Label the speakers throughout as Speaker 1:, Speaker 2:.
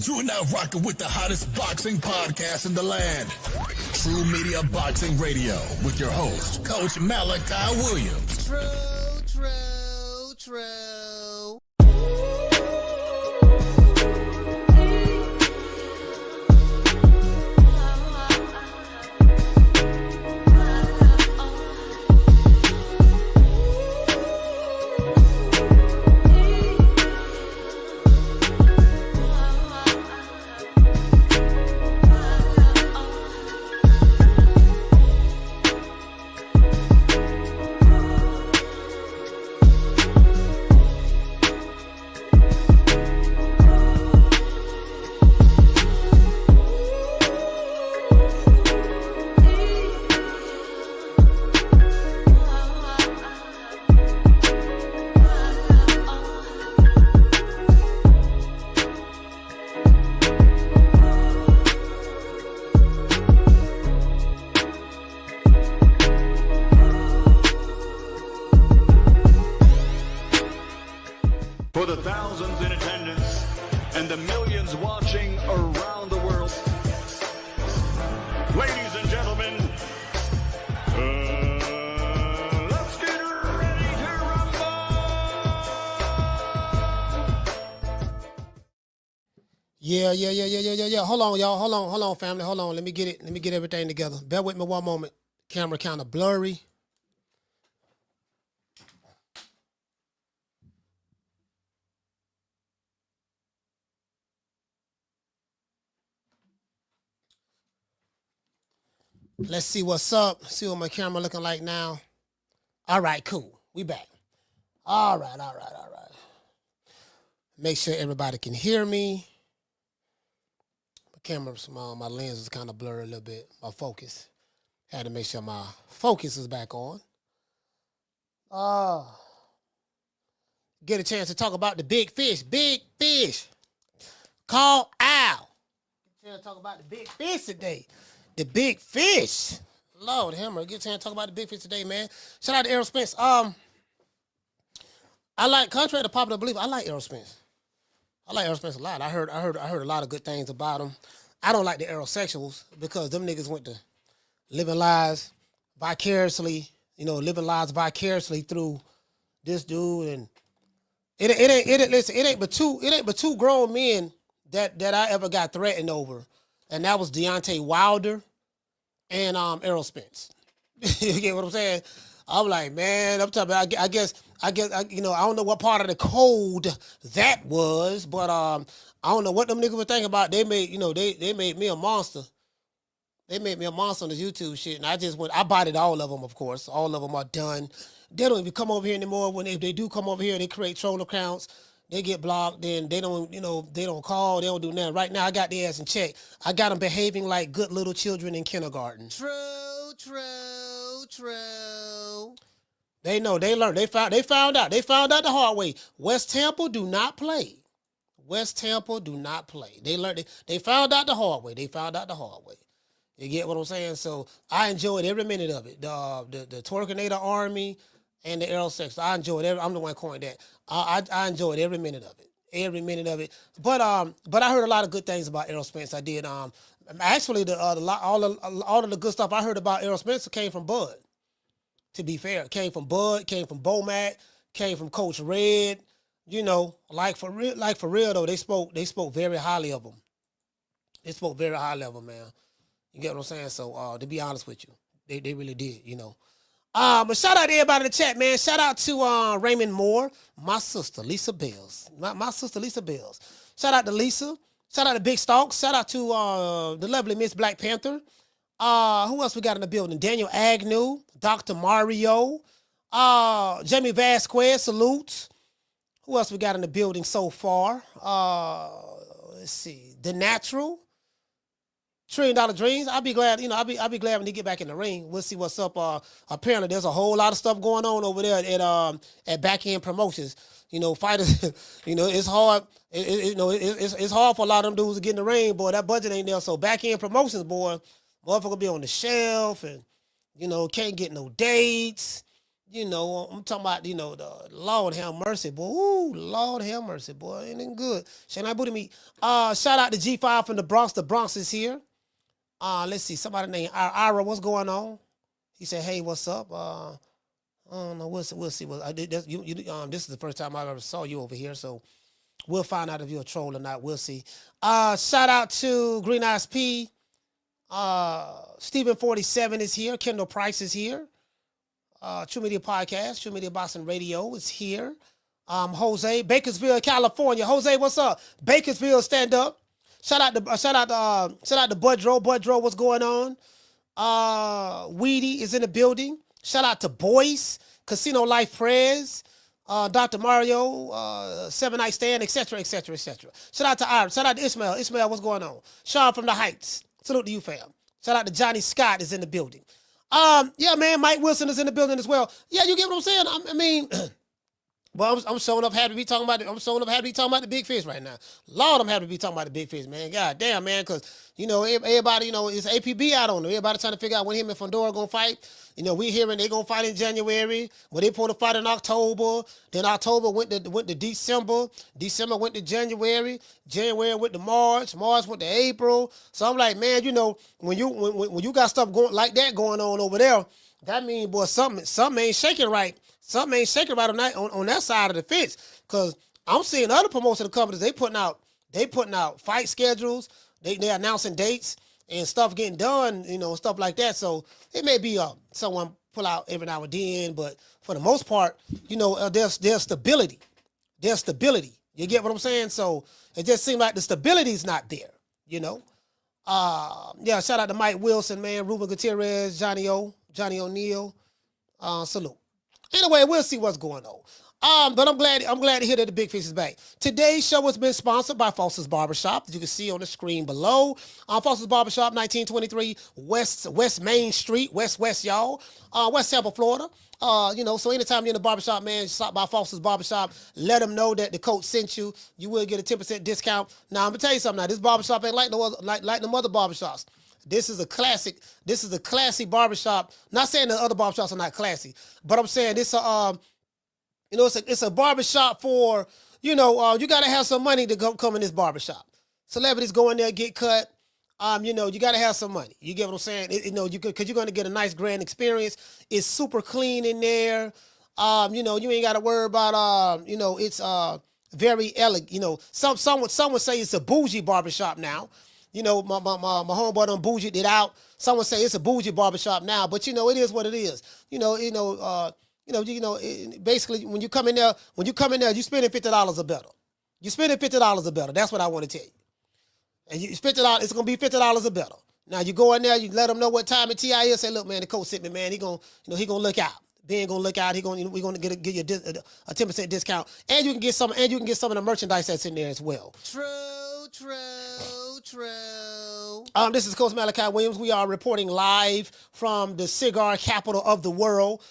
Speaker 1: You are now rocking with the hottest boxing podcast in the land. True Media Boxing Radio with your host, Coach Malachi Williams.
Speaker 2: True.
Speaker 3: For the thousands in attendance and the millions watching around the world, ladies and gentlemen, let's get ready to rumble!
Speaker 2: Yeah. Hold on, y'all. Hold on, family. Hold on. Let me get everything together. Bear with me one moment. Camera kind of blurry. Let's see what's up. See what my camera looking like now. All right, cool. We back. All right. Make sure everybody can hear me. My camera's my lens is kind of blurry a little bit. My focus. Had to make sure my focus is back on. Get a chance to talk about the big fish. Big fish. Call Al. Get a chance to talk about the big fish today. The big fish. Lord Hammer, get a chance to talk about the big fish today, man. Shout out to Errol Spence. I like, contrary to popular belief, I like Errol Spence. I like Errol Spence a lot. I heard a lot of good things about him. I don't like the Errolsexuals because them niggas went to living lives vicariously through this dude, and it ain't but two grown men that I ever got threatened over. And that was Deontay Wilder and Errol Spence. You get what I'm saying? I'm like, man, I'm talking about, I guess, I don't know what part of the code that was, but I don't know what them niggas were thinking about. They made me a monster. They made me a monster on this YouTube shit, and I bodied all of them, of course. All of them are done. They don't even come over here anymore. If they do come over here, they create troll accounts. They get blocked, then they don't call, they don't do nothing. Right now, I got their ass in check. I got them behaving like good little children in kindergarten. True. They know, they learned, they found out the hard way. West Tampa do not play. They learned, they found out the hard way. You get what I'm saying? So I enjoyed every minute of it. The Twerkinator Army and the Errolsexual. I enjoyed I'm the one coined that. I enjoyed every minute of it. But I heard a lot of good things about Errol Spence. I did. Actually, all of the good stuff I heard about Errol Spence came from Bud. To be fair, came from Bud, came from Bomac, came from Coach Red. Like for real though, they spoke very highly of him. They spoke very highly of him, man. You get what I'm saying? So to be honest with you, they really did. But shout out to everybody in the chat, man. Shout out to Raymond Moore, my sister, Lisa Bells. My sister, Lisa Bells. Shout out to Lisa. Shout out to Big Stalks. Shout out to the lovely Miss Black Panther. Who else we got in the building? Daniel Agnew, Dr. Mario, Jamie Vasquez, salutes. Who else we got in the building so far? Let's see. The Natural. $1 Trillion Dreams. I'll be glad, I'll be glad when they get back in the ring. We'll see what's up. Apparently there's a whole lot of stuff going on over there at Back End Promotions. Fighters, it's hard. It's hard for a lot of them dudes to get in the ring, boy. That budget ain't there. So Back End Promotions, boy, motherfucker be on the shelf and, can't get no dates. I'm talking about, the Lord have mercy, boy. Ooh, Lord have mercy, boy. Ain't it good? Shane I booty meat. Shout out to G5 from the Bronx. The Bronx is here. Let's see. Somebody named Ira, what's going on? He said, hey, what's up? I don't know. We'll see. This is the first time I ever saw you over here, so we'll find out if you're a troll or not. We'll see. Shout out to Green Eyes P. Stephen 47 is here. Kendall Price is here. True Media Podcast, True Media Boxing Radio is here. Jose, Bakersfield, California. Jose, what's up? Bakersfield, stand up. Shout out to Budro. Budro, what's going on? Weedy is in the building. Shout out to Boyce, Casino Life Prez, Dr. Mario, 7 Night Stand, etc., etc., etc. Shout out to Ira. Shout out to Ismail. Ismail, what's going on? Sean from the Heights. Salute to you, fam. Shout out to Johnny Scott is in the building. Yeah, man, Mike Wilson is in the building as well. Yeah, you get what I'm saying? I mean, well, I'm showing up happy to be talking about it. I'm showing up happy to be talking about the big fish right now. Lord, I'm happy to be talking about the big fish, man. God damn, man, because, everybody, it's APB out on them. Everybody trying to figure out when him and Fundora going to fight. We hearing they going to fight in January. Well, they supposed to fight in October. Then October went to December. December went to January. January went to March. March went to April. So I'm like, man, when you got stuff going like that going on over there, that means, boy, something ain't shaking right. Something ain't shaking right on that side of the fence. Because I'm seeing other promotional companies, they putting out fight schedules. They announcing dates and stuff getting done, stuff like that. So it may be someone pull out every now and then, but for the most part, there's stability. There's stability. You get what I'm saying? So it just seems like the stability's not there, Yeah, shout out to Mike Wilson, man, Ruben Gutierrez, Johnny O'Neill. Salute. Anyway, we'll see what's going on. But I'm glad to hear that the big fish is back. Today's show has been sponsored by Foster's Barbershop, that you can see on the screen below. Foster's Barbershop, 1923 West Main Street, West, y'all. West Tampa, Florida. So anytime you're in the barbershop, man, stop by Foster's Barbershop. Let them know that the coach sent you. You will get a 10% discount. Now, I'm gonna tell you something. Now, this barbershop ain't like no other, like them other barbershops. This is a classy barbershop. Not saying the other barbershops are not classy, but I'm saying this it's a barbershop for, you gotta have some money to come in this barbershop. Celebrities go in there, get cut. You gotta have some money. You get what I'm saying? Because you're gonna get a nice grand experience. It's super clean in there. You ain't gotta worry about it's very elegant. Some would say it's a bougie barbershop now. My homeboy done bougied it out. Some would say it's a bougie barbershop now, but it is what it is. Basically when you come in there, you spending $50 or better. You spending $50 or better. That's what I want to tell you. And you $50, it's gonna be $50 or better. Now you go in there, you let them know what time the TI is. Say, look, man, the coach sent me, man. He gonna look out. Ben gonna look out. We're gonna give you a 10% discount, and you can get some of the merchandise that's in there as well. True. This is Coach Malachi Williams. We are reporting live from the cigar capital of the world,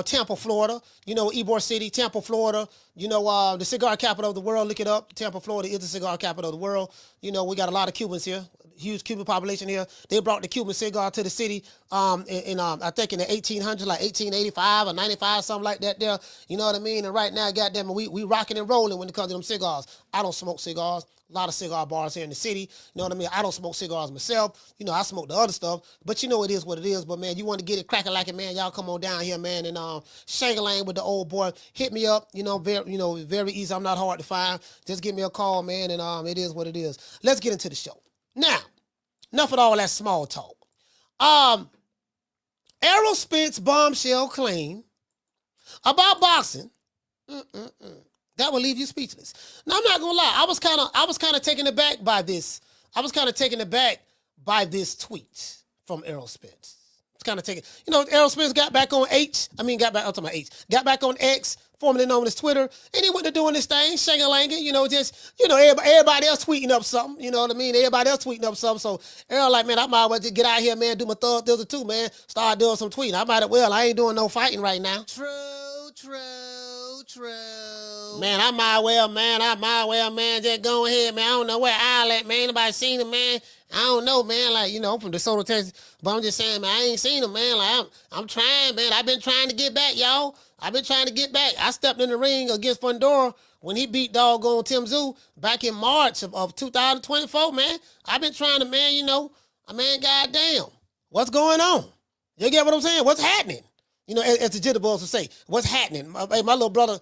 Speaker 2: Tampa, Florida. Ybor City, Tampa, Florida. The cigar capital of the world. Look it up. Tampa, Florida is the cigar capital of the world. We got a lot of Cubans here. Huge Cuban population here. They brought the Cuban cigar to the city I think in the 1800s, like 1885 or 95, something like that there. You know what I mean? And right now, goddamn it, we rocking and rolling when it comes to them cigars. I don't smoke cigars. A lot of cigar bars here in the city. You know what I mean? I don't smoke cigars myself. I smoke the other stuff. But it is what it is. But, man, you want to get it cracking like it, man, y'all come on down here, man, and Shangalang with the old boy. Hit me up. Very easy. I'm not hard to find. Just give me a call, man, and it is what it is. Let's get into the show. Now, enough of all that small talk. Errol Spence bombshell claim about boxing. That will leave you speechless. Now, I'm not gonna lie. I was kind of taken aback by this. I was kind of taken aback by this tweet from Errol Spence. It's kind of taken. Errol Spence got back on got back on X, formerly known as Twitter, and he went to doing this thing, shang-a-langing, everybody else tweeting up something, you know what I mean? Everybody else tweeting up something. So Errol like, man, I might as well just get out here, man, do my thug thizzle too, man. Start doing some tweeting. I ain't doing no fighting right now. True. Man, I might well, man, just go ahead, man. I don't know where I'll at, man. Nobody seen him, man. I don't know, man. Like, I'm from DeSoto, Texas, but I'm just saying, man, I ain't seen him, man. Like, I'm trying, man. I've been trying to get back, y'all. I've been trying to get back. I stepped in the ring against Fundora when he beat doggone Tim Zoo back in March of 2024, man. I've been trying to, man, man, goddamn. What's going on? You get what I'm saying? What's happening? As the Jitter Boys would say, what's happening? My little brother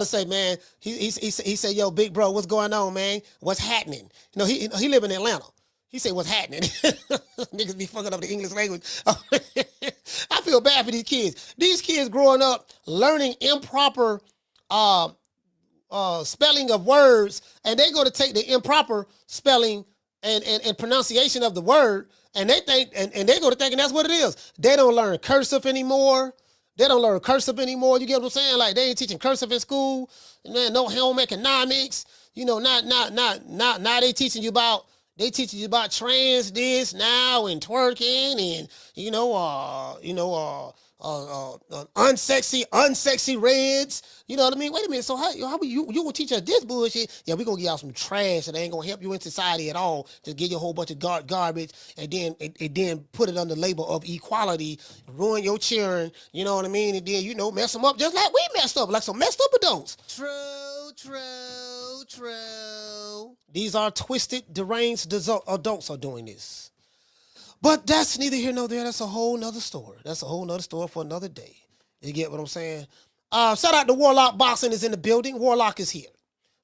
Speaker 2: say, man, he said, yo, big bro, what's going on, man? What's happening? He live in Atlanta. He said, what's happening? Niggas be fucking up the English language. I feel bad for these kids. These kids growing up learning improper spelling of words, and they go to take the improper spelling and pronunciation of the word, and they think, and they go to thinking that's what it is. They don't learn cursive anymore. You get what I'm saying? Like, they ain't teaching cursive in school. Man, no home economics. Now they teaching you about trans this now and twerking and unsexy reds. You know what I mean? Wait a minute. So how you gonna teach us this bullshit? Yeah, we gonna give y'all some trash that ain't gonna help you in society at all. Just give you a whole bunch of garbage and then put it under the label of equality, ruin your children. You know what I mean? And then mess them up just like we messed up, like some messed up adults. True. These are twisted, deranged adults are doing this. But that's neither here nor there. That's a whole nother story. That's a whole nother story for another day. You get what I'm saying? Shout out to Warlock Boxing is in the building. Warlock is here.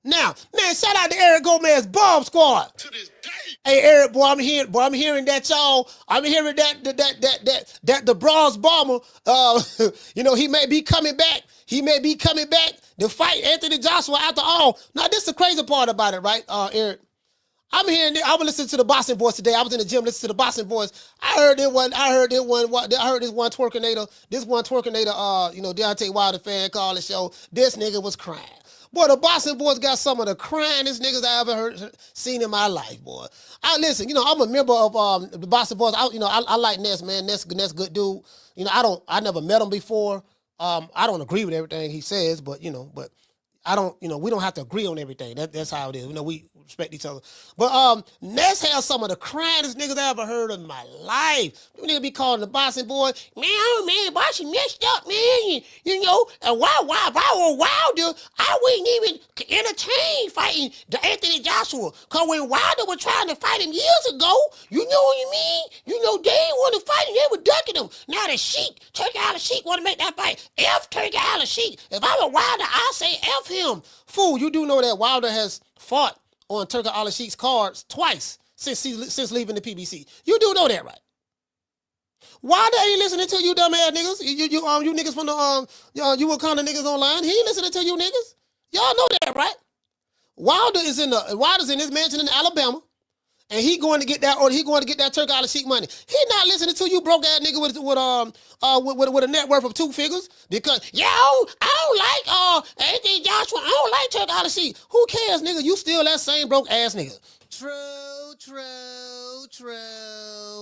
Speaker 2: Now, man, shout out to Eric Gomez Bomb Squad. To this day. Hey, Eric, boy, I'm hearing that y'all. I'm hearing that the bronze bomber, he may be coming back. He may be coming back to fight Anthony Joshua after all. Now, this is the crazy part about it, right, Eric? I was listening to the Boxing Voice today. I was in the gym listening to the Boxing Voice. I heard this one twerkinator, Deontay Wilder fan call the show. This nigga was crying. Boy, the Boxing Voice got some of the cryingest niggas I ever seen in my life, boy. Listen, I'm a member of the Boxing Voice. I like Ness, man. Ness good dude. I never met him before. I don't agree with everything he says, but I don't, we don't have to agree on everything. That's how it is. We respect each other. But Ness has some of the cryingest niggas I ever heard in my life. You niggas be calling the Boxing boy, man, boxing messed up, man. And why Wilder, I wouldn't even entertain fighting the Anthony Joshua. Cause when Wilder was trying to fight him years ago, you know what I mean? They didn't want to fight him, they were ducking him. Now the Sheik, Turki Alashihk want to make that fight. F Turki Alashihk. If I'm a Wilder, I say F him. Fool, you do know that Wilder has fought on Turki Alashikh's cards twice since leaving the PBC. You do know that, right? Wilder ain't listening to you dumb ass niggas. You niggas from the you Wakanda niggas online. He ain't listening to you niggas. Y'all know that, right? Wilder's in his mansion in Alabama. And he going to get that Turki Alashihk money. He not listening to you broke ass nigga with a net worth of 2 figures because I don't like Anthony Joshua. I don't like Turki Alashihk. Who cares, nigga? You still that same broke ass nigga. True.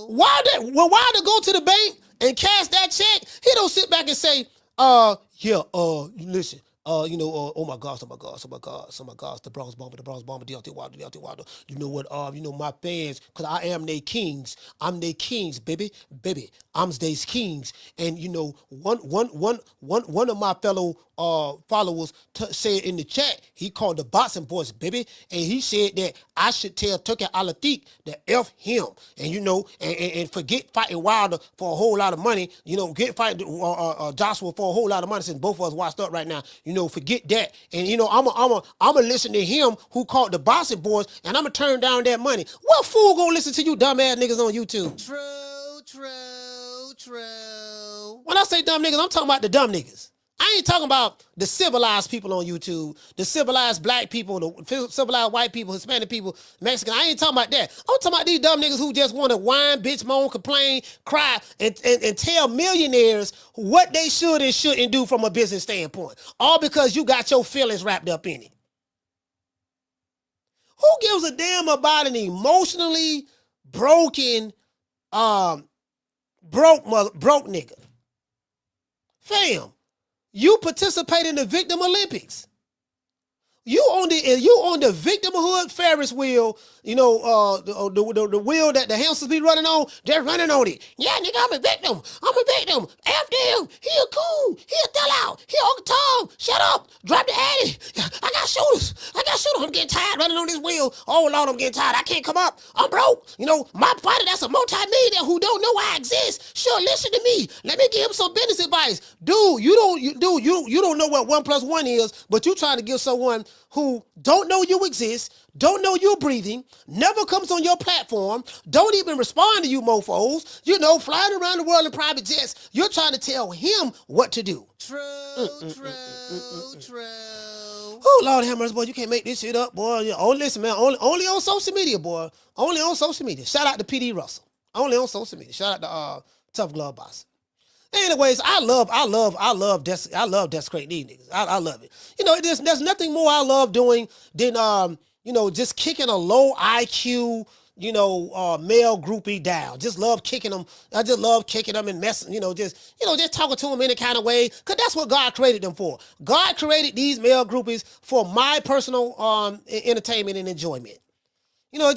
Speaker 2: Wilder go to the bank and cash that check, he don't sit back and say, listen. Oh my gosh, the Bronx Bomber, Deontay Wilder. You know what, my fans, cause I am they kings. I'm they kings, baby. I'm they kings. And one of my fellow followers said in the chat, he called the Boxing Voice, baby, and he said that I should tell Turki Alashihk to F him, and and forget fighting Wilder for a whole lot of money. Get fighting Joshua for a whole lot of money since both of us washed up right now. Forget that. And I'ma listen to him who called the Boxing Boys, and I'ma turn down that money. What fool gonna listen to you dumb ass niggas on YouTube? True. When I say dumb niggas, I'm talking about the dumb niggas. I ain't talking about the civilized people on YouTube, the civilized black people, the civilized white people, Hispanic people, Mexican. I ain't talking about that. I'm talking about these dumb niggas who just want to whine, bitch, moan, complain, cry, and tell millionaires what they should and shouldn't do from a business standpoint. All because you got your feelings wrapped up in it. Who gives a damn about an emotionally broken, broke nigga? Fam. You participate in the Victim Olympics. You on the victimhood Ferris wheel, you know, the wheel that the hamsters be running on. They're running on it. Yeah, nigga, I'm a victim. After him, he a coon. He a sellout. He Uncle Tom. Shut up. Drop the addy. I got shooters. I'm getting tired running on this wheel. Oh Lord, I'm getting tired. I can't come up. I'm broke. You know, my father, that's a multi-millionaire who don't know I exist. Sure, listen to me. Let me give him some business advice. Dude, you don't know what 1 + 1 is, but you trying to give someone who don't know you exist, don't know you're breathing, never comes on your platform, don't even respond to you mofos, you know, flying around the world in private jets. You're trying to tell him what to do. True. Oh, Lord have mercy, boy, you can't make this shit up, boy. Oh, listen, man, only on social media, boy. Only on social media. Shout out to P.D. Russell. Only on social media. Shout out to Tough Glove Boss. Anyways, I love desecrating these niggas. I love it. You know, there's nothing more I love doing than you know, just kicking a low IQ, you know, male groupie down. Just love kicking them. I just love kicking them and messing, just talking to them any kind of way, because that's what God created them for. God created these male groupies for my personal entertainment and enjoyment. God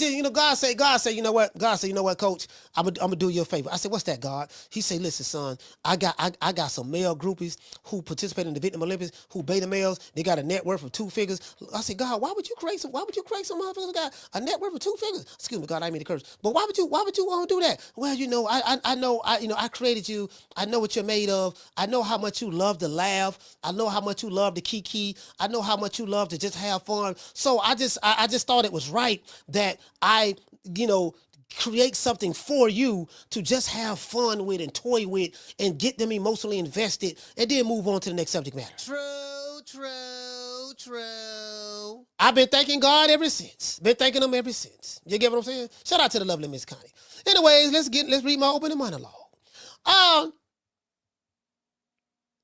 Speaker 2: said, you know what? God said, you know what, coach? I'm gonna do you a favor. I said, what's that, God? He said, listen, son, I got some male groupies who participate in the Victim Olympics, who beta males. They got a net worth of 2 figures. I said, God, why would you create some motherfuckers that got a net worth of 2 figures? Excuse me, God, I mean to curse. But why would you want to do that? Well, I created you. I know what you're made of. I know how much you love to laugh. I know how much you love to kiki. I know how much you love to just have fun. So I just thought it was right that I, create something for you to just have fun with and toy with and get them emotionally invested and then move on to the next subject matter. True. I've been thanking God ever since. Been thanking him ever since. You get what I'm saying? Shout out to the lovely Miss Connie. Anyways, let's read my opening monologue.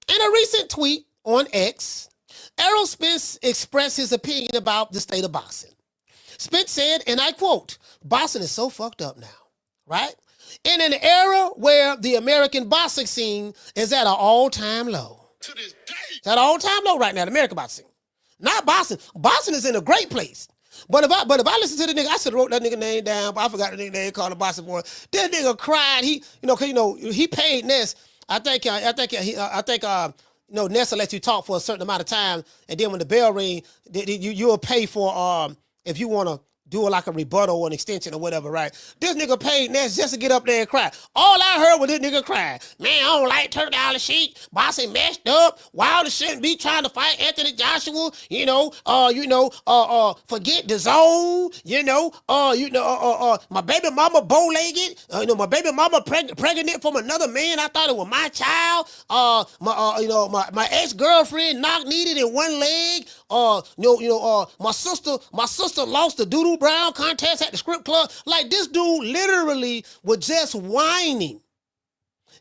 Speaker 2: In a recent tweet on X, Errol Spence expressed his opinion about the state of boxing. Spence said, and I quote, boxing is so fucked up now, right? In an era where the American boxing scene is at an all-time low. To this day. It's at an all-time low right now, the American boxing. Not boxing. Boxing is in a great place. But if I listen to the nigga, I should have wrote that nigga name down, but I forgot the nigga name, called the boxing boy. That nigga cried. He paid Ness. I think Ness will let you talk for a certain amount of time, and then when the bell ring, you'll pay for if you want to do like a rebuttal or an extension or whatever, right? This nigga paid Ness just to get up there and cry. All I heard was this nigga crying. Man, I don't like Turki Alashihk. Boxing messed up. Wilder shouldn't be trying to fight Anthony Joshua. Forget DAZN. My baby mama bow-legged. My baby mama pregnant from another man. I thought it was my child. My ex-girlfriend knock-kneed in one leg. My sister lost the doodle brown contest at the script club. Like, this dude literally was just whining.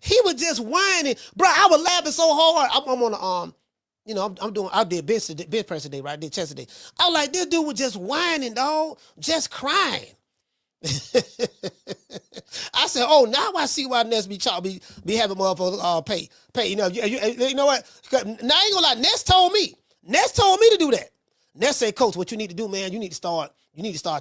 Speaker 2: He was just whining. Bro, I was laughing so hard. I'm on the, I did bench press today, right? I did chest today. I was like, this dude was just whining, dog. Just crying. I said, oh, now I see why Ness be having motherfuckers pay. You know what? Now I ain't gonna lie, Ness told me to do that. Ness said, Coach, what you need to do, man, you need to start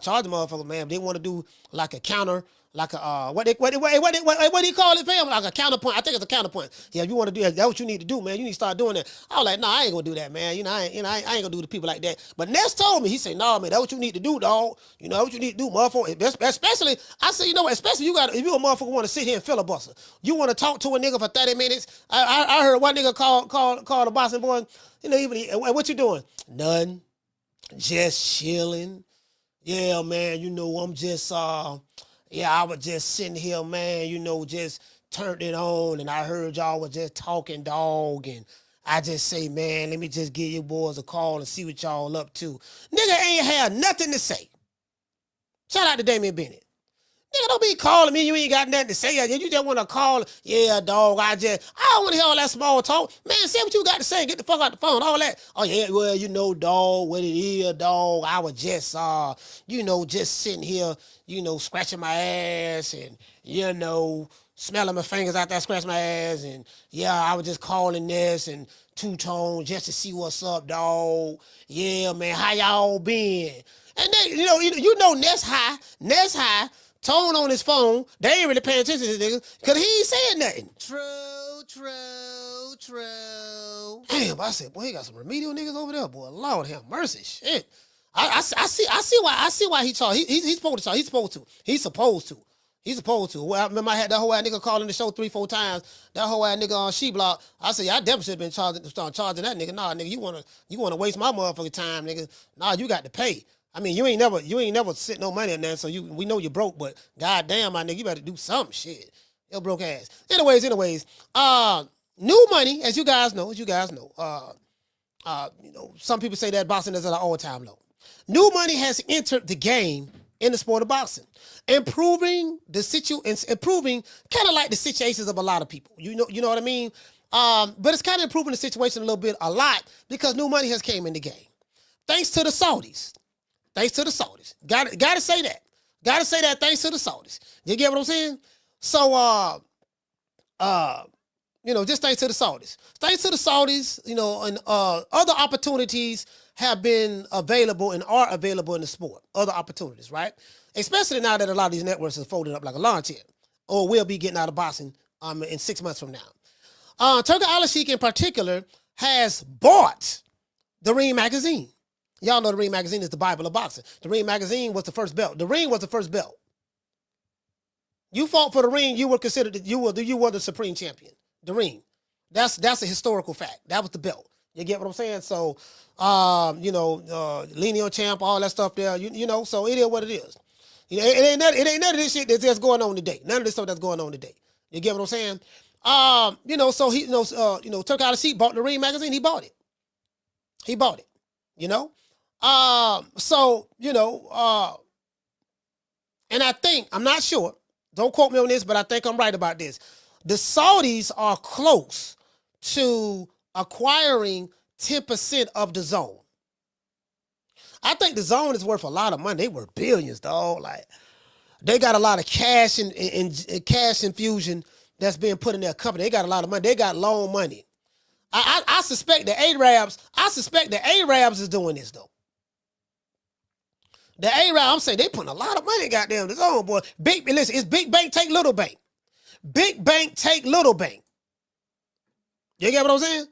Speaker 2: charging motherfuckers, man. If they want to do like a counter, like a what do you call it, fam? Like a counterpoint. I think it's a counterpoint. Yeah, if you want to do that, that's what you need to do, man. You need to start doing that. I was like, nah, I ain't gonna do that, man. I ain't gonna do the people like that. But Ness told me, he said, nah, man, that's what you need to do, dog. You know what you need to do, motherfucker. Especially, I said, especially if you a motherfucker want to sit here and filibuster. You want to talk to a nigga for 30 minutes. I heard one nigga call the boxing boy. What you doing? Nothing. Just chilling. Yeah, man, I'm just, I was just sitting here, man, just turned it on, and I heard y'all was just talking, dog, and I just say, man, let me just give you boys a call and see what y'all up to. Nigga ain't had nothing to say. Shout out to Damian Bennett. Nigga, don't be calling me. You ain't got nothing to say. You just want to call. Yeah, dog. I don't want to hear all that small talk. Man, say what you got to say. Get the fuck out the phone. All that. Oh, yeah, well, you know, dog, what it is, dog. I was just, just sitting here, scratching my ass and, smelling my fingers out there, scratching my ass. And, yeah, I was just calling this and two-tone just to see what's up, dog. Yeah, man, how y'all been? And then, Ness High, Tone on his phone, they ain't really paying attention to this nigga, because he ain't saying nothing. True. Damn, I said, boy, he got some remedial niggas over there, boy. Lord have mercy, shit. I see why he talk. He's supposed to talk. He's supposed to. Well, I remember I had that whole ass nigga calling the show 3-4 times. That whole ass nigga on She Block. I said, I definitely should have been charging that nigga. Nah, nigga, you wanna waste my motherfucking time, nigga. Nah, you got to pay. I mean, you ain't never sent no money in there, so we know you broke, but goddamn, my nigga, you better do some shit. Yo, broke ass. Anyways, new money, as you guys know, some people say that boxing is at an all-time low. New money has entered the game in the sport of boxing, improving kind of like the situations of a lot of people. You know what I mean? But it's kind of improving the situation a lot, because new money has came in the game. Thanks to the Saudis. Gotta say that. Thanks to the Saudis. You get what I'm saying? So, just thanks to the Saudis. Thanks to the Saudis, and other opportunities have been available and are available in the sport. Other opportunities, right? Especially now that a lot of these networks are folded up like a lawn chair, or will be getting out of boxing in 6 months from now. Turki Alashihk in particular has bought the Ring magazine. Y'all know the Ring magazine is the Bible of boxing. The Ring magazine was the first belt. The Ring was the first belt. You fought for the Ring, you were considered, you were the supreme champion. The Ring. That's a historical fact. That was the belt. You get what I'm saying? So, lineal champ, all that stuff there, so it is what it is. It ain't none of this shit that's going on today. None of this stuff that's going on today. You get what I'm saying? So he, Turki Alashihk bought the Ring magazine. He bought it. And I think, I'm not sure, don't quote me on this, but I think I'm right about this. The Saudis are close to acquiring 10% of the DAZN. I think the DAZN is worth a lot of money. They worth billions, dog. Like, they got a lot of cash and cash infusion that's being put in their company. They got a lot of money. They got loan money. I suspect the Arabs is doing this, though. The Arab, I'm saying, they putting a lot of money, goddamn, this on, boy. Listen, it's big bank take little bank. Big bank take little bank. You get what I'm saying?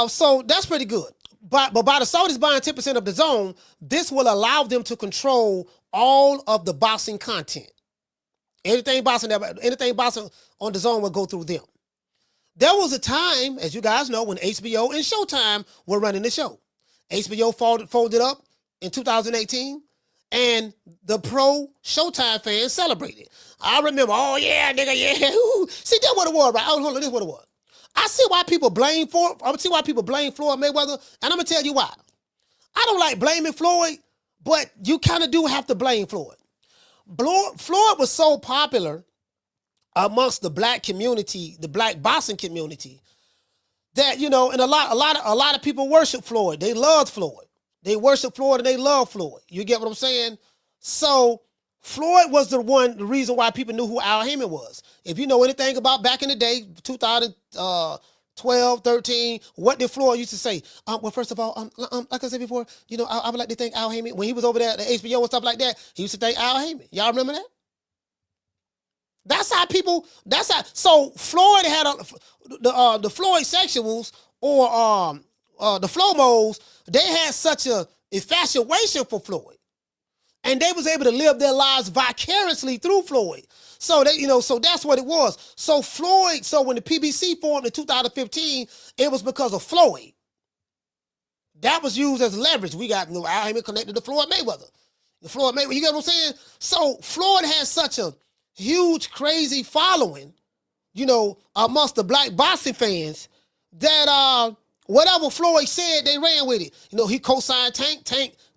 Speaker 2: So that's pretty good. But by the Saudis buying 10% of the DAZN, this will allow them to control all of the boxing content. Anything boxing on the DAZN will go through them. There was a time, as you guys know, when HBO and Showtime were running the show. HBO folded up in 2018, and the pro Showtime fans celebrated. I remember, oh yeah, nigga, yeah. Ooh. See, that's what it was, right? Oh, hold on, this is what it was. I see why people blame Floyd Mayweather, and I'm gonna tell you why. I don't like blaming Floyd, but you kind of do have to blame Floyd. Floyd was so popular amongst the black community, the black boxing community, that and a lot of people worship Floyd. They loved Floyd. They worship Floyd and they love Floyd. You get what I'm saying? So Floyd was the reason why people knew who Al Heyman was. If you know anything about back in the day, 2012, 13, what did Floyd used to say? Well, first of all, like I said before, I would like to thank Al Heyman. When he was over there at the HBO and stuff like that, he used to thank Al Heyman. Y'all remember that? So Floyd had the Floyd sexuals or the Flomos, they had such a infatuation for Floyd. And they was able to live their lives vicariously through Floyd. So so that's what it was. So when the PBC formed in 2015, it was because of Floyd. That was used as leverage. We got Al Heyman connected to Floyd Mayweather. You get what I'm saying? So Floyd has such a huge, crazy following, amongst the black boxing fans that whatever Floyd said, they ran with it. He co-signed Tank.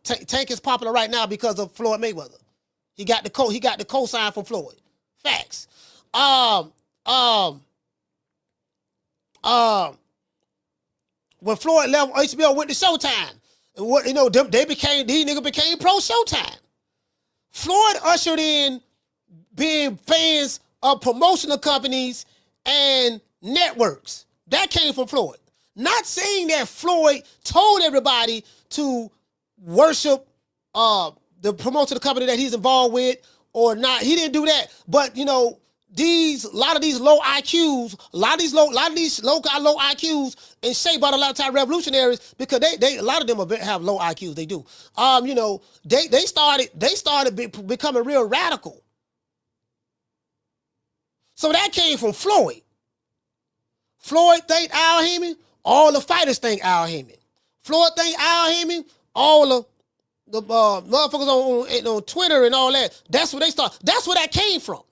Speaker 2: Tank is popular right now because of Floyd Mayweather. He got the co-sign from Floyd. Facts. When Floyd left, HBO went to Showtime. And what these niggas became pro Showtime. Floyd ushered in being fans of promotional companies and networks. That came from Floyd. Not saying that Floyd told everybody to worship the promotional company that he's involved with or not. He didn't do that. But a lot of these low IQs, a lot of these low IQs and shaped by the lifetime revolutionaries, because they a lot of them have low IQs. They do. They started becoming real radical. So that came from Floyd. Floyd think Al Heyman, all the fighters think Al Heyman. Floyd think Al Heyman, all the motherfuckers on Twitter and all that. That's where they start. That's where that came from.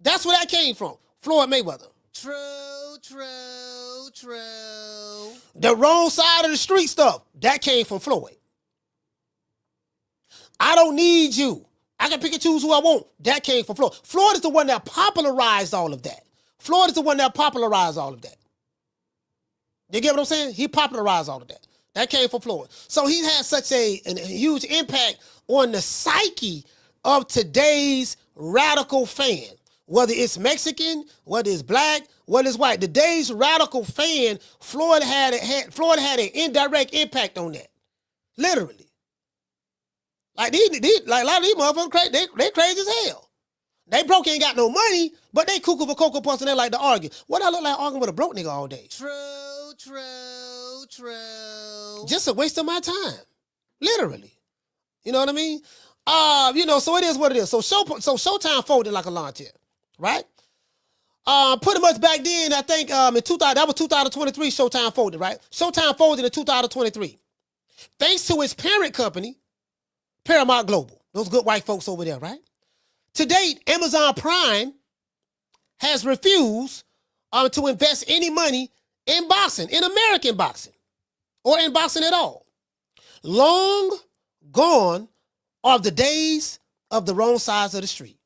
Speaker 2: That's where that came from. Floyd Mayweather. True. The wrong side of the street stuff, that came from Floyd. I don't need you. I can pick and choose who I want. That came from Floyd. Floyd is the one that popularized all of that. You get what I'm saying? He popularized all of that. That came from Floyd. So he had such a huge impact on the psyche of today's radical fan. Whether it's Mexican, whether it's black, whether it's white. Today's radical fan, Floyd had an indirect impact on that. Literally. Like a lot of these motherfuckers, they crazy as hell. They broke, ain't got no money, but they cuckoo for Cocoa Puffs and they like to argue. What I look like arguing with a broke nigga all day? True. Just a waste of my time. Literally. You know what I mean? So it is what it is. So Showtime folded like a lawn chair, right? Pretty much back then, I think in 2000, that was 2023, Showtime folded, right? Showtime folded in 2023. Thanks to its parent company, Paramount Global. Those good white folks over there, right? To date, Amazon Prime has refused to invest any money in boxing, in American boxing, or in boxing at all. Long gone are the days of the wrong sides of the street.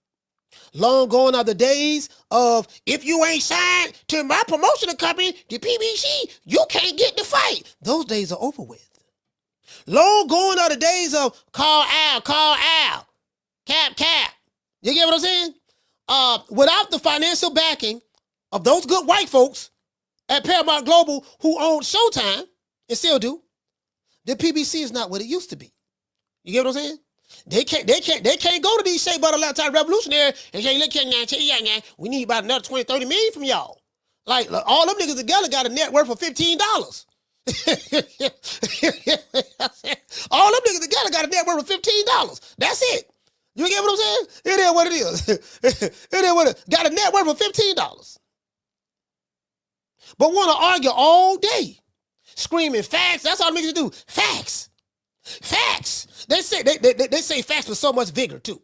Speaker 2: Long gone are the days of, if you ain't signed to my promotional company, the PBC, you can't get the fight. Those days are over with. Long gone are the days of call Al, cap. You get what I'm saying? Without the financial backing of those good white folks at Paramount Global who own Showtime and still do, the PBC is not what it used to be. You get what I'm saying? They can't go to these shaped by the lifetime revolutionary and say, look here now, we need about another 20, 30 million from y'all. Like all them niggas together got a net worth of $15. All them niggas together got a net worth of $15. That's it. You get what I'm saying? It is what it is. It is what it is. Got a net worth of $15. But want to argue all day. Screaming facts. That's all niggas do. Facts. They say facts with so much vigor too.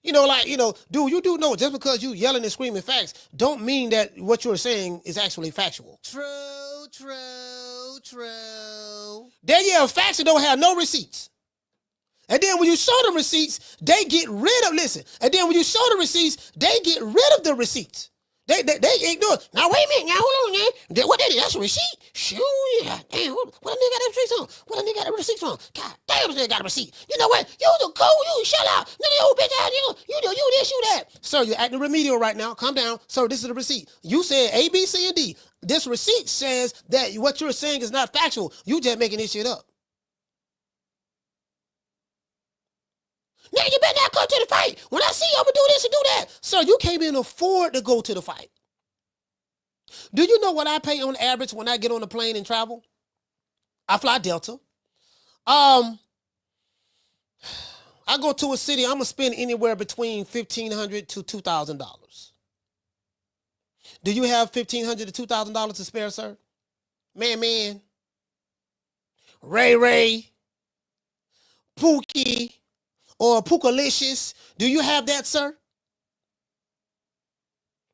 Speaker 2: Dude, you do know just because you yelling and screaming facts don't mean that what you're saying is actually factual. True. They yell facts and don't have no receipts. And then when you show them receipts, they get rid of, and then when you show the receipts, they get rid of the receipts. They ignore it. Now, wait a minute. Now, hold on, man. What that is? That's a receipt? Shoot, yeah. Damn, what a nigga got the receipts on? What a nigga got the receipts on? God damn, this nigga got a receipt. You know what? You the cool, you shut up. Nigga, you bitch ass, you this, you that. Sir, you're acting remedial right now. Calm down. Sir, this is the receipt. You said A, B, C, and D. This receipt says that what you're saying is not factual. You just making this shit up. Now you better not come to the fight. When I see you, I'm going to do this and do that. Sir, you can't even afford to go to the fight. Do you know what I pay on average when I get on a plane and travel? I fly Delta. I go to a city, I'm going to spend anywhere between $1,500 to $2,000. Do you have $1,500 to $2,000 to spare, sir? Man. Ray. Pookie. Or Pookalicious. Do you have that, sir?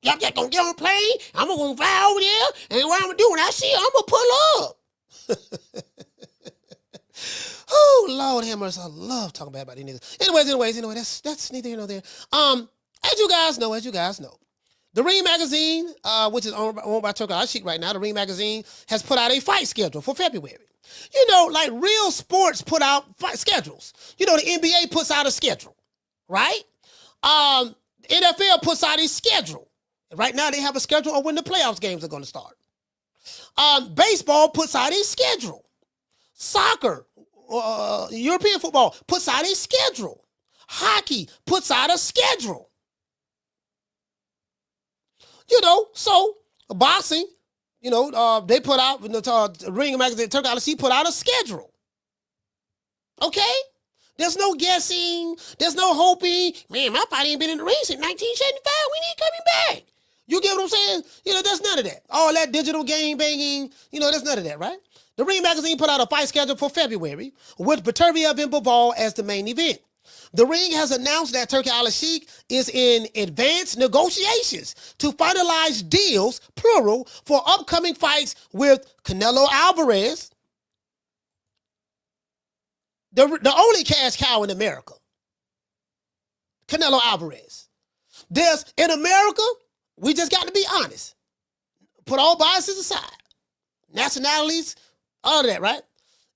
Speaker 2: Y'all just gonna get on a plane, I'm gonna fly over there, and what I'm gonna do when I see you, I'm gonna pull up. Oh, Lord have mercy. I love talking bad about these niggas. Anyway, that's neither here nor there. As you guys know, the Ring Magazine, which is owned by Turki Alashihk right now, the Ring Magazine has put out a fight schedule for February. You know, like real sports put out fight schedules. You know, the NBA puts out a schedule, right? NFL puts out a schedule. Right now, they have a schedule of when the playoffs games are going to start. Baseball puts out a schedule. Soccer, European football puts out a schedule. Hockey puts out a schedule. You know, so boxing, you know, they put out, the Ring Magazine, Turki Alashihk put out a schedule. Okay? There's no guessing. There's no hoping. Man, my fight ain't been in the ring since 1975. We need coming back. You get what I'm saying? You know, there's none of that. All that digital game banging, you know, there's none of that, right? The Ring Magazine put out a fight schedule for February with Beterbiev and Bivol as the main event. The Ring has announced that Turki Alashihk is in advanced negotiations to finalize deals, plural, for upcoming fights with Canelo Alvarez, the only cash cow in America, Canelo Alvarez. In America, we just got to be honest. Put all biases aside. Nationalities, all of that, right?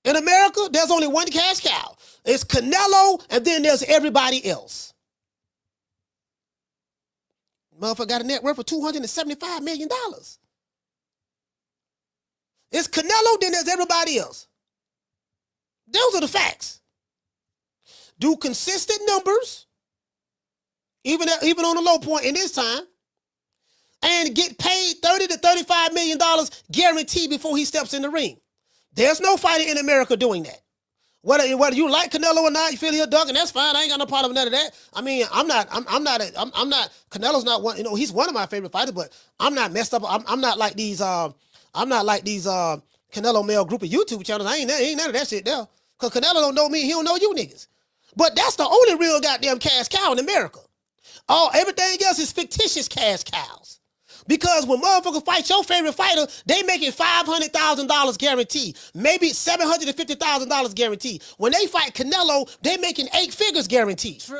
Speaker 2: In America, there's only one cash cow. It's Canelo, and then there's everybody else. Motherfucker got a net worth of $275 million. It's Canelo, then there's everybody else. Those are the facts. Do consistent numbers, even on the low point in this time, and get paid $30 to $35 million guaranteed before he steps in the ring. There's no fighter in America doing that. Whether you like Canelo or not, you feel he'll duck, and that's fine. I ain't got no problem with none of that. I mean, I'm not. Canelo's not one. You know, he's one of my favorite fighters, but I'm not messed up. I'm not like these. I'm not like these Canelo male group of YouTube channels. Ain't none of that shit there. Cause Canelo don't know me. He don't know you niggas. But that's the only real goddamn cash cow in America. Everything else is fictitious cash cows. Because when motherfuckers fight your favorite fighter, they making $500,000 guaranteed. Maybe $750,000 guaranteed. When they fight Canelo, they making 8 figures guaranteed. True.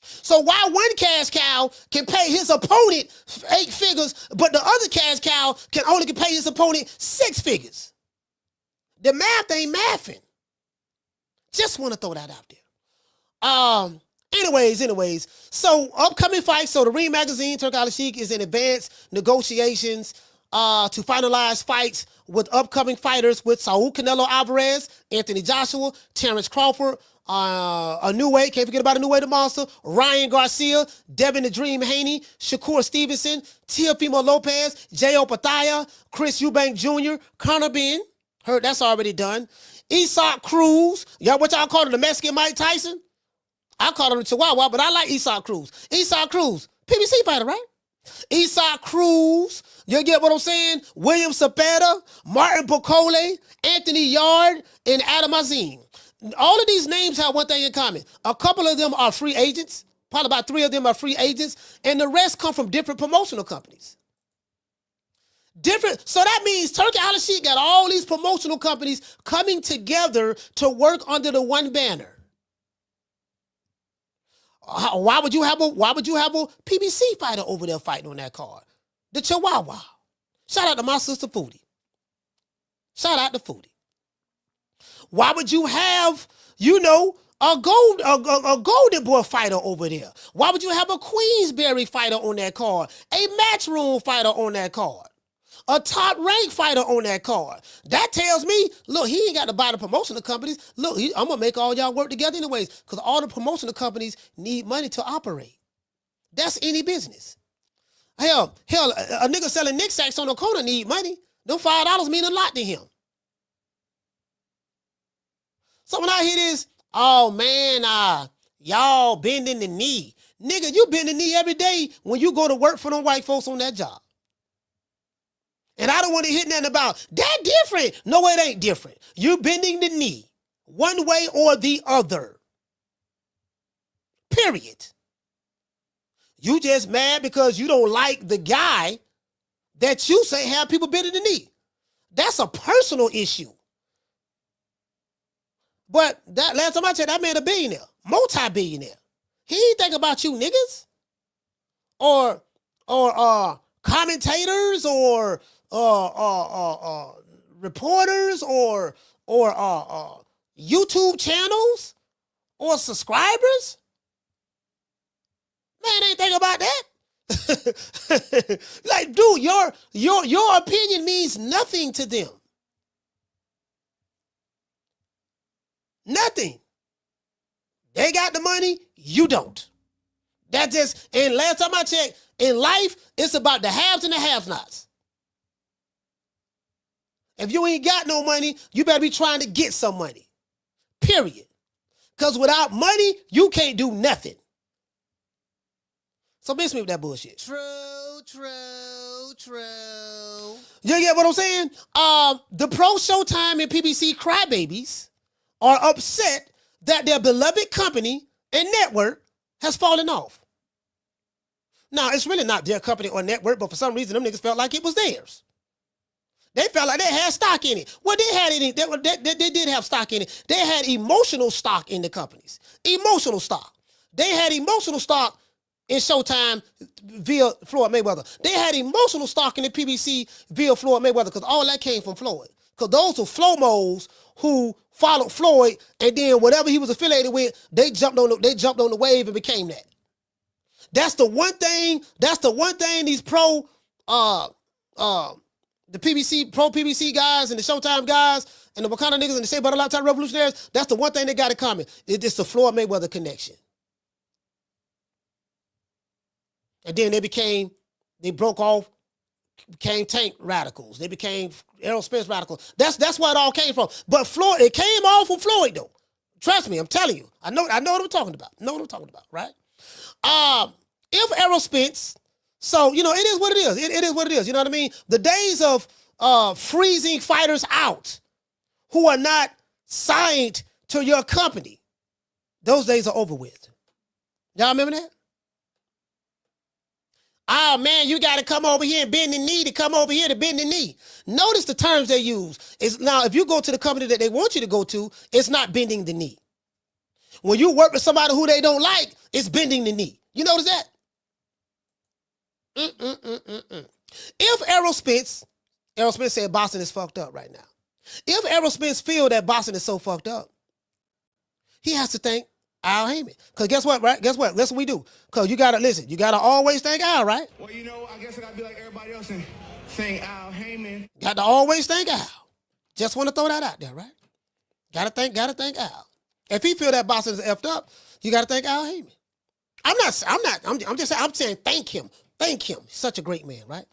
Speaker 2: So why one cash cow can pay his opponent 8 figures, but the other cash cow can only pay his opponent 6 figures? The math ain't mathing. Just want to throw that out there. Anyways, so upcoming fights. So the Ring Magazine, Turki Alashihk, is in advanced negotiations to finalize fights with upcoming fighters with Saul Canelo Alvarez, Anthony Joshua, Terrence Crawford, can't forget about the Monster, Ryan Garcia, Devin the Dream Haney, Shakur Stevenson, Teofimo Lopez, J.O. Pathaya, Chris Eubank Jr., Conor Ben, heard that's already done, Isaac Cruz, what y'all call him, the Mexican Mike Tyson? I call him the Chihuahua, but I like Isaac Cruz. Isaac Cruz, PBC fighter, right? Isaac Cruz, you get what I'm saying? William Cepeda, Martin Bocole, Anthony Yard, and Adam Azim. All of these names have one thing in common. A couple of them are free agents. Probably about 3 of them are free agents. And the rest come from different promotional companies. So that means Turki Alashihk got all these promotional companies coming together to work under the one banner. Why would you have a PBC fighter over there fighting on that card? The Chihuahua. Shout out to my sister Foodie. Shout out to Foodie. Why would you have, a Golden Boy fighter over there? Why would you have a Queensberry fighter on that card? A Matchroom fighter on that card? A top rank fighter on that card? That tells me, look, he ain't got to buy the promotional companies. Look, I'm going to make all y'all work together anyways, because all the promotional companies need money to operate. That's any business. Hell, a nigga selling Nick Sacks on the corner need money. Them $5 mean a lot to him. So when I hear this, oh man, y'all bending the knee. Nigga, you bend the knee every day when you go to work for them white folks on that job. And I don't want to hit nothing about that different. No, it ain't different. You bending the knee one way or the other. Period. You just mad because you don't like the guy that you say have people bending the knee. That's a personal issue. But that last time I checked, that man a billionaire, multi-billionaire. He ain't think about you niggas. Or commentators or reporters or YouTube channels or subscribers. Man, ain't think about that. Like, dude, your opinion means nothing to them. Nothing. They got the money, you don't. That just, and last time I checked, in life, it's about the haves and the have-nots. If you ain't got no money, you better be trying to get some money. Period. Because without money, you can't do nothing. So miss me with that bullshit. True. You get what I'm saying? The Pro Showtime and PBC crybabies are upset that their beloved company and network has fallen off. Now, it's really not their company or network, but for some reason, them niggas felt like it was theirs. They felt like they had stock in it. Well, they had it. They did have stock in it. They had emotional stock in the companies. Emotional stock. They had emotional stock in Showtime via Floyd Mayweather. They had emotional stock in the PBC via Floyd Mayweather because all that came from Floyd. Because those were Flomos who followed Floyd, and then whatever he was affiliated with, they jumped on the wave and became that. That's the one thing these the PBC, pro PBC guys and the Showtime guys and the Wakanda niggas and the Shea Butter Lifetime Revolutionaries, that's the one thing they got in common. It's the Floyd Mayweather connection. And then they broke off, became Tank radicals. They became Errol Spence radicals. That's where it all came from. But Floyd, it came all from Floyd though. Trust me, I'm telling you. I know what I'm talking about. Right? If Errol Spence, so, you know, it is what it is. It is what it is. You know what I mean? The days of freezing fighters out who are not signed to your company, those days are over with. Y'all remember that? Oh, man, you got to come over here and bend the knee to come over here to bend the knee. Notice the terms they use. Now, if you go to the company that they want you to go to, it's not bending the knee. When you work with somebody who they don't like, it's bending the knee. You notice that? If Errol Spence said boxing is fucked up right now. If Errol Spence feel that boxing is so fucked up, he has to thank Al Heyman. Because guess what, right? Guess what? That's what we do. Because you got to always thank Al, right?
Speaker 4: Well, you know, I guess I got to be like everybody else and thank Al Heyman.
Speaker 2: Got to always thank Al. Just want to throw that out there, right? Got to thank Al. If he feel that boxing is effed up, you got to thank Al Heyman. I'm just saying thank him. Thank him. He's such a great man, right?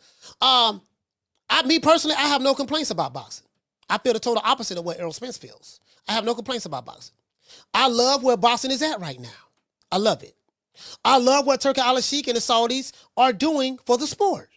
Speaker 2: Me personally, I have no complaints about boxing. I feel the total opposite of what Errol Spence feels. I have no complaints about boxing. I love where boxing is at right now. I love it. I love what Turki Alashihk and the Saudis are doing for the sport.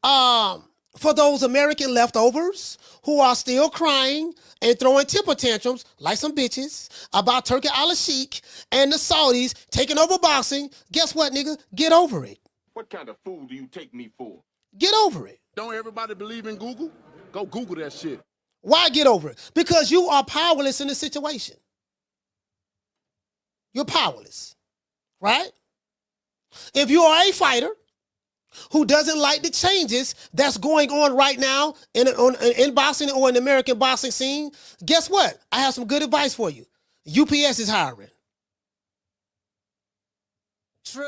Speaker 2: For those American leftovers who are still crying and throwing temper tantrums like some bitches about Turki Alashihk and the Saudis taking over boxing, guess what, nigga? Get over it.
Speaker 5: What kind of fool do you take me for?
Speaker 2: Get over it.
Speaker 5: Don't everybody believe in Google? Go Google that shit.
Speaker 2: Why get over it? Because you are powerless in the situation. You're powerless, right? If you are a fighter who doesn't like the changes that's going on right now in boxing or in the American boxing scene, guess what? I have some good advice for you. UPS is hiring. True.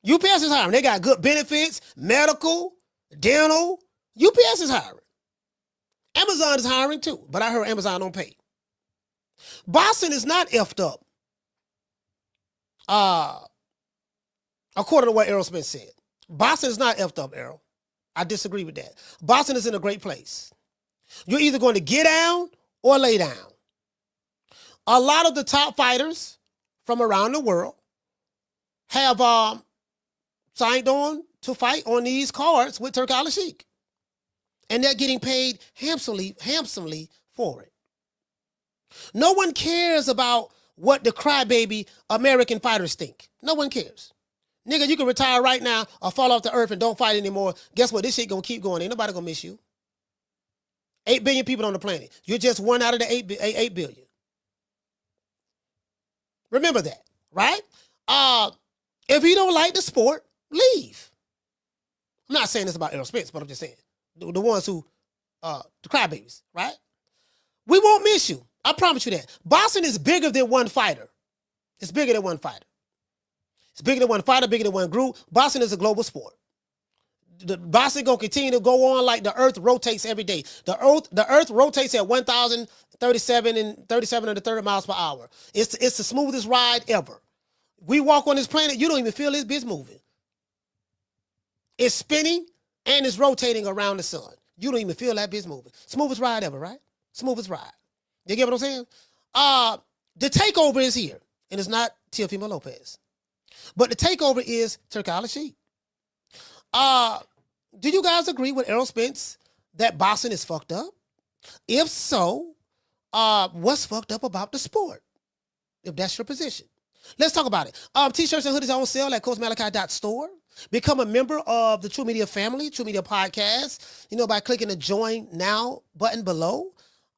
Speaker 2: UPS is hiring. They got good benefits, medical, dental. UPS is hiring. Amazon is hiring too, but I heard Amazon don't pay. Boxing is not effed up. According to what Errol Spence said. Boxing is not effed up, Errol. I disagree with that. Boxing is in a great place. You're either going to get down or lay down. A lot of the top fighters from around the world have signed on to fight on these cards with Turki Alashihk. And they're getting paid handsomely for it. No one cares about what the crybaby American fighters think. No one cares. Nigga, you can retire right now or fall off the earth and don't fight anymore. Guess what? This shit gonna keep going. Ain't nobody gonna miss you. 8 billion people on the planet. You're just one out of the 8 billion. Remember that, right? If you don't like the sport, leave. I'm not saying this about Errol Spence, but I'm just saying. The ones who, the crybabies, right? We won't miss you. I promise you that. Boxing is bigger than one fighter. It's bigger than one fighter. It's bigger than one fighter, bigger than one group. Boxing is a global sport. The boxing gonna continue to go on like the earth rotates every day. The earth rotates at 1,037 and 37 and a third miles per hour. It's the smoothest ride ever. We walk on this planet, you don't even feel this bitch moving. It's spinning and it's rotating around the sun. You don't even feel that bitch moving. Smoothest ride ever, right? Smoothest ride. You get what I'm saying? The takeover is here, and it's not Teofimo Lopez. But the takeover is Turki Alashihk. Do you guys agree with Errol Spence that boxing is fucked up? If so, what's fucked up about the sport? If that's your position. Let's talk about it. T-shirts and hoodies on sale at CoachMalachi.store. Become a member of the True Media family, True Media Podcast, by clicking the Join Now button below.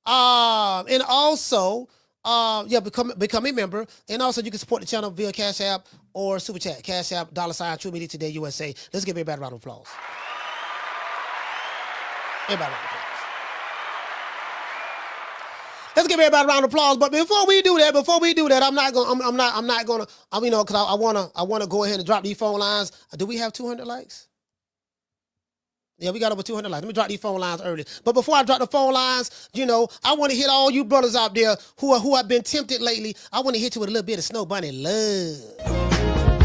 Speaker 2: And also, become a member. And also, you can support the channel via Cash App or Super Chat. Cash App, $ True Media Today USA. Let's give everybody a round of applause. Everybody a round of applause. Let's give everybody a round of applause. But before we do that, I'm not gonna, because I wanna go ahead and drop these phone lines. Do we have 200 likes? Yeah, we got over 200 likes. Let me drop these phone lines early. But before I drop the phone lines, I want to hit all you brothers out there who have been tempted lately. I want to hit you with a little bit of Snow Bunny love.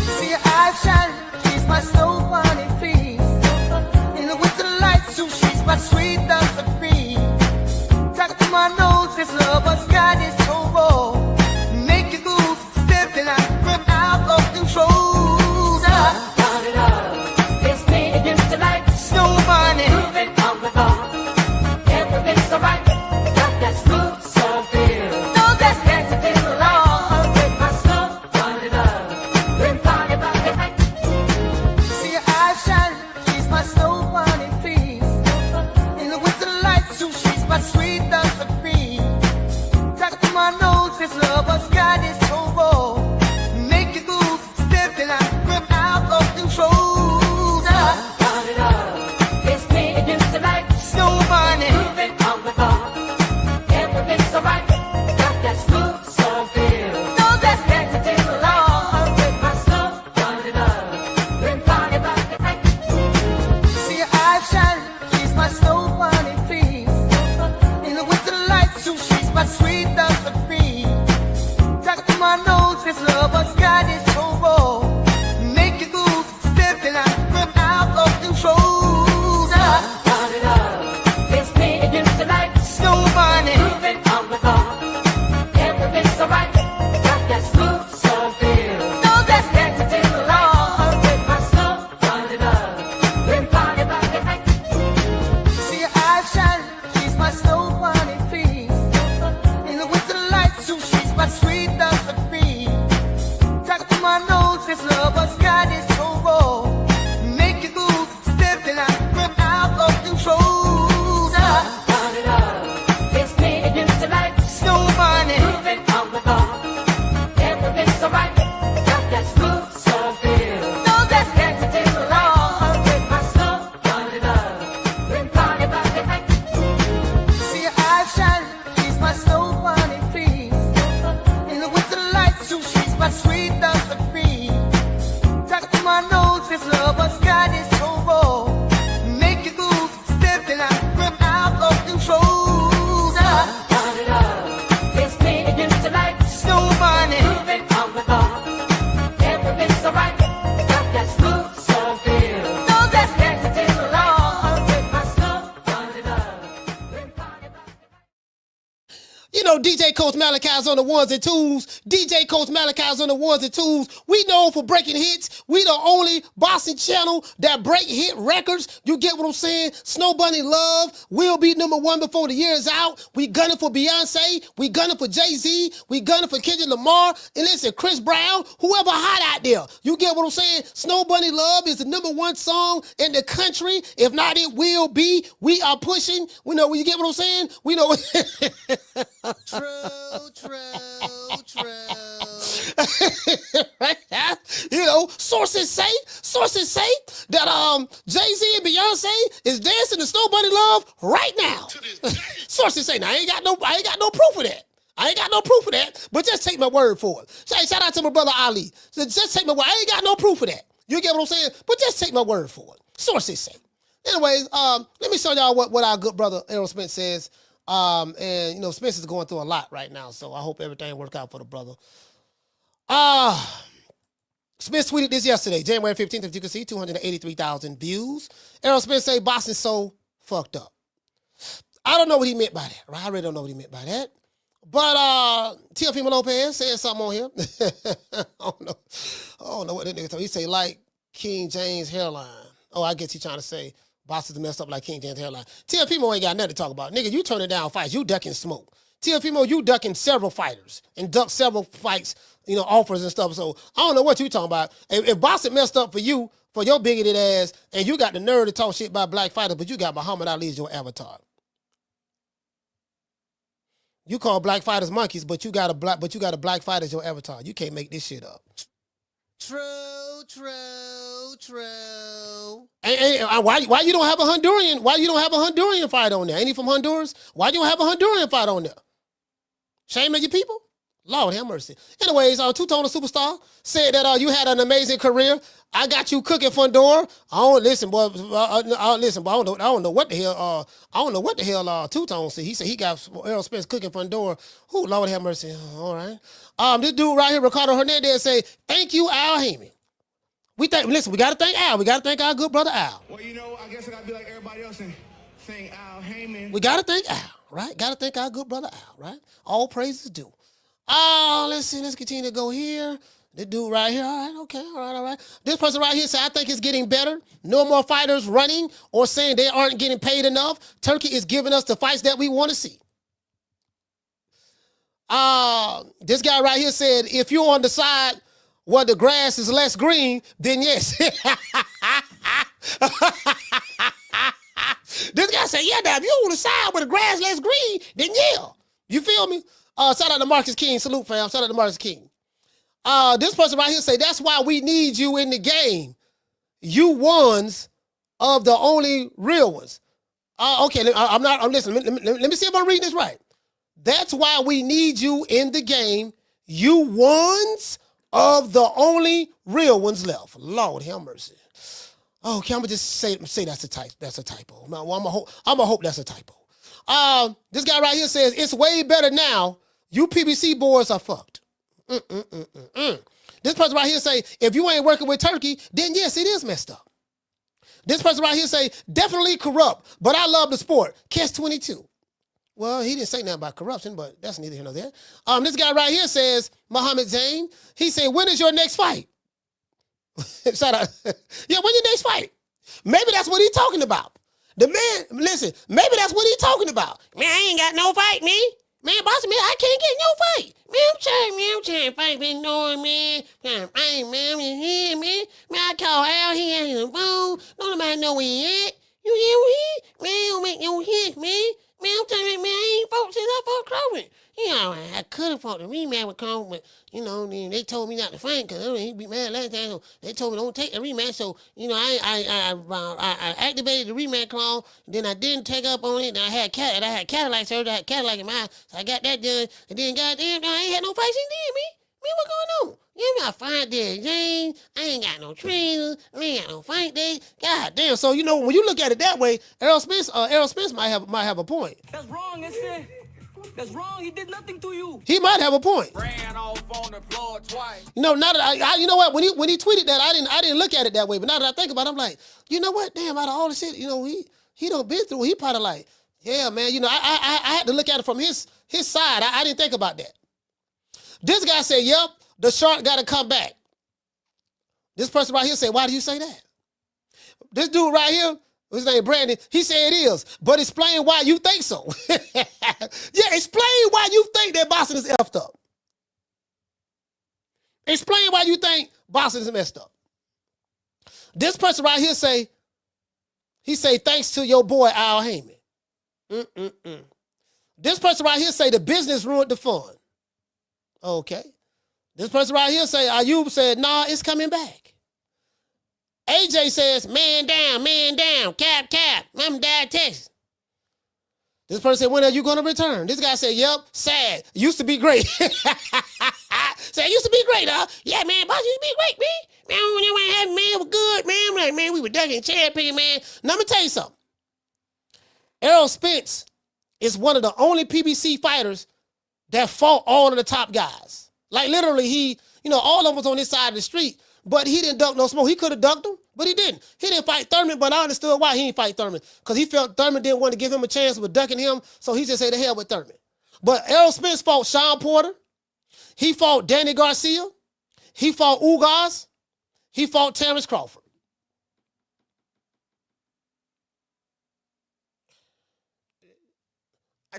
Speaker 6: See your eyes shine, she's my Snow Bunny, please. In the winter lights, so she's my sweet love for free. Talk to my nose, this lover's got is so raw. Make you move, stepping out of control. Moving on the bar, everything's so right. Got that smooth, so feel. No, that's next to this law. With my Snow Bunny love, been party about the night. See your eyes shine, she's my Snow Bunny, please. In the winter lights, so she's my sweet love for free. Talk to my nose, this lover's got it so raw. Make you move, stepping out of control. Moving on the bar, everything's so right. Got that smooth, so feel. No, that's next to the law. With my Snow Bunny love, been party about the night. See your eyes shine, she's my Snow Bunny, please. In the winter lights, so she's my sweet love for free. Talk to my nose, this lover's got it so raw. Make you move, stepping out of control. Moving on the bar, everything's so right. Got that smooth, so feel. No, that's next to the law. With my Snow Bunny love, been party about the night. See your eyes shine, she's my Snow Bunny, please. In the winter lights, so she's my sweet love for free. Talk to my nose, this lover's got it so raw. Make you move, stepping out of control. Moving on the bar, everything's so right. Got that smooth, so feel. No, that's next to the law. With my Snow Bunny love, been party about the night. See your eyes shine, she's my Snow Bunny, please. In the winter lights, so she's my sweet love for free. Talk to my nose, this lover's got it so raw. Make you move, stepping out of control. Moving on the bar, everything's so right. Got that smooth, so feel. No, that's next to the law. With my Snow Bunny love, been party about the night.
Speaker 2: DJ Coach Malachi's on the ones and twos. DJ Coach Malachi's on the ones and twos. We known for breaking hits. We the only boxing channel that break hit records. You get what I'm saying? Snow Bunny Love will be #1 before the year is out. We gunning for Beyonce. We gunning for Jay-Z. We gunning for Kendrick Lamar. And listen, Chris Brown, whoever hot out there. You get what I'm saying? Snow Bunny Love is the #1 song in the country. If not, it will be. We are pushing. We know, you get what I'm saying? We know. True. Right now, you know, sources say that Jay-Z and Beyonce is dancing to Snow Bunny Love right now. Sources say. Now I ain't got no proof of that. I ain't got no proof of that, but just take my word for it. Hey, shout out to my brother Ali. Just take my word. I ain't got no proof of that. You get what I'm saying? But just take my word for it. Sources say. Anyways, let me show y'all what our good brother Errol Spence says. And you know, Spence is going through a lot right now, so I hope everything works out for the brother. Spence tweeted this yesterday, January 15th, if you can see, 283,000 views. Errol Spence say boxing so fucked up. I don't know what he meant by that, right? I really don't know what he meant by that. But Teofimo Lopez said something on here. I don't know what that nigga told. He say like King James hairline. Oh, I guess he's trying to say boxers messed up like King James hairline. Teofimo ain't got nothing to talk about. Nigga, you turning down fights. You ducking smoke. Teofimo, you ducking several fighters and ducked several fights, you know, offers and stuff. So I don't know what you talking about. If boxing messed up for you, for your bigoted ass, and you got the nerve to talk shit about black fighters, but you got Muhammad Ali as your avatar. You call black fighters monkeys, but you got a black fighter as your avatar. You can't make this shit up. True. And why you don't have a Honduran? Why you don't have a Honduran fight on there? Ain't he from Honduras? Why you don't have a Honduran fight on there? Shame of your people? Lord have mercy. Anyways, Two-Tone Superstar said that you had an amazing career. I got you cooking Fundora. I don't listen, boy. Listen, but I don't know what the hell. Two-Tone said. He said he got Errol Spence cooking Fundora. Who? Lord have mercy. All right. This dude right here, Ricardo Hernandez, say thank you, Al Heyman. We gotta thank Al. We gotta thank our good brother Al.
Speaker 4: Well, you know, I guess I gotta be like everybody else and thank Al Heyman.
Speaker 2: We gotta thank Al, right? Gotta thank our good brother Al, right? All praises due. Let's see. Let's continue to go here. This dude right here. All right, okay. All right. This person right here said, I think it's getting better. No more fighters running or saying they aren't getting paid enough. Turkey is giving us the fights that we want to see. This guy right here said, if you're on the side where the grass is less green, then yes. This guy said, yeah, now, if you're on the side where the grass less green, then yeah. You feel me? Shout out to Marcus King. Salute, fam. Shout out to Marcus King. This person right here say, that's why we need you in the game. You ones of the only real ones. Okay, I'm listening. Let me see if I'm reading this right. That's why we need you in the game. You ones of the only real ones left. Lord have mercy. Okay, I'm gonna just say that's a typo. I'm gonna hope that's a typo. This guy right here says it's way better now. You PBC boys are fucked. This person right here say, if you ain't working with Turkey, then yes, it is messed up. This person right here say, definitely corrupt, but I love the sport. Catch 22. Well, he didn't say nothing about corruption, but that's neither here nor there. This guy right here says, Muhammad Zain, he said, when is your next fight? Shout out. Yeah, when your next fight? Maybe that's what he's talking about. The man, listen, maybe that's what he's talking about. Man, I ain't got no fight, man. Man, boss, man, I can't get no fight. Man, I'm trying to fight, man, knowing, man. Man, here, man. Man, I call Al, he ain't on the phone. Don't nobody know where he at. You hear where he? Man, don't make no hits, man. Man, I'm telling you, man, I ain't fought since I fought Coleman. You know, I could have fought the rematch with Coleman, but, you know, they told me not to fight because he beat mad last time, so they told me don't take the rematch. So, you know, I activated the rematch clause, then I didn't take up on it, and I had Cadillac surgery, I had Cadillac in my eye, so I got that done, and then goddamn, I ain't had no fights in there, man. Man, what going on? You got fight there, James. I ain't got no trainer. I ain't got no fight day. God damn. So you know when you look at it that way, Errol Spence might have a point.
Speaker 7: That's wrong, isn't That's wrong. He did nothing to you.
Speaker 2: He might have a point.
Speaker 7: Ran off on the floor twice.
Speaker 2: You know, now that I you know what, when he tweeted that, I didn't look at it that way. But now that I think about it, I'm like, you know what? Damn, out of all the shit, you know, he done been through. He probably like, Yeah, man. You know, I had to look at it from his side. I didn't think about that. This guy said, yep, the shark got to come back. This person right here said, why do you say that? This dude right here, his name Brandon, he said it is, but explain why you think so. Yeah, explain why you think that boxing is effed up. Explain why you think boxing is messed up. This person right here say, he say, thanks to your boy Al Heyman. This person right here say the business ruined the fun. Okay. This person right here say, Ayub said, nah, it's coming back. AJ says, man down, cap, I'm down Texas. This person said, when are you going to return? This guy said, yep, sad. Used to be great. Said, used to be great, huh? Yeah, man, boss used to be great, man. Man, when you ain't having, man, it was good, man. Like, man, we were ducking champion, man. Now, let me tell you something. Errol Spence is one of the only PBC fighters that fought all of the top guys. Like, literally, he, you know, all of them was on this side of the street, but he didn't duck no smoke. He could have ducked him, but he didn't. He didn't fight Thurman, but I understood why he didn't fight Thurman, because he felt Thurman didn't want to give him a chance with ducking him, so he just said, the hell with Thurman. But Errol Spence fought Sean Porter. He fought Danny Garcia. He fought Ugas. He fought Terrence Crawford.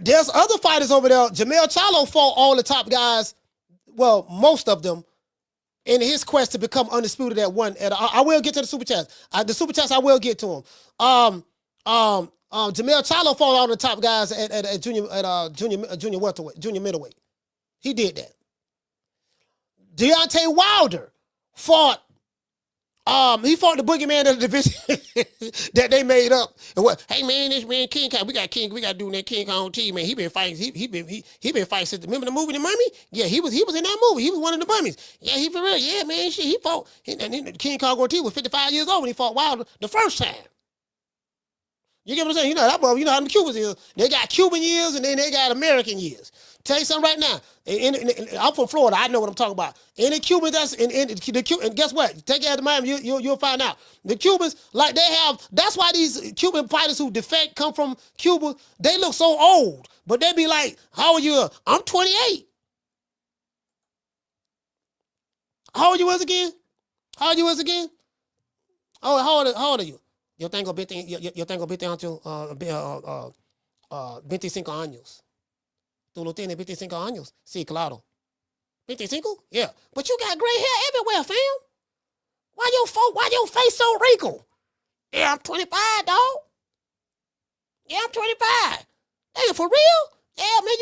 Speaker 2: There's other fighters over there. Jamel Charlo fought all the top guys, well, most of them, in his quest to become undisputed at one. And I will get to the super chats. The super chats I will get to him. Jamel Charlo fought all the top guys at junior welterweight, junior middleweight. He did that. Deontay Wilder fought. He fought the boogeyman of the division that they made up. And what? Hey man, this man King Kong, we got to do that King Kong team, man. He been fighting. He been fighting since. Remember the movie The Mummy? Yeah, he was in that movie. He was one of the mummies. Yeah, he for real. Yeah, man, shit. He fought. And King Kong Ortiz was 55 years old when he fought Wilder the first time. You get what I'm saying? You know that brother. You know how them Cubans is. They got Cuban years and then they got American years. Tell you something right now. I'm from Florida. I know what I'm talking about. Any Cuban that's and guess what? Take it out to Miami, you'll find out. The Cubans, like they have. That's why these Cuban fighters who defect come from Cuba. They look so old, but they be like, "How old you? I'm 28. How old you was again? How old you was again? Oh, how old are you? Yo tengo 25 años. Tú lo tienes 25 años. Sí, claro. 25? Yeah. But you got gray hair everywhere, fam. Why your face so wrinkled? Yeah, I'm 25, dog. Yeah, I'm 25. Hey, for real? Yeah, man,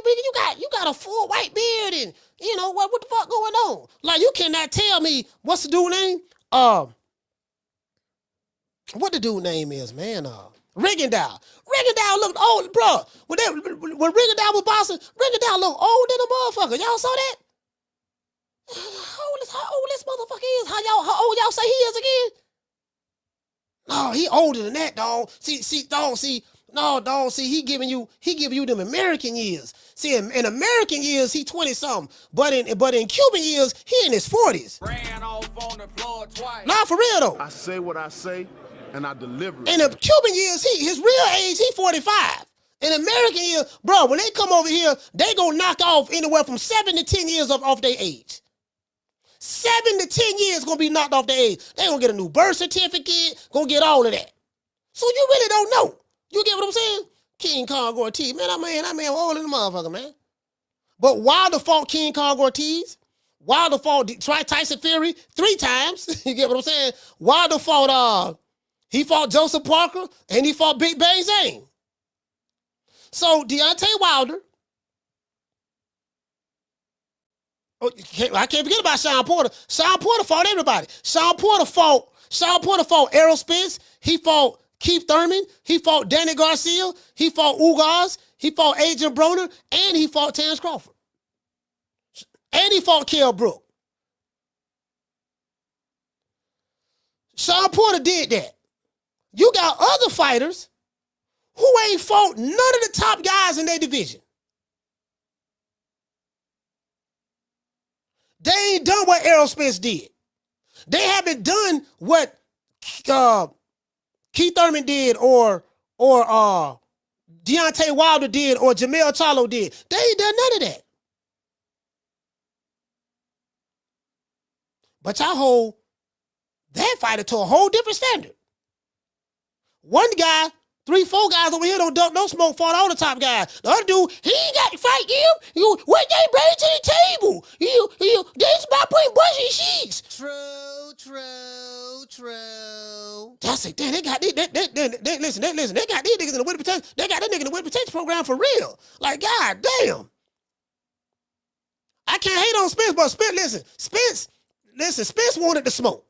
Speaker 2: you got a full white beard and, you know, what the fuck going on? Like, you cannot tell me, what's the dude name? What the dude name is, man? Rigondeaux. Rigondeaux looked old, bro. When Rigondeaux was boxing, Rigondeaux looked old than a motherfucker. Y'all saw that? How old this motherfucker is? How old y'all say he is again? No, he older than that, dog. See, he giving you them American years. See, in American years, he 20-something. But in Cuban years, he in his 40s.
Speaker 8: Ran off on the floor twice.
Speaker 2: Nah, for real though.
Speaker 5: I say what I say, and I deliver it.
Speaker 2: In the Cuban years, his real age, he 45. In American years, bro, when they come over here, they gonna knock off anywhere from 7 to 10 years off their age. 7 to 10 years gonna be knocked off their age. They gonna get a new birth certificate, gonna get all of that. So you really don't know. You get what I'm saying? King Kong Ortiz, man, that man older than the motherfucker, man. But Wilder fought King Kong Ortiz. Wilder fought Tyson Fury 3 times. You get what I'm saying? Wilder fought he fought Joseph Parker and he fought Big Bang Zane. So Deontay Wilder. Oh, I can't forget about Sean Porter. Sean Porter fought everybody. Sean Porter fought Errol Spence. He fought Keith Thurman. He fought Danny Garcia. He fought Ugas. He fought Adrian Broner. And he fought Terrence Crawford. And he fought Kell Brook. Sean Porter did that. You got other fighters who ain't fought none of the top guys in their division. They ain't done what Errol Spence did. They haven't done what Keith Thurman did or Deontay Wilder did or Jamel Charlo did. They ain't done none of that. But y'all hold that fighter to a whole different standard. One guy, 3-4 guys over here don't dump no smoke for all the top guys. The other dude, he ain't got to fight you. What they bring to the table? This is about putting bush sheets. True. That's it. Damn, they got listen, they got these niggas in the winter protection. They got that nigga in the winter protection program for real. Like, god damn. I can't hate on Spence, but Spence wanted the smoke.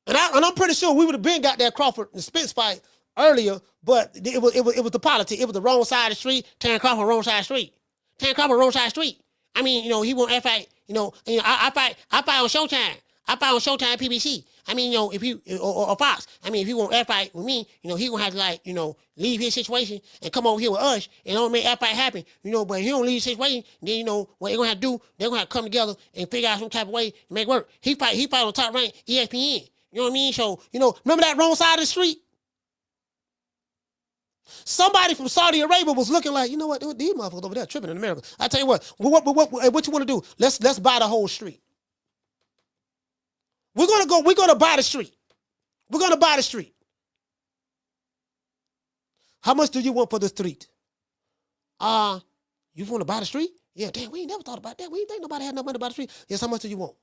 Speaker 2: And I'm pretty sure we would have been got that Crawford and Spence fight earlier, but it was the politics. It was the wrong side of the street. Terrence Crawford wrong side of the street. I mean, he won't fight. I fight on Showtime. I fight on Showtime PBC. I mean, if you or Fox. I mean, if he won't fight with me, he gonna have to leave his situation and come over here with us and don't make fight happen. But if he don't leave his situation, then what they gonna have to do? They're gonna have to come together and figure out some type of way to make it work. He fight on top rank ESPN. You know what I mean? So, remember that wrong side of the street? Somebody from Saudi Arabia was looking like, what, these motherfuckers over there tripping in America. I tell you what you want to do? Let's buy the whole street. We're gonna buy the street. We're gonna buy the street. How much do you want for the street? You want to buy the street? Yeah, damn, we ain't never thought about that. We ain't think nobody had no money to buy the street. Yes, how much do you want?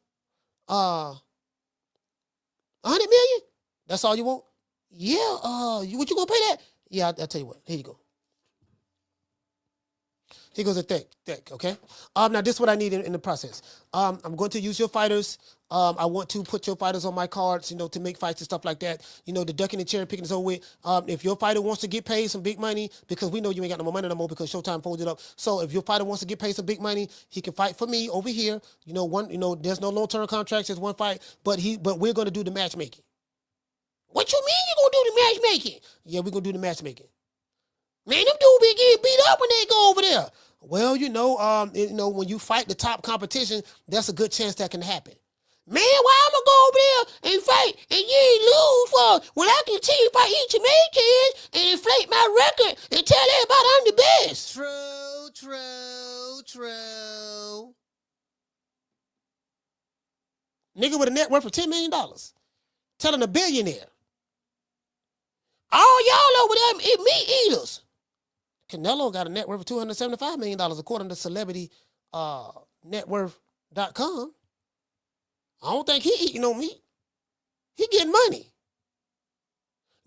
Speaker 2: 100 million? That's all you want? Yeah. What you gonna pay that? Yeah, I'll tell you what. Here you go. Here goes a thick, okay? Now this is what I need in the process. I'm going to use your fighters. I want to put your fighters on my cards, to make fights and stuff like that. The ducking and cherry picking is over with. If your fighter wants to get paid some big money, because we know you ain't got no more money no more because Showtime folded up. So if your fighter wants to get paid some big money, he can fight for me over here. There's no long-term contracts. There's one fight, but we're going to do the matchmaking. What you mean you going to do the matchmaking? Yeah, we're going to do the matchmaking. Man, them dudes be getting beat up when they go over there. Well, when you fight the top competition, that's a good chance that can happen. Man, why I'm gonna go over there and fight and you ain't lose for when I continue to fight each American and inflate my record and tell everybody I'm the best? True. Nigga with a net worth of $10 million. Telling a billionaire. All y'all over there meat eaters. Canelo got a net worth of $275 million according to celebritynetworth.com. I don't think he eating no meat. He getting money.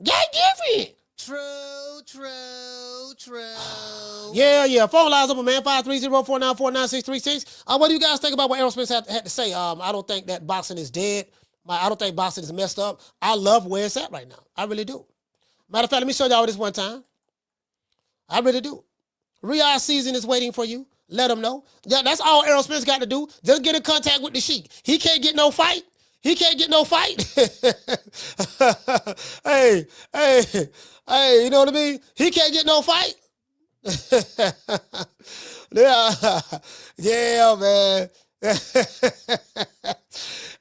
Speaker 2: Got different. True. Yeah. Phone lines open, man. 530-494-9636. What do you guys think about what Errol Spence had to say? I don't think that boxing is dead. I don't think boxing is messed up. I love where it's at right now. I really do. Matter of fact, let me show y'all this one time. I really do. Riyadh season is waiting for you. Let them know. Yeah, that's all Errol Spence got to do. Just get in contact with the Sheik. He can't get no fight. Hey, you know what I mean? He can't get no fight. Yeah, man.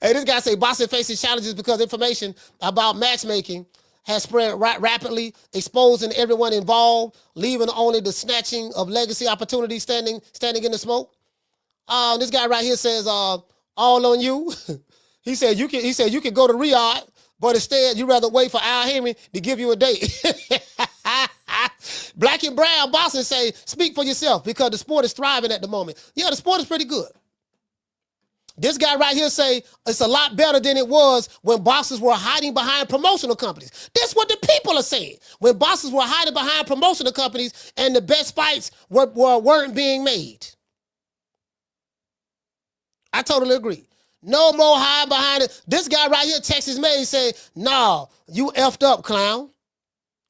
Speaker 2: Hey, this guy say boxing faces challenges because information about matchmaking has spread rapidly, exposing everyone involved, leaving only the snatching of legacy opportunities standing in the smoke. This guy right here says, all on you. He said you can go to Riyadh, but instead you rather wait for Al Henry to give you a date. Black and Brown boxing say, speak for yourself because the sport is thriving at the moment. Yeah, the sport is pretty good. This guy right here say it's a lot better than it was when boxers were hiding behind promotional companies. That's what the people are saying. When boxers were hiding behind promotional companies and the best fights weren't being made. I totally agree. No more hiding behind it. This guy right here, Texas May, say, nah, you effed up, clown.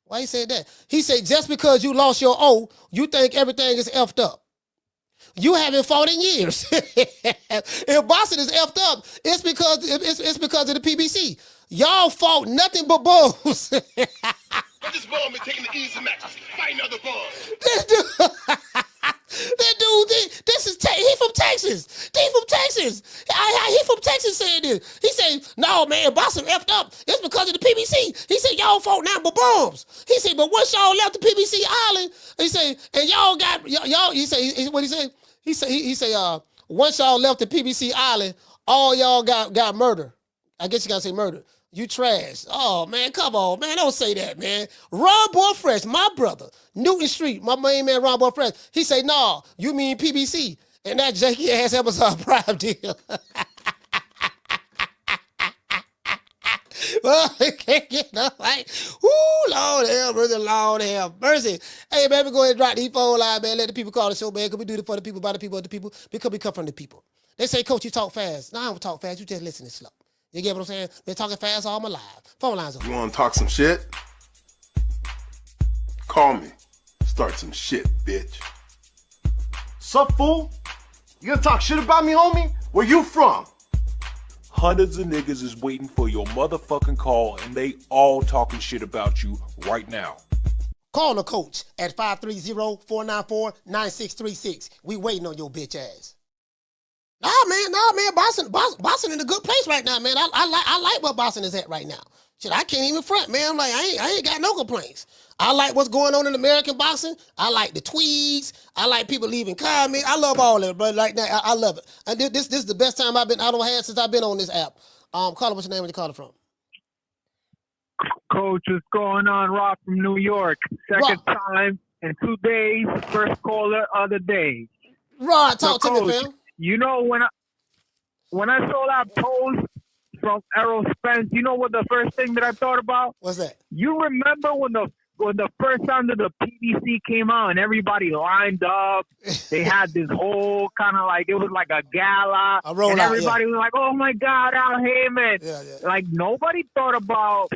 Speaker 2: Why he said that? He said, just because you lost your O, you think everything is effed up. You haven't fought in years. If boxing is effed up, it's because of the PBC. Y'all fought nothing but bulls.
Speaker 5: But this ball been taking the easy matches, fighting other balls.
Speaker 2: This dude, he from Texas. Texas. He from Texas. He from Texas saying this. He said, no, man, boxing effed up. It's because of the PBC. He said, y'all folk now but bums. He said, but once y'all left the PBC island, he said, and y'all got, y'all, he said, what he said? He said, once y'all left the PBC island, all y'all got murder. I guess you gotta say murder. You trash. Oh, man, come on, man. Don't say that, man. Ron Boy Fresh, my brother, Newton Street, my main man, Ron Boy Fresh, he say, nah, you mean PBC. And that janky ass Amazon Prime deal. Well, he can't get no like, ooh, Lord have mercy, Lord have mercy. Hey, man, go ahead and drop these phone line, man. Let the people call the show, man. Because we do it for the people, by the people, of the people, because we come from the people. They say, Coach, you talk fast. No, I don't talk fast. You just listen slow. You get what I'm saying? Been talking fast all my life. Phone lines open.
Speaker 5: You want to talk some shit? Call me. Start some shit, bitch.
Speaker 9: Sup, fool? You gonna talk shit about me, homie? Where you from?
Speaker 10: Hundreds of niggas is waiting for your motherfucking call, and they all talking shit about you right now.
Speaker 2: Call the coach at 530-494-9636. We waiting on your bitch ass. Nah, man, Boston in a good place right now, man. I like where Boston is at right now. Shit, I can't even front, man. I'm like, I ain't got no complaints. I like what's going on in American boxing. I like the tweets. I like people leaving comments. I love all of it, but like that, I love it. And this is the best time I've had since I've been on this app. Caller, what's your name? Where you calling from?
Speaker 11: Coach, what's going on? Rob from New York. Second time in 2 days. First caller of the day.
Speaker 2: Rod, talk to me, fam.
Speaker 11: You know, when I saw that post from Errol Spence, you know what the first thing that I thought about?
Speaker 2: What's that?
Speaker 11: You remember when the first time that the PBC came out and everybody lined up, they had this whole kind of like, it was like a gala, and everybody was like, oh my God, Al Heyman.
Speaker 2: Yeah.
Speaker 11: Like, nobody thought about,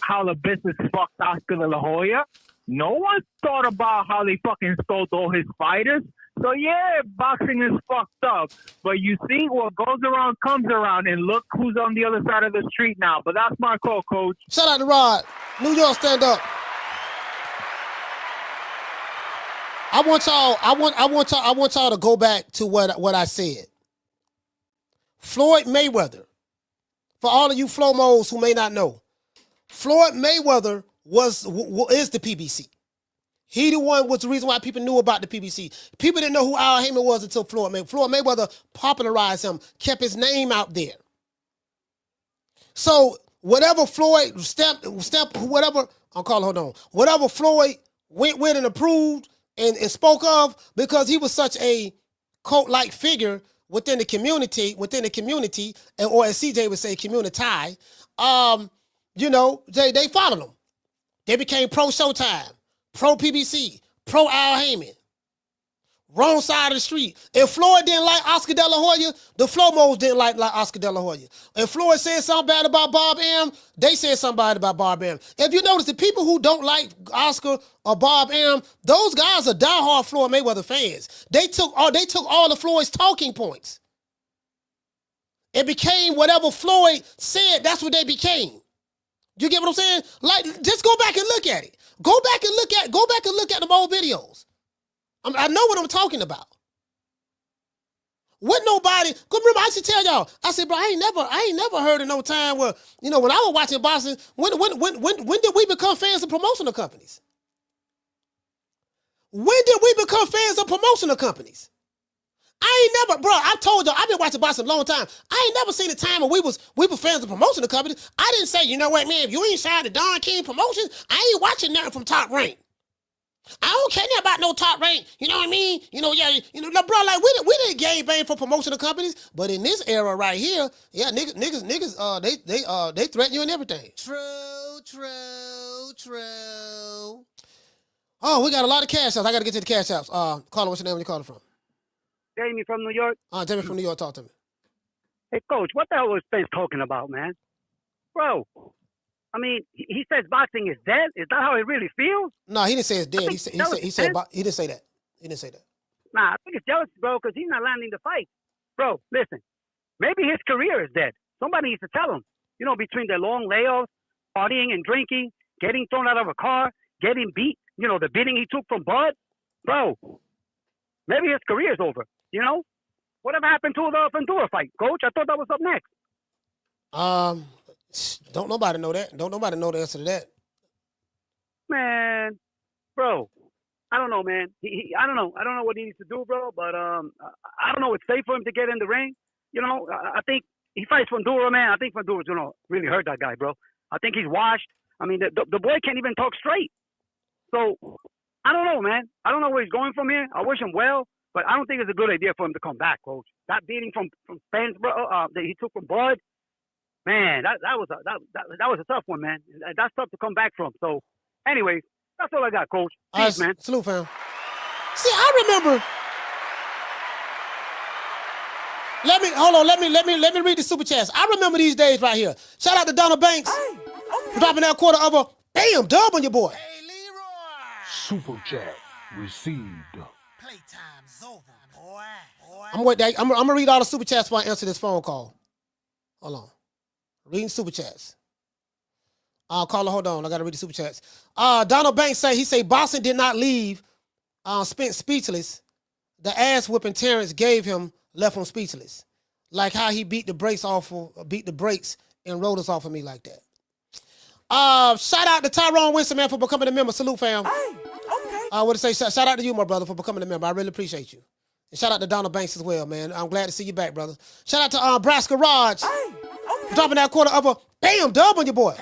Speaker 11: how the business fucked Oscar De La Hoya. No one thought about how they fucking stole all his fighters. So, yeah, boxing is fucked up. But you see, what goes around comes around, and look who's on the other side of the street now. But that's my call, Coach.
Speaker 2: Shout out to Rod. New York, stand up. I want y'all to go back to what I said. Floyd Mayweather, for all of you Flomos who may not know, Floyd Mayweather is the PBC. He the one was the reason why people knew about the PBC. People didn't know who Al Heyman was until Floyd Mayweather. Floyd Mayweather popularized him, kept his name out there. So whatever Floyd whatever Floyd went with and approved and spoke of, because he was such a cult-like figure within the community, or as CJ would say, community. They followed him. They became pro Showtime, pro PBC, pro Al Heyman. Wrong side of the street. If Floyd didn't like Oscar De La Hoya, the Flomos didn't like Oscar De La Hoya. If Floyd said something bad about Bob M, they said something bad about Bob M. If you notice, the people who don't like Oscar or Bob M, those guys are diehard Floyd Mayweather fans. They took all of Floyd's talking points. It became whatever Floyd said, that's what they became. You get what I'm saying? Like, just go back and look at it. Go back and look at them old videos. I know what I'm talking about. What nobody, cause remember, I used to tell y'all, I said, bro, I ain't never heard of no time where, when I was watching boxing, when did we become fans of promotional companies? When did we become fans of promotional companies? I told y'all, I've been watching boxing a long time. I ain't never seen a time where we were fans of promotional companies. I didn't say, you know what, man, if you ain't signed to Don King Promotions, I ain't watching nothing from Top Rank. I don't care nothing about no Top Rank. You know what I mean? Bro, like we didn't game bang for promotional companies, but in this era right here, yeah, niggas, they threaten you and everything. True. Oh, we got a lot of cash outs. I got to get to the cash outs. Caller, what's your name? Where you calling from?
Speaker 12: Jamie from New York.
Speaker 2: Jamie from New York. Talk to me.
Speaker 12: Hey, Coach, what the hell was Spence talking about, man? Bro, I mean, he says boxing is dead. Is that how it really feels?
Speaker 2: No, he didn't say it's dead. He said he didn't say that. He didn't say that.
Speaker 12: Nah, I think it's jealousy, bro, because he's not landing the fight. Bro, listen, maybe his career is dead. Somebody needs to tell him. Between the long layoffs, partying and drinking, getting thrown out of a car, getting beat, the beating he took from Bud. Bro, maybe his career is over, Whatever happened to the Fundora fight, Coach? I thought that was up next.
Speaker 2: Don't nobody know that. Don't nobody know the answer to that.
Speaker 12: Man, bro, I don't know, man. I don't know. I don't know what he needs to do, bro. But I don't know. It's safe for him to get in the ring. You know, I think he fights Fundora, man. I think Fundura's gonna really hurt that guy, bro. I think he's washed. I mean, the boy can't even talk straight. So I don't know, man. I don't know where he's going from here. I wish him well, but I don't think it's a good idea for him to come back, Coach. That beating from Spence, bro, that he took from Bud, man, that was a tough one, man. That's tough to come back from. So, anyways, that's all I got, Coach. Peace, man.
Speaker 2: Salute, fam. See, I remember. Let me read the super chats. I remember these days right here. Shout out to Donald Banks for dropping that quarter of a bam dub on your boy.
Speaker 10: Super chat received.
Speaker 6: Playtime's over, boy.
Speaker 2: I'm gonna read all the super chats before I answer this phone call. Hold on. Reading super chats. Caller, hold on. I gotta read the super chats. Donald Banks say Boston did not leave Spence speechless. The ass whipping Terrence gave him left him speechless. Like how he beat the brakes and rotors off of me like that. Shout out to Tyrone Winston, man, for becoming a member. Salute, fam. I want to say shout out to you, my brother, for becoming a member. I really appreciate you. And shout out to Donald Banks as well, man. I'm glad to see you back, brother. Shout out to Braska Raj for dropping that quarter of a bam dub on your boy.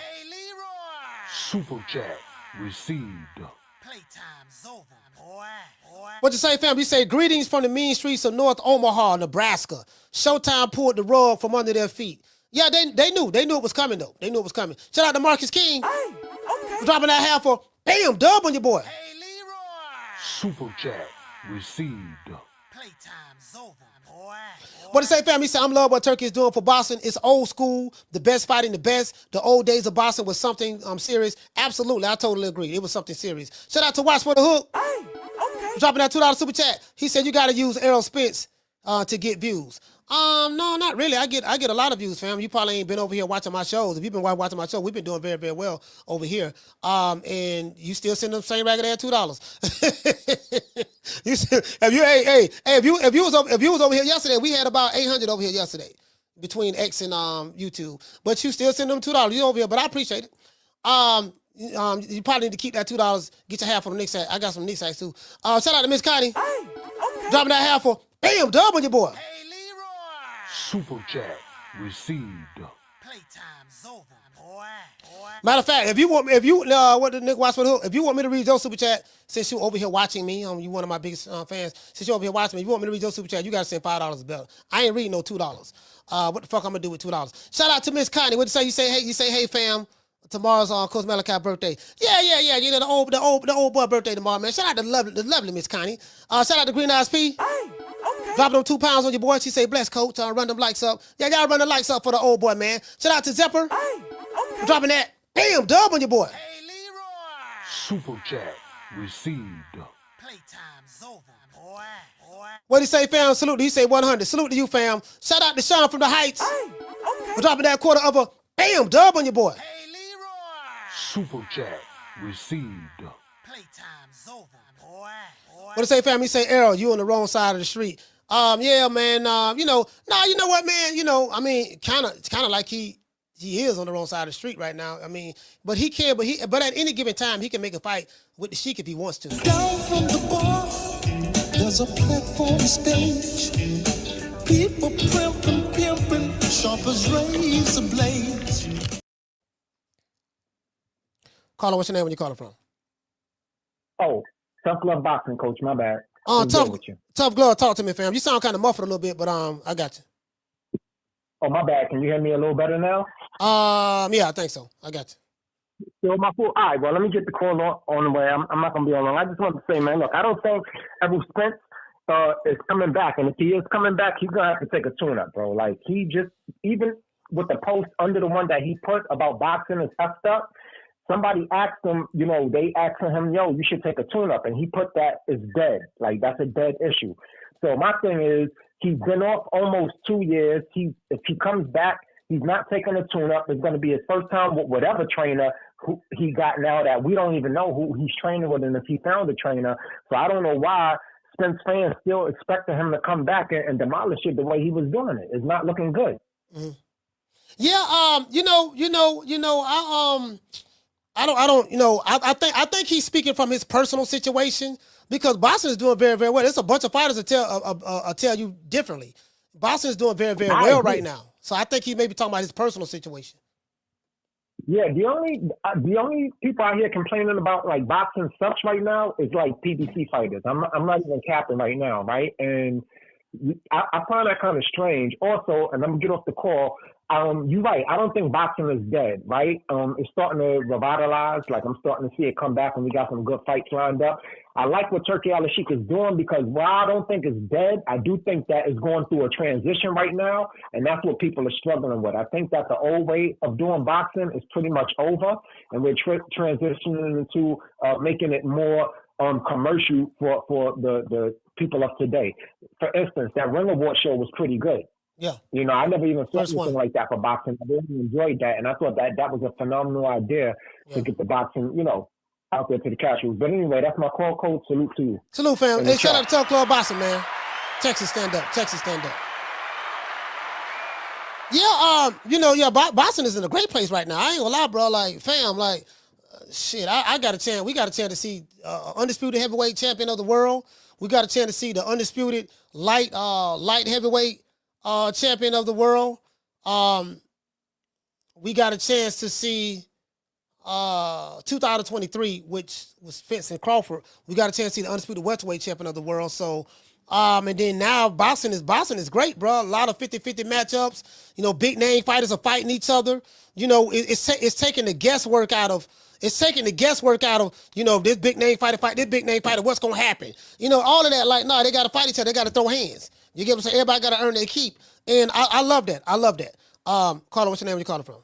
Speaker 10: Super chat received.
Speaker 6: Playtime's over, boy.
Speaker 2: What you say, fam? You say greetings from the mean streets of North Omaha, Nebraska. Showtime pulled the rug from under their feet. Yeah, they knew it was coming though. They knew it was coming. Shout out to Marcus King for dropping that half for bam dub on your boy.
Speaker 10: Super chat received.
Speaker 6: Playtime's over, boy.
Speaker 2: What to say, fam? He said, I'm love what Turkey is doing for Boston. It's old school, the best fighting the best. The old days of Boston was something serious. Absolutely, I totally agree. It was something serious. Shout out to Watch for the Hook. Dropping that $2 super chat. He said you got to use Errol Spence to get views. No, not really. I get a lot of views, fam. You probably ain't been over here watching my shows. If you've been watching my show, we've been doing very, very well over here. And you still send them same ragged ass $2. If you was over here yesterday, we had about 800 over here yesterday between X and YouTube. But you still send them $2. You over here, but I appreciate it. You probably need to keep that $2. Get your half on the Knicks hat. I got some Knicks hats too. Shout out to Miss Connie. Dropping that half for bam dub on your boy.
Speaker 10: Super chat received.
Speaker 6: Playtime's over, boy.
Speaker 2: Matter of fact, if you what the Nick Watch for the Hook, if you want me to read your super chat, since you over here watching me, you one of my biggest fans. Since you over here watching me, if you want me to read your super chat, you gotta send $5 better. I ain't reading no $2. What the fuck I'm gonna do with $2? Shout out to Miss Connie. What you say? You say, hey fam. Tomorrow's Coach Malachi's birthday. Yeah. You know the old boy birthday tomorrow, man. Shout out to the lovely Miss Connie. Shout out to Green Eyes P. Dropping them 2 pounds on your boy. She say, bless Coach. Run them likes up. Yeah, y'all run the likes up for the old boy, man. Shout out to Zepper. Dropping that bam dub on your boy.
Speaker 10: Super chat received.
Speaker 6: Playtime's over, boy.
Speaker 2: What he say, fam? Salute. He say 100. Salute to you, fam. Shout out to Sean from the Heights. For dropping that quarter of a bam dub on your boy.
Speaker 10: Super chat received.
Speaker 6: Playtime's over, boy.
Speaker 2: What to say, fam? He say, Errol, you on the wrong side of the street. Yeah, man. You know what, man. I mean, kind of like he is on the wrong side of the street right now. I mean, but he can. But at any given time, he can make a fight with the Sheik if he wants to.
Speaker 13: Down from the bar, there's a platform stage. People pimping, sharp as razor blades.
Speaker 2: Caller, what's your name when you calling from?
Speaker 14: Oh, Tough Glove Boxing, Coach. My bad.
Speaker 2: Tough Glove. Talk to me, fam. You sound kind of muffled a little bit, but I got you.
Speaker 14: Oh, my bad. Can you hear me a little better now?
Speaker 2: Yeah, I think so. I got you.
Speaker 14: So my fault. All right, well, let me get the call on the way. I'm not going to be on long. I just want to say, man, look, I don't think Errol Spence is coming back. And if he is coming back, he's going to have to take a tune-up, bro. Like, he just, even with the post under the one that he put about boxing and tough stuff, somebody asked him, they asked him, yo, you should take a tune-up. And he put that as dead. Like, that's a dead issue. So my thing is, he's been off almost 2 years. If he comes back, he's not taking a tune-up. It's going to be his first time with whatever trainer who he got now that we don't even know who he's training with and if he found a trainer. So I don't know why Spence fans still expecting him to come back and demolish it the way he was doing it. It's not looking good.
Speaker 2: Mm-hmm. Yeah, I think he's speaking from his personal situation because Boston is doing very, very well. There's a bunch of fighters that tell you differently. Boston is doing very, very well right now. So I think he may be talking about his personal situation.
Speaker 14: Yeah, the only people out here complaining about like boxing sucks right now is like PBC fighters. I'm not even capping right now, right? And I find that kind of strange. Also, and I'm gonna get off the call. You're right. I don't think boxing is dead, right? It's starting to revitalize. Like I'm starting to see it come back, and we got some good fights lined up. I like what Turki Alashihk is doing because while I don't think it's dead, I do think that it's going through a transition right now, and that's what people are struggling with. I think that the old way of doing boxing is pretty much over, and we're transitioning into making it more commercial for the people of today. For instance, that Ring Award show was pretty good.
Speaker 2: Yeah.
Speaker 14: You know, I never even saw anything like that for boxing. I really enjoyed that, and I thought that was a phenomenal idea to get the boxing, you know, out there to the casuals. But anyway, that's my call code. Salute to you.
Speaker 2: Salute, fam. Hey, shout out to Talk Club Boxing, man. Texas, stand up. Texas, stand up. Yeah, Boston is in a great place right now. I ain't gonna lie, bro. Like, fam, like, shit, I got a chance. We got a chance to see undisputed heavyweight champion of the world. We got a chance to see the undisputed light heavyweight champion of the world. We got a chance to see 2023, which was Spence and Crawford. We got a chance to see the undisputed welterweight champion of the world. So, and then now boxing is great, bro. A lot of 50-50 matchups. You know, big name fighters are fighting each other. You know, it's taking the guesswork out of. It's taking the guesswork out of, you know, this big name fighter fight this big name fighter. What's gonna happen? You know, all of that. Like, no, they gotta fight each other. They gotta throw hands. You get what I'm saying? Everybody gotta earn their keep. And I love that. I love that. Carter, what's your name? Where you calling from?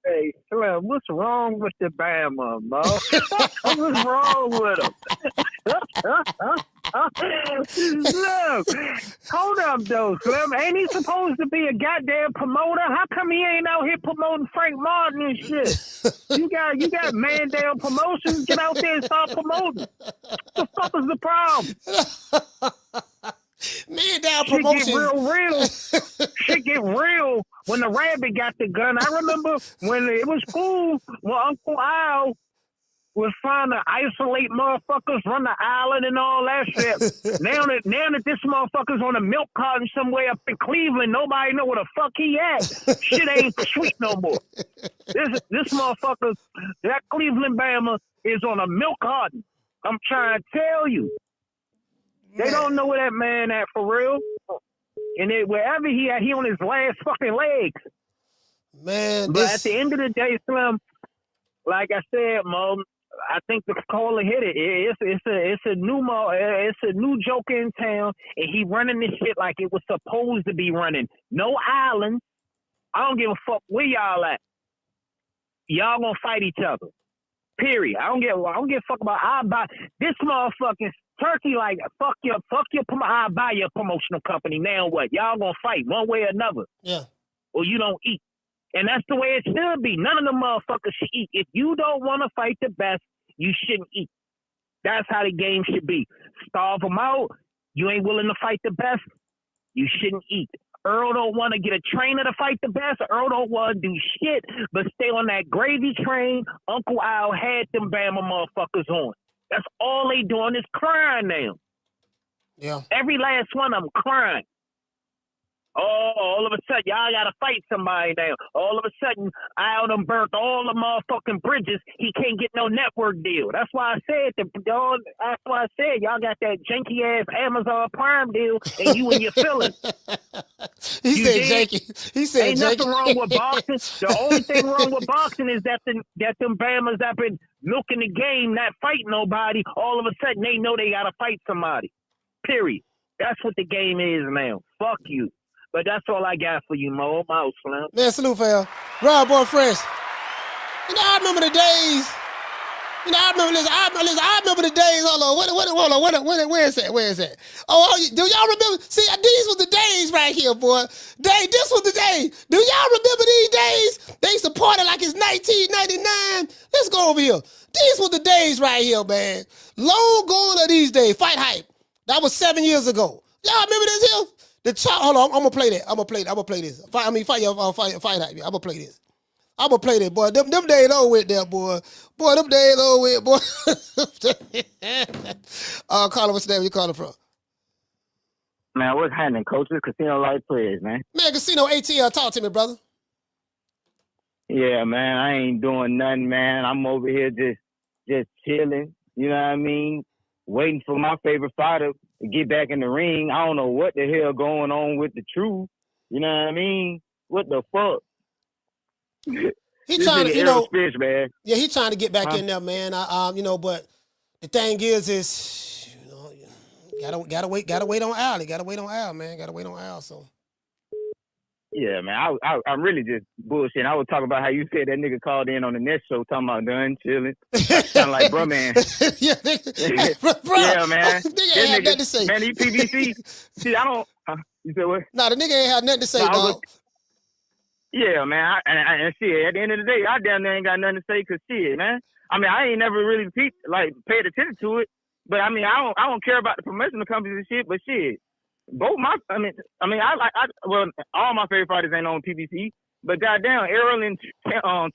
Speaker 11: Hey, Slim, what's wrong with the Bama, Mo? What's wrong with him? Look, hold up, though, Slim. Ain't he supposed to be a goddamn promoter? How come he ain't out here promoting Frank Martin and shit? You got man down promotions. Get out there and start promoting. What the fuck is the problem?
Speaker 2: Man down promotions.
Speaker 11: Shit get real. Shit get real when the rabbit got the gun. I remember when it was cool when Uncle Al was trying to isolate motherfuckers, run the island and all that shit. now that this motherfucker's on a milk carton somewhere up in Cleveland, nobody know where the fuck he at. Shit ain't sweet no more. This motherfucker, that Cleveland Bama is on a milk carton. I'm trying to tell you. They don't know where that man at for real. And wherever he at, he on his last fucking legs.
Speaker 2: Man,
Speaker 11: but at the end of the day, Slim, like I said, Mo, I think the caller hit it. It's a new joker in town, and he running this shit like it was supposed to be running. No island. I don't give a fuck where y'all at. Y'all gonna fight each other. Period. I don't give a fuck about I buy this motherfucking Turkey. Like fuck your I buy your promotional company. Now what? Y'all gonna fight one way or another.
Speaker 2: Yeah.
Speaker 11: Or you don't eat. And that's the way it should be. None of the motherfuckers should eat. If you don't want to fight the best, you shouldn't eat. That's how the game should be. Starve them out. You ain't willing to fight the best, you shouldn't eat. Earl don't want to get a trainer to fight the best. Earl don't want to do shit but stay on that gravy train Uncle Al had them Bama motherfuckers on. That's all they doing is crying now.
Speaker 2: Yeah.
Speaker 11: Every last one of them crying. Oh, all of a sudden, y'all got to fight somebody now. All of a sudden, Al done burnt all the motherfucking bridges. He can't get no network deal. That's why I said, y'all got that janky-ass Amazon Prime deal, and you and your feelings.
Speaker 2: He said janky. He said
Speaker 11: ain't
Speaker 2: janky.
Speaker 11: Nothing wrong with boxing. The only thing wrong with boxing is that them Bamas that been milking the game, not fighting nobody, all of a sudden they know they got to fight somebody. Period. That's what the game is now. Fuck you. But that's all I got for you, Mo. I'm out, Slim.
Speaker 2: Man, salute, fam. Rob, boy, fresh. You know, I remember the days You know, I remember the days. Hold on, where is that? Oh, do y'all remember? See, these were the days right here, boy. This was the day. Do y'all remember these days? They used to party like it's 1999. Let's go over here. These were the days right here, man. Long gone are these days. Fight hype. That was 7 years ago. Y'all remember this here? Hold on, I'm gonna play that. I'm gonna play this. Fight hype. I'm gonna play this. I'm gonna play that, boy. Them days over with there, boy. Boy, them days over with, boy. Carla, what's the name you calling from?
Speaker 15: Man, what's happening, coaches? Casino Life Players, man.
Speaker 2: Man, Casino ATL, talk to me, brother.
Speaker 15: Yeah, man, I ain't doing nothing, man. I'm over here just chilling. You know what I mean? Waiting for my favorite fighter to get back in the ring. I don't know what the hell going on with the truth. You know what I mean? What the fuck?
Speaker 2: He trying to,
Speaker 15: Errol Spence, man.
Speaker 2: Yeah, he trying to get back in there, man. But the thing is, gotta wait on Al. Gotta wait on Al, man. Gotta wait on Al. So.
Speaker 15: Yeah, man. I'm really just bullshitting. I was talking about how you said that nigga called in on the next show talking about done chilling. Sound like, bro, man.
Speaker 2: Yeah,
Speaker 15: yeah, man.
Speaker 2: Nigga ain't had nothing to say.
Speaker 15: Man, he PBC. See, I don't. You said what?
Speaker 2: Nah, the nigga ain't had nothing to say, dog.
Speaker 15: Yeah, man. And shit, at the end of the day, I damn near ain't got nothing to say because shit, man. I mean, I ain't never really paid attention to it. But I mean, I don't care about the promotional companies and shit. But shit, all my favorite fighters ain't on PBC. But goddamn, Errol and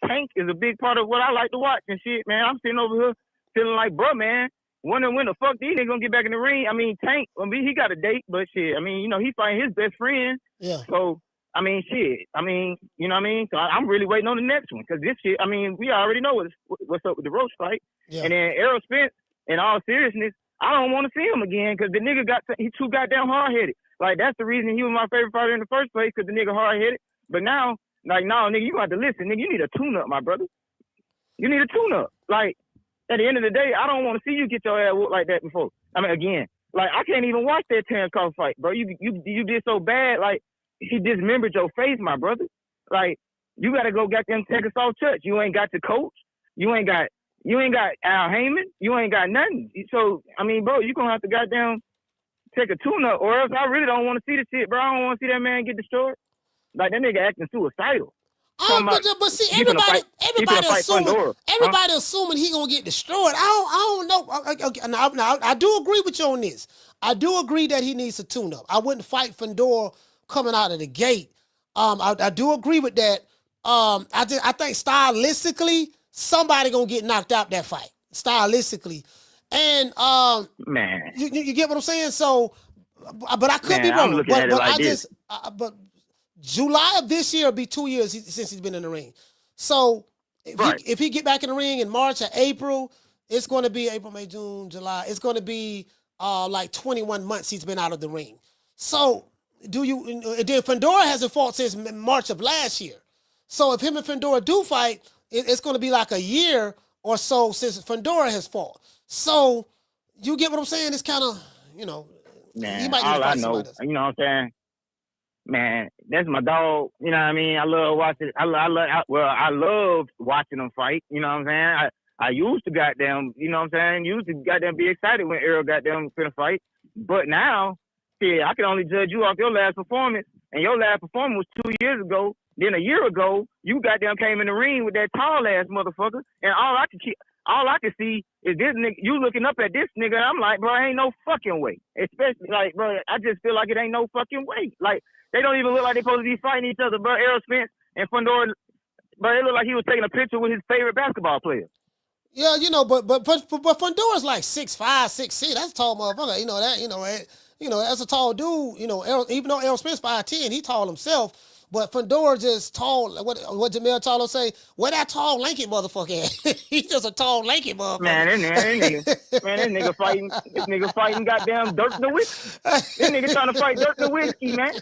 Speaker 15: Tank is a big part of what I like to watch and shit, man. I'm sitting over here feeling like, bro, man, wondering when the fuck these niggas gonna get back in the ring. I mean, Tank, he got a date, but shit, I mean, he fighting his best friend.
Speaker 2: Yeah.
Speaker 15: So. I mean, shit. I mean, you know what I mean? So I'm really waiting on the next one. Because this shit, I mean, we already know what's up with the Roach fight. Yeah. And then Errol Spence, in all seriousness, I don't want to see him again because the nigga he's too goddamn hard-headed. Like, that's the reason he was my favorite fighter in the first place, because the nigga hard-headed. But now, like, no, nigga, you got to listen. Nigga, you need a tune-up, my brother. You need a tune-up. Like, at the end of the day, I don't want to see you get your ass whooped like that before. I mean, again, like, I can't even watch that Terrence Crawford fight, bro. You did so bad, like, he dismembered your face, my brother. Like, you gotta go goddamn take us off church. You ain't got the coach. You ain't got Al Heyman. You ain't got nothing. So, I mean, bro, you gonna have to goddamn take a tune-up, or else I really don't want to see the shit, bro. I don't want to see that man get destroyed. Like, that nigga acting suicidal.
Speaker 2: But see, everybody assuming he gonna get destroyed. I don't know. Now, I do agree with you on this. I do agree that he needs a tune-up. I wouldn't fight Fundora coming out of the gate. I do agree with that. I think stylistically, somebody gonna get knocked out that fight. Stylistically. And
Speaker 15: man,
Speaker 2: you get what I'm saying? So, but I could be wrong. But July of this year will be 2 years since he's been in the ring. So if he get back in the ring in March or April, it's going to be April, May, June, July. It's going to be like 21 months he's been out of the ring. So then Fundora hasn't fought since March of last year. So if him and Fundora do fight, it's going to be like a year or so since Fundora has fought. So you get what I'm saying? It's kind of,
Speaker 15: man,
Speaker 2: he might
Speaker 15: all I know, you know what I'm saying? Man, that's my dog. You know what I mean? I love watching. I love watching them fight. You know what I'm saying? I used to goddamn, you know what I'm saying? Used to goddamn be excited when Errol goddamn finna fight. But now, I can only judge you off your last performance. And your last performance was 2 years ago. Then a year ago, you goddamn came in the ring with that tall ass motherfucker. And all I can see is this nigga. You looking up at this nigga, and I'm like, bro, ain't no fucking way. Especially like, bro, I just feel like it ain't no fucking way. Like, they don't even look like they supposed to be fighting each other, bro. Errol Spence and Fundora, bro, it looked like he was taking a picture with his favorite basketball player.
Speaker 2: Yeah, but Fundora's like 6'5", 6'6". That's a tall motherfucker. That's a tall dude. Even though Errol Spence 5'10", he tall himself. But Fundora just tall. What Jamel Charlo say? Where that tall, lanky motherfucker at? He's just a tall, lanky motherfucker.
Speaker 15: Man, this nigga fighting goddamn Dirk Nowitzki. This nigga trying to fight Dirk Nowitzki, man.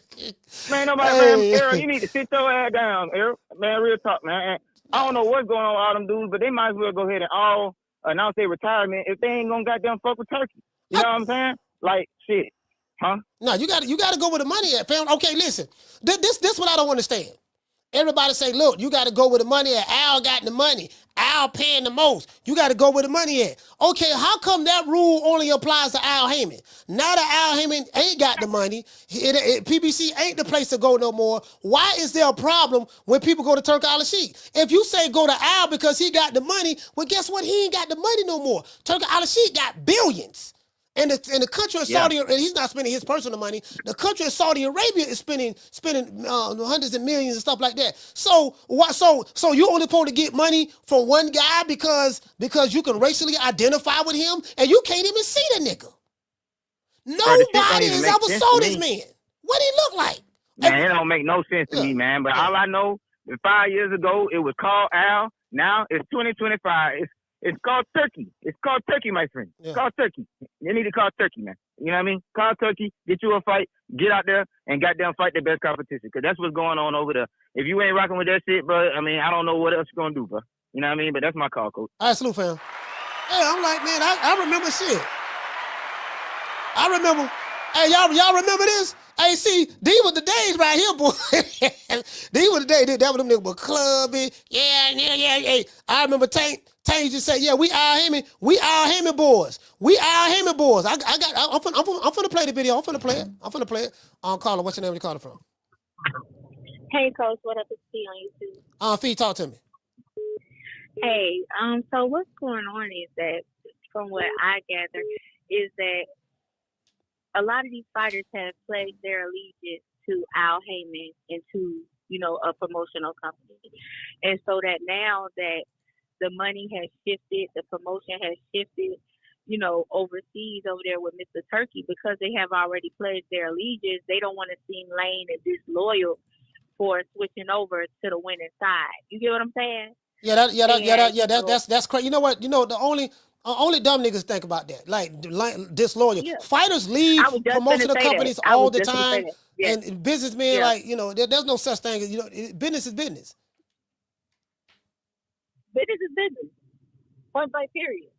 Speaker 15: Man, Errol, you need to sit your ass down, Errol. Man, real talk, man. I don't know what's going on with all them dudes, but they might as well go ahead and all announce their retirement if they ain't gonna goddamn fuck with Turkey. You know what I'm saying? Like, shit. Huh?
Speaker 2: No, you got to go where the money at, fam. Okay, listen. This what I don't understand. Everybody say, look, you got to go where the money at. Al got the money. Al paying the most. You got to go where the money at. Okay, how come that rule only applies to Al Heyman? Now that Al Heyman ain't got the money, PBC ain't the place to go no more. Why is there a problem when people go to Turki Alashihk? If you say go to Al because he got the money, well, guess what? He ain't got the money no more. Turki Alashihk got billions. And the country of Saudi, and he's not spending his personal money. The country of Saudi Arabia is spending hundreds of millions and stuff like that. So you only supposed to get money from one guy because you can racially identify with him, and you can't even see the nigga. Nobody has ever saw this man. What do he look like?
Speaker 15: Man, it don't make no sense to me, man. But all I know, 5 years ago, it was called Al. Now it's 2025. It's called Turkey. It's called Turkey, my friend. It's called Turkey. You need to call Turkey, man. You know what I mean? Call Turkey, get you a fight, get out there, and goddamn fight the best competition. Because that's what's going on over there. If you ain't rocking with that shit, bro, I mean, I don't know what else you're going to do, bro. You know what I mean? But that's my call, coach.
Speaker 2: All right, salute, fam. Hey, I'm like, man, I remember shit. I remember. Hey, y'all remember this? Hey, see, these were the days right here, boy. These were the days. That was them niggas were clubbing. Yeah. I remember Tank used to say, yeah, we Al Heyman boys. We Al Heyman boys. I'm finna play the video. I'm finna play it. Carla, what's your name? You call it from?
Speaker 16: Hey, Coach, what up? It's Fee on YouTube.
Speaker 2: Fee, talk to me.
Speaker 16: Hey, so what's going on is that, from what I gather, is that a lot of these fighters have pledged their allegiance to Al Heyman and to, a promotional company. And so that now that the money has shifted, the promotion has shifted, overseas over there with Mr. Turkey, because they have already pledged their allegiance, they don't want to seem lame and disloyal for switching over to the winning side. You get what I'm saying? That's crazy. You know what? The only dumb niggas think about that, like disloyal. Yeah. Fighters leave promotional companies all the time, and businessmen, there's no such thing as business is business. Business is business. Point blank, period.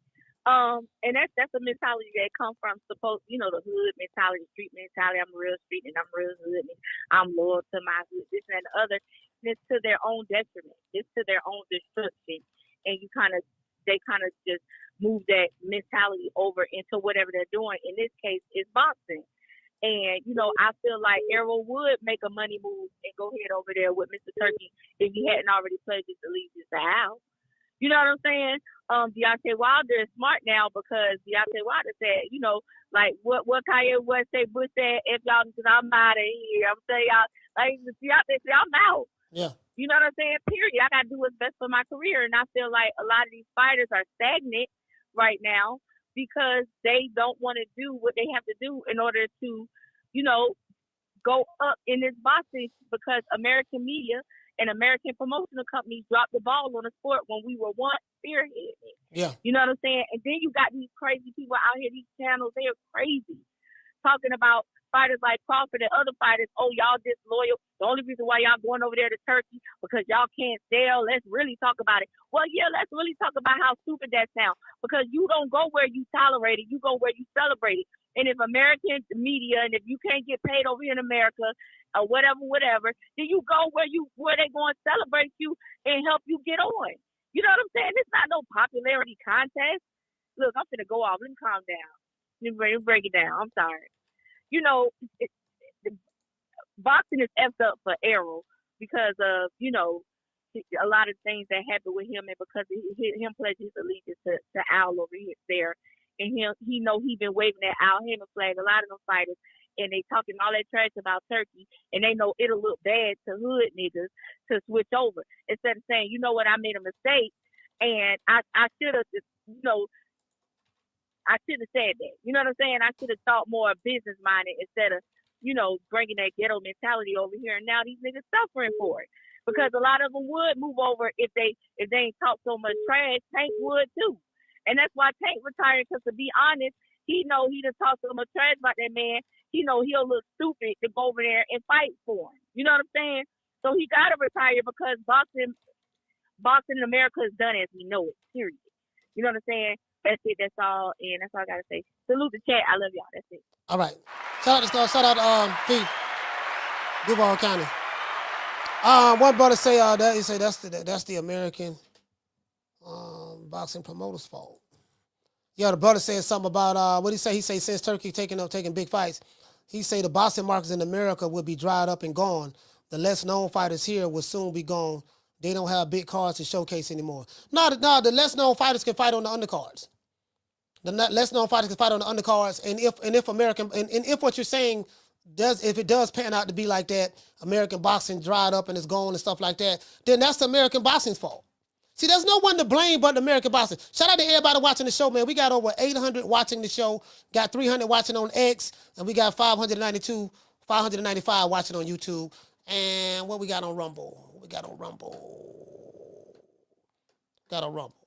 Speaker 16: And that's a mentality that comes from the hood mentality, street mentality. I'm real street and I'm real hood and I'm loyal to my hood, this and the other. And it's to their own detriment. It's to their own destruction. And they kind of just move that mentality over into whatever they're doing. In this case, it's boxing. And, I feel like Errol would make a money move and go ahead over there with Mr. Turkey if he hadn't already pledged his allegiance to Al. You know what I'm saying? Deontay Wilder is smart now because Deontay Wilder said, like what Kanye West say, Bush said, if y'all, because I'm out of here. I'm telling y'all, like Deontay said, I'm out.
Speaker 2: Yeah.
Speaker 16: You know what I'm saying? Period. I got to do what's best for my career. And I feel like a lot of these fighters are stagnant right now because they don't want to do what they have to do in order to, go up in this boxing, because American media and American promotional companies dropped the ball on the sport when we were once spearheading it.
Speaker 2: Yeah.
Speaker 16: You know what I'm saying? And then you got these crazy people out here, these channels, they are crazy. Talking about fighters like Crawford and other fighters, oh, y'all disloyal. The only reason why y'all going over there to Turkey because y'all can't sell. Let's really talk about it. Well, yeah, let's really talk about how stupid that sounds, because you don't go where you tolerate it. You go where you celebrate it. And if American media, and if you can't get paid over here in America or whatever, then you go where they going to celebrate you and help you get on. You know what I'm saying? It's not no popularity contest. Look, I'm finna go off. Let me calm down. Let me break it down. I'm sorry. Boxing is effed up for Errol because of, a lot of things that happened with him, and because him pledging his allegiance to Al over there. And he been waving that Al Heyman flag, a lot of them fighters, and they talking all that trash about Turkey, and they know it'll look bad to hood niggas to switch over. Instead of saying, you know what, I made a mistake, and I should have, I should have said that. You know what I'm saying? I should have thought more business minded instead of, bringing that ghetto mentality over here. And now these niggas suffering for it, because a lot of them would move over if they ain't talk so much trash. Tank would too. And that's why Tank retired, because to be honest, he know he done talked so much trash about that man. He know he'll look stupid to go over there and fight for him. You know what I'm saying? So he got to retire, because boxing in America is done as we know it, period. You know what I'm saying? That's it. That's all. And that's all I got to say. Salute the chat. I love y'all. That's it.
Speaker 2: All right. Shout out to Pete. Duval County. One brother say that he say that's the American. boxing promoters' fault. Yeah, the brother said something about what he say? He say since Turkey taking big fights, he say the boxing markets in America will be dried up and gone. The less known fighters here will soon be gone. They don't have big cards to showcase anymore. No, the less known fighters can fight on the undercards. The less known fighters can fight on the undercards, and if what you're saying if it does pan out to be like that, American boxing dried up and it's gone and stuff like that, then that's the American boxing's fault. See, there's no one to blame but the American boxing. Shout out to everybody watching the show, man. We got over 800 watching the show, got 300 watching on X, and we got 595 watching on YouTube. And what we got on Rumble?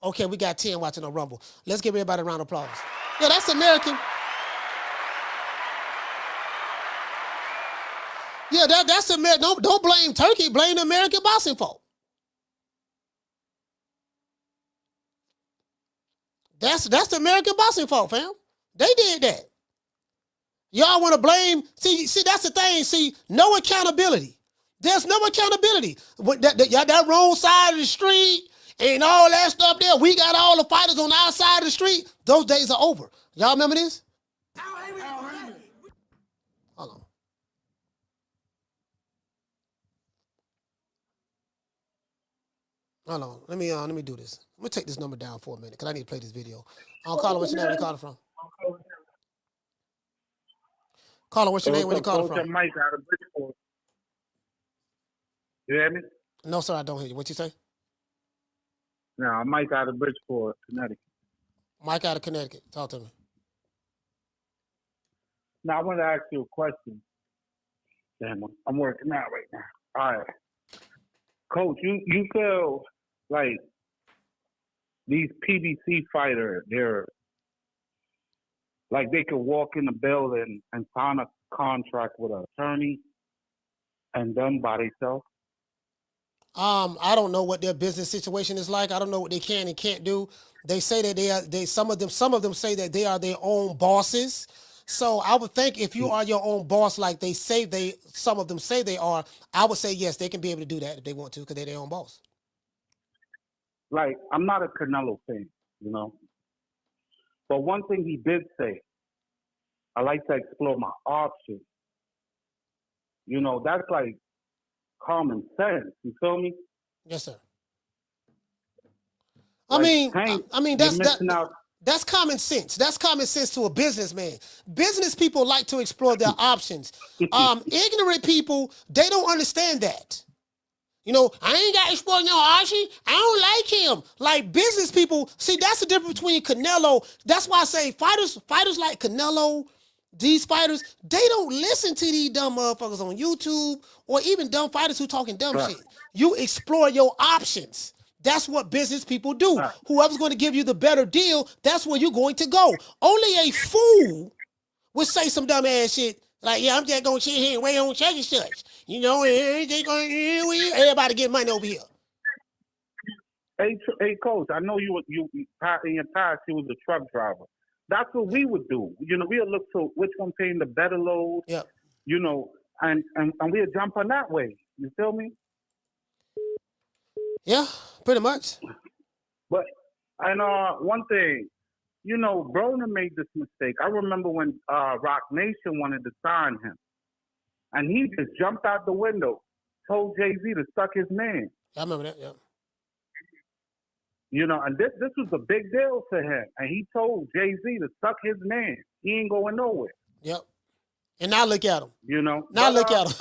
Speaker 2: Okay, we got 10 watching on Rumble. Let's give everybody a round of applause. Yeah, that's American. Yeah, that's American. Don't blame Turkey. Blame the American boxing fault. That's the American boxing fault, fam. They did that. Y'all want to blame? See, that's the thing. See, no accountability. There's no accountability. That wrong side of the street and all that stuff there. We got all the fighters on our side of the street. Those days are over. Y'all remember this? Hold on. Hold on. Let me do this. Let me take this number down for a minute because I need to play this video. Caller, what's your name? Where you calling from? Caller, what's your name? Where you calling from?
Speaker 17: Mike out of Bridgeport. You hear me?
Speaker 2: No, sir, I don't hear you. What you say?
Speaker 17: No, Mike out of Bridgeport, Connecticut.
Speaker 2: Mike out of Connecticut. Talk to me.
Speaker 17: Now, I want to ask you a question. Damn, I'm working out right now. All right. Coach, you feel like these PBC fighters, they're like they could walk in the building and sign a contract with an attorney and done by themselves?
Speaker 2: I don't know what their business situation is like. I don't know what they can and can't do. They say that some of them say that they are their own bosses. So I would think if you are your own boss, like some of them say they are, I would say yes, they can be able to do that if they want to because they're their own boss.
Speaker 17: Like, I'm not a Canelo fan, you know. But one thing he did say, I like to explore my options. You know, that's like common sense. You feel me?
Speaker 2: Yes, sir.
Speaker 17: Like,
Speaker 2: I mean that's common sense. That's common sense to a businessman. Business people like to explore their options. Ignorant people, they don't understand that. You know, I ain't got to explore no option. I don't like him. Like business people, see, that's the difference between Canelo. That's why I say fighters like Canelo, these fighters, they don't listen to these dumb motherfuckers on YouTube or even dumb fighters who talking dumb shit. You explore your options. That's what business people do. Whoever's going to give you the better deal, that's where you're going to go. Only a fool would say some dumb ass shit like, yeah, I'm just going to sit here and wait on such and such. You know, everybody get money over here.
Speaker 17: Hey, Coach, I know you in your past, you was a truck driver. That's what we would do. You know, we'll look to which one paying the better load.
Speaker 2: Yeah.
Speaker 17: You know, and we'll jump on that way. You feel me?
Speaker 2: Yeah, pretty much.
Speaker 17: But one thing, you know, Broner made this mistake. I remember when Rock Nation wanted to sign him, and he just jumped out the window, told Jay-Z to suck his man.
Speaker 2: I remember that. Yeah.
Speaker 17: You know, and this was a big deal to him, and he told Jay-Z to suck his man. He ain't going nowhere.
Speaker 2: Yep. And now look at him.
Speaker 17: You know.
Speaker 2: Now look at him.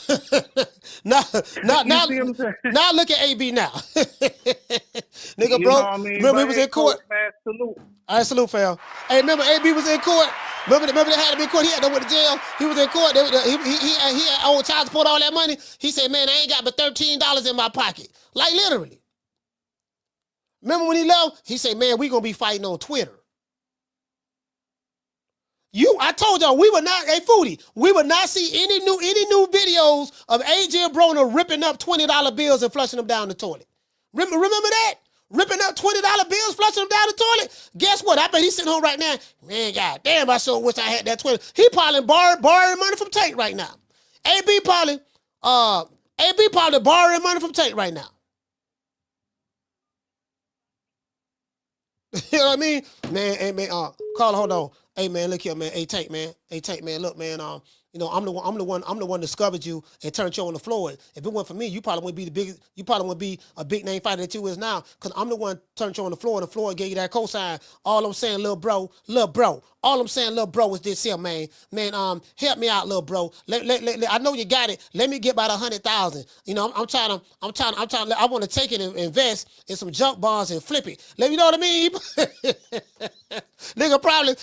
Speaker 2: now look at AB now. Nigga, bro.
Speaker 17: I mean?
Speaker 2: Remember he was in court.
Speaker 17: Man, salute.
Speaker 2: All right, salute, fam. Hey, remember AB was in court. Remember they had him in court. He had to go to jail. He was in court. He had old child support, all that money. He said, "Man, I ain't got but $13 in my pocket." Like literally. Remember when he left? He said, "Man, we gonna be fighting on Twitter." I told y'all we would not, hey Foodie, we would not see any new videos of AJ Broner ripping up $20 bills and flushing them down the toilet. Remember that? Ripping up $20 bills, flushing them down the toilet? Guess what? I bet he's sitting home right now. Man, goddamn, I sure wish I had that 20. He probably borrowing money from Tate right now. AB probably borrowing money from Tate right now. You know what I mean? Man, hey man, Carla, hold on. Hey man, look here, man. Hey Tank, man. Look, man. You know, I'm the one discovered you and turned you on the floor. If it weren't for me, you probably wouldn't be the biggest. You probably wouldn't be a big name fighter that you is now. Cause I'm the one turned you on the floor. And the floor gave you that cosign. All I'm saying, little bro. All I'm saying, little bro, is this here, man. Man, help me out, little bro. I know you got it. Let me get about 100,000. You know, I want to take it and invest in some junk bonds and flip it. You know what I mean? Nigga probably.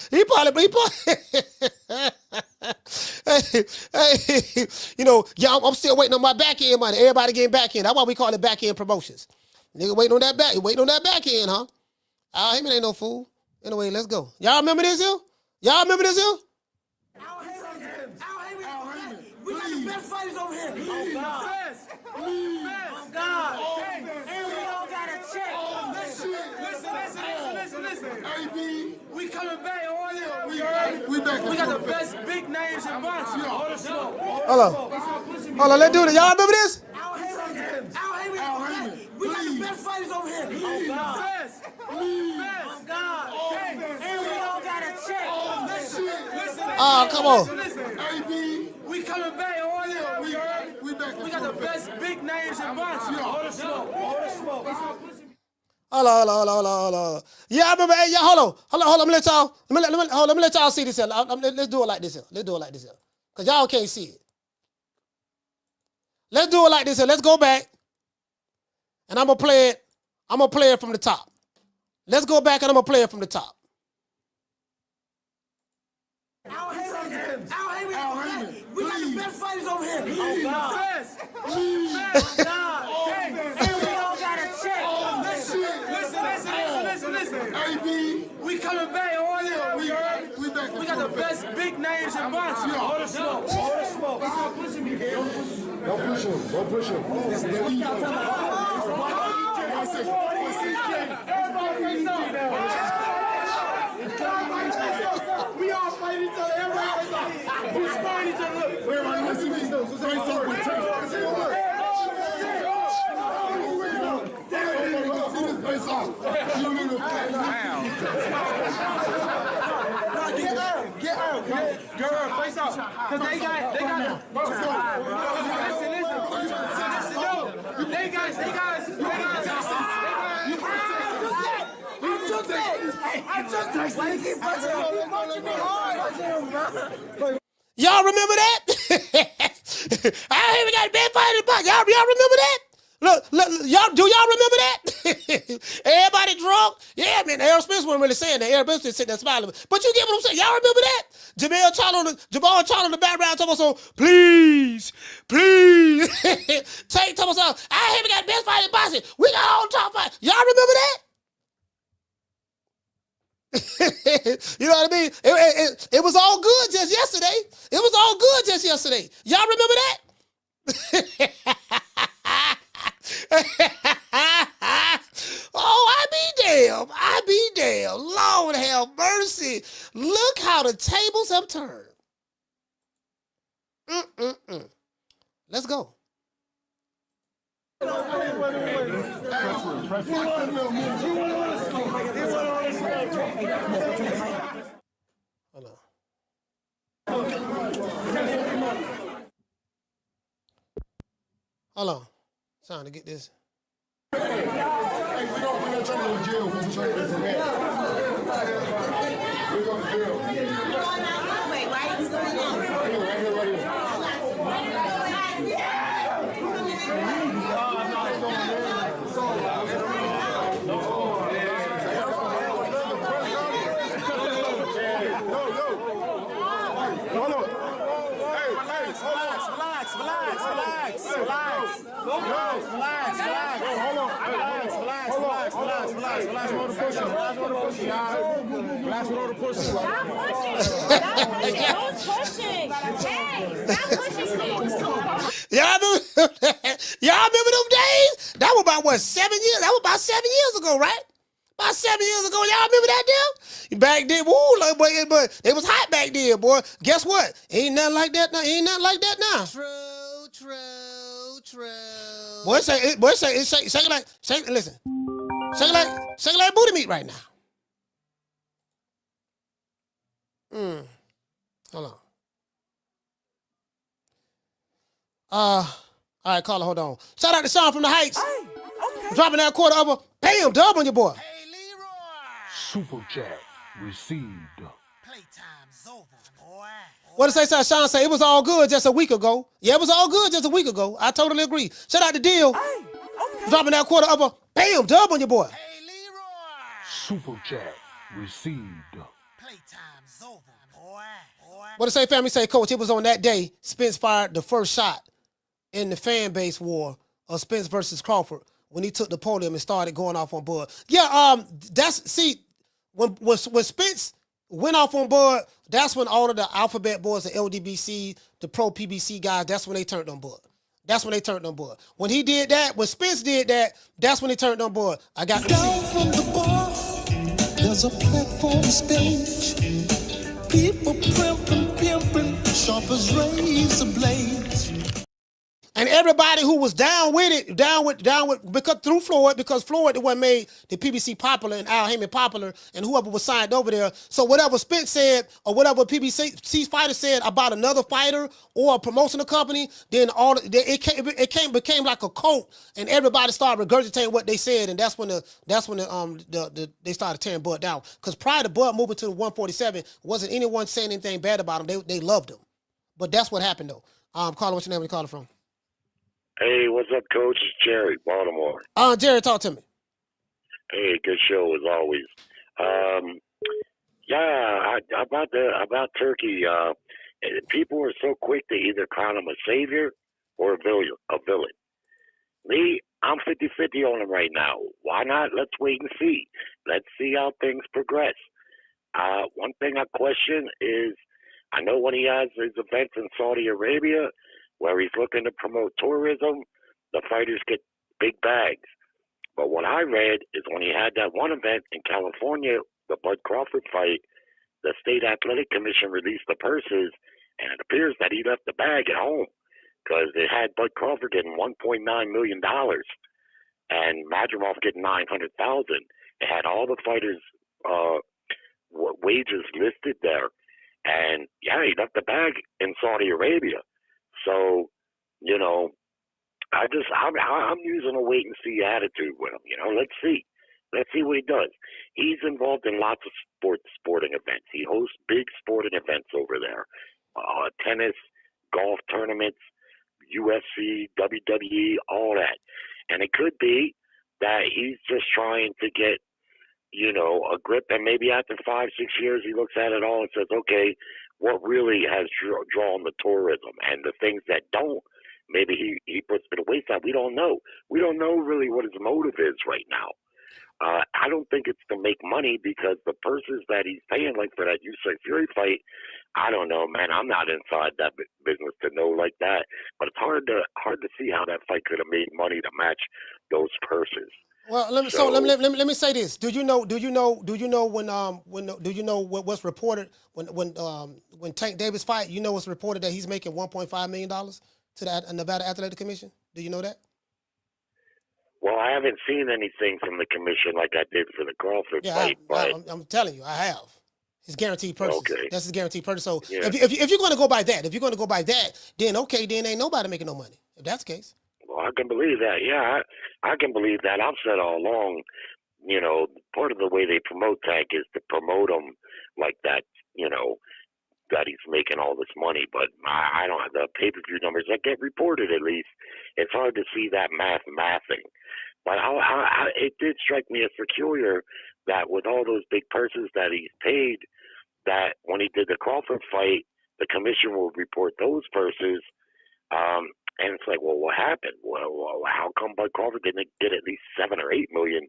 Speaker 2: Hey, you know, yeah, I'm still waiting on my back end money. Everybody getting back end. That's why we call it back end promotions. Nigga waiting on that back end, huh? Him ain't no fool. Anyway, let's go. Y'all remember this here?
Speaker 6: We got the best fighters over here. Oh, God. And we all got a check. Listen. AB, we coming back on you. We got the best big names in boxing.
Speaker 2: Hold on, let's do it. Y'all remember this?
Speaker 6: We got the best fighters over here. Oh, God. And we all got a check.
Speaker 2: Come on.
Speaker 6: AB, we coming back on you. We got the best big names in boxing. Hold the smoke.
Speaker 2: Hold on. Yeah, I remember. Hey, yeah, hold on. Let me let y'all see this here. Let's do it like this here. Cause y'all can't see it. Let's do it like this here. Let's go back. And I'm gonna play it from the top. Let's go back and I'm gonna play it from the top.
Speaker 6: We got the best fighters over here. Oh, God. And we all got a check. Listen. AB, we coming back on you. We got the best big names in boxing. Hold the smoke. Don't push him. Everybody face off. We all fight each other. Everybody face off. We fight each other. Everybody listen to these notes. Face off. Get out. Girl, face off. Cause they got. Listen. They guys.
Speaker 2: Y'all remember that? I even got bad fight in the box. Y'all remember that? Look, do y'all remember that? Everybody drunk? Yeah, man, Errol Spence wasn't really saying that. Errol Spence just sitting there smiling. But you get what I'm saying? Y'all remember that? Jamal Charlo in the background talking about, please. Take talking about, I haven't got best fight in boxing. We got all the top fight. Y'all remember that? You know what I mean? It was all good just yesterday. Y'all remember that? Oh, I be damn. Lord have mercy. Look how the tables have turned. Let's go. Hold on. Trying to get this. Y'all remember them days? That was about 7 years? That was about 7 years ago, right? About 7 years ago. Y'all remember that deal? Back then, but it was hot back then, boy. Guess what? Ain't nothing like that now. True. Boy, shake like booty meat right now. Hold on. All right, caller, hold on. Shout out to Sean from the Heights. Dropping that quarter of a bam dub on your boy.
Speaker 10: Super chat received.
Speaker 2: What did say? Sean say it was all good just a week ago. Yeah, it was all good just a week ago. I totally agree. Shout out to Deal. Dropping that quarter of a bam dub on your boy.
Speaker 10: Super chat received.
Speaker 2: What did say? Family say, Coach, it was on that day Spence fired the first shot in the fan base war of Spence versus Crawford when he took the podium and started going off on Bud. Yeah, when Spence went off on Bud, that's when all of the alphabet boys, the LDBC, the pro PBC guys, that's when they turned on Bud. That's when they turned on Bud. When he did that, when Spence did that, that's when he turned on Bud. I got
Speaker 13: down from the bar. There's a platform stage. People pimping, sharp as razor blades.
Speaker 2: And everybody who was down with it, because through Floyd, because Floyd the one made the PBC popular and Al Heyman popular, and whoever was signed over there. So whatever Spence said or whatever PBC fighter said about another fighter or a promotional company, then it became like a cult, and everybody started regurgitating what they said, and that's when they started tearing Bud down. Because prior to Bud moving to the 147, wasn't anyone saying anything bad about him. They loved him, but that's what happened though. Caller, what's your name? Where you calling from?
Speaker 18: Hey, what's up, Coach? It's Jerry, Baltimore.
Speaker 2: Jerry, talk to me.
Speaker 18: Hey, good show as always. About Turkey. People are so quick to either crown him a savior or a villain. Me, I'm 50-50 on him right now. Why not? Let's wait and see. Let's see how things progress. One thing I question is, I know when he has his events in Saudi Arabia, where he's looking to promote tourism, the fighters get big bags. But what I read is when he had that one event in California, the Bud Crawford fight, the State Athletic Commission released the purses, and it appears that he left the bag at home because it had Bud Crawford getting $1.9 million and Madrimov getting $900,000. It had all the fighters' wages listed there. And, yeah, he left the bag in Saudi Arabia. So, I'm using a wait and see attitude with him. Let's see what he does. He's involved in lots of sporting events. He hosts big sporting events over there, tennis, golf tournaments, UFC, WWE, all that. And it could be that he's just trying to get, a grip, and maybe after 5-6 years he looks at it all and says, okay, what really has drawn the tourism, and the things that don't, maybe he puts to the wayside. We don't know. We don't know really what his motive is right now. I don't think it's to make money, because the purses that he's paying, like for that Yusuf Fury fight, I don't know, man. I'm not inside that business to know like that. But it's hard to see how that fight could have made money to match those purses.
Speaker 2: Well, let me say this. Do you know what's reported when Tank Davis fight? You know, it's reported that he's making $1.5 million to the Nevada Athletic Commission. Do you know that?
Speaker 18: Well, I haven't seen anything from the commission like I did for the Crawford fight.
Speaker 2: I'm telling you, I have. His guaranteed purchase. Okay. That's his guaranteed purchase. So
Speaker 18: yeah.
Speaker 2: if you're going to go by that, then okay, then ain't nobody making no money. If that's the case.
Speaker 18: Well, I can believe that. Yeah, I can believe that. I've said all along, part of the way they promote Tank is to promote him like that, that he's making all this money. But I don't have the pay-per-view numbers that get reported, at least. It's hard to see that mathing. But it did strike me as peculiar that with all those big purses that he's paid, that when he did the Crawford fight, the commission will report those purses. And it's like, well, what happened? Well, how come Bud Crawford didn't get at least 7 or 8 million?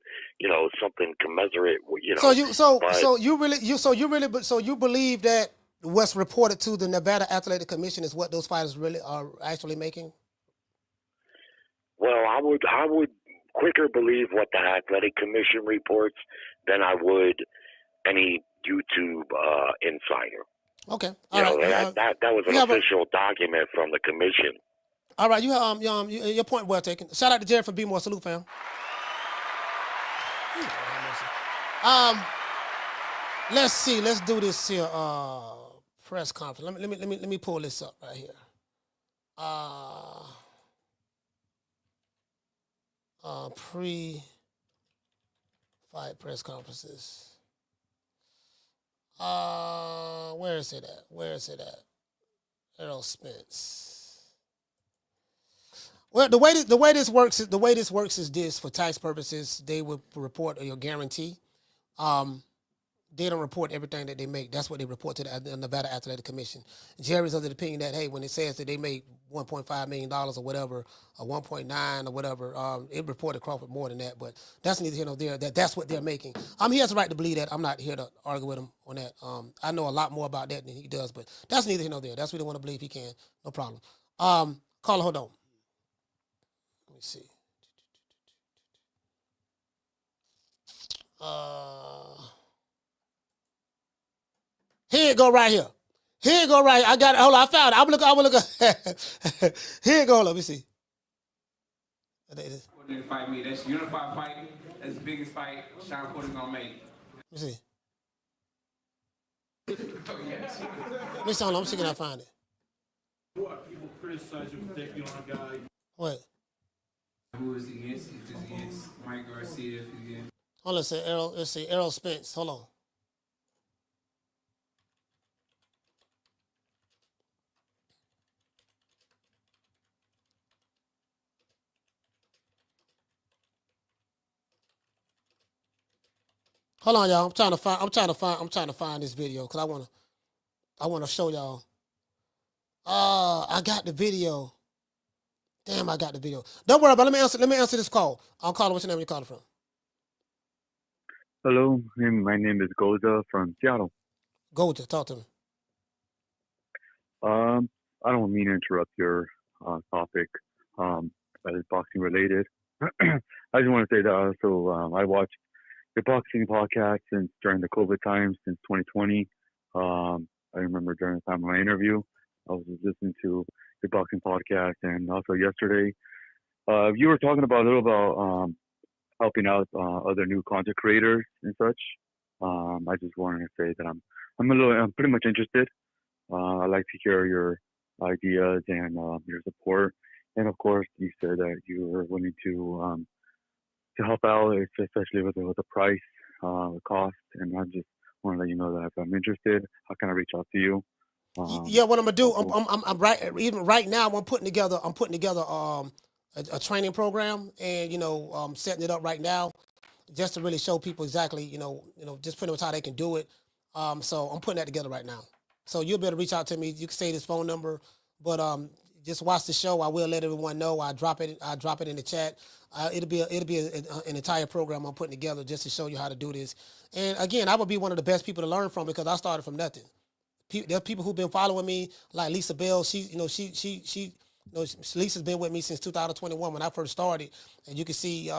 Speaker 18: Something commensurate.
Speaker 2: So you believe that what's reported to the Nevada Athletic Commission is what those fighters really are actually making?
Speaker 18: Well, I would quicker believe what the Athletic Commission reports than I would any YouTube insider.
Speaker 2: Okay,
Speaker 18: that was an official document from the commission.
Speaker 2: All right, your point well taken. Shout out to Jared for being more. Salute, fam. Let's see. Let's do this here. Press conference. Let me pull this up right here. Pre-fight press conferences. Where is it at? Errol Spence. Well, the way this works is this: for tax purposes, they will report your guarantee. They don't report everything that they make. That's what they report to the Nevada Athletic Commission. Jerry's of the opinion that, hey, when it says that they made $1.5 million or whatever, or 1.9 or whatever, it reported Crawford more than that, but that's neither here nor there. That's what they're making. He has the right to believe that. I'm not here to argue with him on that. I know a lot more about that than he does, but that's neither here nor there. That's what they want to believe he can. No problem. Carla, hold on. Let me see. Here it go right here. I got it. Hold on, I found it. I'm looking. Here it go. Let me see.
Speaker 19: To fight me. That's unified fight. That's the biggest fight Sean Porter's gonna make.
Speaker 2: Let me see. Let me see. I'm see if I can find it.
Speaker 20: What people criticize you for taking on a guy?
Speaker 2: What?
Speaker 19: Who is he against? If it's against Mike Garcia, if he's against.
Speaker 2: Hold on, let's see, Errol Spence. Hold on. Hold on, y'all. I'm trying to find this video because I wanna show y'all. I got the video. Damn, I got the video. Don't worry about it. Let me answer this call. I'll call. What's your name? Where you calling from?
Speaker 21: Hello, my name is Goza from Seattle.
Speaker 2: Goza, talk to me.
Speaker 21: I don't mean to interrupt your topic, that is boxing related. I just want to say that also I watched your boxing podcast since during the COVID times since 2020. I remember during the time of my interview, I was listening to your boxing podcast, and also yesterday, you were talking about a little about helping out other new content creators and such. I just wanted to say that I'm pretty much interested. I like to hear your ideas and your support, and of course, you said that you were willing to help out, especially with the price, the cost, and I just want to let you know that if I'm interested, how can I reach out to you?
Speaker 2: Yeah, what I'm gonna do? I'm right now. I'm putting together a training program, and setting it up right now, just to really show people exactly, just pretty much how they can do it. So I'm putting that together right now. So you'll be able to reach out to me. You can say this phone number, but just watch the show. I will let everyone know. I drop it in the chat. It'll be an entire program I'm putting together just to show you how to do this. And again, I would be one of the best people to learn from because I started from nothing. There are people who've been following me, like Lisa Bell. Lisa's been with me since 2021 when I first started, and you can see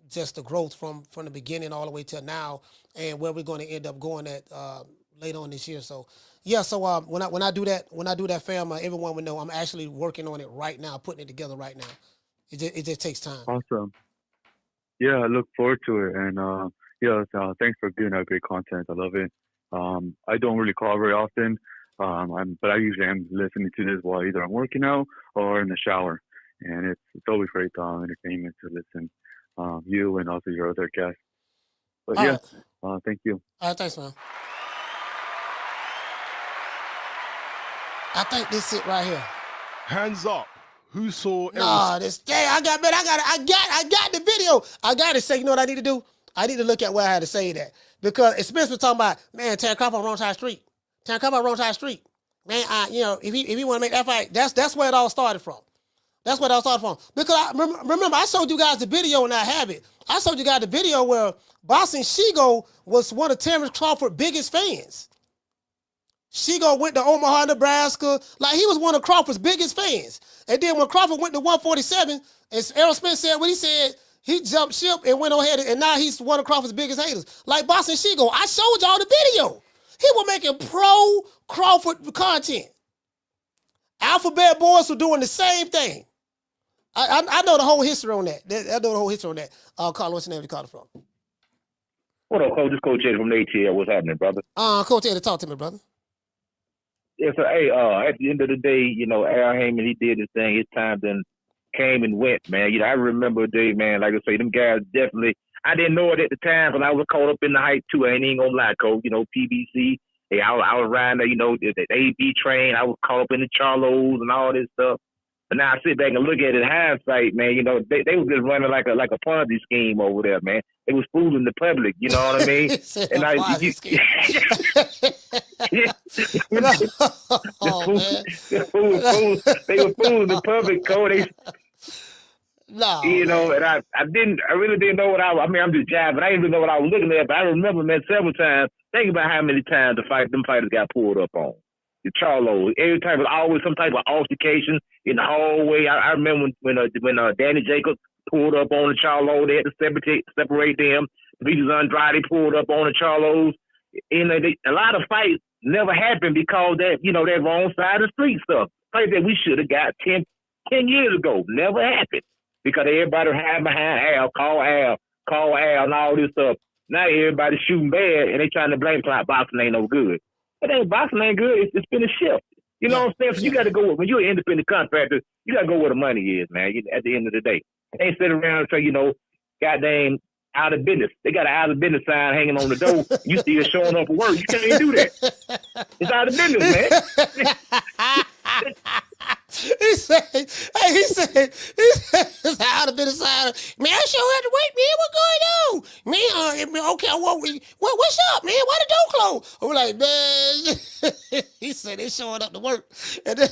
Speaker 2: just the growth from the beginning all the way till now, and where we're going to end up going at later on this year. So yeah, so when I do that, fam, everyone will know I'm actually working on it right now, putting it together right now. It just takes time.
Speaker 21: Awesome. Yeah, I look forward to it, and thanks for giving out great content. I love it. I don't really call very often, but I usually am listening to this while either I'm working out or in the shower, and it's always great entertainment to listen. You and also your other guests. But thank you.
Speaker 2: All right, thanks, man. I think this it right here.
Speaker 5: Hands up. Who saw?
Speaker 2: This day I got the video. I got to say, you know what I need to do? I need to look at where I had to say that. Because Spence was talking about, man, Terry Crawford on wrong side of the street. Terry Crawford on wrong side of the street. Man, if he want to make that fight, that's where it all started from. That's where it all started from. Because remember, I showed you guys the video and I have it. I showed you guys the video where Boxing Shigo was one of Terrence Crawford's biggest fans. Shigo went to Omaha, Nebraska. Like, he was one of Crawford's biggest fans. And then when Crawford went to 147, as Errol Spence said what he said, he jumped ship and went ahead, and now he's one of Crawford's biggest haters. Like Boxing Shigo, I showed y'all the video. He was making pro-Crawford content. Alphabet Boys were doing the same thing. I know the whole history on that. I know the whole history on that. Carl, what's your name? You called it from?
Speaker 1: What up, Coach? This Coach Eddie from ATL. What's happening, brother?
Speaker 2: Coach Eddie, talk to me, brother.
Speaker 1: Yeah, so hey, at the end of the day, you know, Al Heyman, he did his thing. His time then came and went, man. You know, I remember a day, man, like I say, them guys definitely, I didn't know it at the time, but I was caught up in the hype too. I ain't even gonna lie, Coach. You know, PBC, hey, I was riding the, you know, the AB train. I was caught up in the Charlos and all this stuff. But now I sit back and look at it in hindsight, man. You know, they was just running like a Ponzi scheme over there, man. They was fooling the public, you know what I mean? And they were fooling the public, Cody.
Speaker 2: No,
Speaker 1: you know, and I really didn't know what I mean, I'm just jiving. I didn't even know what I was looking at, but I remember, man, several times. Think about how many times them fighters got pulled up on. The Charlo. Every time was always some type of altercation in the hallway. I remember when Danny Jacobs pulled up on the Charlo, they had to separate them. Venus Andrade pulled up on the Charlos. And a lot of fights never happened because that, you know, that wrong side of the street stuff. Fights that we should have got 10 years ago. Never happened. Because everybody hiding behind Al, call Al, and all this stuff. Now everybody's shooting bad and they trying to blame like boxing ain't no good. It ain't boxing ain't good. It's been a shift. You know what I'm saying? So you got to go when you're an independent contractor. You got to go where the money is, man. At the end of the day, they ain't sit around and say, you know, goddamn out of business. They got an out of business sign hanging on the door. You still showing up for work. You can't even do that. It's out of business, man.
Speaker 2: He said, it's out of business sign. Man, I sure had to wait, man. What going on? Man, okay, what's up, man? Why the door closed? I'm like, man. He said they showing up to work. And then,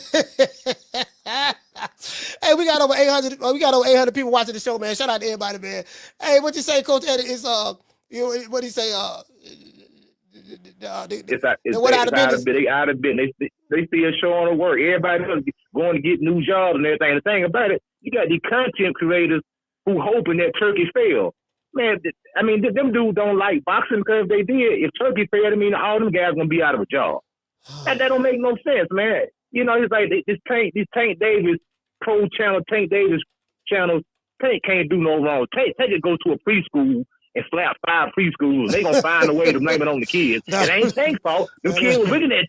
Speaker 2: hey, we got over 800 people watching the show, man. Shout out to everybody, man. Hey, what you say, Coach Eddie? It's what do you say?
Speaker 1: It's out of business. They still showing the work. Everybody else going to get new jobs and everything. The thing about it, you got these content creators who hoping that Turkey fail. Man, I mean, them dudes don't like boxing because if they did, if Turkey failed, I mean, all them guys gonna be out of a job. That don't make no sense, man. You know, it's like this Tank Davis pro channel, Tank Davis channel. Tank can't do no wrong. Tank could go to a preschool and slap 5 preschools. They gonna find a way to blame it on the kids. It ain't Tank's fault. The kids was looking at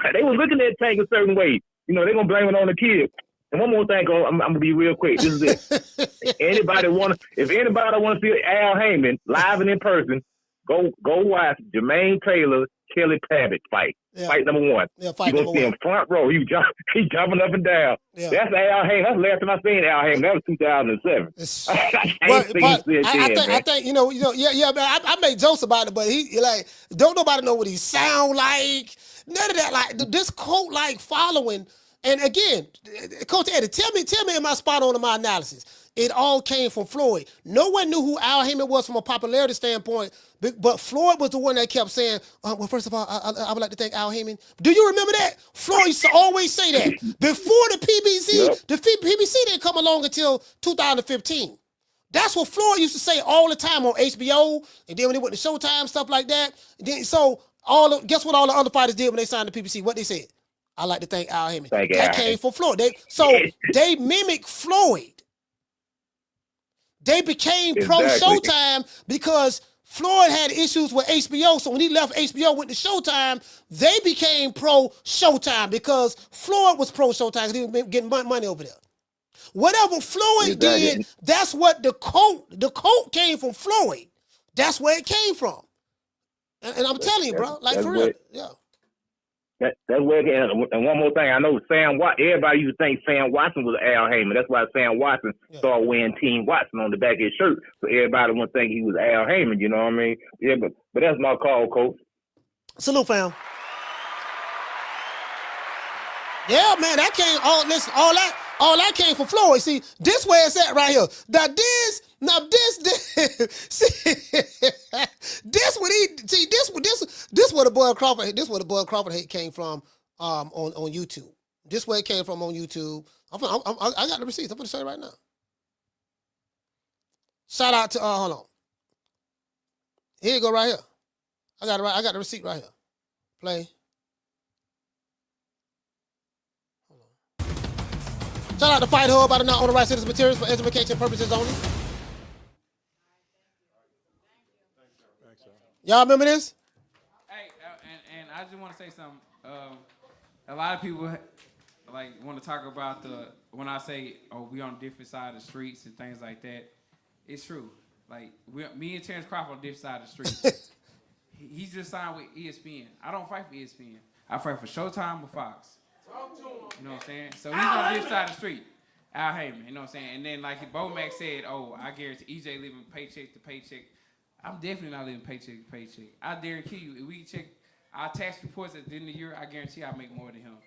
Speaker 1: Tank a certain way. You know, they gonna blame it on the kids. And one more thing, I'm gonna be real quick. This is it. If anybody wanna see Al Heyman live and in person, go watch Jermaine Taylor, Kelly Pavitt fight. Yeah. Fight number 1. Yeah, you're gonna see him front row. He jumping up and down. Yeah. That's Al Heyman. That's the last time I seen Al Heyman. That was 2007.
Speaker 2: I think you know, yeah. I made jokes about it, but he like don't nobody know what he sound like. None of that. Like this cult like following. And again, Coach Eddie, tell me, am I spot on in my analysis? It all came from Floyd. No one knew who Al Heyman was from a popularity standpoint, but Floyd was the one that kept saying, well, first of all, I would like to thank Al Heyman. Do you remember that? Floyd used to always say that. Before the PBC, the PBC didn't come along until 2015. That's what Floyd used to say all the time on HBO, and then when they went to Showtime, stuff like that. Guess what all the other fighters did when they signed the PBC? What they said? I like to thank Al Heyman. That came from Floyd. They mimicked Floyd. They became pro Showtime because Floyd had issues with HBO. So when he left HBO, went to Showtime, they became pro Showtime because Floyd was pro Showtime because he was getting money over there. Whatever Floyd did, that's what the cult came from Floyd. That's where it came from. And I'm telling you, bro, like for real. Yeah.
Speaker 1: That's where it is. And one more thing, I know everybody used to think Sam Watson was Al Heyman. That's why Sam Watson started wearing Team Watson on the back of his shirt. So everybody would think he was Al Heyman, you know what I mean? Yeah, but that's my call, Coach.
Speaker 2: Salute, fam. Yeah, man, that came all that came from Floyd. See, this where it's at right here. This where the Bud Crawford hate came from on YouTube. This where it came from on YouTube. I got the receipts. I'm gonna show you right now. Shout out to hold on. Here you go right here. I got the receipt right here. Play. Shout out to Fight Hub. I do not own the rights to this materials for education purposes only. Y'all remember this?
Speaker 19: Hey, and I just want to say something. A lot of people like want to talk about when I say, oh, we on different side of the streets and things like that. It's true. Like me and Terrence Crawford on different side of the streets. He's just signed with ESPN. I don't fight for ESPN. I fight for Showtime or Fox. Talk to him. You know what I'm saying? So he's on different side of the street. Al Heyman, you know what I'm saying? And then like Bomac said, oh, I guarantee EJ living paycheck to paycheck. I'm definitely not living paycheck to paycheck. I guarantee you, if we check our tax reports at the end of the year, I guarantee I'll make more than him.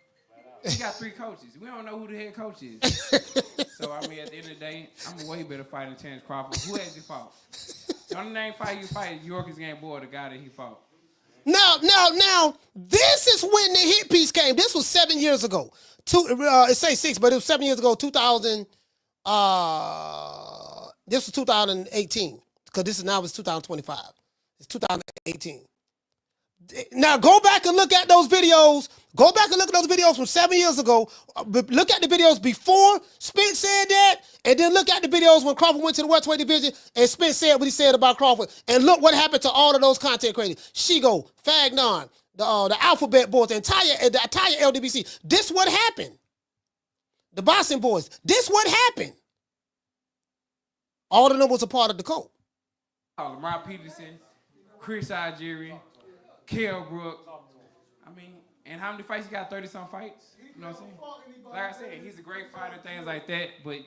Speaker 19: He got 3 coaches. We don't know who the head coach is. So, I mean, at the end of the day, I'm a way better fighter than Terrence Crawford. Who has he fought? The only name fight you fight is York's game boy, the guy that he fought.
Speaker 2: Now, this is when the hit piece came. This was 7 years ago. It say 6, but it was 7 years ago, 2000. This was 2018. Because this is now it's 2025. It's 2018. Now go back and look at those videos. Go back and look at those videos from 7 years ago. Look at the videos before Spence said that, and then look at the videos when Crawford went to the welterweight division and Spence said what he said about Crawford. And look what happened to all of those content creators. Shigo, Fagnon, the Alphabet Boys, the entire LDBC. This what happened. The Boxing Boys. This what happened. All of them was a part of the code.
Speaker 19: Lamar Peterson, Chris Algieri, Kell Brook. I mean, and how many fights he got? 30-some fights? You know what I'm saying? Like I said, he's a great fighter, things like that, but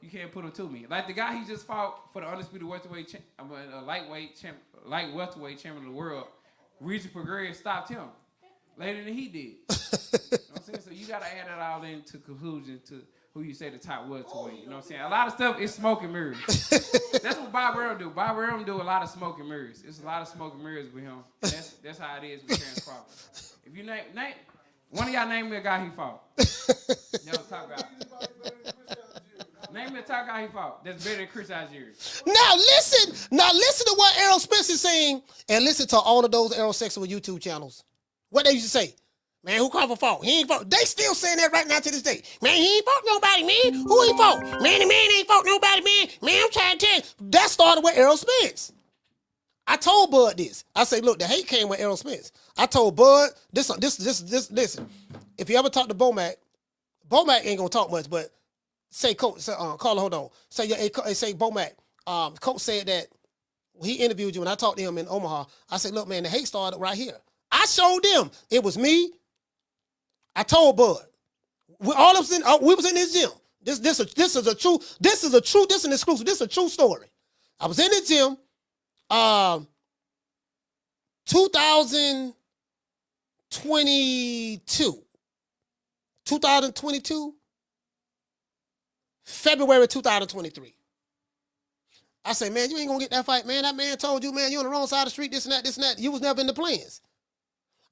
Speaker 19: you can't put him to me. Like the guy he just fought for the undisputed welterweight, light welterweight champion of the world, Regis Prograis stopped him later than he did. You know what I'm saying? So you got to add that all into conclusion to who you say the top welterweight. You know what I'm saying? A lot of stuff is smoke and mirrors. That's what Bob Earl do. Bob Earl do a lot of smoke and mirrors. It's a lot of smoke and mirrors with him. That's how it is with Terrence Crawford. If you name one of y'all name me a guy he fought. Never talk about it. Name me a top guy he fought that's better than Chris Algieri.
Speaker 2: Now listen to what Errol Spence is saying, and listen to all of those Errol Sexual YouTube channels. What they used to say. Man, who Crawford fought? He ain't fought. They still saying that right now to this day. Man, he ain't fought nobody, man. Who he fought? Man, the man ain't fought nobody, man. Man, I'm trying to tell you. That started with Errol Spence. I told Bud this. I said, look, the hate came with Errol Spence. I told Bud, listen. If you ever talk to Bomac ain't gonna talk much, but say, Coach, Carla, hold on. Say Bomac, Coach said that when he interviewed you, and I talked to him in Omaha, I said, look, man, the hate started right here. I showed them. It was me. I told Bud. We was in his gym. This is an exclusive. This is a true story. I was in the gym 2022, February 2023. I say, man, you ain't gonna get that fight, man. That man told you, man, you on the wrong side of the street, this and that. You was never in the plans.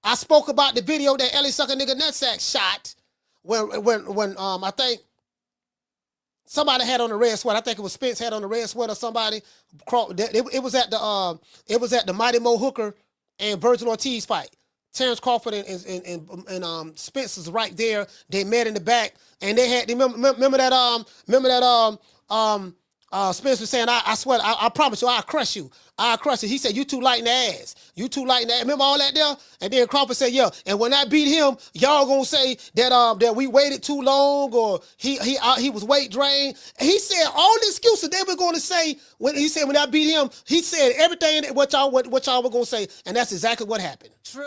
Speaker 2: I spoke about the video that Ellie Sucker nigga Nutsack shot when I think somebody had on the red sweater. I think it was Spence had on the red sweater. Somebody it was at the Mighty Mo Hooker and Virgil Ortiz fight. Terrence Crawford and Spence was right there. They met in the back, and they had remember that Spence was saying, I swear, I promise you, I'll crush you. He said, you too light in the ass. Remember all that there? And then Crawford said, yeah. And when I beat him, y'all gonna say that we waited too long or he was weight drained. He said all the excuses they were gonna say when I beat him. He said everything what y'all were gonna say, and that's exactly what happened. True.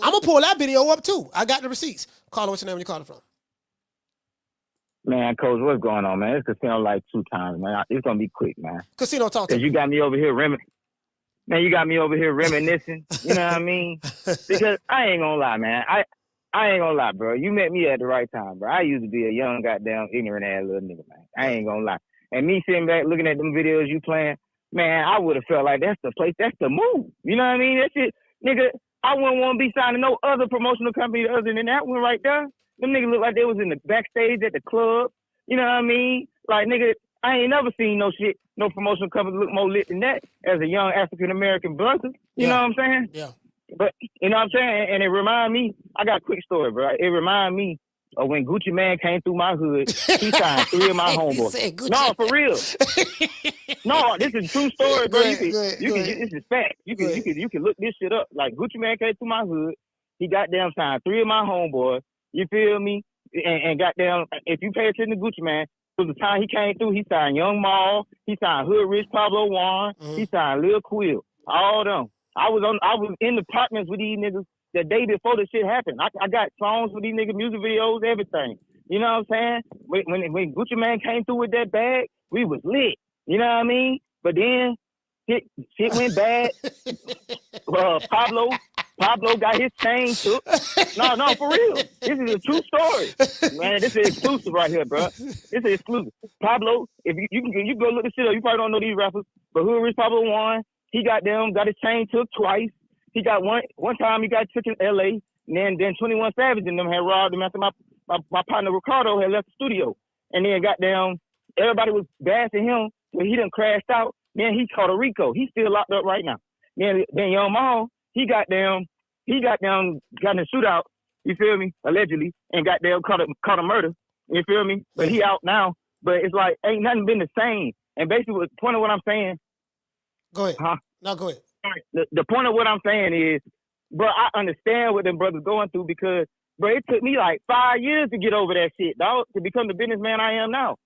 Speaker 2: I'm gonna pull that video up too. I got the receipts. Carla, what's your name? Where you calling from?
Speaker 15: Man, Coach, what's going on, man? It's Casino like 2 times, man. It's gonna be quick, man.
Speaker 2: Casino, talk to me.
Speaker 15: You got me over here reminiscing. You know what I mean? Because I ain't gonna lie, man. I ain't gonna lie, bro. You met me at the right time, bro. I used to be a young, goddamn, ignorant ass little nigga, man. I ain't gonna lie. And me sitting back looking at them videos you playing, man, I would have felt like that's the place, that's the move. You know what I mean? That shit, nigga. I wouldn't want to be signing no other promotional company other than that one right there. Them niggas look like they was in the backstage at the club. You know what I mean? Like, nigga, I ain't never seen no promotional company look more lit than that as a young African-American brother. You know what I'm saying?
Speaker 2: Yeah.
Speaker 15: But, you know what I'm saying? And it remind me, I got a quick story, bro. It remind me of when Gucci Man came through my hood. He signed 3 of my homeboys. No, for real. No, this is a true story, bro. This is fact. You can look this shit up. Like Gucci Man came through my hood. He goddamn signed 3 of my homeboys. You feel me? And goddamn, if you pay attention to Gucci Man, was the time he came through, he signed Young Maul, he signed Hood Rich Pablo Warren, he signed Lil Quill, all them. I was in the apartments with these niggas the day before the shit happened. I got songs with these niggas, music videos, everything. You know what I'm saying? When Gucci Man came through with that bag, we was lit. You know what I mean? But then shit went bad. Pablo got his chain took. No, for real. This is a true story. Man, this is exclusive right here, bro. This is exclusive. Pablo, if you can go look this shit up. You probably don't know these rappers, but Hood Rich Pablo Warren, he got his chain took twice. He got one time he got took in LA, and then 21 Savage and them had robbed him after my partner Ricardo had left the studio. And then everybody was bashing him when he done crashed out. Then he caught a Rico. He's still locked up right now. Then Young Maul, he got in a shootout, you feel me, allegedly, and caught a murder, you feel me? But he out now. But it's like, ain't nothing been the same. And basically, the point of what I'm saying.
Speaker 2: Go ahead.
Speaker 15: Huh?
Speaker 2: No, go ahead.
Speaker 15: The point of what I'm saying is, bro, I understand what them brothers going through because, bro, it took me like 5 years to get over that shit, dog, to become the businessman I am now.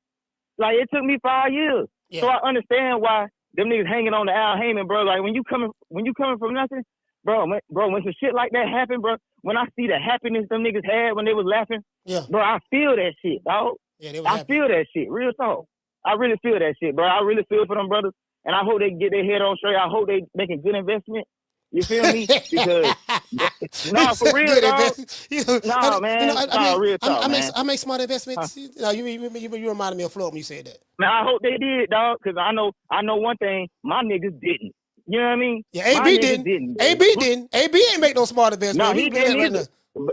Speaker 15: Like, it took me 5 years. Yeah. So I understand why them niggas hanging on to Al Heyman, bro. Like, when you coming from nothing, bro, when some shit like that happen, bro, when I see the happiness them niggas had when they was laughing, bro, I feel that shit, dog.
Speaker 2: Yeah,
Speaker 15: I feel that shit, real talk. I really feel that shit, bro. I really feel for them brothers, and I hope they get their head on straight. I hope they making good investment. You feel me? Because for real, dog. Real talk, man.
Speaker 2: I make smart investments. Huh? You reminded me of Floyd when you said that.
Speaker 15: Man, I hope they did, dog, because I know one thing. My niggas didn't. You know what I mean?
Speaker 2: Yeah, AB didn't. AB didn't. AB ain't make no smart investment.
Speaker 15: No, he didn't either.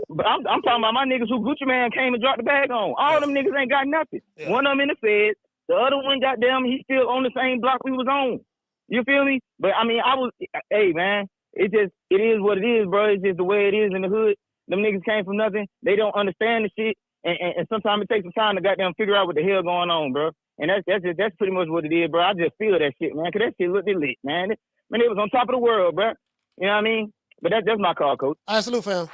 Speaker 15: But I'm talking about my niggas who Gucci Man came and dropped the bag on. All them niggas ain't got nothing. Yeah. One of them in the Fed. The other one, goddamn, he still on the same block we was on. You feel me? But I mean, hey man, it is what it is, bro. It's just the way it is in the hood. Them niggas came from nothing. They don't understand the shit, and sometimes it takes some time to goddamn figure out what the hell going on, bro. And that's pretty much what it is, bro. I just feel that shit, man. Cause that shit looked lit, man. Man, it was on top of the world, bro. You know what I mean? But that's my call, coach.
Speaker 2: All right, salute, fam.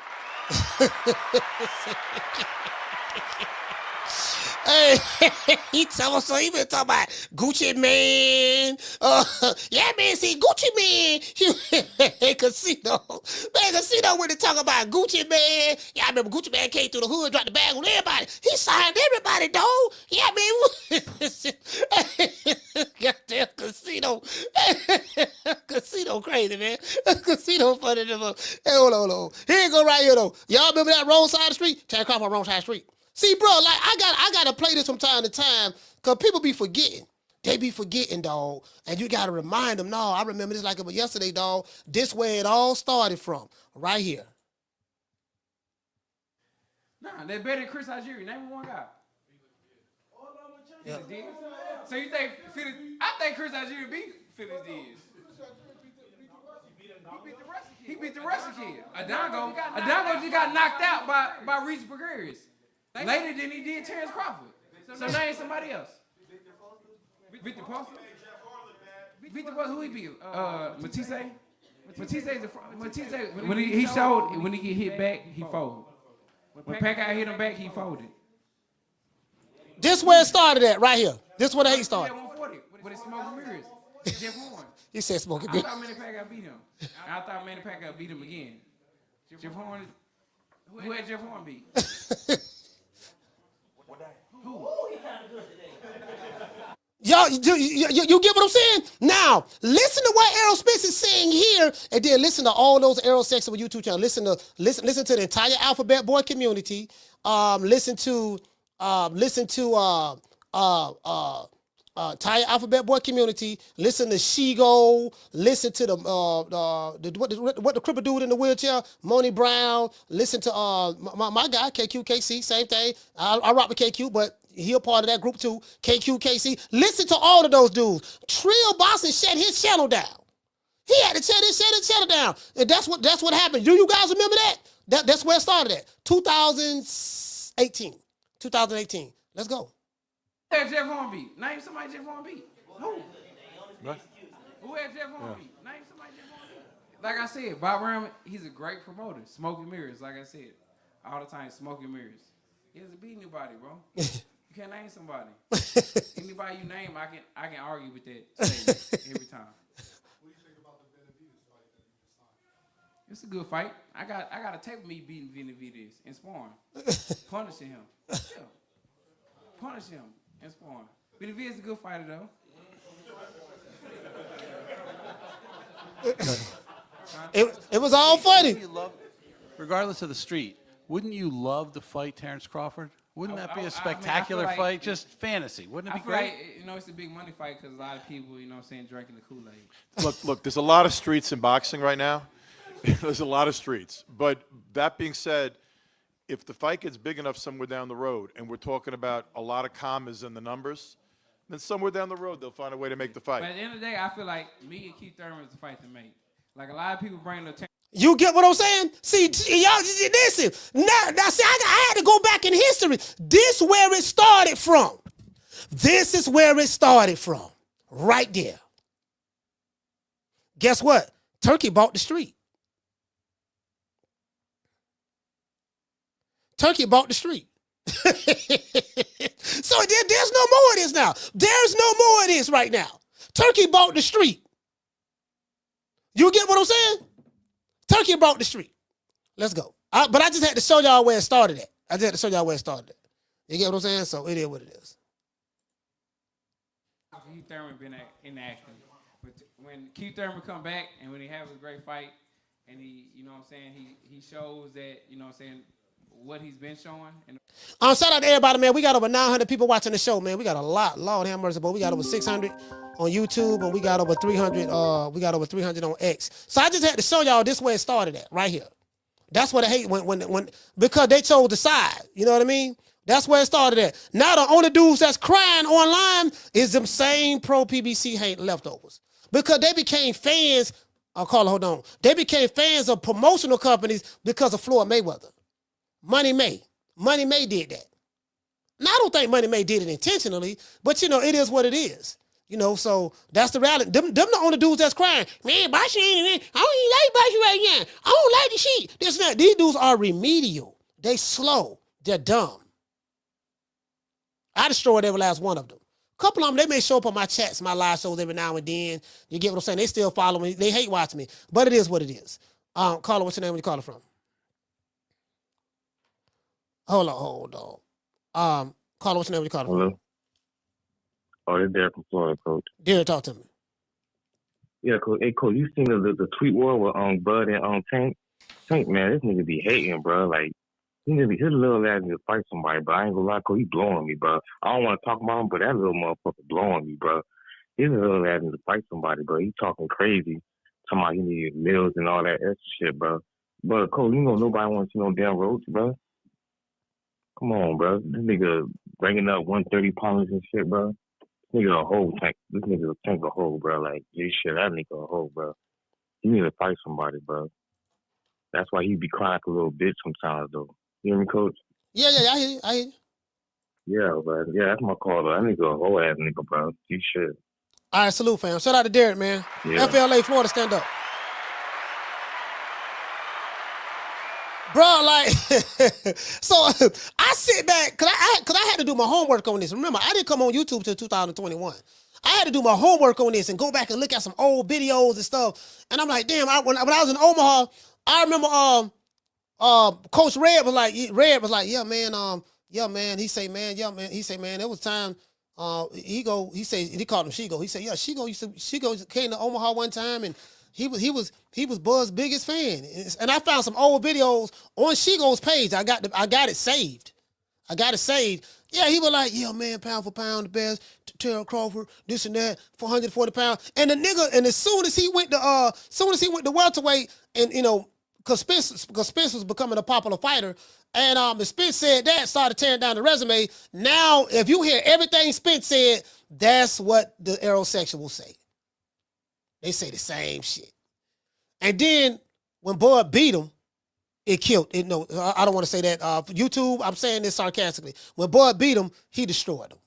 Speaker 2: Hey, he been talking about Gucci Man. Yeah, man, see, Gucci Man. Casino when they talk about Gucci Man. Yeah, I remember Gucci Man came through the hood, dropped the bag on everybody. He signed everybody, dog. Yeah, man. Goddamn Casino. Casino crazy, man. Casino funny. Hey, hold on. Here you go right here, though. Y'all remember that wrong side of the street? Take off on wrong side of the street. See, bro, like I gotta play this from time to time because people be forgetting. They be forgetting, dog. And you gotta remind them, no, I remember this like it was yesterday, dog. This where it all started from. Right here.
Speaker 19: Nah, they're better than Chris Algieri. Name one guy.
Speaker 2: Yeah.
Speaker 19: So you think I think Chris Algieri beat Phyllis Diaz. He beat the rest of the kids. Adango just got knocked out by Reese Gregarious. Later than he did Terrence Crawford. So name somebody else. Victor Foster? Victor Foster, who he beat? Matisse? Matisse, when he showed, when he get hit back, he folded. When Pacquiao hit him back, he folded.
Speaker 2: This where it started at, right here. This where the hate started.
Speaker 19: 140 with his Smoking Mirrors. Jeff Horn.
Speaker 2: He said Smoking Mirrors.
Speaker 19: I thought Manny Pacquiao beat him. I thought Manny Pacquiao beat him again. Jeff Horn, who had Jeff Horn beat? Who?
Speaker 2: Y'all, you get what I'm saying? Now, listen to what Errol Spence is saying here, and then listen to all those Errol sections on YouTube channel. Listen to the entire Alphabet Boy community. Listen to entire Alphabet Boy community. Listen to Shigo. Listen to what the cripple dude in the wheelchair, Moni Brown. Listen to my guy KQKC. Same thing. I rock with KQ, but he a part of that group too. KQKC. Listen to all of those dudes. Trill Boston shut his channel down. He had to shut his channel down, and that's what happened. Do you guys remember that? That's where it started at. 2018. Let's go.
Speaker 19: Who had Jeff Horn beat? Name somebody Jeff Horn beat. Who?
Speaker 5: What?
Speaker 19: Who had Jeff Horn beat? Name somebody Jeff Horn beat. Like I said, Bob Ram, he's a great promoter. Smoking mirrors, like I said. All the time, smoking mirrors. He hasn't beat anybody, bro. You can't name somebody. Anybody you name, I can argue with that statement every time. What do you think about the Benavidez fight that you just signed? It's a good fight. I got a tape of me beating Benavidez in sparring, punishing him. Yeah. Punish him in sparring. Benavidez is a good fighter though.
Speaker 2: It was all funny.
Speaker 3: Regardless of the street, wouldn't you love to fight Terrence Crawford? Wouldn't that be a spectacular fight? Just fantasy. Wouldn't it be great?
Speaker 19: Like, it's a big money fight because a lot of people, drinking the Kool-Aid.
Speaker 5: Look, there's a lot of streets in boxing right now. There's a lot of streets. But that being said, if the fight gets big enough somewhere down the road, and we're talking about a lot of commas in the numbers, then somewhere down the road they'll find a way to make the fight.
Speaker 19: But at the end of the day, I feel like me and Keith Thurman is the fight to make. Like a lot of people bring the
Speaker 2: You get what I'm saying? See, y'all, listen. Now, see, I had to go back in history. This where it started from. This is where it started from. Right there. Guess what? Turkey bought the street. Turkey bought the street. So there's no more of this now. There's no more of this right now. Turkey bought the street. You get what I'm saying? Turkey bought the street. Let's go. But I just had to show y'all where it started at. You get what I'm saying? So it is what it is.
Speaker 19: Keith Thurman been inactive. But when Keith Thurman come back and when he have a great fight and he, he shows that, what he's been showing.
Speaker 2: Shout out to everybody, man. We got over 900 people watching the show, man. We got a lot. Lord have mercy, but we got over 600 on YouTube, and we got over 300. We got over 300 on X. So I just had to show y'all this where it started at, right here. That's what I hate when because they chose the side. You know what I mean? That's where it started at. Now the only dudes that's crying online is them same pro PBC hate leftovers because they became fans. Hold on. They became fans of promotional companies because of Floyd Mayweather. Money May did that. Now, I don't think Money May did it intentionally, but, it is what it is. So that's the reality. Them the only dudes that's crying. Man, Bossy ain't, I don't even like Bossy right now. I don't like the shit. This and that. These dudes are remedial. They slow. They're dumb. I destroyed every last one of them. A couple of them, they may show up on my chats, my live shows every now and then. You get what I'm saying? They still follow me. They hate watching me, but it is what it is. Caller, what's your name? Where you calling from? Hold on. Caller, what's your name? Where you calling from?
Speaker 22: Hello. Oh, it's Derek from Florida, Coach.
Speaker 2: Derek, talk to me.
Speaker 22: Yeah, Coach. Hey, Coach, you seen the tweet war with Bud and Tank? Tank, man, this nigga be hating, bro. Like, his little ass need to fight somebody, but I ain't gonna lie, Coach, he blowing me, bro. I don't want to talk about him, but that little motherfucker blowing me, bro. His little ass need to fight somebody, bro. He talking crazy. Talking about he need meals and all that extra shit, bro. But, Coach, nobody wants to see no damn roads, bro. Come on, bro. This nigga bringing up 130 pounds and shit, bro. This nigga a whole tank. This nigga a tank a hole, bro. Like, this shit, that nigga a hole, bro. He need to fight somebody, bro. That's why he be crying like a little bitch sometimes, though. You hear me, Coach?
Speaker 2: Yeah, I hear you.
Speaker 22: Yeah, bro. Yeah, that's my call, though. That nigga a whole ass nigga, bro. He shit.
Speaker 2: All right, salute, fam. Shout out to Derek, man.
Speaker 22: Yeah.
Speaker 2: FLA, Florida, stand up. Bro, like, so I sit back, cause I had to do my homework on this. Remember, I didn't come on YouTube till 2021. I had to do my homework on this and go back and look at some old videos and stuff. And I'm like, damn, when I was in Omaha, I remember Coach Red was like, yeah, man, he say, man, it was time. He called him Shigo. He said, yeah, Shigo came to Omaha one time and he was Buzz's biggest fan. And I found some old videos on Shigo's page. I got it saved. Yeah, he was like, yeah, man, pound for pound, the best. Terrell Crawford, this and that, 440 pounds. And the nigga, and as soon as he went to welterweight, and because Spence was becoming a popular fighter, and Spence said that, started tearing down the resume. Now, if you hear everything Spence said, that's what the Errol section will say. They say the same shit. And then when Bud beat him, it killed it. No, I don't want to say that. For YouTube, I'm saying this sarcastically. When Bud beat him, he destroyed them.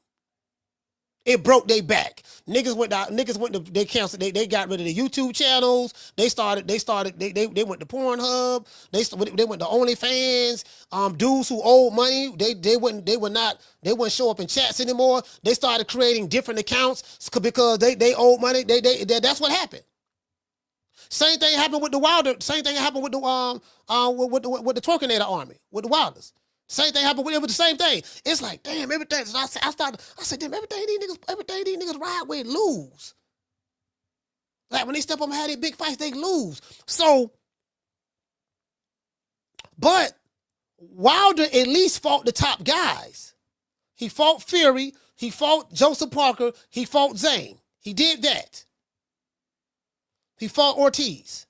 Speaker 2: It broke their back. Niggas went to they canceled. They got rid of the YouTube channels. They went to Pornhub. They went to OnlyFans. Dudes who owed money, they wouldn't show up in chats anymore. They started creating different accounts because they owed money. That's what happened. Same thing happened with the Wilder. Same thing happened with the with the Torquenator army, with the Wilders. Same thing happened with it. Was the same thing. It's like, damn, everything. So I said, damn, everything these niggas ride with lose. Like when they step up and have their big fights, they lose. So, but Wilder at least fought the top guys. He fought Fury. He fought Joseph Parker. He fought Zane. He did that. He fought Ortiz.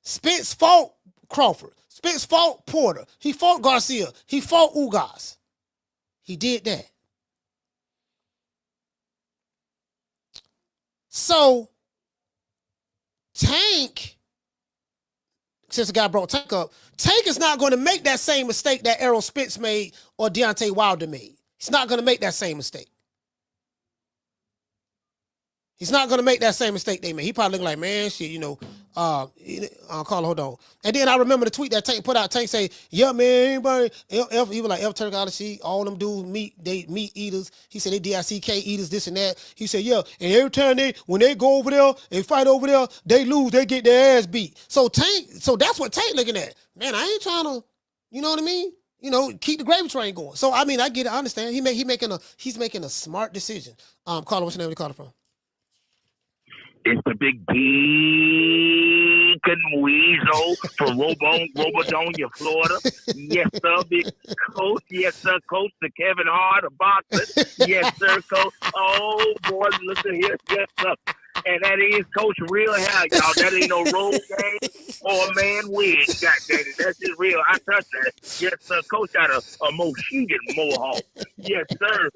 Speaker 2: Spence fought Crawford. Spence fought Porter. He fought Garcia. He fought Ugas. He did that. So, Tank, since the guy brought Tank up, Tank is not going to make that same mistake that Errol Spence made or Deontay Wilder made. He's not going to make that same mistake. He's not going to make that same mistake they made. He probably look like, man, shit, call hold on. And then I remember the tweet that Tank put out. Tank say, yeah, man, anybody, he was like, Turki Alashihk, all them dudes, meat eaters. He said they DICK eaters, this and that. He said, yeah, and every time when they go over there and fight over there, they lose, they get their ass beat. So that's what Tank looking at. Man, I ain't trying to, you know what I mean? Keep the gravy train going. So, I mean, I get it, I understand. He's making a smart decision. Caller, what's your name? Where you calling from?
Speaker 4: It's the big Deacon Weasel from Robodonia, Florida. Yes, sir, big coach. Yes, sir, coach. The Kevin Hart of boxing. Yes, sir, coach. Oh, boy, look at here. Yes, sir. And that is Coach Real Hell, y'all. That ain't no road game or a man wig. God dang it. That's just real. I touched that. Yes, sir. Coach got a Mohegan mohawk. Yes, sir.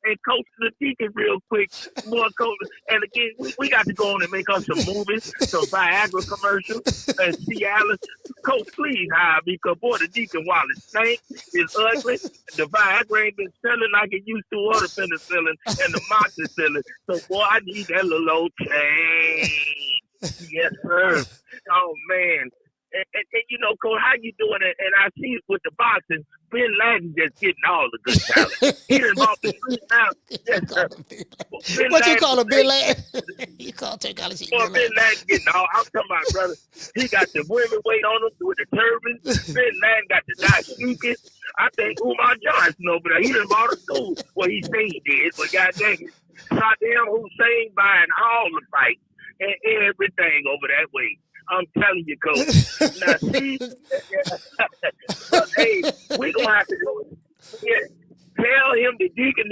Speaker 4: And Coach the Deacon real quick. Boy, Coach. And again, we got to go on and make us some movies, some Viagra commercials, and see Alice. Coach, please hire me, because boy, the Deacon while it stank, is ugly. The Viagra ain't been selling like it used to, or the penicillin and the moxicillin. So, boy, I need that little old change. Yes, sir. Oh, man. And Coach, how you doing it? And I see with the boxing, Bin Laden just getting all the good talent. He done bought the street now. Yes, sir.
Speaker 2: What you call him, Bin Laden? You call Turki Alashihk
Speaker 4: Bin Laden getting all. I'm talking about, brother. He got the women weight on him with the turbans. Bin Laden got the dashiki. I think Umar Johnson over there. He done bought a school. Well, he say he did, but goddamn it. Saddam Hussein buying all the fights and everything over that way. I'm telling you, Coach. Now, see, hey, we gonna have to do it. Yeah, tell him the Deacon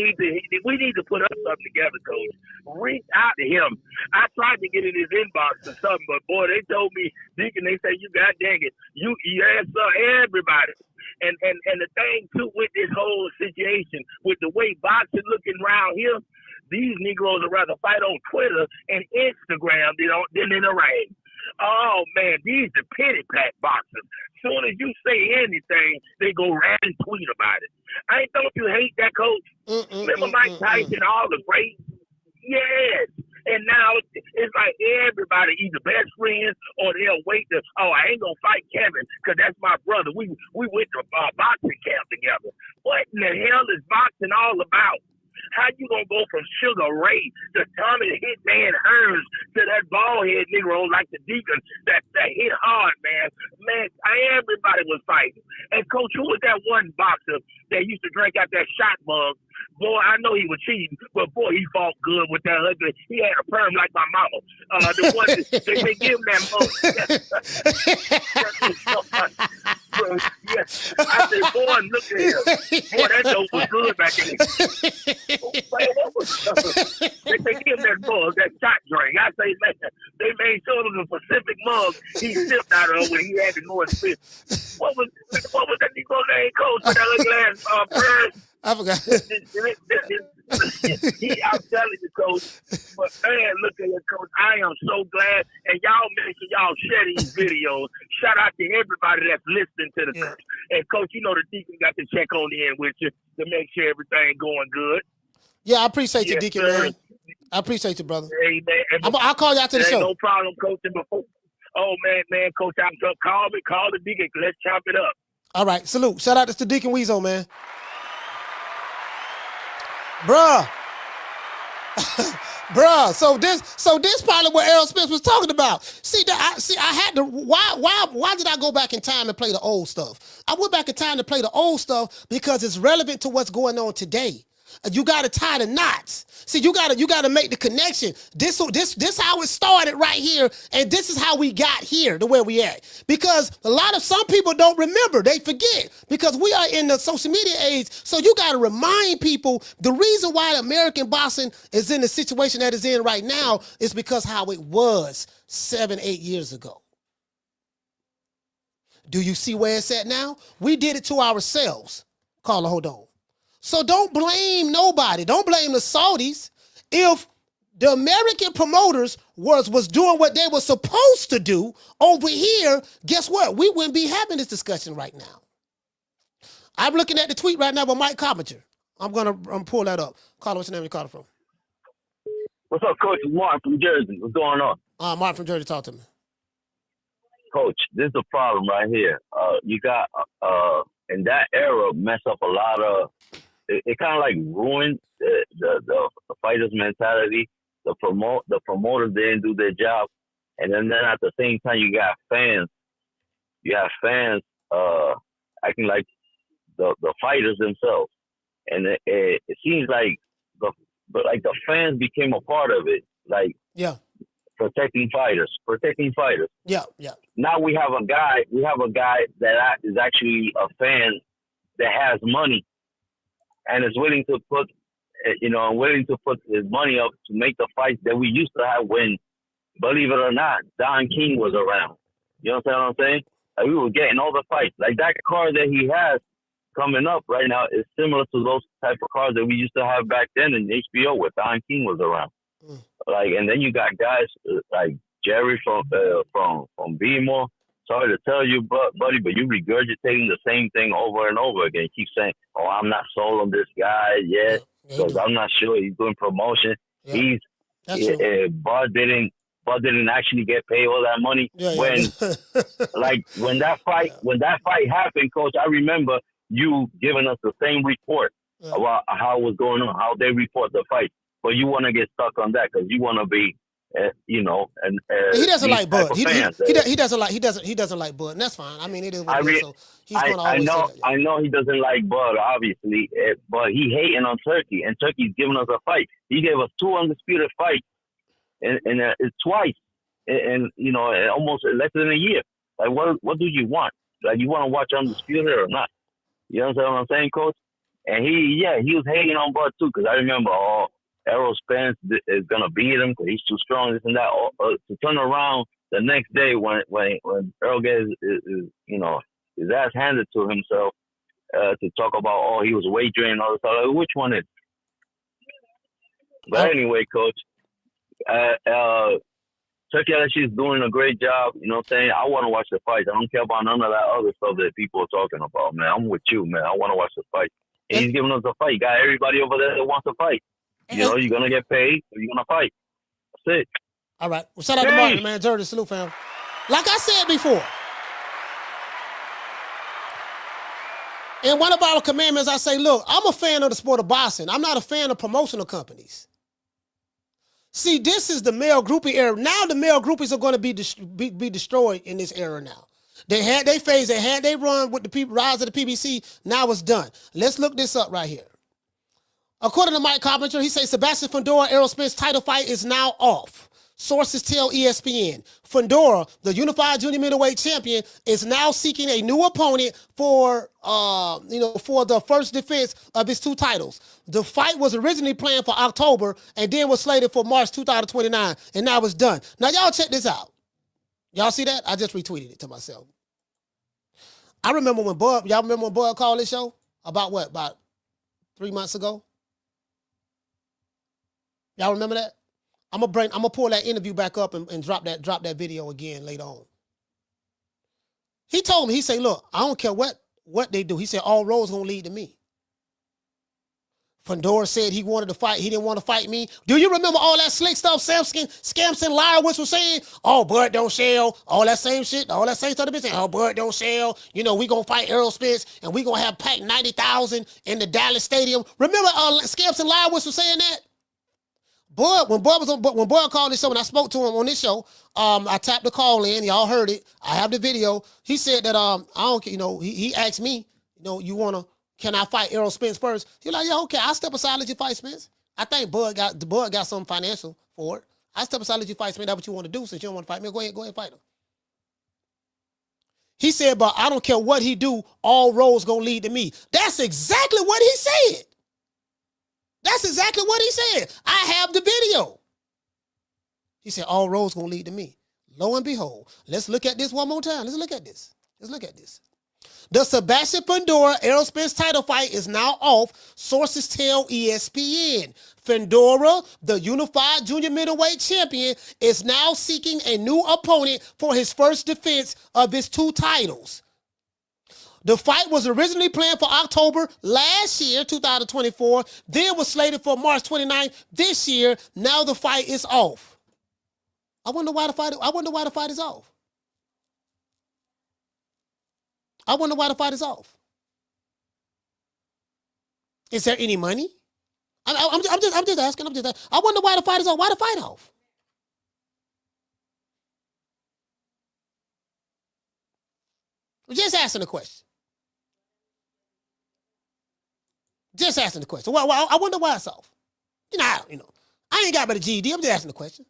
Speaker 4: we need to put up something together, Coach. Reach out to him. I tried to get in his inbox or something, but boy, they told me, Deacon, they say, you god dang it, you answer everybody. And the thing too with this whole situation, with the way boxing looking around here, these Negroes would rather fight on Twitter and Instagram than in the ring. Oh, man, these are pity pack boxers. Soon as you say anything, they go right and tweet about it. Don't you hate that, Coach? Remember Mike Tyson, all the greats? Yes. And now it's like everybody either best friends or they'll wait to, I ain't going to fight Kevin because that's my brother. We went to boxing camp together. What in the hell is boxing all about? How you gonna go from Sugar Ray to Tommy the Hitman Hearns to that bald-head Negro like the Deacon that hit hard, man? Man, everybody was fighting. And, Coach, who was that one boxer that used to drink out that shot mug? Boy, I know he was cheating, but, boy, he fought good with that ugly. He had a perm like my mama. The one they give him that mug. Yes. I said, boy, look at him. Boy, that dope was good back in the they give him that mug, that shot drink. I say, man, they made sure it was a Pacific mug he sipped out of when he had to go and spit. What was that Negro name, Coach, with that little glass purse?
Speaker 2: I forgot.
Speaker 4: I'm telling you, Coach. But man, look at it, Coach. I am so glad, and y'all make sure y'all share these videos. Shout out to everybody that's listening to the Coach. And Coach, you know the Deacon got to check on in with you to make sure everything going good.
Speaker 2: Yeah, I appreciate you, Deacon,
Speaker 4: sir.
Speaker 2: man. I appreciate you, brother.
Speaker 4: Amen.
Speaker 2: I'll call you after the
Speaker 4: There
Speaker 2: show.
Speaker 4: ain't no problem, Coach. And before, man, Coach, call the Deacon. Let's chop it up.
Speaker 2: All right, salute. Shout out to Deacon Weezo, man. Bruh. Bruh, so this probably what Errol Spence was talking about. I had to. Why did I go back in time and play the old stuff? I went back in time to play the old stuff because it's relevant to what's going on today. You got to tie the knots. See, you got to make the connection. This how it started right here, and this is how we got here to where we at. Because some people don't remember, they forget. Because we are in the social media age, so you got to remind people the reason why American boxing is in the situation that it's in right now is because how it was 7-8 years ago. Do you see where it's at now? We did it to ourselves. Carla, hold on. So don't blame nobody. Don't blame the Saudis. If the American promoters was doing what they were supposed to do over here, guess what? We wouldn't be having this discussion right now. I'm looking at the tweet right now with Mike Carpenter. I'm pull that up. Carla, what's your name? You called from?
Speaker 7: What's up, Coach? It's Mark from Jersey. What's going on?
Speaker 2: Mark from Jersey, talk to me.
Speaker 7: Coach, this is the problem right here. You got in that era mess up a lot of. It kind of like ruined the fighters' mentality. The promoters didn't do their job, and then at the same time you got fans. You have fans acting like the fighters themselves, and it seems like the fans became a part of it. Like protecting fighters.
Speaker 2: Yeah.
Speaker 7: Now we have a guy that is actually a fan that has money. And is willing to put his money up to make the fights that we used to have when, believe it or not, Don King was around. You know what I'm saying? Like we were getting all the fights. Like that card that he has coming up right now is similar to those type of cards that we used to have back then in HBO where Don King was around. Like, and then you got guys like Jerry from BMO. Sorry to tell you, buddy, but you regurgitating the same thing over and over again. You keep saying, "Oh, I'm not sold on this guy yet because I'm not sure he's doing promotion." Yeah. Bud didn't actually get paid all that money when that fight happened, Coach. I remember you giving us the same report about how it was going on, how they report the fight, but you want to get stuck on that because you want to be. He
Speaker 2: doesn't like Bud. He doesn't like Bud, and that's fine. I mean, it is what it is. So he's going to always say that.
Speaker 7: I know he doesn't like Bud, obviously, but he hating on Turkey, and Turkey's giving us a fight. He gave us 2 undisputed fights, and twice, and almost less than a year. Like, what do you want? Like, you want to watch undisputed or not? You understand what I'm saying, Coach? And he was hating on Bud too, because I remember Errol Spence is gonna beat him because he's too strong, this and that. To turn around the next day when Errol gets his ass handed to himself to talk about he was wagering and all this stuff. Like, which one is? But anyway, Coach, Turki Alashihk is doing a great job. You know what I'm saying? I want to watch the fight. I don't care about none of that other stuff that people are talking about, man. I'm with you, man. I want to watch the fight. And he's giving us a fight. You got everybody over there that wants to fight. You're going to get paid, or you're going to fight. That's it.
Speaker 2: All right. Well, shout out to Martin, man. Jersey, salute, fam. Like I said before, in one of our commandments, I say, look, I'm a fan of the sport of boxing. I'm not a fan of promotional companies. See, this is the male groupie era. Now the male groupies are going to be destroyed in this era now. They had their phase. They had their run with the rise of the PBC. Now it's done. Let's look this up right here. According to Mike Carpenter, he says Sebastian Fundora Errol Spence title fight is now off. Sources tell ESPN. Fundora, the unified junior middleweight champion, is now seeking a new opponent for the first defense of his 2 titles. The fight was originally planned for October and then was slated for March 2029, and now it's done. Now y'all check this out. Y'all see that? I just retweeted it to myself. I remember when Bud called this show? About 3 months ago? Y'all remember that? I'm gonna pull that interview back up and drop that video again later on. He told me, he said, look, I don't care what they do. He said, all roads gonna lead to me. Fundora said he wanted to fight. He didn't want to fight me. Do you remember all that slick stuff Scamson Liarwitz was saying? Oh, Bud don't sell. All that same shit. All that same stuff they been saying. Oh, Bud don't sell. You know, we going to fight Errol Spence and we going to have packed 90,000 in the Dallas Stadium. Remember Scamson Liarwitz was saying that? Bud, when Bud called this show, when I spoke to him on this show, I tapped the call in. Y'all heard it. I have the video. He said that I don't, you know, he asked me, you know, can I fight Errol Spence first? He's like, yeah, okay, I'll step aside and let you fight Spence. I think Bud got some financial for it. I'll step aside and let you fight Spence. That's what you want to do since you don't want to fight me. Go ahead and fight him. He said, but I don't care what he do, all roads gonna lead to me. That's exactly what he said. That's exactly what he said. I have the video. He said, all roads gonna lead to me. Lo and behold, let's look at this one more time. Let's look at this. The Sebastian Fundora Errol Spence title fight is now off, sources tell ESPN. Fundora, the unified junior middleweight champion, is now seeking a new opponent for his first defense of his 2 titles. The fight was originally planned for October last year, 2024, then was slated for March 29th this year. Now the fight is off. I wonder why the fight is off. I wonder why the fight is off. Is there any money? I'm just asking. I wonder why the fight is off. Why the fight off? I'm just asking the question. Well, I wonder why it's off. I ain't got but a GED. I'm just asking the question.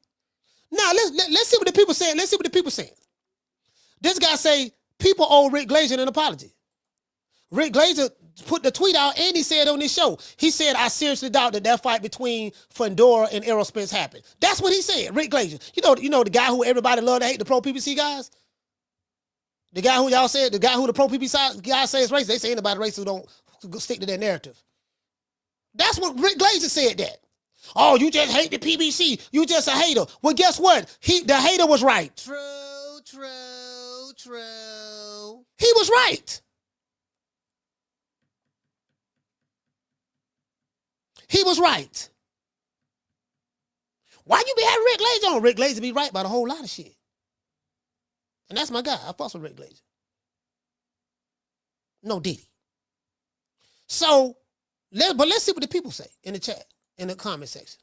Speaker 2: Now let's see what the people saying. This guy say people owe Rick Glazer an apology. Rick Glazer put the tweet out and he said on this show, he said, I seriously doubt that fight between Fundora and Errol Spence happened. That's what he said, Rick Glazer. You know the guy who everybody love to hate, the pro PPC guys? The guy who y'all said, the pro PPC guys say is racist. They say anybody racist who don't stick to their narrative. That's what Rick Glazer said that. Oh, you just hate the PBC. You just a hater. Well, guess what? The hater was right. True. He was right. Why you be having Rick Glazer on? Rick Glazer be right about a whole lot of shit. And that's my guy. I fuss with Rick Glazer. No Diddy. So, let's see what the people say in the chat, in the comment section.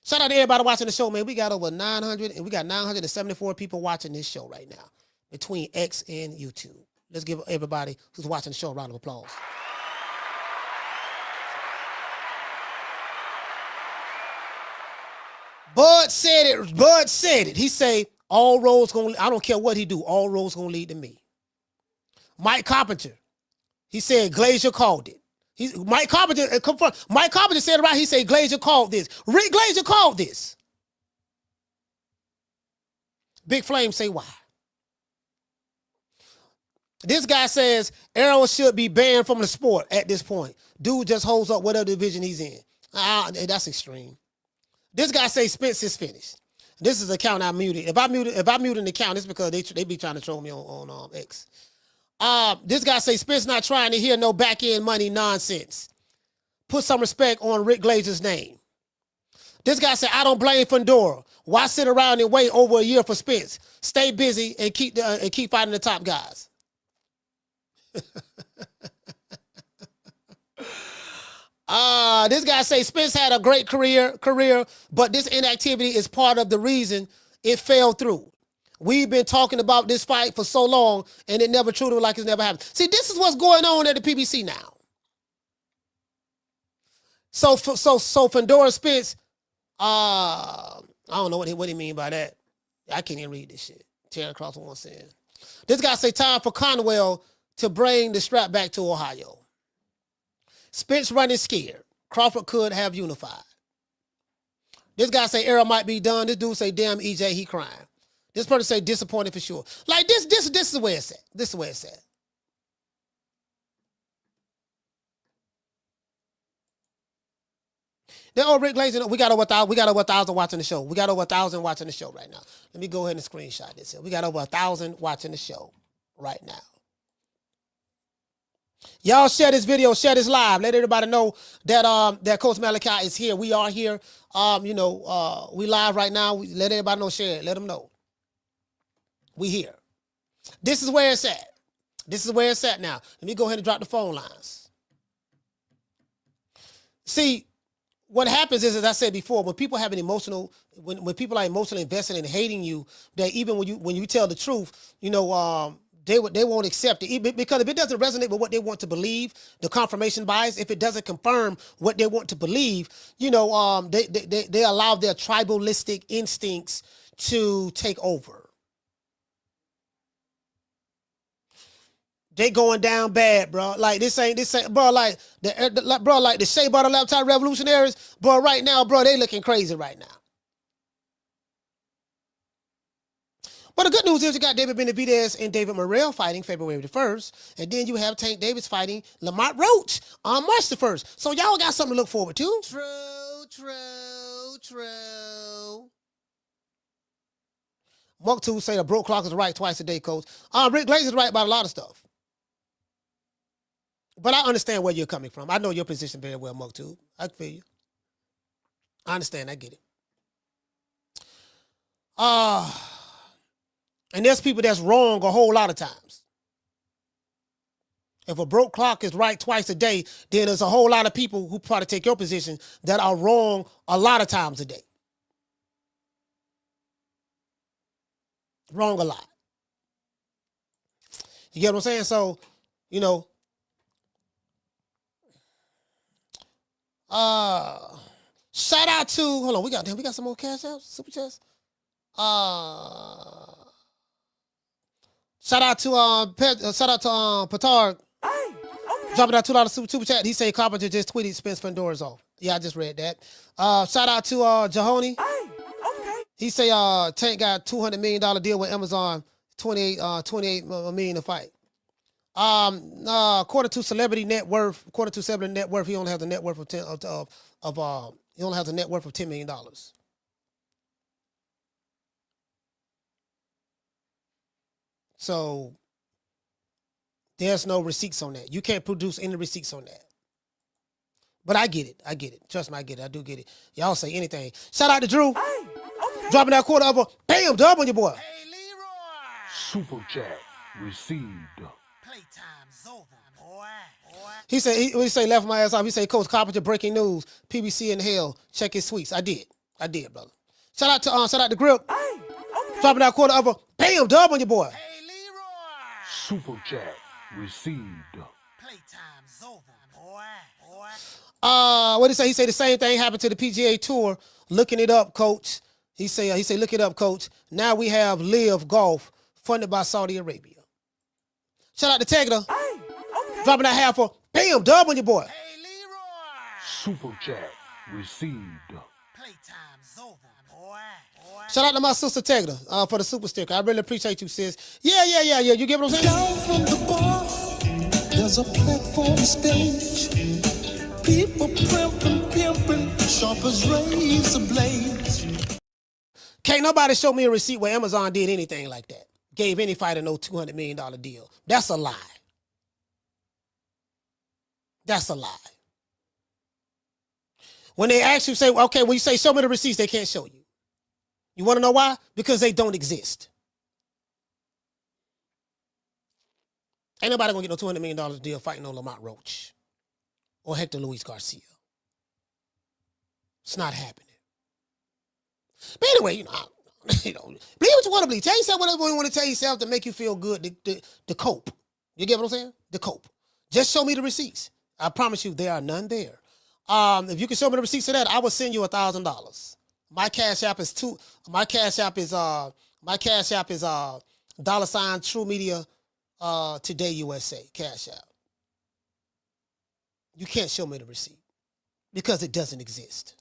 Speaker 2: Shout out to everybody watching the show, man. We got over 974 people watching this show right now between X and YouTube. Let's give everybody who's watching the show a round of applause. Bud said it. He say, all roads gonna, I don't care what he do, all roads gonna lead to me. Mike Carpenter, he said Glazer called it. Mike Carpenter said it right. He said Glazer called this. Rick Glazer called this. Big Flame say why. This guy says Errol should be banned from the sport at this point. Dude just holds up whatever division he's in. That's extreme. This guy says Spence is finished. This is the account I muted. If I mute an account, it's because they be trying to troll me on X. This guy say Spence not trying to hear no back end money nonsense. Put some respect on Rick Glazer's name. This guy say I don't blame Fundora. Why sit around and wait over a year for Spence? Stay busy and keep fighting the top guys. This guy say Spence had a great career, but this inactivity is part of the reason it fell through. We've been talking about this fight for so long, and it never treated like it's never happened. See, this is what's going on at the PBC now. So Fundora Spence, I don't know what he mean by that. I can't even read this shit. Terry Cross one saying. This guy say time for Conwell to bring the strap back to Ohio. Spence running scared. Crawford could have unified. This guy say Errol might be done. This dude say, damn, EJ, he crying. This person say disappointed for sure. Like this is where it's at. This is where it's at. They're all Rick Glazer. We got over 1,000 watching the show. We got over 1,000 watching the show right now. Let me go ahead and screenshot this here. We got over 1,000 watching the show right now. Y'all share this video, share this live. Let everybody know that that Coach Malachi is here. We are here. We live right now. Let everybody know, share it. Let them know. We here. This is where it's at. This is where it's at now. Let me go ahead and drop the phone lines. See, what happens is, as I said before, when people have an emotional, when people are emotionally invested in hating you, that even when you tell the truth, they won't accept it, because if it doesn't resonate with what they want to believe, the confirmation bias, if it doesn't confirm what they want to believe, they allow their tribalistic instincts to take over. They going down bad, bro. Like this ain't, bro. Like the Shea Butter Laptop Revolutionaries, bro. Right now, bro, they looking crazy right now. But the good news is you got David Benavidez and David Morrell fighting February the 1st, and then you have Tank Davis fighting Lamont Roach on March the 1st. So y'all got something to look forward to. True. Muck 2 say the broke clock is right twice a day, Coach. Rick Glazer is right about a lot of stuff. But I understand where you're coming from. I know your position very well, Muck 2. I feel you. I understand. I get it. And there's people that's wrong a whole lot of times. If a broke clock is right twice a day, then there's a whole lot of people who probably take your position that are wrong a lot of times a day. Wrong a lot. You get what I'm saying? So, shout out to, hold on, we got some more cash outs, super chats. Shout out to Petard. Dropping that $2 super chat. He said Carpenter just tweeted Spence Fundora's off. Yeah, I just read that. Shout out to Jahoni. He say Tank got $200 million deal with Amazon, 28 million to fight. According to celebrity net worth, he only has a net worth of $10 million. So there's no receipts on that. You can't produce any receipts on that. But I get it. Trust me, I get it. I do get it. Y'all say anything. Shout out to Drew. Dropping that quarter of a bam dub on your boy. Hey, Leroy.
Speaker 10: Super chat received.
Speaker 2: Playtime's over, boy. He said, he say left my ass off. He said, Coach Carpenter, breaking news. PBC in hell. Check his tweets. I did, brother. Shout out to Grip. Dropping that quarter of a bam dub on your boy. Hey, Leroy.
Speaker 10: Super chat received.
Speaker 2: Playtime's over, boy. What did he say? He said the same thing happened to the PGA Tour. Looking it up, Coach. He say, look it up, Coach. Now we have Live Golf, funded by Saudi Arabia. Shout out to Tegler. Dropping that half a bam dub on your boy. Hey, Leroy.
Speaker 10: Super chat received.
Speaker 2: Playtime's over, boy. Shout out to my sister Tegler for the super sticker. I really appreciate you, sis. Yeah. You get what I'm saying?
Speaker 13: Down from the bar, there's a platform stage. People pimping, sharp as razor blades.
Speaker 2: Can't nobody show me a receipt where Amazon did anything like that. Gave any fighter no $200 million deal. That's a lie. That's a lie. When they actually say, okay, when you say show me the receipts, they can't show you. You want to know why? Because they don't exist. Ain't nobody gonna get no $200 million deal fighting on Lamont Roach or Hector Luis Garcia. It's not happening. But anyway, believe what you want to believe. Tell yourself whatever you want to tell yourself to make you feel good, to cope. You get what I'm saying? To cope. Just show me the receipts. I promise you there are none there. If you can show me the receipts of that, I will send you $1,000. My cash app is $ True Media Today USA cash app. You can't show me the receipt because it doesn't exist.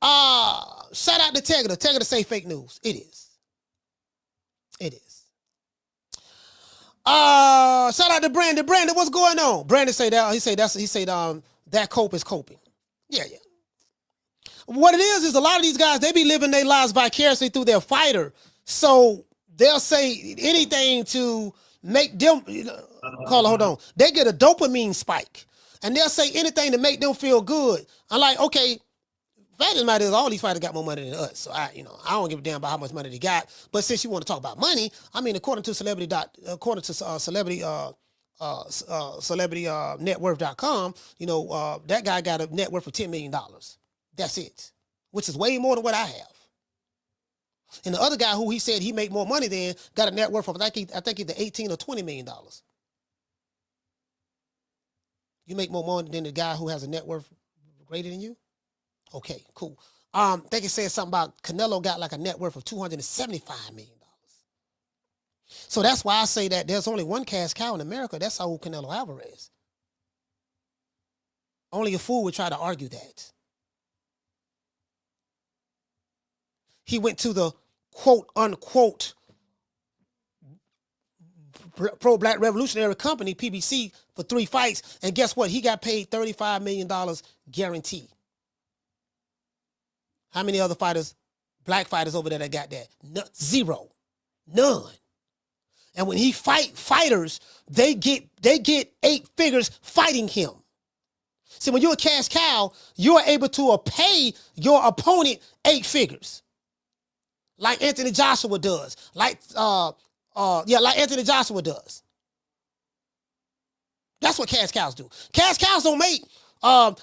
Speaker 2: Shout out to Tegler. Tegler say fake news. It is. Shout out to Brandon. Brandon, what's going on? Brandon say that. He said that cope is coping. Yeah. what it is a lot of these guys, they be living their lives vicariously through their fighter. So they'll say anything to make them, hold on. They get a dopamine spike. And they'll say anything to make them feel good. I'm like, okay, fact of the matter is all these fighters got more money than us. So I don't give a damn about how much money they got. But since you want to talk about money, I mean, according to celebritynetworth.com, that guy got a net worth of $10 million. That's it, which is way more than what I have. And the other guy who he said he make more money than got a net worth of I think either $18 or $20 million. You make more money than the guy who has a net worth greater than you? Okay, cool. I think it said something about Canelo got like a net worth of $275 million. So that's why I say that there's only one cash cow in America. That's old Canelo Alvarez. Only a fool would try to argue that. He went to the quote-unquote pro-black revolutionary company, PBC, for 3 fights. And guess what? He got paid $35 million guaranteed. How many other fighters, black fighters over there that got that? Zero. None. And when he fighters, they get 8 figures fighting him. See, when you're a cash cow, you're able to pay your opponent 8 figures. Like Anthony Joshua does. Like Anthony Joshua does. That's what cash cows do. Cash cows don't make,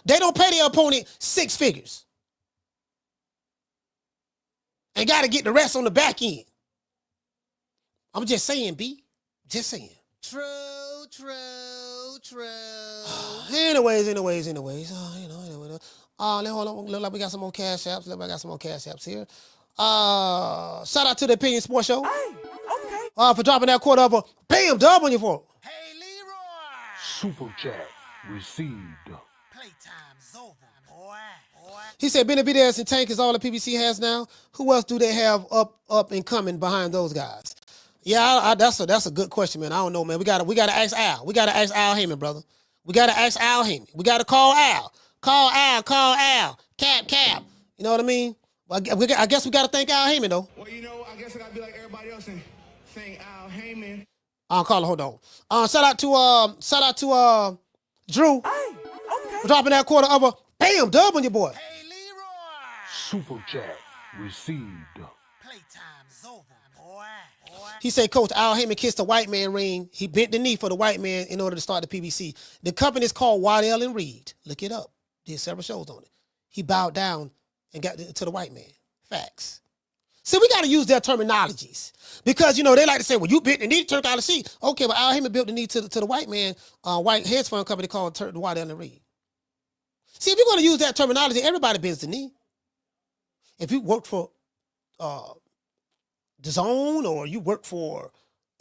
Speaker 2: they don't pay their opponent 6 figures. And got to get the rest on the back end. I'm just saying, B. Just saying. True. Anyways. Anyway. Hold on. Look like we got some more cash apps. Here. Shout out to the Opinion Sports Show. Hey, okay. For dropping that quarter of a bam dub on your phone. Hey, Leroy.
Speaker 10: Super chat received.
Speaker 2: Playtime's over, boy. He said Benavidez and Tank is all the PBC has now. Who else do they have up and coming behind those guys? Yeah, that's a good question, man. I don't know, man. We gotta ask Al. We gotta ask Al Heyman, brother. We gotta ask Al Heyman. We gotta call Al. Call Al. Cap. You know what I mean? I guess we gotta thank Al Heyman though.
Speaker 8: Well, I guess I gotta be like everybody else and thank Al Heyman.
Speaker 2: Caller, hold on. Shout out to Drew. Hey, okay. For dropping that quarter of a bam dub on your boy. Hey, Leroy.
Speaker 10: Super chat received.
Speaker 2: Playtime's over, boy. He said, Coach, Al Heyman kissed the white man ring. He bent the knee for the white man in order to start the PBC. The company is called Waddell and Reed. Look it up. Did several shows on it. He bowed down and got to the white man. Facts. See, we got to use their terminologies. Because, they like to say, well, you bent the knee to Turki Alashihk. Okay, but Al Heyman built the knee to the white man, white hedge fund company called Waddell and Reed. See, if you're going to use that terminology, everybody bends the knee. If you work for DAZN or you work for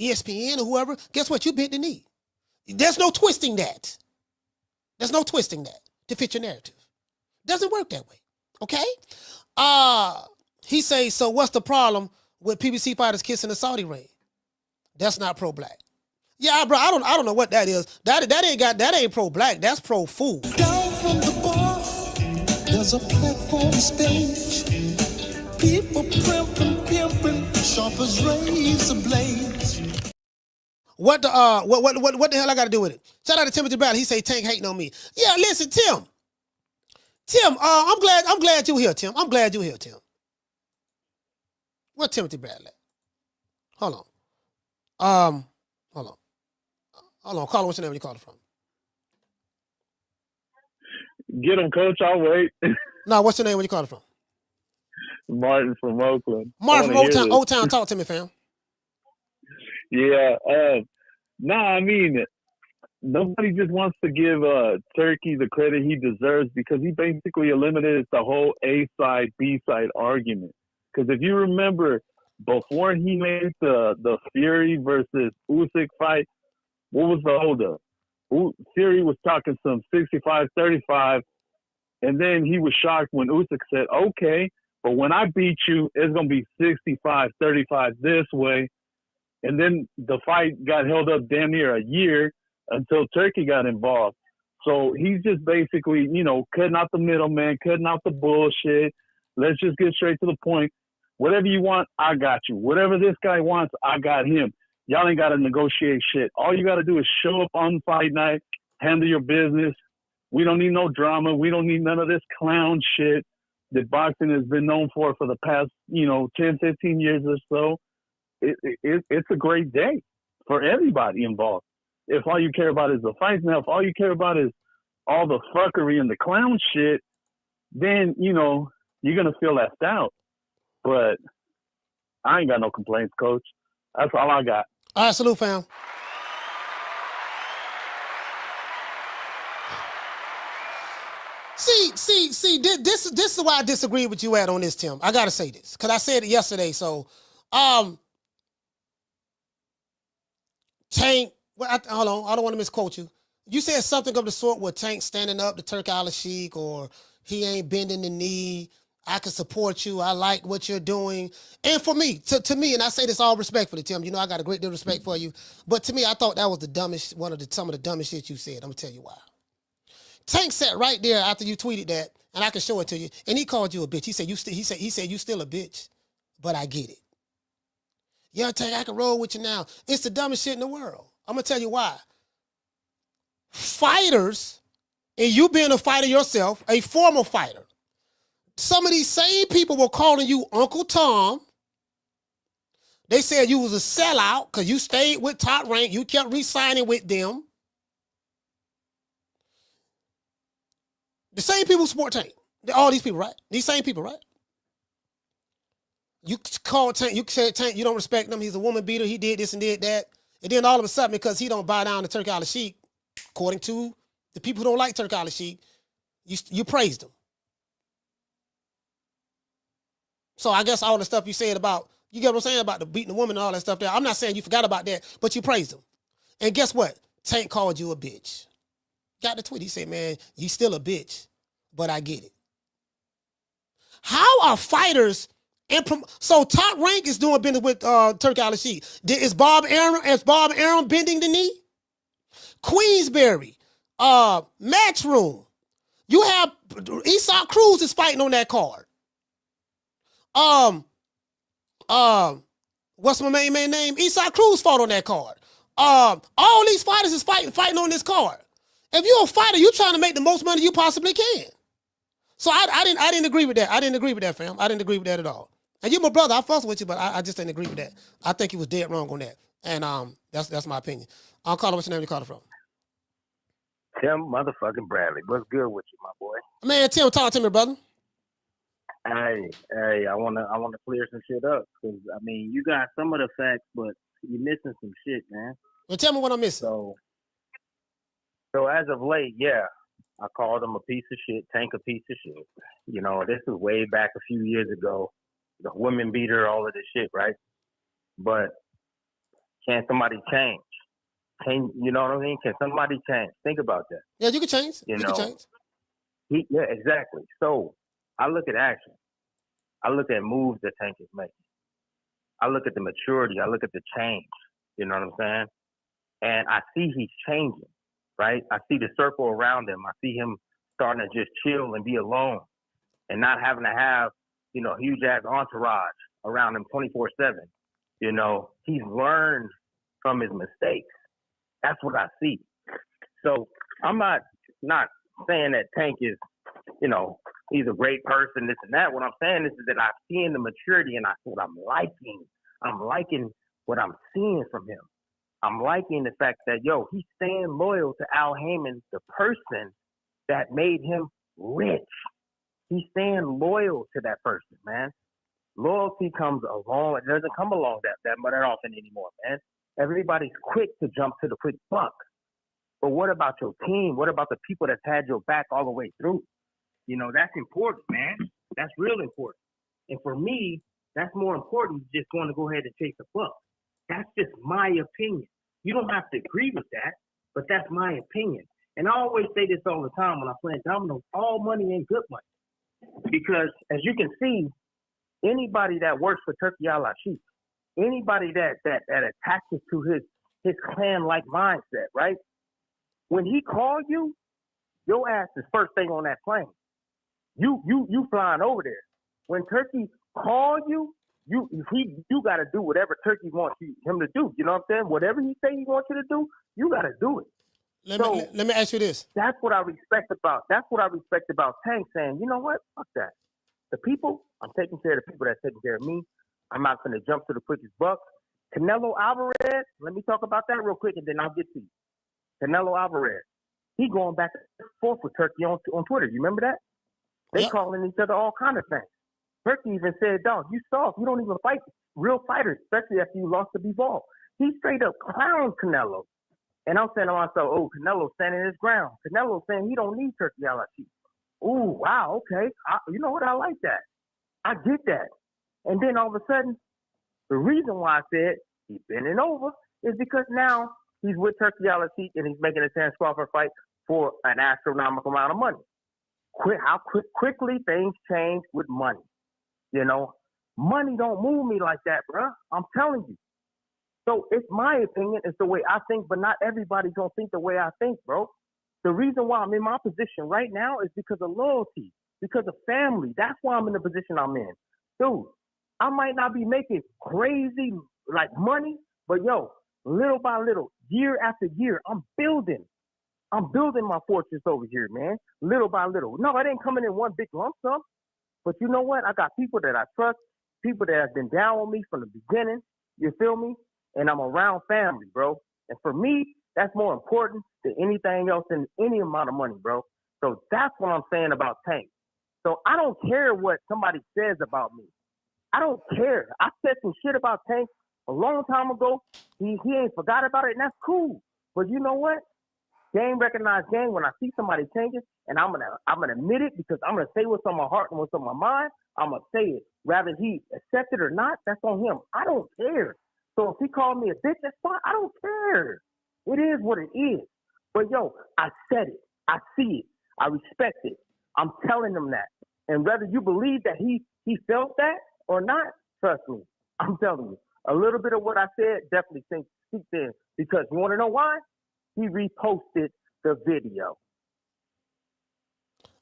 Speaker 2: ESPN or whoever, guess what? You bent the knee. There's no twisting that. To fit your narrative. Doesn't work that way. Okay? He says, so what's the problem with PBC fighters kissing the Saudi ring? That's not pro-black. Yeah, bro, I don't know what that is. That ain't pro-black. That's pro-fool.
Speaker 13: Down from the bar, there's a platform stage. People pimping, sharp as razor blades.
Speaker 2: What the hell I got to do with it? Shout out to Timothy Bradley. He say Tank hating on me. Yeah, listen, Tim. I'm glad you're here, Tim. Where Timothy Bradley? Hold on. Caller, what's your name when you call it from?
Speaker 9: Get him, Coach. I'll wait.
Speaker 2: No, what's your name when you call it from?
Speaker 9: Martin from Oakland.
Speaker 2: Martin from Old Town. Talk to me, fam.
Speaker 9: Yeah. I mean, nobody just wants to give Turki the credit he deserves because he basically eliminated the whole A-side, B-side argument. Because if you remember, before he made the Fury versus Usyk fight, what was the holdup? Fury was talking some 65-35, and then he was shocked when Usyk said, okay, but when I beat you, it's going to be 65-35 this way. And then the fight got held up damn near a year until Turki got involved. So he's just basically, you know, cutting out the middleman, cutting out the bullshit. Let's just get straight to the point. Whatever you want, I got you. Whatever this guy wants, I got him. Y'all ain't got to negotiate shit. All you got to do is show up on fight night, handle your business. We don't need no drama. We don't need none of this clown shit that boxing has been known for the past, you know, 10, 15 years or so. It's a great day for everybody involved. If all you care about is the fights now, if all you care about is all the fuckery and the clown shit, then, you know, you're going to feel left out. But I ain't got no complaints, Coach. That's all I got.
Speaker 2: All right, salute, fam. See, this is why I disagree with you on this, Tim. I got to say this, because I said it yesterday. So, Tank, hold on, I don't want to misquote you. You said something of the sort where Tank standing up to Turki Alashihk, or he ain't bending the knee. I can support you. I like what you're doing. And for me, to me, and I say this all respectfully, Tim, you know I got a great deal of respect for you. But to me, I thought that was some of the dumbest shit you said. I'm going to tell you why. Tank sat right there after you tweeted that, and I can show it to you, and he called you a bitch. He said you still a bitch, but I get it. Yeah, Tank, I can roll with you now. It's the dumbest shit in the world. I'm going to tell you why. Fighters, and you being a fighter yourself, a former fighter, some of these same people were calling you Uncle Tom. They said you was a sellout because you stayed with Top Rank. You kept re-signing with them. The same people support Tank. All these people, right? These same people, right? You call Tank, you said Tank, you don't respect him. He's a woman beater. He did this and did that. And then all of a sudden, because he don't bow down to Turki Alashihk, according to the people who don't like Turki Alashihk, you praised him. So I guess all the stuff you said about, you get what I'm saying, about the beating the woman and all that stuff there. I'm not saying you forgot about that, but you praised him. And guess what? Tank called you a bitch. Got the tweet. He said, man, you still a bitch, but I get it. How are fighters so Top Rank is doing business with Turki Alashihk. Is Bob Arum bending the knee? Queensberry, Matchroom. You have Esau Cruz is fighting on that card. What's my main man name? Esau Cruz fought on that card. All these fighters is fighting on this card. If you're a fighter, you're trying to make the most money you possibly can. So I didn't agree with that. I didn't agree with that, fam. I didn't agree with that at all. And you're my brother. I fuss with you, but I just didn't agree with that. I think he was dead wrong on that. And that's my opinion. I'll call him. What's your name? You call it from?
Speaker 12: Tim motherfucking Bradley. What's good with you, my boy?
Speaker 2: Man, Tim, talk to me, brother.
Speaker 12: Hey, I wanna clear some shit up, because I mean you got some of the facts, but you're missing some shit, man.
Speaker 2: Well, tell me what I'm missing.
Speaker 12: So as of late, yeah, I called him a piece of shit, Tank a piece of shit. You know, this is way back a few years ago. The women beater, all of this shit, right? But can somebody change? You know what I mean? Can somebody change? Think about that.
Speaker 2: Yeah, you can change. You can change.
Speaker 12: Yeah, exactly. So I look at action. I look at moves that Tank is making. I look at the maturity. I look at the change. You know what I'm saying? And I see he's changing, right? I see the circle around him. I see him starting to just chill and be alone and not having to have, you know, huge ass entourage around him 24/7. You know, he's learned from his mistakes. That's what I see. So I'm not saying that Tank is, you know, he's a great person, this and that. What I'm saying is that I'm seeing the maturity, and what I'm liking. I'm liking what I'm seeing from him. I'm liking the fact that, he's staying loyal to Al Heyman, the person that made him rich. He's staying loyal to that person, man. Loyalty comes along. It doesn't come along that often anymore, man. Everybody's quick to jump to the quick buck. But what about your team? What about the people that's had your back all the way through? You know, that's important, man. That's real important. And for me, that's more important than just going to go ahead and chase a buck. That's just my opinion. You don't have to agree with that, but that's my opinion. And I always say this all the time when I play dominoes, all money ain't good money. Because as you can see, anybody that works for Turki Alashihk, anybody that attaches to his clan-like mindset, right? When he called you, your ass is first thing on that plane. You flying over there. When Turkey call you, you got to do whatever Turkey wants him to do. You know what I'm saying? Whatever he say he wants you to do, you got to do it.
Speaker 2: Let me ask you this.
Speaker 12: That's what I respect about. Tank saying, you know what? Fuck that. The people, I'm taking care of the people that's taking care of me. I'm not going to jump to the quickest buck. Canelo Alvarez, let me talk about that real quick and then I'll get to you. Canelo Alvarez, he going back and forth with Turkey on Twitter. You remember that? They calling each other all kind of things. Turkey even said, dog, you soft. You don't even fight real fighters, especially after you lost to Bivol. He straight up clowned Canelo. And I'm saying to myself, oh, Canelo's standing his ground. Canelo's saying he don't need Turki Alashihk. Ooh, wow, okay. You know what? I like that. I get that. And then all of a sudden, the reason why I said he's bending over is because now he's with Turki Alashihk and he's making a Terence Crawford fight for an astronomical amount of money. How quickly things change with money. You know, money don't move me like that, bro. I'm telling you. So it's my opinion. It's the way I think, but not everybody's going to think the way I think, bro. The reason why I'm in my position right now is because of loyalty, because of family. That's why I'm in the position I'm in. Dude, I might not be making crazy, like, money, but, yo, little by little, year after year, I'm building my fortress over here, man, little by little. No, it ain't coming in one big lump sum. But you know what? I got people that I trust, people that have been down with me from the beginning. You feel me? And I'm around family, bro. And for me, that's more important than anything else and any amount of money, bro. So that's what I'm saying about Tank. So I don't care what somebody says about me. I don't care. I said some shit about Tank a long time ago. He ain't forgot about it, and that's cool. But you know what? Game recognized game. When I see somebody changing, and I'm gonna admit it because I'm gonna say what's on my heart and what's on my mind. I'm gonna say it. Rather he accept it or not, that's on him. I don't care. So if he called me a bitch, that's fine. I don't care. It is what it is. But yo, I said it. I see it. I respect it. I'm telling him that. And whether you believe that he felt that or not, trust me, I'm telling you, a little bit of what I said definitely sinks in. Because you want to know why? He reposted the video.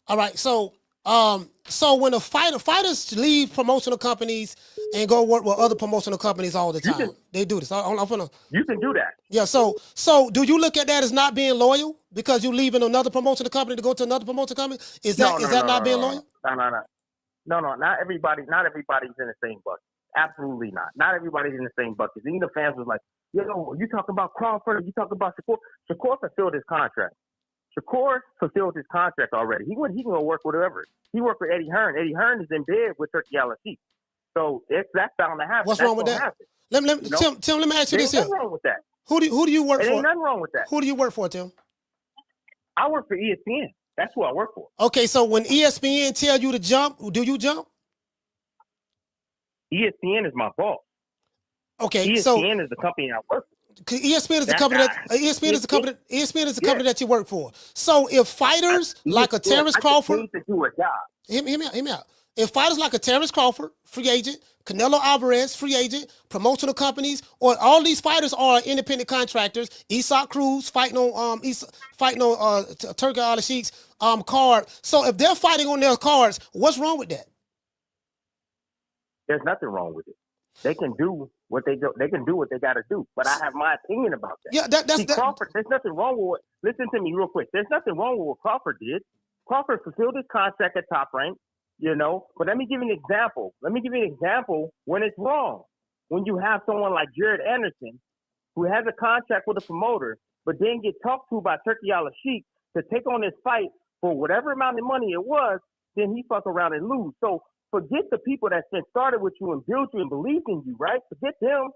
Speaker 2: All right, so when fighters leave promotional companies and go work with other promotional companies all the time, they do this.
Speaker 12: You can do that.
Speaker 2: Yeah. So do you look at that as not being loyal because you leaving another promotional company to go to another promotional company? Is that not being loyal?
Speaker 12: No. Not everybody's in the same bucket. Absolutely not. Not everybody's in the same bucket. Even the fans was like, yo, you talking about Crawford? You talking about Shakur? Shakur fulfilled his contract. Shakur fulfilled his contract already. He can go work with whoever. He worked with Eddie Hearn. Eddie Hearn is in bed with Turki Alashihk. So that's bound to happen.
Speaker 2: What's wrong with that? Tim, let me ask you this here.
Speaker 12: Nothing wrong with that.
Speaker 2: Who do you work for?
Speaker 12: There ain't nothing wrong with that.
Speaker 2: Who do you work for, Tim?
Speaker 12: I work for ESPN. That's who I work for.
Speaker 2: Okay, so when ESPN tell you to jump, do you jump?
Speaker 12: ESPN is my boss.
Speaker 2: Okay,
Speaker 12: ESPN is the company I work for.
Speaker 2: ESPN is the company ESPN is the company that you work for. So if fighters like a Terence Crawford,
Speaker 12: to do a job.
Speaker 2: Hear me out. If fighters like a Terence Crawford, free agent, Canelo Alvarez, free agent, promotional companies, or all these fighters are independent contractors. Isak Cruz fighting on Turki Alashikh's card. So if they're fighting on their cards, what's wrong with that?
Speaker 12: There's nothing wrong with it. They can do what they do. They can do what they got to do. But I have my opinion about that.
Speaker 2: Yeah, that's
Speaker 12: Crawford. There's nothing wrong with what. Listen to me real quick. There's nothing wrong with what Crawford did. Crawford fulfilled his contract at Top Rank, But let me give you an example. When it's wrong. When you have someone like Jared Anderson, who has a contract with a promoter, but then get talked to by Turki Alashihk to take on this fight for whatever amount of money it was, then he fuck around and lose. So forget the people that's been started with you and built you and believed in you, right? Forget them.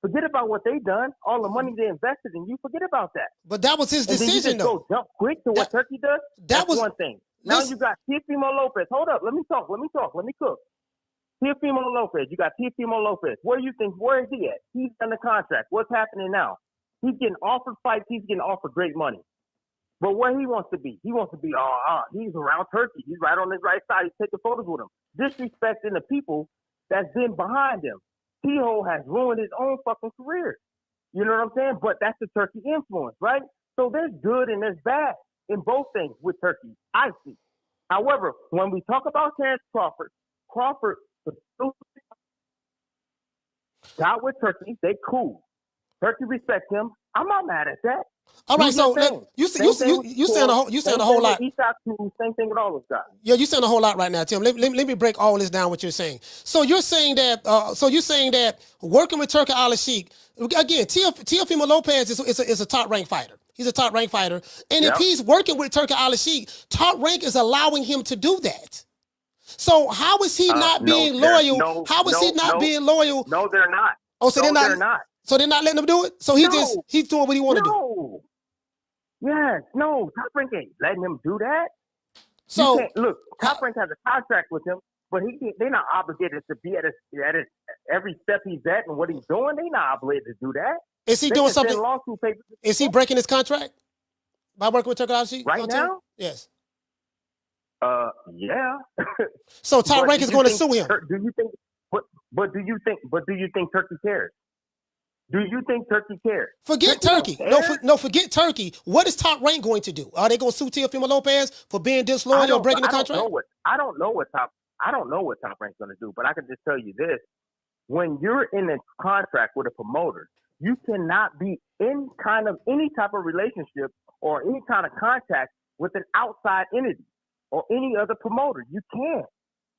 Speaker 12: Forget about what they done. All the money they invested in you. Forget about that.
Speaker 2: But that was his decision, though.
Speaker 12: Go jump quick to what Turkey does. That's one thing. Now you got Teofimo Lopez. Hold up. Let me talk. Let me cook. Teofimo Lopez. You got Teofimo Lopez. Where is he at? He's on the contract. What's happening now? He's getting offered fights. He's getting offered great money. But where he wants to be, he's around Turkey. He's right on his right side. He's taking photos with him. Disrespecting the people that's been behind him. T-Ho has ruined his own fucking career. You know what I'm saying? But that's the Turkey influence, right? So there's good and there's bad. in both things with Turkey. I see. However, when we talk about Terrence Crawford, Crawford got with Turkey. They cool. Turkey respect him. I'm not mad at that.
Speaker 2: All right, so you saying a whole lot.
Speaker 12: Same thing with all those guys.
Speaker 2: Yeah, you saying a whole lot right now, Tim. Let me break all this down. What you're saying. So you're saying that working with Turki Alashihk again, Teofimo Lopez is a top ranked fighter. He's a top ranked fighter, and if he's working with Turki Alashihk, Top Rank is allowing him to do that. So how is he not being loyal? How is he not being loyal?
Speaker 12: No, they're not.
Speaker 2: Oh, so they're not. So they're not letting him do it. So he's doing what he want to do.
Speaker 12: Yes, no, Top Rank ain't letting him do that.
Speaker 2: So
Speaker 12: look, Top Rank has a contract with him, but they're not obligated to be at every step he's at and what he's doing. They're not obligated to do that.
Speaker 2: Is he doing something? Is he breaking his contract by working with Turki Alashihk
Speaker 12: right now?
Speaker 2: Yes.
Speaker 12: Yeah.
Speaker 2: So Top Rank is going to sue him.
Speaker 12: Do you think? But do you think Turkey cares? Do you think Turkey cares?
Speaker 2: Forget Turkey. Forget Turkey. What is Top Rank going to do? Are they going to sue Teofimo Lopez for being disloyal or breaking the contract?
Speaker 12: I don't know what Top Rank's going to do, but I can just tell you this: when you're in a contract with a promoter, you cannot be in any type of relationship or any kind of contact with an outside entity or any other promoter. You can't.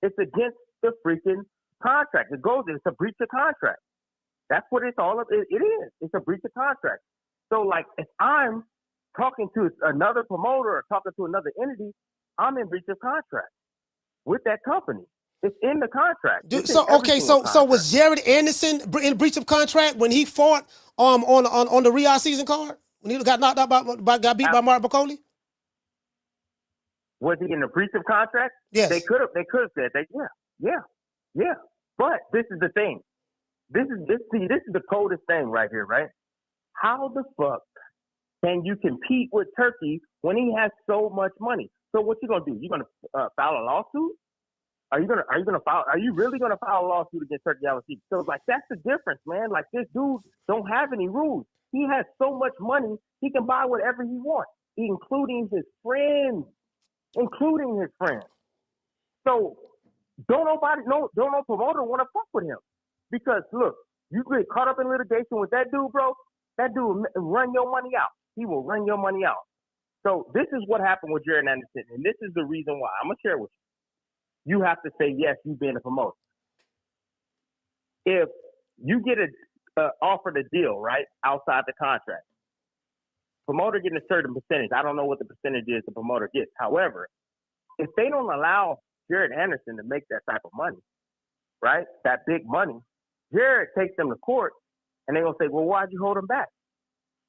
Speaker 12: It's against the freaking contract. It's a breach of contract. That's what it's all of. It is. It's a breach of contract. So, like, if I'm talking to another promoter or talking to another entity, I'm in breach of contract with that company. It's in the contract.
Speaker 2: So was Jared Anderson in breach of contract when he fought on the Riyadh season card when he got knocked out got beat by Mark Bacoli?
Speaker 12: Was he in a breach of contract?
Speaker 2: Yes.
Speaker 12: They could have said that. Yeah. But this is the thing. This is the coldest thing right here, right? How the fuck can you compete with Turkey when he has so much money? So what you gonna do? You gonna file a lawsuit? Are you really gonna file a lawsuit against Turki Alalshikh? So like that's the difference, man. Like this dude don't have any rules. He has so much money he can buy whatever he wants, including his friends. So don't no promoter want to fuck with him. Because look, you get caught up in litigation with that dude, bro. That dude will run your money out. He will run your money out. So this is what happened with Jared Anderson, and this is the reason why. I'm gonna share with you. You have to say yes. You being a promoter. If you get offered a deal right outside the contract, promoter getting a certain percentage. I don't know what the percentage is the promoter gets. However, if they don't allow Jared Anderson to make that type of money, right, that big money. Jared takes them to court, and they're going to say, well, why'd you hold him back?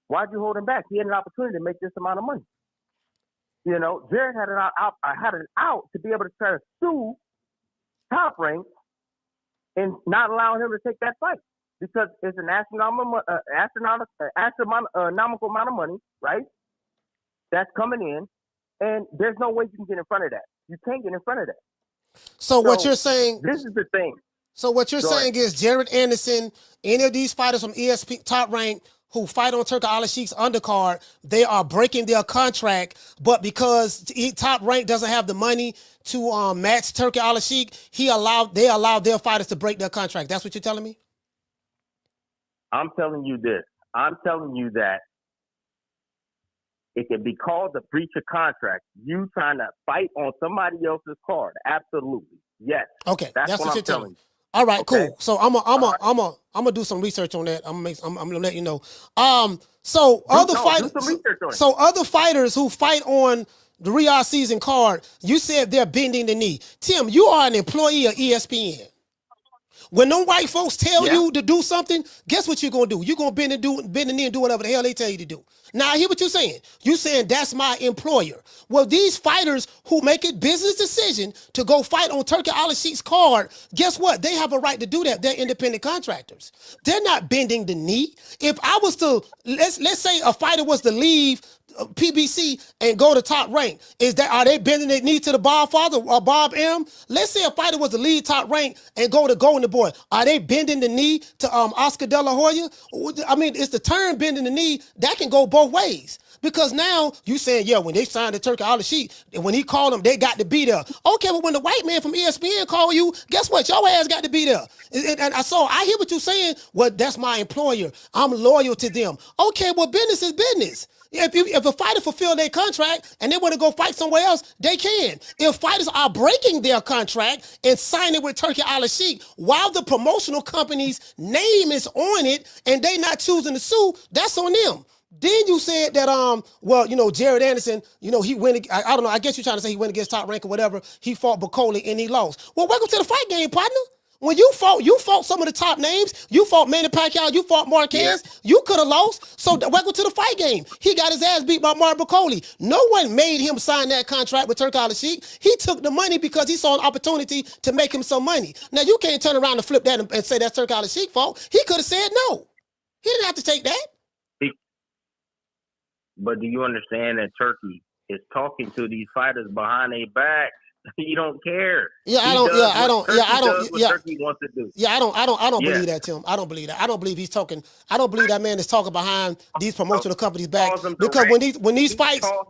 Speaker 12: Why'd you hold him back? He had an opportunity to make this amount of money. You know, Jared had an out to be able to try to sue Top Rank and not allowing him to take that fight because it's an astronomical amount of money, right, that's coming in, and there's no way you can get in front of that. You can't get in front of that.
Speaker 2: So what you're saying?
Speaker 12: This is the thing.
Speaker 2: So what you're saying is Jared Anderson, any of these fighters from ESP Top Rank who fight on Turki Alalshikh's undercard, they are breaking their contract, but because Top Rank doesn't have the money to match Turki Alalshikh, they allowed their fighters to break their contract. That's what you're telling me?
Speaker 12: I'm telling you this. I'm telling you that it can be called a breach of contract. You trying to fight on somebody else's card. Absolutely. Yes.
Speaker 2: Okay. That's what you're telling me.
Speaker 12: You.
Speaker 2: All right,
Speaker 12: okay.
Speaker 2: Cool. So I'm gonna do some research on that. I'm gonna let you know. Other fighters who fight on the Riyadh season card, you said they're bending the knee. Tim, you are an employee of ESPN. When no white folks tell you to do something, guess what you're gonna do? You're gonna bend the knee and do whatever the hell they tell you to do. Now I hear what you're saying. You're saying that's my employer. Well, these fighters who make a business decision to go fight on Turki Alalshikh's card, guess what? They have a right to do that. They're independent contractors. They're not bending the knee. If I was to let's say a fighter was to leave PBC and go to Top Rank, are they bending their knee to the Bob Father or Bob M? Let's say a fighter was to leave Top Rank and go to Golden Boy. Are they bending the knee to Oscar De La Hoya? I mean, it's the term bending the knee that can go both ways. Because now you saying, yeah, when they signed the Turki Alashihk, and when he called them, they got to be there. Okay, but when the white man from ESPN call you, guess what? Your ass got to be there. And I hear what you're saying. Well, that's my employer. I'm loyal to them. Okay, well, business is business. If a fighter fulfill their contract and they want to go fight somewhere else, they can. If fighters are breaking their contract and signing with Turki Alashihk while the promotional company's name is on it and they not choosing to sue, that's on them. Then you said that, well, you know, Jared Anderson, you know, he went, I don't know, I guess you're trying to say he went against Top Rank or whatever. He fought Bacoli and he lost. Well, welcome to the fight game, partner. When you fought some of the top names. You fought Manny Pacquiao. You fought Marquez. Yeah. You could have lost. So welcome to the fight game. He got his ass beat by Mark Bacoli. No one made him sign that contract with Turki Alashihk. He took the money because he saw an opportunity to make him some money. Now, you can't turn around and flip that and say that's Turki Alashihk's fault. He could have said no. He didn't have to take that.
Speaker 12: But do you understand that Turki is talking to these fighters behind their back? You don't care.
Speaker 2: Yeah, I don't.
Speaker 12: Turki wants to do.
Speaker 2: Yeah, I don't believe that, Tim. I don't believe that. I don't believe he's talking. I don't believe that man is talking behind these promotional companies' back. Because when these fights are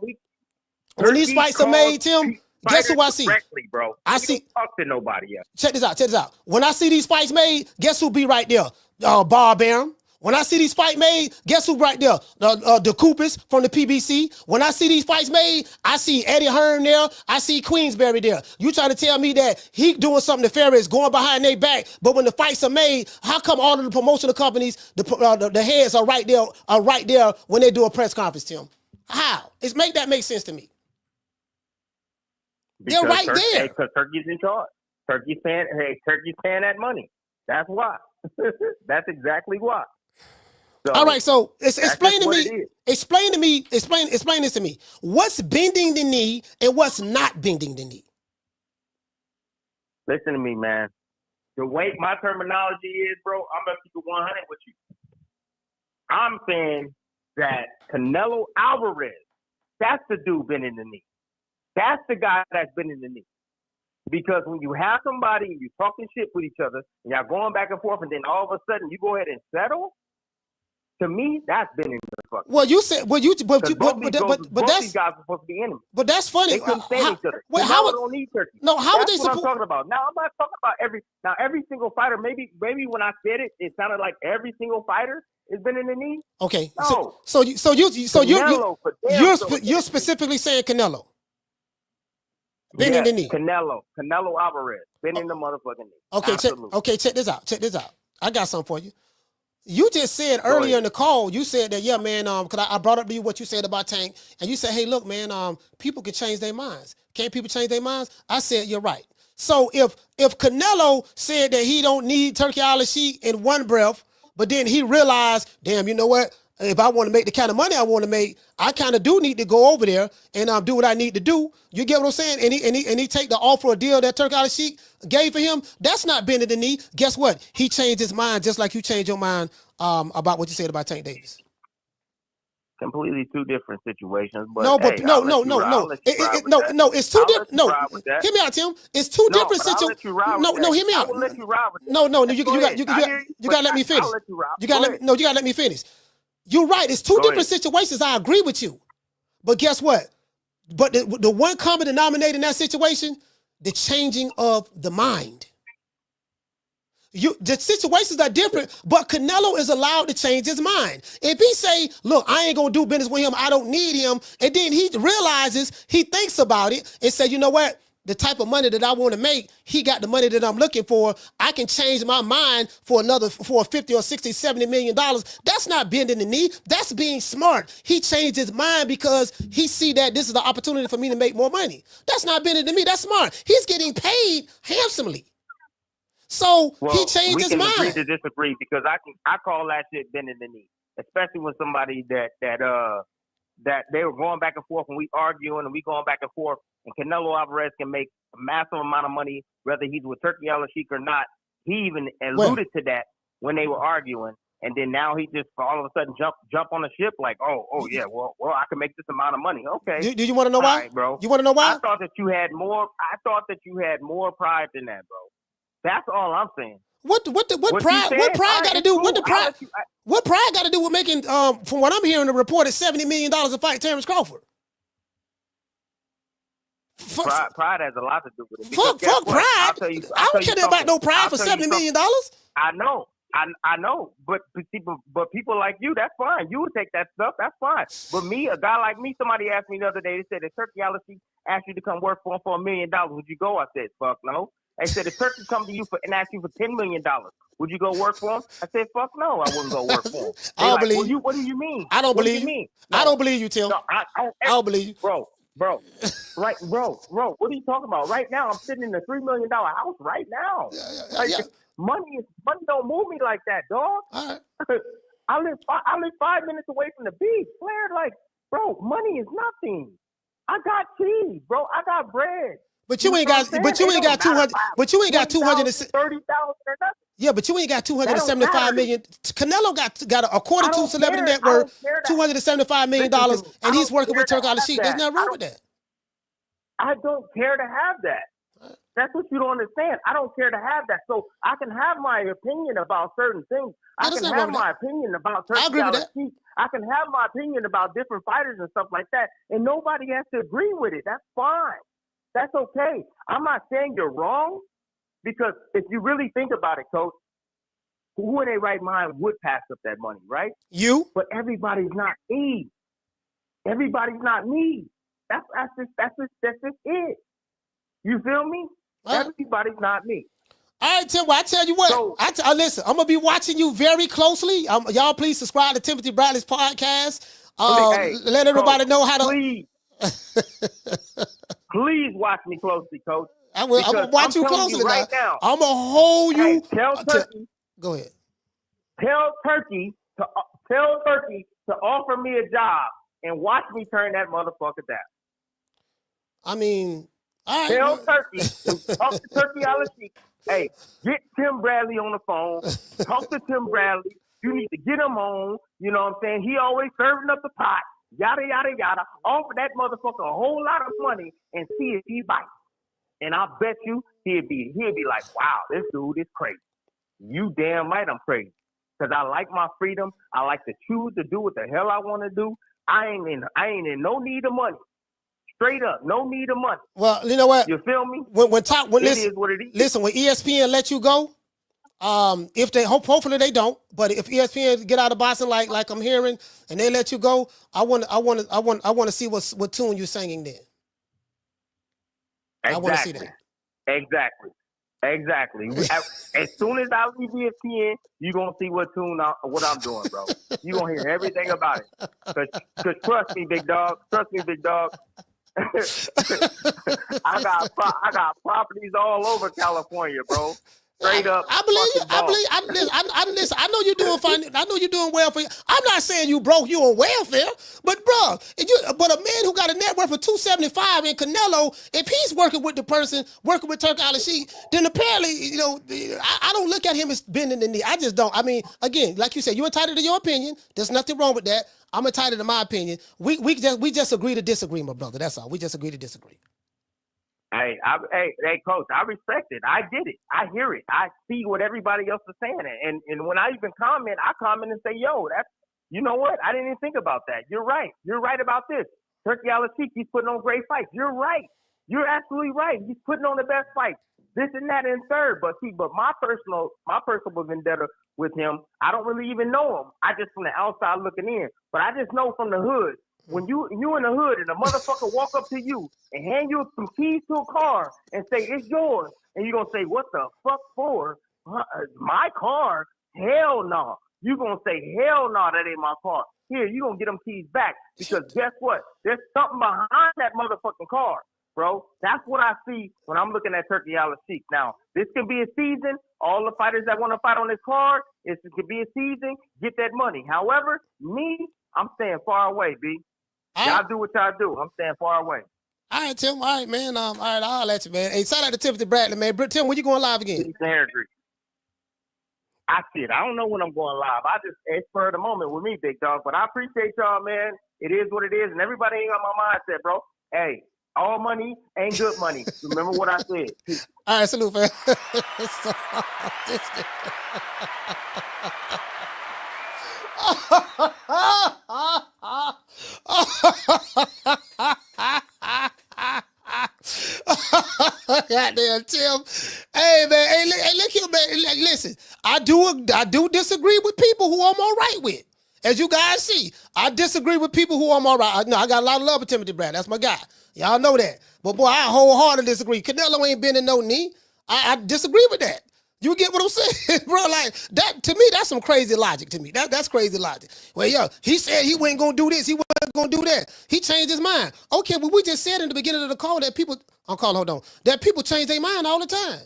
Speaker 2: made, Tim, guess who I see?
Speaker 12: Bro.
Speaker 2: I see.
Speaker 12: Don't talk to nobody else.
Speaker 2: Check this out. When I see these fights made, guess who be right there? Bob Arum. When I see these fights made, guess who right there? The Coopers from the PBC. When I see these fights made, I see Eddie Hearn there. I see Queensberry there. You trying to tell me that he doing something nefarious, going behind their back, but when the fights are made, how come all of the promotional companies, the heads are right there when they do a press conference, Tim? How? Make that sense to me.
Speaker 12: Because
Speaker 2: they're right there.
Speaker 12: Because Turki's in charge. Turki's paying that money. That's why. That's exactly why. So,
Speaker 2: all right, so explain this to me. What's bending the knee and what's not bending the knee?
Speaker 12: Listen to me, man. The way my terminology is, bro, I'm gonna keep it 100 with you. I'm saying that Canelo Alvarez, that's the dude bending the knee. That's the guy that's bending the knee. Because when you have somebody and you're talking shit with each other and y'all going back and forth, and then all of a sudden you go ahead and settle. To me, that's been in the fuck.
Speaker 2: Well, you said, but
Speaker 12: these guys
Speaker 2: that's
Speaker 12: are supposed to be enemies.
Speaker 2: But that's funny.
Speaker 12: They couldn't stand each other.
Speaker 2: How
Speaker 12: don't need Turkey.
Speaker 2: No, how would they
Speaker 12: support? I'm talking about. Now I'm not talking about every single fighter. Maybe when I said it, it sounded like every single fighter has been in the knee.
Speaker 2: Okay.
Speaker 12: No.
Speaker 2: So you're specifically saying Canelo. Been in the knee.
Speaker 12: Canelo Alvarez, been in the motherfucking knee.
Speaker 2: Okay, check this out. I got something for you. You just said earlier in the call, you said that, yeah, man, because I brought up to you what you said about Tank, and you said, hey, look, man, people can change their minds. Can't people change their minds? I said, you're right. So if Canelo said that he don't need Turki Alashihk in one breath, but then he realized, damn, you know what? If I want to make the kind of money I want to make, I kind of do need to go over there and do what I need to do. You get what I'm saying? And he take the offer or deal that Turki Alashihk gave for him. That's not bending the knee. Guess what? He changed his mind just like you changed your mind about what you said about Tank Davis.
Speaker 12: Completely two different situations. But
Speaker 2: no. It's two different. No, hear me out, Tim. It's two different situations. No, hear me out.
Speaker 12: I will let you ride with that.
Speaker 2: No, you gotta let me finish. You gotta let me finish. You're right. It's two different situations. I agree with you. But guess what? But the one common denominator in that situation, the changing of the mind. The situations are different, but Canelo is allowed to change his mind. If he say, look, I ain't going to do business with him, I don't need him, and then he realizes, he thinks about it and say, you know what? The type of money that I want to make, he got the money that I'm looking for. I can change my mind for $50 or 60, $70 million. That's not bending the knee. That's being smart. He changed his mind because he see that this is the opportunity for me to make more money. That's not bending the knee. That's smart. He's getting paid handsomely. So he changed his mind.
Speaker 12: We can agree to disagree because I call that shit bending the knee, especially when somebody that they were going back and forth and we arguing and we going back and forth. And Canelo Alvarez can make a massive amount of money, whether he's with Turki Alashihk or not. He even alluded to that when they were arguing. And then now he just all of a sudden jump on the ship like, oh yeah, well I can make this amount of money. Okay.
Speaker 2: Do you want to know why,
Speaker 12: right, bro?
Speaker 2: You want to know why?
Speaker 12: I thought that you had more pride than that, bro. That's all I'm saying.
Speaker 2: What pride got to do? What pride got to do with making? From what I'm hearing, the report is $70 million to fight Terrence Crawford.
Speaker 12: Pride has a lot to do with it.
Speaker 2: Fuck pride. I don't care about no pride for $70 million.
Speaker 12: I know. I know, but people like you, that's fine. You would take that stuff, that's fine. But me, a guy like me, somebody asked me the other day. They said, if Turki Alashihk asked you to come work for him for $1 million, would you go? I said, fuck no. They said, if Turki come to you and ask you for $10 million, would you go work for him? I said, fuck no, I wouldn't go work for him.
Speaker 2: I don't believe
Speaker 12: you. What do you mean?
Speaker 2: I don't believe
Speaker 12: you. Mean?
Speaker 2: No. I don't believe you, Tim.
Speaker 12: No, I
Speaker 2: don't believe you,
Speaker 12: bro. Bro, what are you talking about? Right now, I'm sitting in a $3 million house right now. Money don't move me like that, dog.
Speaker 2: All right.
Speaker 12: I live 5 minutes away from the beach. Flair, like, bro, money is nothing. I got cheese, bro. I got bread.
Speaker 2: But you ain't got 200. But you ain't got 230,000
Speaker 12: or nothing.
Speaker 2: Yeah, but you ain't got 275 million. Canelo got according to Celebrity Network, $275 million, and he's working with Turki Alashihk. There's nothing wrong with that.
Speaker 12: I don't care to have that. That's what you don't understand. I don't care to have that. So I can have my opinion about certain things. I can have my opinion about Turki Alashihk. I can have my opinion about different fighters and stuff like that, and nobody has to agree with it. That's fine. That's okay. I'm not saying you're wrong, because if you really think about it, Coach, who in their right mind would pass up that money, right?
Speaker 2: You.
Speaker 12: But everybody's not me. Everybody's not me. That's just it. You feel me? Everybody's not me.
Speaker 2: All right, Tim. Well, I tell you what. So, listen. I'm gonna be watching you very closely. Y'all, please subscribe to Timothy Bradley's podcast. Let everybody know how to.
Speaker 12: Please. Please watch me closely, Coach.
Speaker 2: I'm gonna watch you closely right now. I'm gonna hold you.
Speaker 12: Tell Turki.
Speaker 2: Go ahead.
Speaker 12: Tell Turki to offer me a job and watch me turn that motherfucker down.
Speaker 2: I mean, all right.
Speaker 12: Tell Turki, talk to Turki Alashihk. Hey, get Tim Bradley on the phone. Talk to Tim Bradley. You need to get him on. You know what I'm saying? He always serving up the pot. Yada, yada, yada. Offer that motherfucker a whole lot of money and see if he bites. And I bet you he'll be like, wow, this dude is crazy. You damn right I'm crazy. Because I like my freedom. I like to choose to do what the hell I want to do. I ain't in no need of money. Straight up, no need of money.
Speaker 2: Well, you know what?
Speaker 12: You feel me?
Speaker 2: Listen,
Speaker 12: is what it is.
Speaker 2: Listen, when ESPN let you go, if they hopefully they don't, but if ESPN get out of boxing like I'm hearing and they let you go, I want to see what tune you're singing then.
Speaker 12: Exactly.
Speaker 2: I want to see that.
Speaker 12: Exactly. As soon as I leave ESPN, you're going to see what I'm doing, bro. You're going to hear everything about it. Because trust me, big dog. I got properties all over California, bro. Straight up.
Speaker 2: I know you're doing fine. I know you're doing well for you. I'm not saying you broke, you on welfare, but bro, but a man who got a net worth of $275 in Canelo, if he's working with the person, working with Turki Alashihk, then apparently, I don't look at him as bending the knee. I just don't. I mean, again, like you said, you're entitled to your opinion. There's nothing wrong with that. I'm entitled to my opinion. We just agree to disagree, my brother. That's all. We just agree to disagree.
Speaker 12: Hey, Coach, I respect it. I get it. I hear it. I see what everybody else is saying. And when I even comment, I comment and say, yo, you know what? I didn't even think about that. You're right. You're right about this. Turki Alashihk, he's putting on great fights. You're right. You're absolutely right. He's putting on the best fights. This and that and third. But my personal vendetta with him, I don't really even know him. I just from the outside looking in. But I just know from the hood. When you in the hood and a motherfucker walk up to you and hand you some keys to a car and say, it's yours, and you're going to say, what the fuck for? My car? Hell no. You're going to say, hell no, that ain't my car. Here, you're going to get them keys back because guess what? There's something behind that motherfucking car, bro. That's what I see when I'm looking at Turki Alashihk. Now, this can be a season. All the fighters that want to fight on this card, it could be a season. Get that money. However, me, I'm staying far away, B. Y'all do what y'all do. I'm staying far away.
Speaker 2: All right, Tim. All right, man. All right, I'll let you, man. Hey, shout out to Timothy Bradley, man. Tim, when you going live again?
Speaker 12: I don't know when I'm going live. It's for the moment with me, big dog. But I appreciate y'all, man. It is what it is, and everybody ain't on my mindset, bro. Hey, All money ain't good money. Remember what I said.
Speaker 2: All right, salute, fam. Goddamn Tim. Hey man, hey, look here, man. Listen, I do disagree with people who I'm all right with. As you guys see, I disagree with people who I'm all right. No, I got a lot of love for Timothy Brown. That's my guy. Y'all know that. But boy, I wholeheartedly disagree. Canelo ain't been in no knee. I disagree with that. You get what I'm saying, bro? Like that to me, that's some crazy logic to me. That's crazy logic. Well, yo, he said he wasn't gonna do this, he wasn't gonna do that. He changed his mind. Okay, well, we just said in the beginning of the call that people, that people change their mind all the time.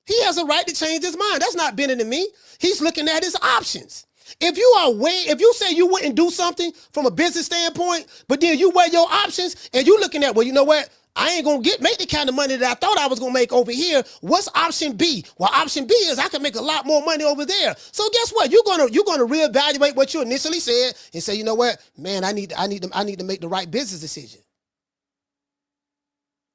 Speaker 2: He has a right to change his mind. That's not bending to me. He's looking at his options. If you say you wouldn't do something from a business standpoint, but then you weigh your options and you looking at, well, you know what? I ain't gonna make the kind of money that I thought I was gonna make over here. What's option B? Well, option B is I can make a lot more money over there. So guess what? You're gonna reevaluate what you initially said and say, you know what, man, I need to make the right business decision.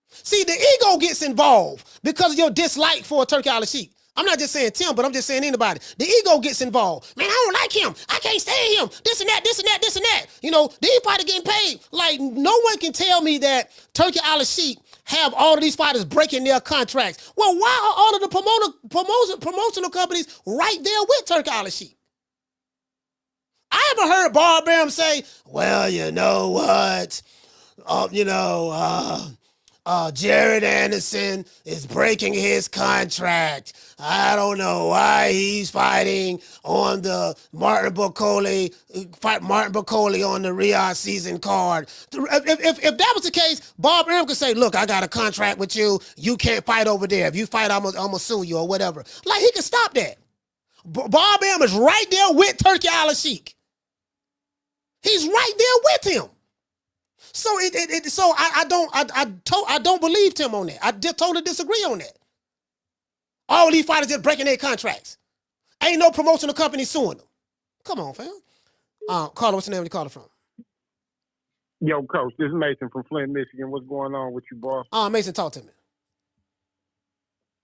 Speaker 2: See, the ego gets involved because of your dislike for Turki Alashihk. I'm not just saying Tim, but I'm just saying anybody. The ego gets involved. Man, I don't like him. I can't stand him. This and that, this and that, this and that. You know, these fighters getting paid. Like, no one can tell me that Turki Alashihk have all of these fighters breaking their contracts. Well, why are all of the promotional companies right there with Turki Alashihk? I haven't heard Bob Arum say, well, you know what? Jared Anderson is breaking his contract. I don't know why he's fighting on the Martin Bacoli on the Riyadh season card. If that was the case, Bob Arum could say, look, I got a contract with you. You can't fight over there. If you fight, I'm gonna sue you or whatever. Like, he could stop that. Bob Arum is right there with Turki Alashihk. He's right there with him. So I don't believe Tim on that. I totally disagree on that. All these fighters just breaking their contracts. Ain't no promotional company suing them. Come on, fam. Carla, what's the name you calling from?
Speaker 17: Yo, Coach, this is Mason from Flint, Michigan. What's going on with you, boss?
Speaker 2: Mason, talk to me.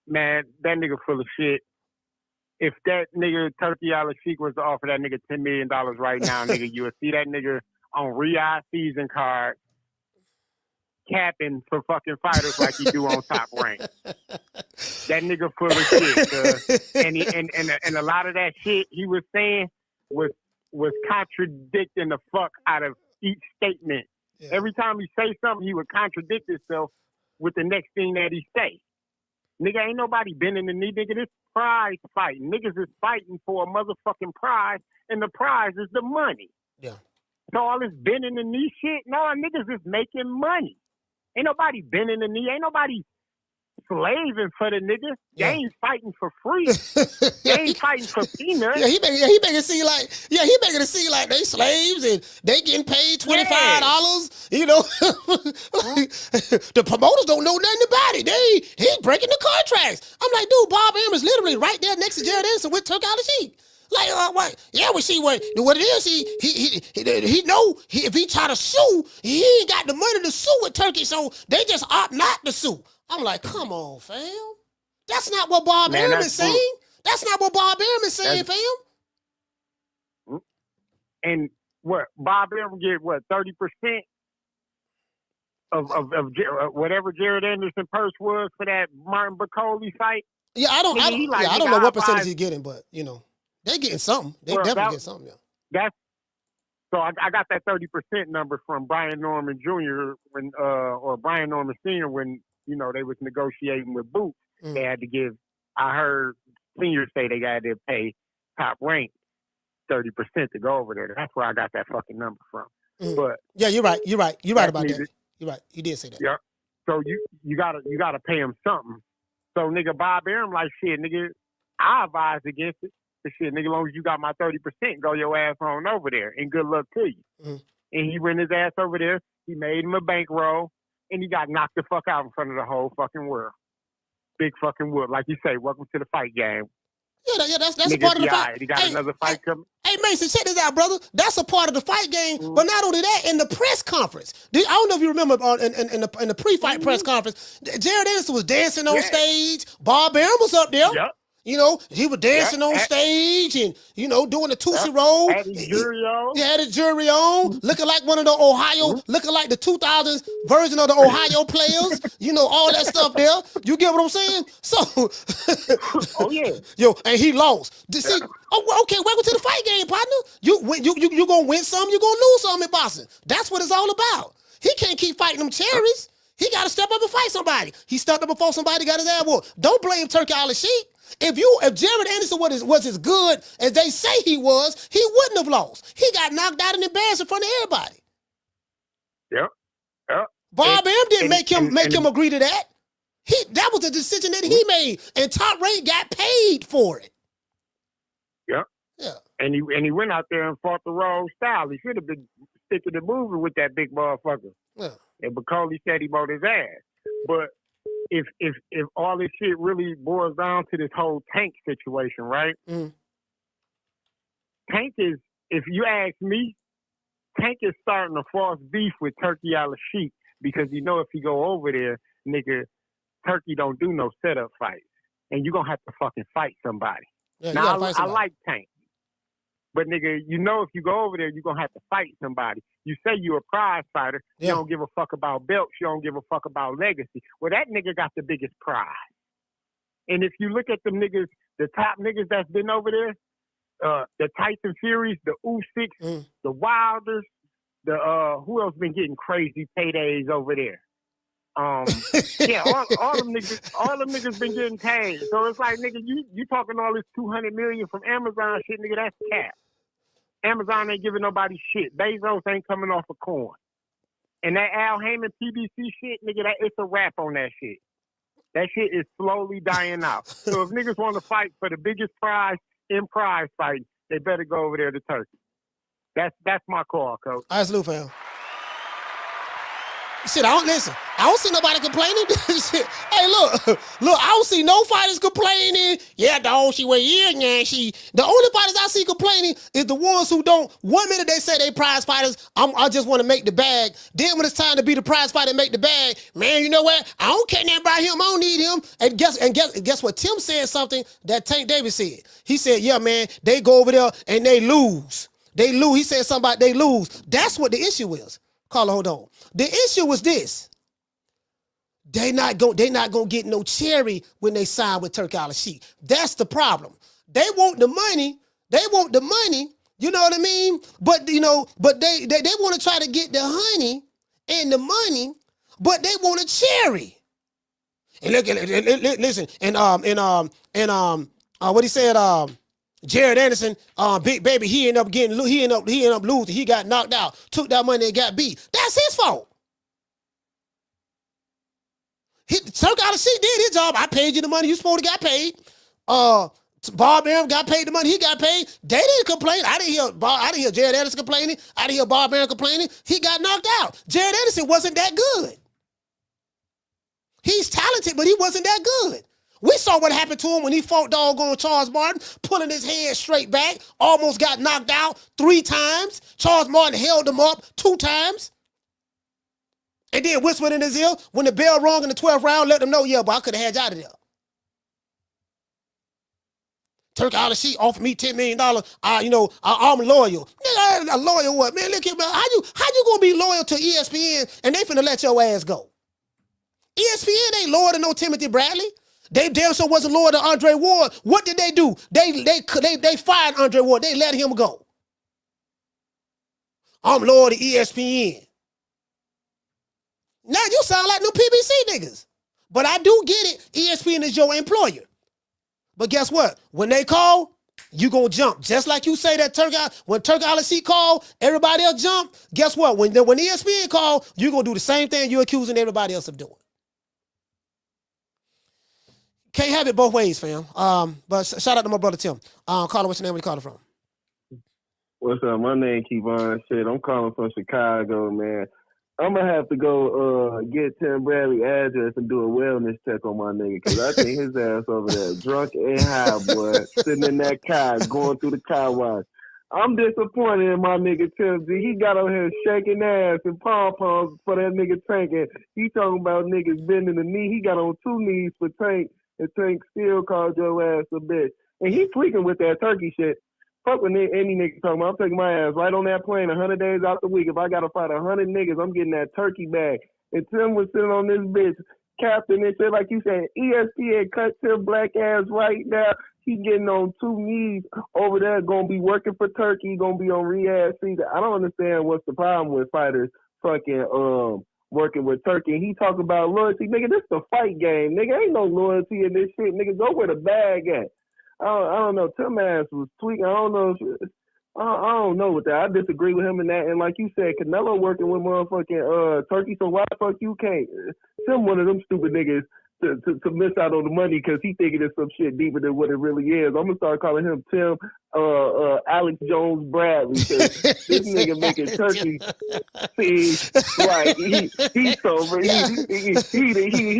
Speaker 17: Man, that nigga full of shit. If that nigga Turki Alashihk was to offer that nigga $10 million right now, nigga, you would see that nigga on Riyadh season card capping for fucking fighters like he do on Top Rank. That nigga full of shit. And a lot of that shit he was saying was contradicting the fuck out of each statement. Yeah. Every time he say something, he would contradict himself with the next thing that he say. Nigga, ain't nobody been in the knee. Nigga, this prize fighting. Niggas is fighting for a motherfucking prize, and the prize is the money.
Speaker 2: Yeah.
Speaker 17: So all this bend in the knee shit, no, niggas is making money. Ain't nobody bend in the knee. Ain't nobody slaving for the niggas.
Speaker 2: Yeah.
Speaker 17: They ain't fighting for free. They ain't fighting for peanuts.
Speaker 2: Yeah, he making it seem like they slaves and they getting paid $25. Yeah. You know, the promoters don't know nothing about it. He breaking the contracts. I'm like, dude, Bob Arum is literally right there next to Jared Anderson with Turki Alashihk. Like, what? Yeah, we see what it is. He know if he try to sue, he ain't got the money to sue with Turki, so they just opt not to sue. I'm like, come on, fam. That's not what Bob Arum is saying. That's not what Bob Arum is saying, fam.
Speaker 17: And what Bob Arum get? What 30% of whatever Jared Anderson purse was for that Martin Bacoli fight?
Speaker 2: Yeah, I don't know what percentage he's getting, but you know. They getting something. They definitely getting something. Yeah.
Speaker 17: So I got that 30% number from Brian Norman Jr. or Brian Norman Sr. when they was negotiating with Boots. They had to give. I heard seniors say they got to pay Top Rank 30% to go over there. That's where I got that fucking number from. But
Speaker 2: yeah, you're right. You're right about that. You're right. You did say that.
Speaker 17: Yeah. So you gotta pay him something. So nigga Bob Arum like shit, nigga. I advise against it. Shit, nigga, as long as you got my 30%, go your ass on over there, and good luck to you. And he went his ass over there. He made him a bankroll, and he got knocked the fuck out in front of the whole fucking world. Big fucking whoop. Like you say, welcome to the fight game.
Speaker 2: Yeah, that's a
Speaker 11: Nigga
Speaker 2: part of
Speaker 11: be
Speaker 2: the
Speaker 11: all
Speaker 2: fight.
Speaker 11: right. He got another fight coming.
Speaker 2: Hey, Mason, check this out, brother. That's a part of the fight game. But not only that, in the press conference, I don't know if you remember in the pre-fight press conference, Jared Anderson was dancing on stage. Bob Arum was up there.
Speaker 11: Yep.
Speaker 2: You know, he was dancing on stage and, you know, doing the Tootsie Roll.
Speaker 11: Had his jury on.
Speaker 2: He had his jury on, looking like one of the Ohio, looking like the 2000s version of the Ohio players. You know, all that stuff there. You get what I'm saying? So,
Speaker 11: oh yeah,
Speaker 2: yo, and he lost. See, okay, welcome to the fight game, partner. You gonna win some, you gonna lose some in boxing. That's what it's all about. He can't keep fighting them cherries. He got to step up and fight somebody. He stepped up before somebody got his ass whooped. Don't blame Turki Alashihk. If Jared Anderson was as good as they say he was, he wouldn't have lost. He got knocked out and embarrassed in front of everybody.
Speaker 11: Yep.
Speaker 2: Bob M didn't make him agree to that. That was a decision that he made, and Top Rank got paid for it.
Speaker 11: Yep.
Speaker 2: Yeah.
Speaker 11: And he went out there and fought the wrong style. He should have been sticking to moving with that big motherfucker.
Speaker 2: Yeah.
Speaker 11: And because he said he bought his ass. But if all this shit really boils down to this whole Tank situation, right?
Speaker 2: Mm.
Speaker 11: Tank is, if you ask me, Tank is starting a false beef with Turki Alashihk because you know if he go over there, nigga, Turki don't do no setup fights. And you're going to have to fucking fight somebody.
Speaker 2: Yeah,
Speaker 11: now, I like Tank. But, nigga, you know if you go over there, you're going to have to fight somebody. You say you're a prize fighter. You don't give a fuck about belts. You don't give a fuck about legacy. Well, that nigga got the biggest prize. And if you look at them niggas, the top niggas that's been over there, the Tyson Furies, the Usyks, the Wilders, the who else been getting crazy paydays over there? Yeah, all them niggas been getting paid. So it's like, nigga, you talking all this $200 million from Amazon shit, nigga, that's cap. Amazon ain't giving nobody shit. Bezos ain't coming off a coin. And that Al Heyman PBC shit, nigga, it's a wrap on that shit. That shit is slowly dying out. So if niggas want to fight for the biggest prize in prize fighting, they better go over there to Turkey. That's my call, coach.
Speaker 2: All right, salute, fam. Shit, I don't see nobody complaining. Shit. Hey, look, I don't see no fighters complaining. Yeah, dog, she went yeah. The only fighters I see complaining is the ones who don't. 1 minute they say they prize fighters. I just want to make the bag. Then when it's time to be the prize fighter and make the bag, man, you know what? I don't care nothing about him. I don't need him. And guess what? Tim said something that Tank Davis said. He said, yeah, man, they go over there and they lose. They lose. He said something about they lose. That's what the issue is. Carla, hold on. The issue was this. They not gonna get no cherry when they sign with Turki Alashihk. That's the problem. They want the money. You know what I mean? But they want to try to get the honey and the money, but they want a cherry. And listen, what he said, Jared Anderson, big baby, he ended up losing. He got knocked out, took that money and got beat. That's his fault. Turki Alashihk did his job. I paid you the money you supposed to got paid. Bob Arum got paid the money he got paid. They didn't complain. I didn't hear Jared Anderson complaining. I didn't hear Bob Arum complaining. He got knocked out. Jared Anderson wasn't that good. He's talented, but he wasn't that good. We saw what happened to him when he fought doggone Charles Martin, pulling his head straight back, almost got knocked out 3 times. Charles Martin held him up 2 times. And then whispered in his ear when the bell rung in the 12th round, let them know, yeah, but I could have had you out of there. Turki Alashihk offered me $10 million. I'm loyal. Nigga, a loyal what? Man, look here, man. How you gonna be loyal to ESPN and they finna let your ass go? ESPN ain't loyal to no Timothy Bradley. They damn sure wasn't loyal to Andre Ward. What did they do? They fired Andre Ward. They let him go. I'm loyal to ESPN. Now you sound like new PBC niggas. But I do get it. ESPN is your employer. But guess what? When they call, you gonna jump. Just like you say that when Turki Alashihk call, everybody else jump. Guess what? When ESPN call, you gonna do the same thing you're accusing everybody else of doing. Can't have it both ways, fam. But shout out to my brother Tim. Carla, what's your name? Where you calling from?
Speaker 14: What's up? My name Kevon. Shit, I'm calling from Chicago, man. I'm gonna have to go get Tim Bradley address and do a wellness check on my nigga, because I think his ass over there drunk and high, boy, sitting in that car going through the car wash. I'm disappointed in my nigga Tim G. He got on here shaking ass and pom poms for that nigga Tank, and he talking about niggas bending the knee. He got on 2 knees for Tank, and Tank still called your ass a bitch. And he tweaking with that Turkey shit. Fuck with any nigga talking about. I'm taking my ass right on that plane 100 days out the week. If I gotta fight 100 niggas, I'm getting that turkey bag. And Tim was sitting on this bitch, captain and shit, like you said, ESPN cut Tim black ass right now. He getting on 2 knees over there, gonna be working for Turkey, gonna be on rehab season. I don't understand what's the problem with fighters fucking working with Turkey. And he talk about loyalty. Nigga, this the fight game. Nigga, ain't no loyalty in this shit. Nigga, go where the bag at. I don't know. Tim ass was tweaking. I don't know. I don't know with that. I disagree with him in that. And like you said, Canelo working with motherfucking Turkey, so why the fuck you can't? Tim one of them stupid niggas to miss out on the money because he thinking it's some shit deeper than what it really is. I'm gonna start calling him Tim Alex Jones Bradley, because this nigga making Turkey see like he's so he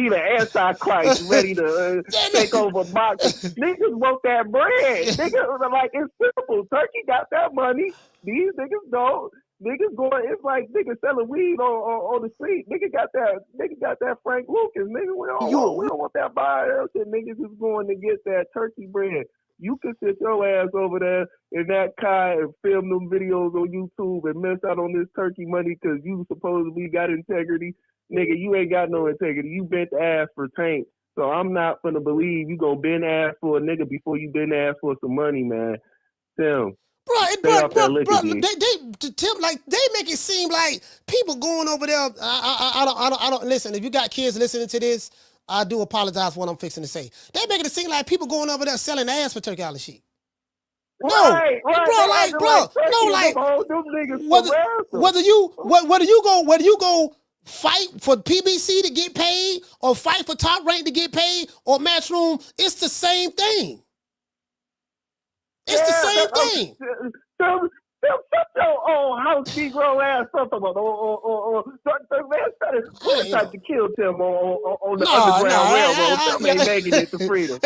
Speaker 14: the Antichrist ready to take over boxing. Niggas want that bread. Niggas like, it's simple. Turkey got that money. These niggas don't. Niggas going, it's like niggas selling weed on the street. Nigga got that Frank Lucas. Nigga, we don't want that buyer shit. Niggas is going to get that turkey bread. You can sit your ass over there in that car and film them videos on YouTube and miss out on this turkey money because you supposedly got integrity. Nigga, you ain't got no integrity. You bent ass for Tank. So I'm not gonna believe you gonna bend ass for a nigga before you bend ass for some money, man. Tim.
Speaker 2: Bro, Tim, like they make it seem like people going over there. I don't listen. If you got kids listening to this, I do apologize for what I'm fixing to say. They make it seem like people going over there selling ass for Turki Alashihk. No,
Speaker 14: right.
Speaker 2: Whether you go fight for PBC to get paid or fight for Top Rank to get paid or Matchroom, it's the same thing. It's the same thing.
Speaker 14: Shut your own house Negro ass up about we're trying to kill Tim on the Underground Railroad. Tim ain't making it to freedom.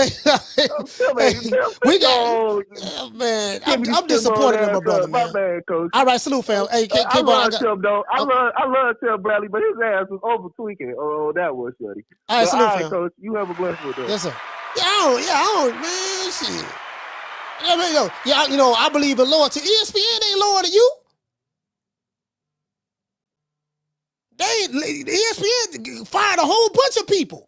Speaker 2: Man, I'm disappointed in my brother, man.
Speaker 14: My man, Coach.
Speaker 2: All right, salute, fam. Hey,
Speaker 14: I love Tim, though. I love Tim Bradley, but his ass was over tweaking. Oh, that was shitty.
Speaker 2: All right, salute, fam.
Speaker 14: Coach. You have a blessed one, though.
Speaker 2: Yes, sir. I don't, man, shit. I believe in loyalty. ESPN ain't loyal to you. ESPN fired a whole bunch of people.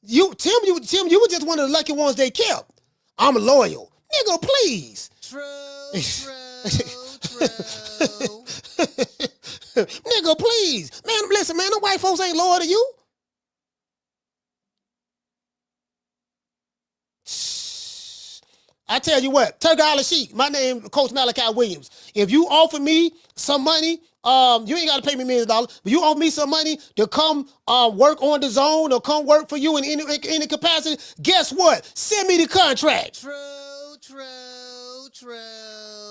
Speaker 2: Tim, you were just one of the lucky ones they kept. I'm loyal. Nigga, please. True. Nigga, please. Man, listen, man, the white folks ain't loyal to you. I tell you what, Turki Alashihk, my name is Coach Malachi Williams. If you offer me some money, you ain't got to pay me $1 million, but you offer me some money to come work on DAZN or come work for you in any capacity, guess what? Send me the contract. True.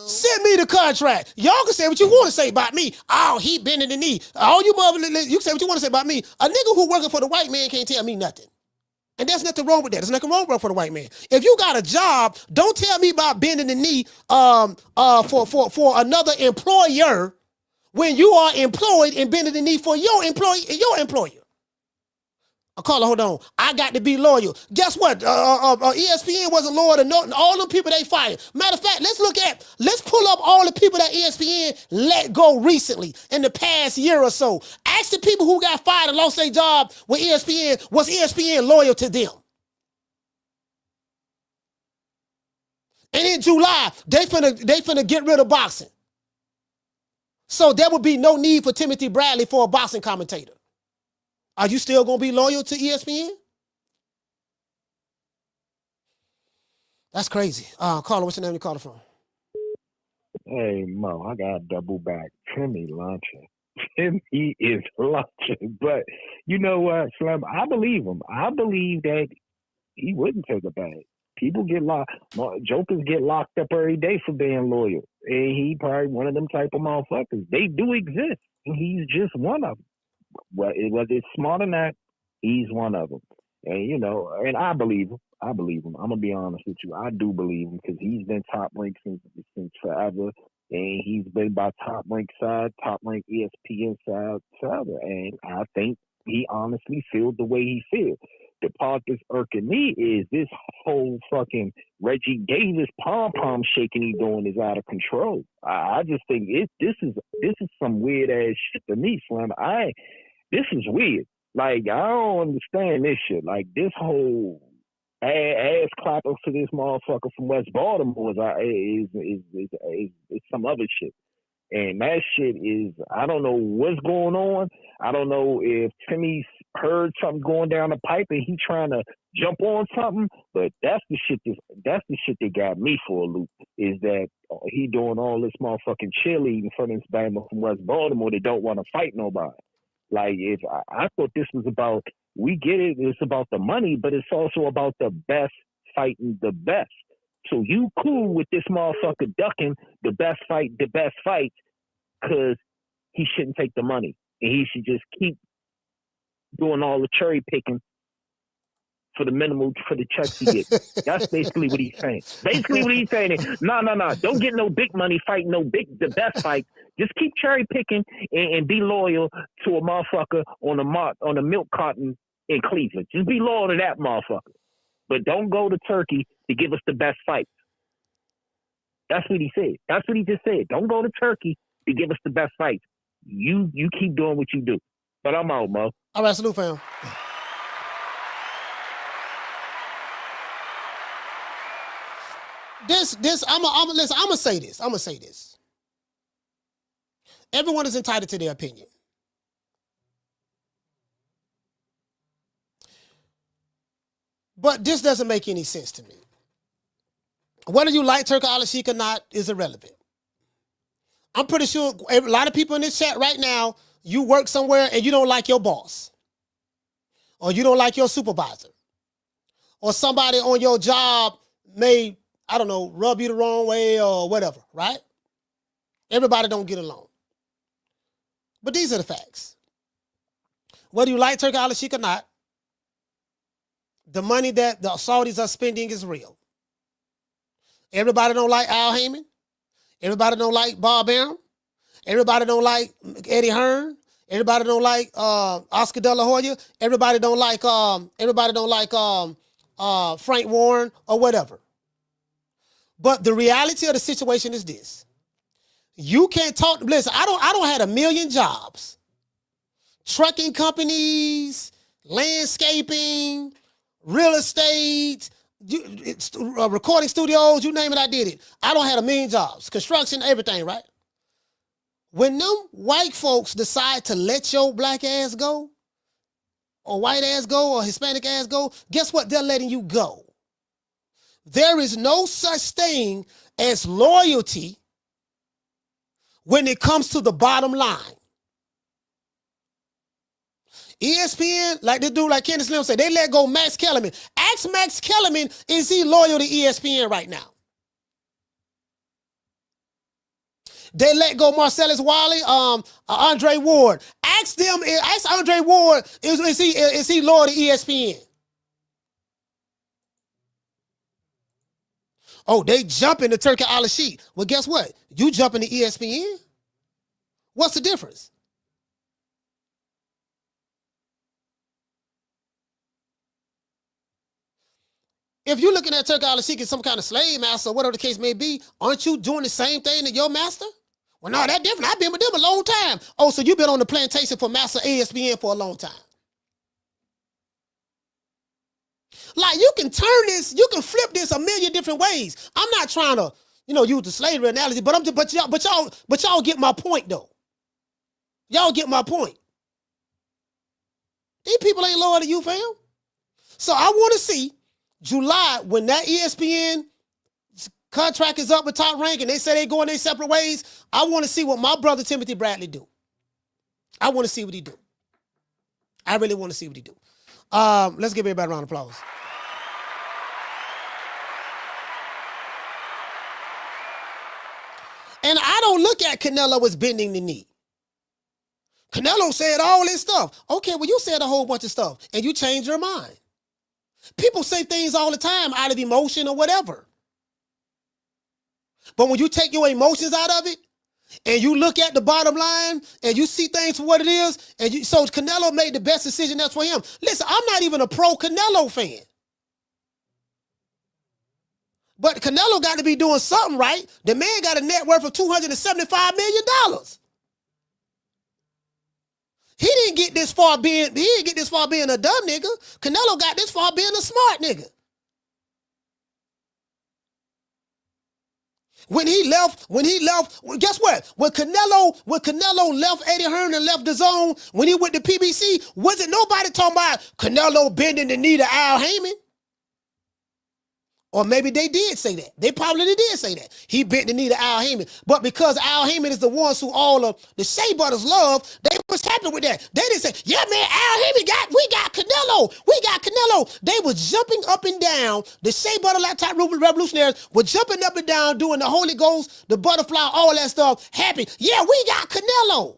Speaker 2: Send me the contract. Y'all can say what you want to say about me. Oh, he bending the knee. All you mother, you say what you want to say about me. A nigga who working for the white man can't tell me nothing. And there's nothing wrong with that. There's nothing wrong for the white man. If you got a job, don't tell me about bending the knee for another employer when you are employed and bending the knee for your employer. Caller, hold on. I got to be loyal. Guess what? ESPN wasn't loyal to all the people they fired. Matter of fact, let's pull up all the people that ESPN let go recently in the past year or so. Ask the people who got fired and lost their job with ESPN, was ESPN loyal to them? And in July, they finna get rid of boxing. So there would be no need for Timothy Bradley for a boxing commentator. Are you still going to be loyal to ESPN? That's crazy. Caller, what's your name you calling from?
Speaker 16: Hey, Mo, I got to double back. Timmy launching. Timmy is launching. But you know what, Slim? I believe him. I believe that he wouldn't take a bag. People get locked. Jokers get locked up every day for being loyal. And he probably one of them type of motherfuckers. They do exist. And he's just one of them. Whether it's smart or not, he's one of them. And, you know, and I believe him. I'm going to be honest with you. I do believe him because he's been top ranked since forever. And he's been by top ranked side, top ranked ESPN side forever. And I think he honestly feels the way he feels. The part that's irking me is this whole fucking Reggie Davis pom-pom shaking he doing is out of control. I just think this is some weird ass shit to me, Slim. This is weird. Like, I don't understand this shit. Like, this whole ass clapper for this motherfucker from West Baltimore is some other shit. And that shit is, I don't know what's going on. I don't know if Timmy's heard something going down the pipe and he trying to jump on something, but that's the shit that got me for a loop, is that he doing all this motherfucking cheerleading for this Bama from West Baltimore that don't want to fight nobody. Like, if I thought this was about, we get it, it's about the money, but it's also about the best fighting the best. So you cool with this motherfucker ducking the best fight, because he shouldn't take the money. And he should just keep doing all the cherry picking for the minimal, for the checks he gets. That's basically what he's saying. Basically what he's saying is, no. Don't get no big money fighting the best fight. Just keep cherry picking and be loyal to a motherfucker on a milk carton in Cleveland. Just be loyal to that motherfucker. But don't go to Turkey to give us the best fight. That's what he said. That's what he just said. Don't go to Turkey to give us the best fight. You keep doing what you do. But I'm out, Mo.
Speaker 2: All right, salute, fam. I'm gonna say this. Everyone is entitled to their opinion. But this doesn't make any sense to me. Whether you like Turki Alashihk or not is irrelevant. I'm pretty sure a lot of people in this chat right now, you work somewhere and you don't like your boss, or you don't like your supervisor, or somebody on your job may, I don't know, rub you the wrong way or whatever, right? Everybody don't get along. But these are the facts. Whether you like Turki Alashihk or not, the money that the Saudis are spending is real. Everybody don't like Al Heyman. Everybody don't like Bob Arum. Everybody don't like Eddie Hearn. Everybody don't like Oscar De La Hoya. Everybody don't like Frank Warren or whatever. But the reality of the situation is this: you can't talk. Listen, I don't have a million jobs, trucking companies, landscaping, real estate, recording studios, you name it, I did it. I don't have a million jobs, construction, everything, right? When them white folks decide to let your black ass go, or white ass go, or Hispanic ass go, guess what? They're letting you go. There is no such thing as loyalty when it comes to the bottom line. ESPN, like this dude, like Kenny Slim said, they let go Max Kellerman. Ask Max Kellerman, is he loyal to ESPN right now? They let go Marcellus Wiley, Andre Ward. Ask Andre Ward, is he loyal to ESPN? Oh, they jumping to Turki Alashihk. Well, guess what? You jumping to ESPN? What's the difference? If you're looking at Turki Alashihk as some kind of slave master or whatever the case may be, aren't you doing the same thing to your master? Well, no, that's different. I've been with them a long time. Oh, so you've been on the plantation for Master ESPN for a long time. Like, you can turn this, you can flip this a million different ways. I'm not trying to, use the slavery analogy, but y'all get my point though. Y'all get my point. These people ain't loyal to you, fam. So I want to see July, when that ESPN contract is up with Top Rank and they say they going their separate ways, I want to see what my brother Timothy Bradley do. I want to see what he do. I really want to see what he do. Let's give everybody a round of applause. I don't look at Canelo as bending the knee. Canelo said all this stuff. Okay, well, you said a whole bunch of stuff, and you changed your mind. People say things all the time out of emotion or whatever. But when you take your emotions out of it, and you look at the bottom line, and you see things for what it is, so Canelo made the best decision that's for him. Listen, I'm not even a pro-Canelo fan. But Canelo got to be doing something right. The man got a net worth of $275 million. He didn't get this far being a dumb nigga. Canelo got this far being a smart nigga. When he left, guess what? When Canelo left Eddie Hearn and left DAZN, when he went to PBC, wasn't nobody talking about Canelo bending the knee to Al Heyman? Or maybe they did say that. They probably did say that. He bent the knee to Al Heyman. But because Al Heyman is the ones who all of the Shea Brothers love, they was happy with that. They didn't say, yeah, man, Al Heyman we got Canelo. We got Canelo. They was jumping up and down. The Shea Brother laptop revolutionaries were jumping up and down, doing the Holy Ghost, the butterfly, all that stuff. Happy. Yeah, we got Canelo.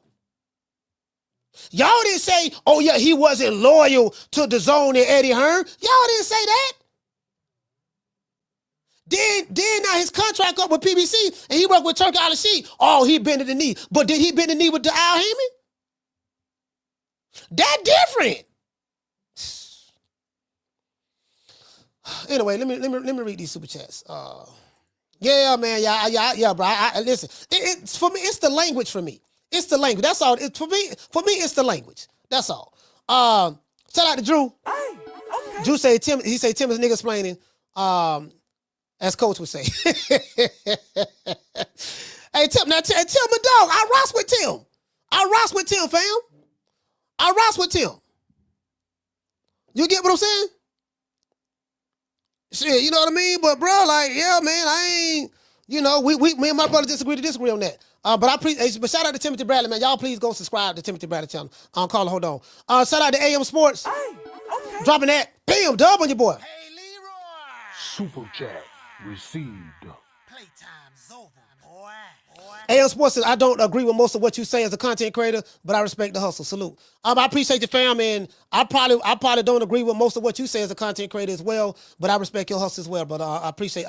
Speaker 2: Y'all didn't say, oh, yeah, he wasn't loyal to DAZN and Eddie Hearn. Y'all didn't say that. Then now his contract up with PBC and he worked with Turki Alashihk. Oh, he bended the knee. But did he bend the knee with the Al Heyman? That different. Anyway, let me read these super chats. Yeah, man, yeah, bro. Listen, it's for me. It's the language for me. It's the language. That's all. For me, it's the language. That's all. Shout out to Drew. Hey, okay. Drew say Tim. He say Tim is nigga explaining. As Coach would say. Hey, Tim, now Tim my dog. I rocks with Tim. Fam. I rocks with Tim. You get what I'm saying? Shit, you know what I mean? But bro, like, yeah, man, I ain't, me and my brother disagree on that. But shout out to Timothy Bradley, man. Y'all please go subscribe to Timothy Bradley channel. Carla, hold on. Shout out to AM Sports. Hey, okay. Dropping that. Bam, dub on your boy. Hey, Leroy.
Speaker 10: Super chat received.
Speaker 2: Playtime's over, boy. AM Sports says, I don't agree with most of what you say as a content creator, but I respect the hustle. Salute. I appreciate your fam, and I probably don't agree with most of what you say as a content creator as well, but I respect your hustle as well. But I appreciate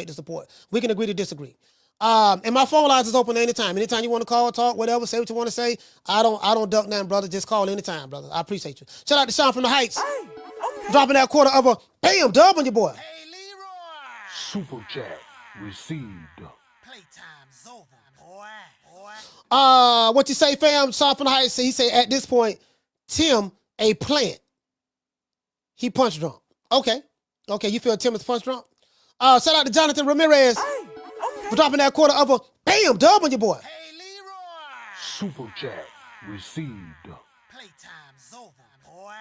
Speaker 2: the support. We can agree to disagree. And my phone lines is open anytime. Anytime you want to call, talk, whatever, say what you want to say. I don't duck nothing, brother. Just call anytime, brother. I appreciate you. Shout out to Sean from the Heights. Hey, okay. Dropping that quarter of a bam dub on your boy. Hey, Leroy.
Speaker 10: Super chat received.
Speaker 2: Playtime's over, boy. What you say, fam? Sean from the Heights. He say at this point, Tim a plant. He punch drunk. Okay. You feel Tim is punch drunk? Shout out to Jonathan Ramirez. Hey. For dropping that quarter of a bam dub on your boy. Hey, Leroy.
Speaker 10: Super chat received.
Speaker 2: Playtime's over, boy.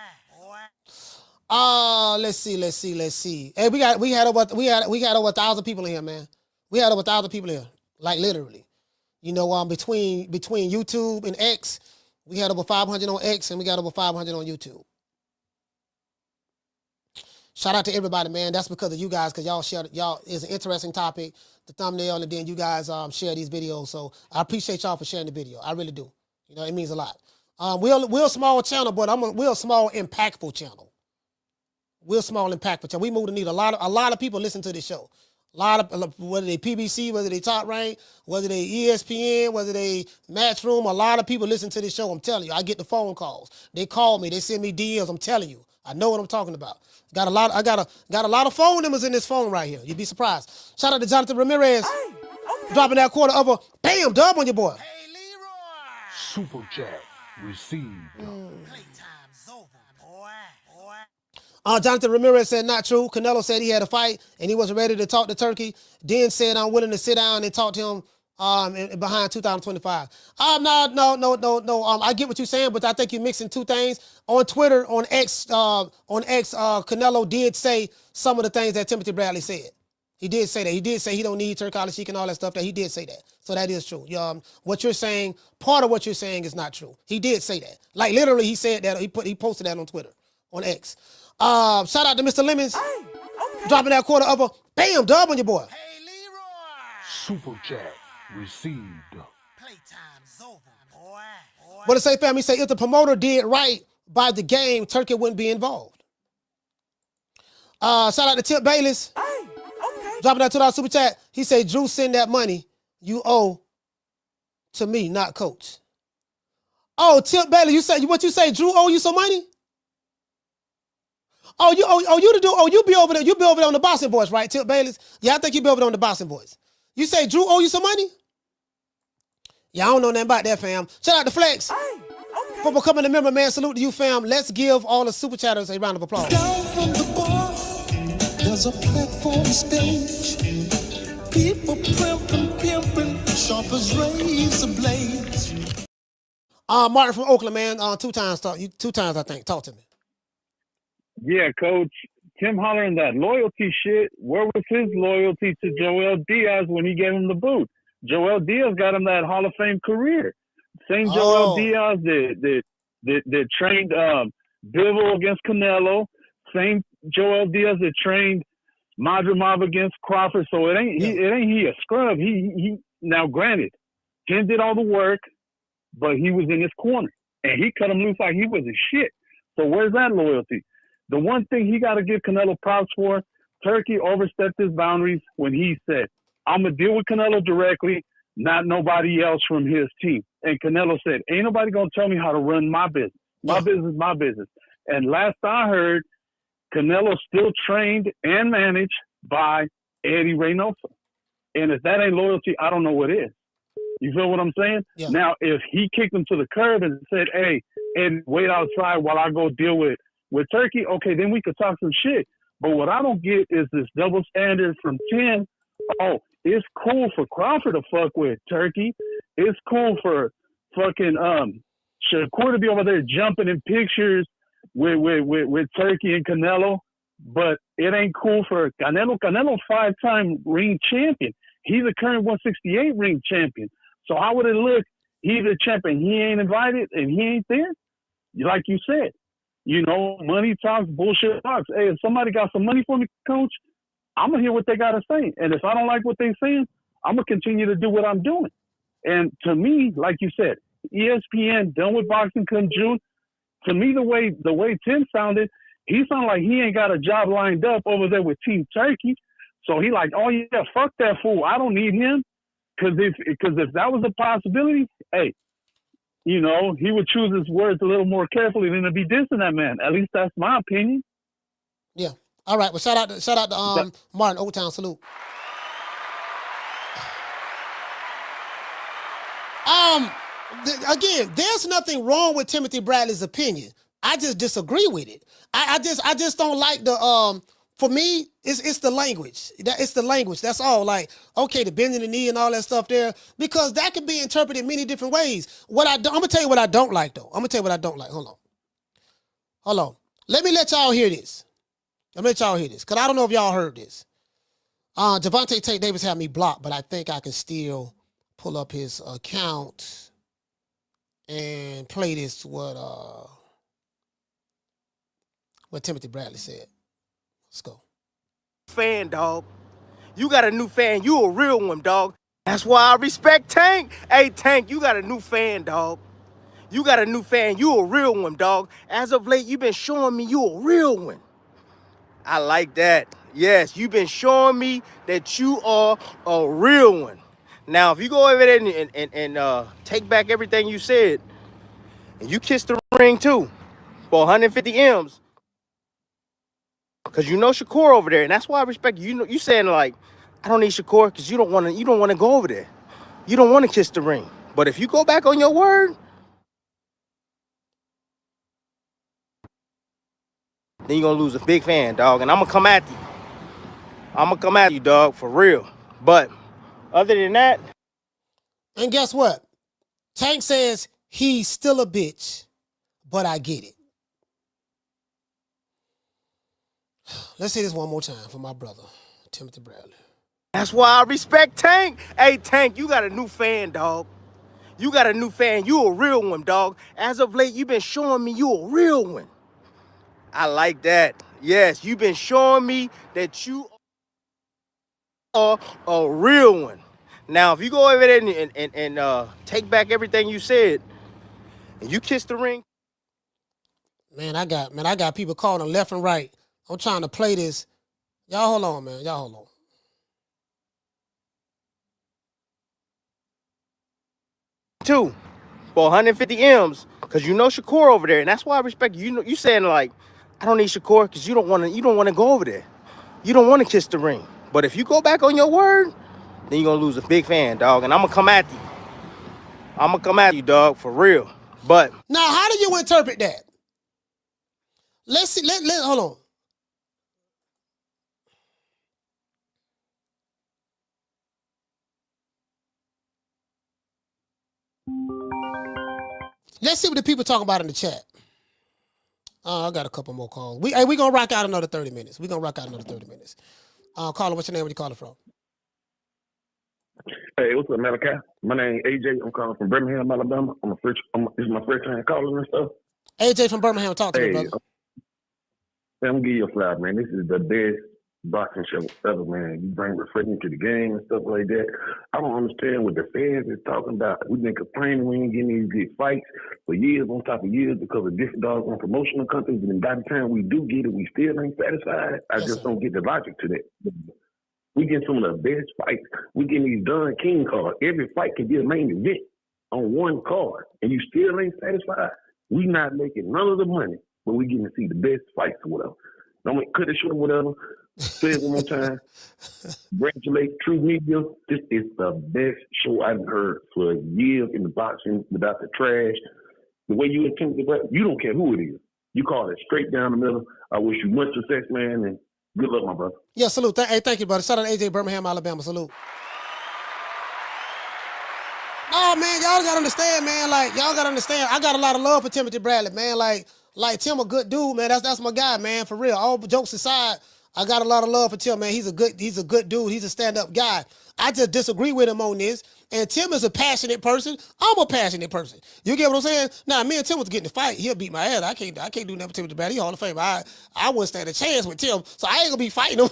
Speaker 2: Let's see. Hey, we had over 1,000 people in here, man. We had over 1,000 people here, like literally. Between YouTube and X, we had over 500 on X, and we got over 500 on YouTube. Shout out to everybody, man. That's because of you guys, because y'all is an interesting topic, the thumbnail, and then you guys share these videos. So I appreciate y'all for sharing the video. I really do. It means a lot. We're a small channel, but we're a small, impactful channel. We're a small, impactful channel. We move the needle. A lot of people listen to this show. A lot of, whether they PBC, whether they Top Rank, whether they ESPN, whether they Matchroom, a lot of people listen to this show. I'm telling you, I get the phone calls. They call me. They send me DMs. I'm telling you. I know what I'm talking about. I got a lot of phone numbers in this phone right here. You'd be surprised. Shout out to Jonathan Ramirez. Hey, okay. Dropping that quarter of a bam dub on your boy. Hey, Leroy.
Speaker 10: Super chat received.
Speaker 2: Playtime's over, boy. Jonathan Ramirez said not true. Canelo said he had a fight and he wasn't ready to talk to Turki. Then said I'm willing to sit down and talk to him behind 2025. No. I get what you're saying, but I think you're mixing two things. On Twitter, on X, Canelo did say some of the things that Timothy Bradley said. He did say that. He did say he don't need Turki Alashihk and all that stuff. That he did say that. So that is true. What you're saying, part of what you're saying is not true. He did say that. Like literally, he said that. He posted that on Twitter, on X. Shout out to Mr. Lemons. Hey, okay. Dropping that quarter of a bam dub on your boy. Hey,
Speaker 10: Leroy. Super chat
Speaker 13: received.
Speaker 2: What it say, fam? He say if the promoter did right by the game, Turkey wouldn't be involved. Shout out to Tip Bayless. Dropping that $2 super chat. He say, Drew, send that money you owe to me, not coach. Oh, Tip Bayless, you say what you say? Drew owe you some money? You be over there. You be over there on the Boston Boys, right, Tip Bayless? Yeah, I think you be over there on the Boston Boys. You say Drew owe you some money? Yeah, I don't know nothing about that, fam. Shout out to Flex. For becoming a member, man. Salute to you, fam. Let's give all the super chatters a round of applause.
Speaker 13: Down from the bar, there's a platform stage. People pimping, sharp as razor blades.
Speaker 2: Martin from Oakland, man. Two times, I think. Talk to me.
Speaker 9: Yeah, Coach. Tim hollering that loyalty shit. Where was his loyalty to Joel Diaz when he gave him the boot? Joel Diaz got him that Hall of Fame career. Same Joel Diaz that trained Bivol against Canelo. Same Joel Diaz that trained Madrimov against Crawford. So it ain't he a scrub. He now granted, Tim did all the work, but he was in his corner and he cut him loose like he was a shit. So where's that loyalty? The one thing he got to give Canelo props for, Turkey overstepped his boundaries when he said, I'm going to deal with Canelo directly, not nobody else from his team. And Canelo said, ain't nobody going to tell me how to run my business. My business, my business. And last I heard, Canelo's still trained and managed by Eddie Reynoso. And if that ain't loyalty, I don't know what is. You feel what I'm saying? Yeah. Now, if he kicked him to the curb and said, hey, and wait outside while I go deal with Turkey, okay, then we could talk some shit. But what I don't get is this double standard from 10. Oh, it's cool for Crawford to fuck with Turkey. It's cool for fucking Shakur to be over there jumping in pictures with Turkey and Canelo. But it ain't cool for Canelo. Canelo 5-time ring champion. He's a current 168 ring champion. So how would it look? He's a champion. He ain't invited and he ain't there? Like you said, you know, money talks, bullshit talks. Hey, if somebody got some money for me, coach, I'm going to hear what they got to say. And if I don't like what they're saying, I'm going to continue to do what I'm doing. And to me, like you said, ESPN done with boxing come June. To me, the way Tim sounded, he sounded like he ain't got a job lined up over there with Team Turkey. So he like, oh yeah, fuck that fool. I don't need him. Because if that was a possibility, hey, you know, he would choose his words a little more carefully than to be dissing that man. At least that's my opinion.
Speaker 2: Yeah. All right. Well, shout out to Martin Old Town. Salute. Again, there's nothing wrong with Timothy Bradley's opinion. I just disagree with it. I just don't like the for me, it's the language. It's the language. That's all. Like, okay, the bending the knee and all that stuff there, because that can be interpreted many different ways. I'm gonna tell you what I don't like, though. I'm gonna tell you what I don't like. Hold on. Let me let y'all hear this. Because I don't know if y'all heard this. Javante Tate Davis had me blocked, but I think I can still pull up his account and play this what Timothy Bradley said. Let's go.
Speaker 6: Fan, dog. You got a new fan. You a real one, dog. That's why I respect Tank. Hey, Tank, you got a new fan, dog. You got a new fan. You a real one, dog. As of late, you've been showing me you a real one. I like that. Yes, you've been showing me that you are a real one. Now, if you go over there and take back everything you said, and you kiss the ring too for 150 M's, because you know Shakur over there, and that's why I respect you. You saying like, I don't need Shakur because you don't want to go over there. You don't want to kiss the ring. But if you go back on your word, then you're gonna lose a big fan, dog. And I'm gonna come at you. I'm gonna come at you, dog, for real. But other than that,
Speaker 2: and guess what? Tank says he's still a bitch, but I get it. Let's see this one more time for my brother, Timothy Bradley.
Speaker 6: That's why I respect Tank. Hey, Tank, you got a new fan, dog. You got a new fan. You a real one, dog. As of late, you've been showing me you a real one. I like that. Yes, you've been showing me that you are a real one. Now, if you go over there and take back everything you said, and you kiss the ring.
Speaker 2: Man, I got people calling left and right. I'm trying to play this. Y'all hold on, man. Y'all hold on.
Speaker 6: Two, for 150 M's, because you know Shakur over there, and that's why I respect you. You know, you saying like, I don't need Shakur because you don't want to go over there. You don't want to kiss the ring. But if you go back on your word, then you're gonna lose a big fan, dog. And I'm gonna come at you. I'm gonna come at you, dog, for real. But
Speaker 2: now, how do you interpret that? Let's see. Hold on. Let's see what the people talk about in the chat. I got a couple more calls. We gonna rock out another 30 minutes. Caller, what's your name? Where you calling from?
Speaker 18: Hey, what's up, Malachi? My name is AJ. I'm calling from Birmingham, Alabama. This is my first time calling and stuff.
Speaker 2: AJ from Birmingham, talk to me, brother.
Speaker 18: I'm gonna give you a flower, man. This is the best boxing show ever, man. You bring refreshment to the game and stuff like that. I don't understand what the fans is talking about. We've been complaining we ain't getting these good fights for years on top of years because of different dogs on promotional companies, and by the time we do get it, we still ain't satisfied. I just don't get the logic to that. We get some of the best fights. We get these Don King cards. Every fight can be a main event on one card, and you still ain't satisfied. We not making none of the money, but we getting to see the best fights or whatever. Don't cut it short or whatever. Say it one more time. Congratulate True Media. This is the best show I've heard for years in the boxing without the trash. The way you attempt to, you don't care who it is. You call it straight down the middle. I wish you much success, man, and good luck, my brother.
Speaker 2: Yeah, salute. Thank you, brother. Shout out to AJ, Birmingham, Alabama. Salute. No, man, y'all gotta understand, man. Like, y'all gotta understand. I got a lot of love for Timothy Bradley, man. Like Tim, a good dude, man. That's my guy, man. For real. All jokes aside, I got a lot of love for Tim, man. He's a good dude. He's a stand-up guy. I just disagree with him on this. And Tim is a passionate person. I'm a passionate person. You get what I'm saying? Now, me and Tim was getting to fight. He'll beat my ass. I can't do nothing with Timothy Bradley. He Hall of Fame. I wouldn't stand a chance with Tim. So I ain't gonna be fighting him.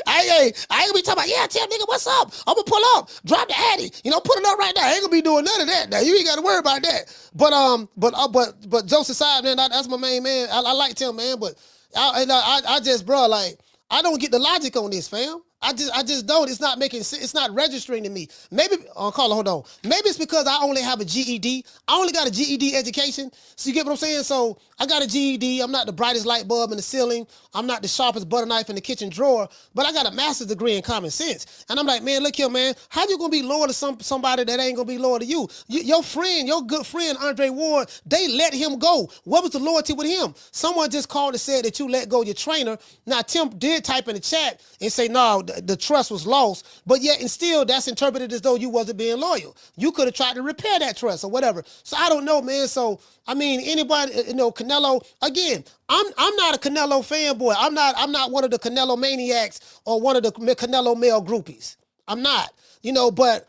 Speaker 2: I ain't gonna be talking about, yeah, Tim, nigga, what's up? I'm gonna pull up, drop the addy, put it up right now. I ain't gonna be doing none of that. Now you ain't gotta worry about that. But jokes aside, man, that's my main man. I like Tim, man, but I just, bro, like, I don't get the logic on this, fam. I just don't. It's not making sense. It's not registering to me. Maybe, caller, hold on. Maybe it's because I only have a GED. I only got a GED education. So you get what I'm saying? So I got a GED. I'm not the brightest light bulb in the ceiling. I'm not the sharpest butter knife in the kitchen drawer. But I got a master's degree in common sense. And I'm like, man, look here, man. How you gonna be loyal to somebody that ain't gonna be loyal to you? Your friend, your good friend, Andre Ward, they let him go. What was the loyalty with him? Someone just called and said that you let go your trainer. Now, Tim did type in the chat and say, no, the trust was lost, but yet and still that's interpreted as though you wasn't being loyal. You could have tried to repair that trust or whatever. So I don't know, man. So I mean, anybody, Canelo, again, I'm not a Canelo fanboy. I'm not one of the Canelo maniacs or one of the Canelo male groupies. I'm not, but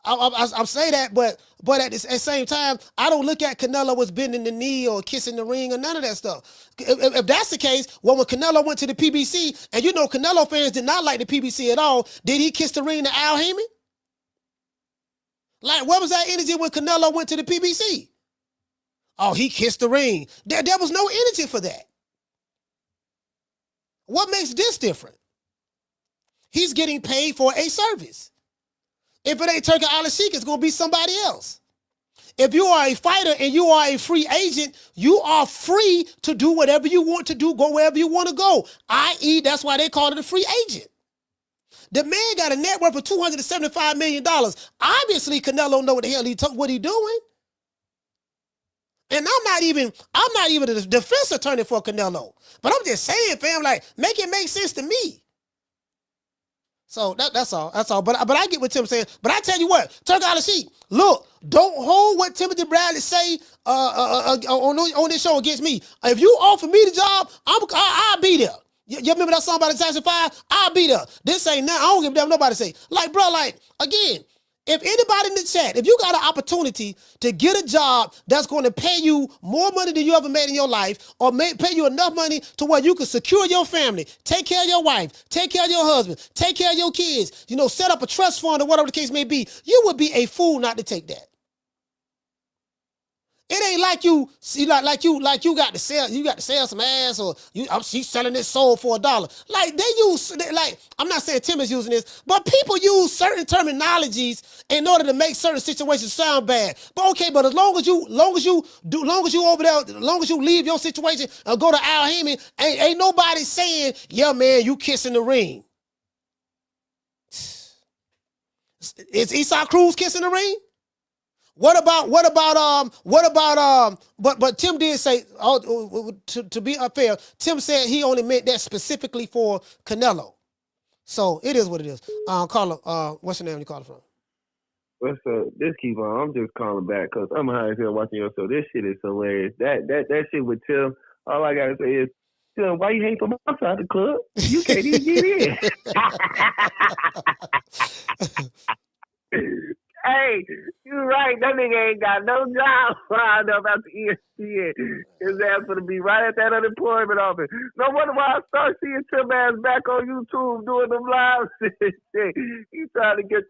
Speaker 2: I'm saying that, but at the same time, I don't look at Canelo as bending the knee or kissing the ring or none of that stuff. If that's the case, when Canelo went to the PBC, and Canelo fans did not like the PBC at all, did he kiss the ring to Al Heyman? Like, what was that energy when Canelo went to the PBC? Oh, he kissed the ring. There was no energy for that. What makes this different? He's getting paid for a service. If it ain't Turki Alashihk, it's going to be somebody else. If you are a fighter and you are a free agent, you are free to do whatever you want to do, go wherever you want to go, i.e., that's why they call it a free agent. The man got a net worth of $275 million. Obviously, Canelo know what the hell what he doing. And I'm not even the defense attorney for Canelo. But I'm just saying, fam, like, make it make sense to me. So that's all. That's all. But I get what Tim's saying. But I tell you what, Turki Alashihk, look, don't hold what Timothy Bradley say on this show against me. If you offer me the job, I'll be there. You remember that song by the Jackson 5? I'll be there. This ain't nothing. I don't give a damn nobody say. Like, bro, like, again, If anybody in the chat, if you got an opportunity to get a job that's going to pay you more money than you ever made in your life, or pay you enough money to where you can secure your family, take care of your wife, take care of your husband, take care of your kids, set up a trust fund or whatever the case may be, you would be a fool not to take that. It ain't like you got to sell some ass, or she's selling this soul for $1. I'm not saying Tim is using this, but people use certain terminologies in order to make certain situations sound bad. But as long as you over there, as long as you leave your situation and go to Al Heyman, ain't nobody saying, yeah, man, you kissing the ring. Is Esau Cruz kissing the ring? But Tim did say, to be unfair, Tim said he only meant that specifically for Canelo. So it is what it is. Carla, what's your name you calling from?
Speaker 14: What's up? This keep on. I'm just calling back because I'm high as hell watching your show. This shit is hilarious. That shit with Tim, all I gotta say is, Tim, why you hate from outside the club? You can't even get in.
Speaker 11: Hey, you're right. That nigga ain't got no job lined up after ESPN. His ass gonna be right at that unemployment office. No wonder why I start seeing Tim ass back on YouTube doing them live shit. He trying to get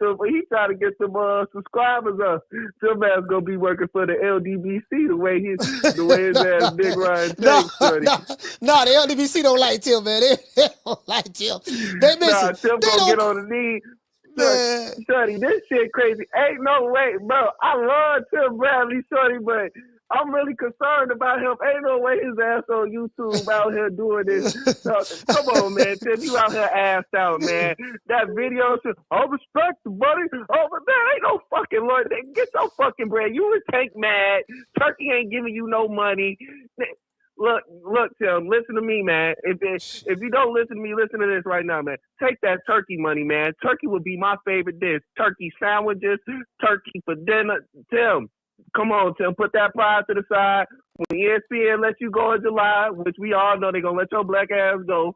Speaker 11: them subscribers up. Tim ass gonna be working for the LDBC the way his ass Big Ryan takes.
Speaker 2: No, the LDBC don't like Tim, man. They don't like Tim. Tim
Speaker 11: gonna get on the knee. Shorty, this shit crazy. Ain't no way, bro. I love Tim Bradley, Shorty, but I'm really concerned about him. Ain't no way his ass on YouTube out here doing this. Come on, man. Tim, you out here assed out, man. That video says, I respect the buddy. Oh, but man, ain't no fucking Lord. Get your fucking bread. You would take mad. Turkey ain't giving you no money. Look, Tim, listen to me, man. If you don't listen to me, listen to this right now, man. Take that turkey money, man. Turkey would be my favorite dish. Turkey sandwiches, turkey for dinner. Tim, come on, Tim, put that pride to the side. When ESPN lets you go in July, which we all know they're going to let your black ass go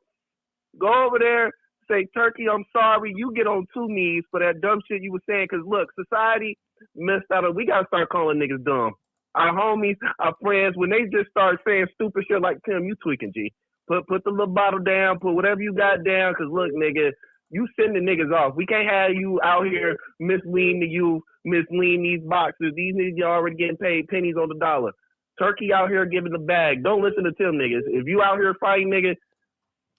Speaker 11: over there, say, Turkey, I'm sorry. You get on two knees for that dumb shit you were saying. Because, look, society missed out on. We got to start calling niggas dumb. Our homies, our friends, when they just start saying stupid shit like, Tim, you tweaking, G. Put the little bottle down, put whatever you got down, because look, nigga, you sending niggas off. We can't have you out here misleading the youth, misleading these boxers. These niggas are already getting paid pennies on the dollar. Turkey out here giving the bag. Don't listen to Tim, niggas. If you out here fighting, nigga,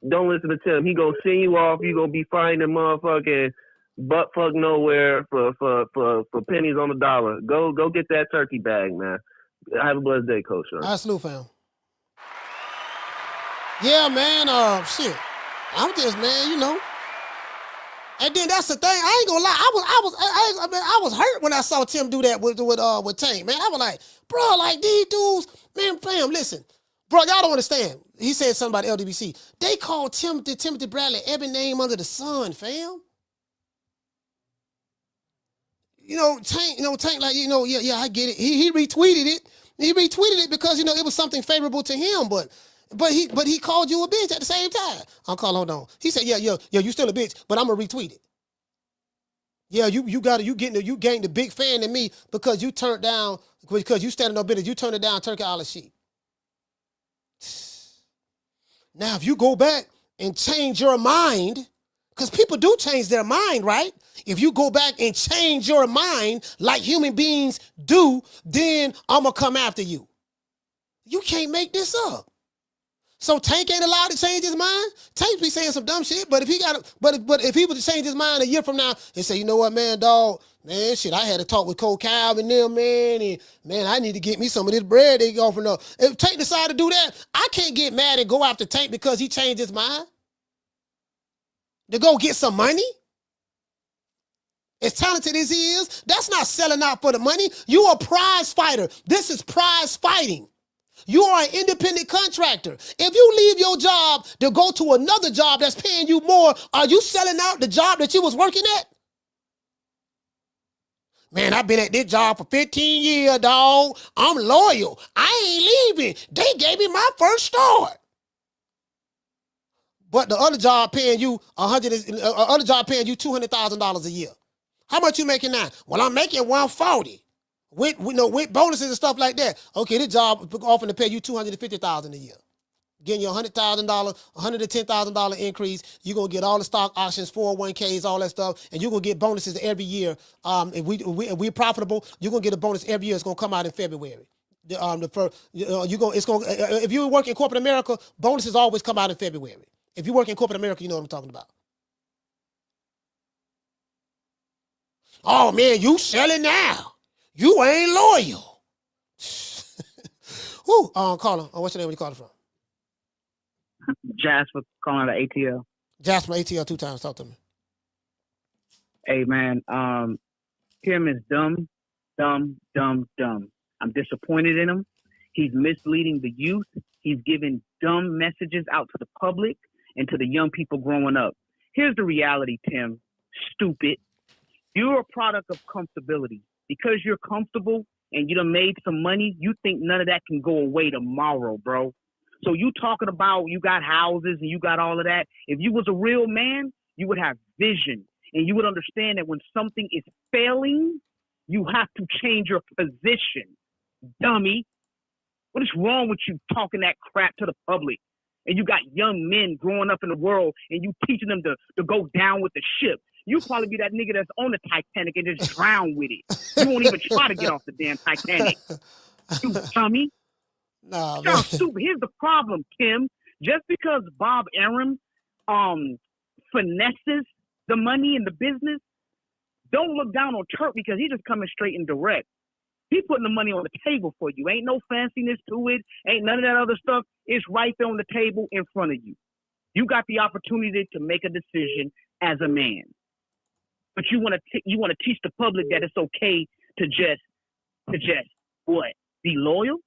Speaker 11: don't listen to Tim. He gonna send you off. You gonna be fighting motherfucking butt fuck nowhere for pennies on the dollar. Go get that turkey bag, man. Have a blessed day, Coach.
Speaker 2: I salute, fam. Yeah, man. Shit. I'm just, man, And then that's the thing. I ain't gonna lie. I was hurt when I saw Tim do that with Tank, man. I was like, bro, like these dudes, man, fam, listen. Bro, y'all don't understand. He said something about LDBC. They called Timothy Bradley every name under the sun, fam. Tank, like, yeah, I get it. He retweeted it. He retweeted it because, it was something favorable to him, but he called you a bitch at the same time. Hold on. He said, yeah, you still a bitch, but I'm gonna retweet it. Yeah, you gained a big fan in me because you turned down, because you standing on business, you turned it down Turki Alashihk. Now, if you go back and change your mind, because people do change their mind, right? If you go back and change your mind like human beings do, then I'm going to come after you. You can't make this up. So Tank ain't allowed to change his mind? Tank be saying some dumb shit, but if he was to change his mind a year from now and say, you know what, man, dog, man, shit, I had a talk with Cole Calvin and them, man, and man, I need to get me some of this bread they offering up. If Tank decide to do that, I can't get mad and go after Tank because he changed his mind. To go get some money? As talented as he is, that's not selling out for the money. You a prize fighter. This is prize fighting. You are an independent contractor. If you leave your job to go to another job that's paying you more, are you selling out the job that you was working at? Man, I've been at this job for 15 years, dog. I'm loyal. I ain't leaving. They gave me my first start. But the other job paying you $200,000 a year. How much you making now? Well, I'm making 140 with bonuses and stuff like that. Okay, this job offering to pay you $250,000 a year, getting you $100,000, $110,000 increase. You're gonna get all the stock options, 401ks, all that stuff, and you're gonna get bonuses every year. If we're profitable, you're gonna get a bonus every year. It's gonna come out in February. If you work in corporate America, bonuses always come out in February. If you work in corporate America, you know what I'm talking about. Oh man, you selling now. You ain't loyal. Who? Caller. What's your name? Where you calling from?
Speaker 20: Jasper calling the ATL.
Speaker 2: Jasper ATL 2 times. Talk to me.
Speaker 20: Hey man, Kim is dumb. I'm disappointed in him. He's misleading the youth. He's giving dumb messages out to the public and to the young people growing up. Here's the reality, Tim. Stupid. You're a product of comfortability. Because you're comfortable and you done made some money, you think none of that can go away tomorrow, bro. So you talking about you got houses and you got all of that. If you was a real man, you would have vision. And you would understand that when something is failing, you have to change your position. Dummy. What is wrong with you talking that crap to the public? And you got young men growing up in the world and you teaching them to go down with the ship. You probably be that nigga that's on the Titanic and just drown with it. You won't even try to get off the damn Titanic. You dummy.
Speaker 2: Nah,
Speaker 20: Y'all stupid. Here's the problem, Kim. Just because Bob Arum finesses the money in the business, don't look down on Turk because he's just coming straight and direct. He putting the money on the table for you. Ain't no fanciness to it. Ain't none of that other stuff. It's right there on the table in front of you. You got the opportunity to make a decision as a man. But you want to teach the public that it's okay to just what? Be loyal?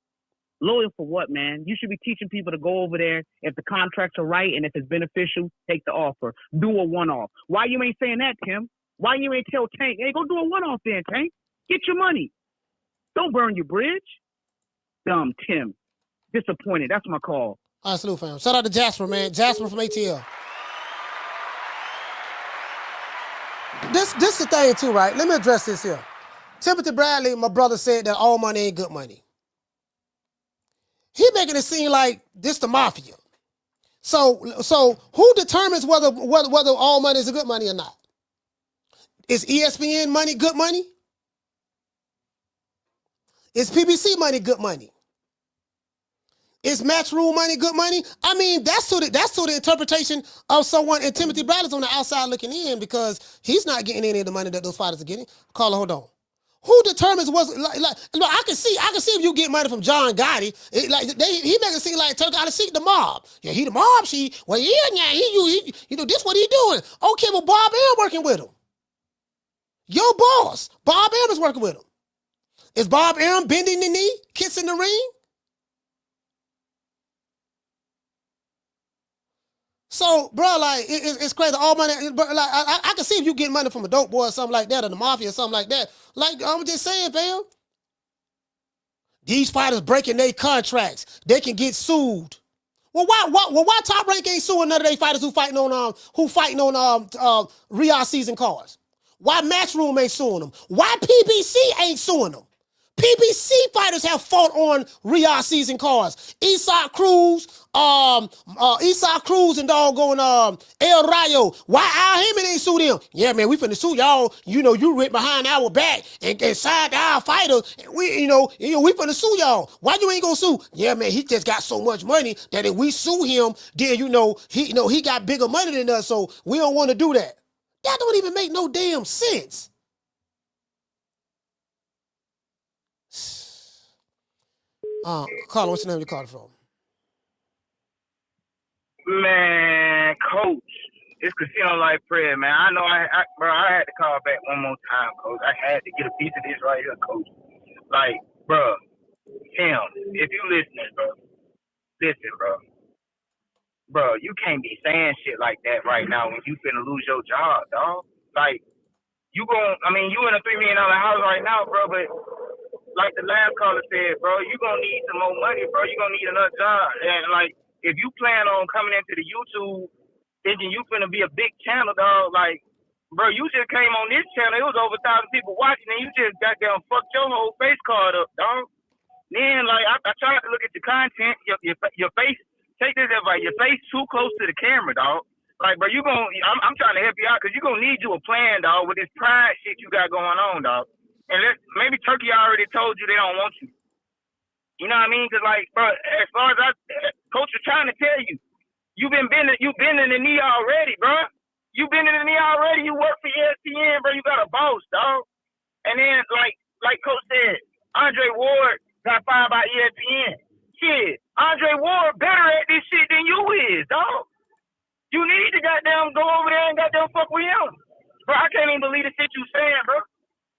Speaker 20: Loyal for what, man? You should be teaching people to go over there. If the contracts are right and if it's beneficial, take the offer. Do a one-off. Why you ain't saying that, Tim? Why you ain't tell Tank, hey, go do a one-off then, Tank? Get your money. Don't burn your bridge. Dumb Tim. Disappointed. That's my call.
Speaker 2: All right, salute, fam. Shout out to Jasper, man. Jasper from ATL. This the thing too, right? Let me address this here. Timothy Bradley, my brother, said that all money ain't good money. He making it seem like this the mafia. So who determines whether all money is good money or not? Is ESPN money good money? Is PBC money good money? Is Matchroom money good money? I mean, that's to the interpretation of someone, and Timothy Bradley's on the outside looking in because he's not getting any of the money that those fighters are getting. Caller, hold on. Who determines what's like? I can see if you get money from John Gotti. He make it seem like Turki Alashihk the mob. Yeah, he the mob. He this what he doing. Okay, well Bob Arum working with him. Your boss, Bob Arum is working with him. Is Bob Arum bending the knee, kissing the ring? So, bro, like, it's crazy. All money, bro, like, I can see if you get money from a dope boy or something like that, or the mafia or something like that. Like, I'm just saying, fam. These fighters breaking their contracts. They can get sued. Well, why Top Rank ain't suing none of their fighters who fighting on Riyadh season cards? Why Matchroom ain't suing them? Why PBC ain't suing them? PBC fighters have fought on Riyadh season cards. Isak Cruz and doggone El Rayo. Why Al Heyman ain't sue them? Yeah, man, we finna sue y'all. You know, you went behind our back and signed our fighter. We finna sue y'all. Why you ain't gonna sue? Yeah, man, he just got so much money that if we sue him, then he got bigger money than us, so we don't want to do that. That don't even make no damn sense. Carla, what's your name you called from?
Speaker 21: Man, Coach, it's Casino Life Prayer, man. I know I had to call back one more time, Coach. I had to get a piece of this right here, Coach. Like, bro, Tim, if you listening, bro, listen, bro. Bro, you can't be saying shit like that right now when you finna lose your job, dog. Like, you in a $3 million house right now, bro, but like the last caller said, bro, you gonna need some more money, bro. You gonna need another job. And like, if you plan on coming into the YouTube thinking you finna be a big channel, dog, like, bro, you just came on this channel. It was over 1,000 people watching, and you just goddamn fucked your whole face card up, dog. Then, like, I tried to look at your content, your face. Take this advice. Your face too close to the camera, dog. Like, bro, I'm trying to help you out because you're going to need you a plan, dog, with this pride shit you got going on, dog. And maybe Turkey already told you they don't want you. You know what I mean? Because, like, bro, as far as Coach was trying to tell you, you've been in the knee already, bro. You've been in the knee already. You work for ESPN, bro. You got a boss, dog. And then, like Coach said, Andre Ward got fired by ESPN. Shit, Andre Ward better at this shit than you is, dog. You need to goddamn go over there and goddamn fuck with him. Bro, I can't even believe the shit you saying, bro.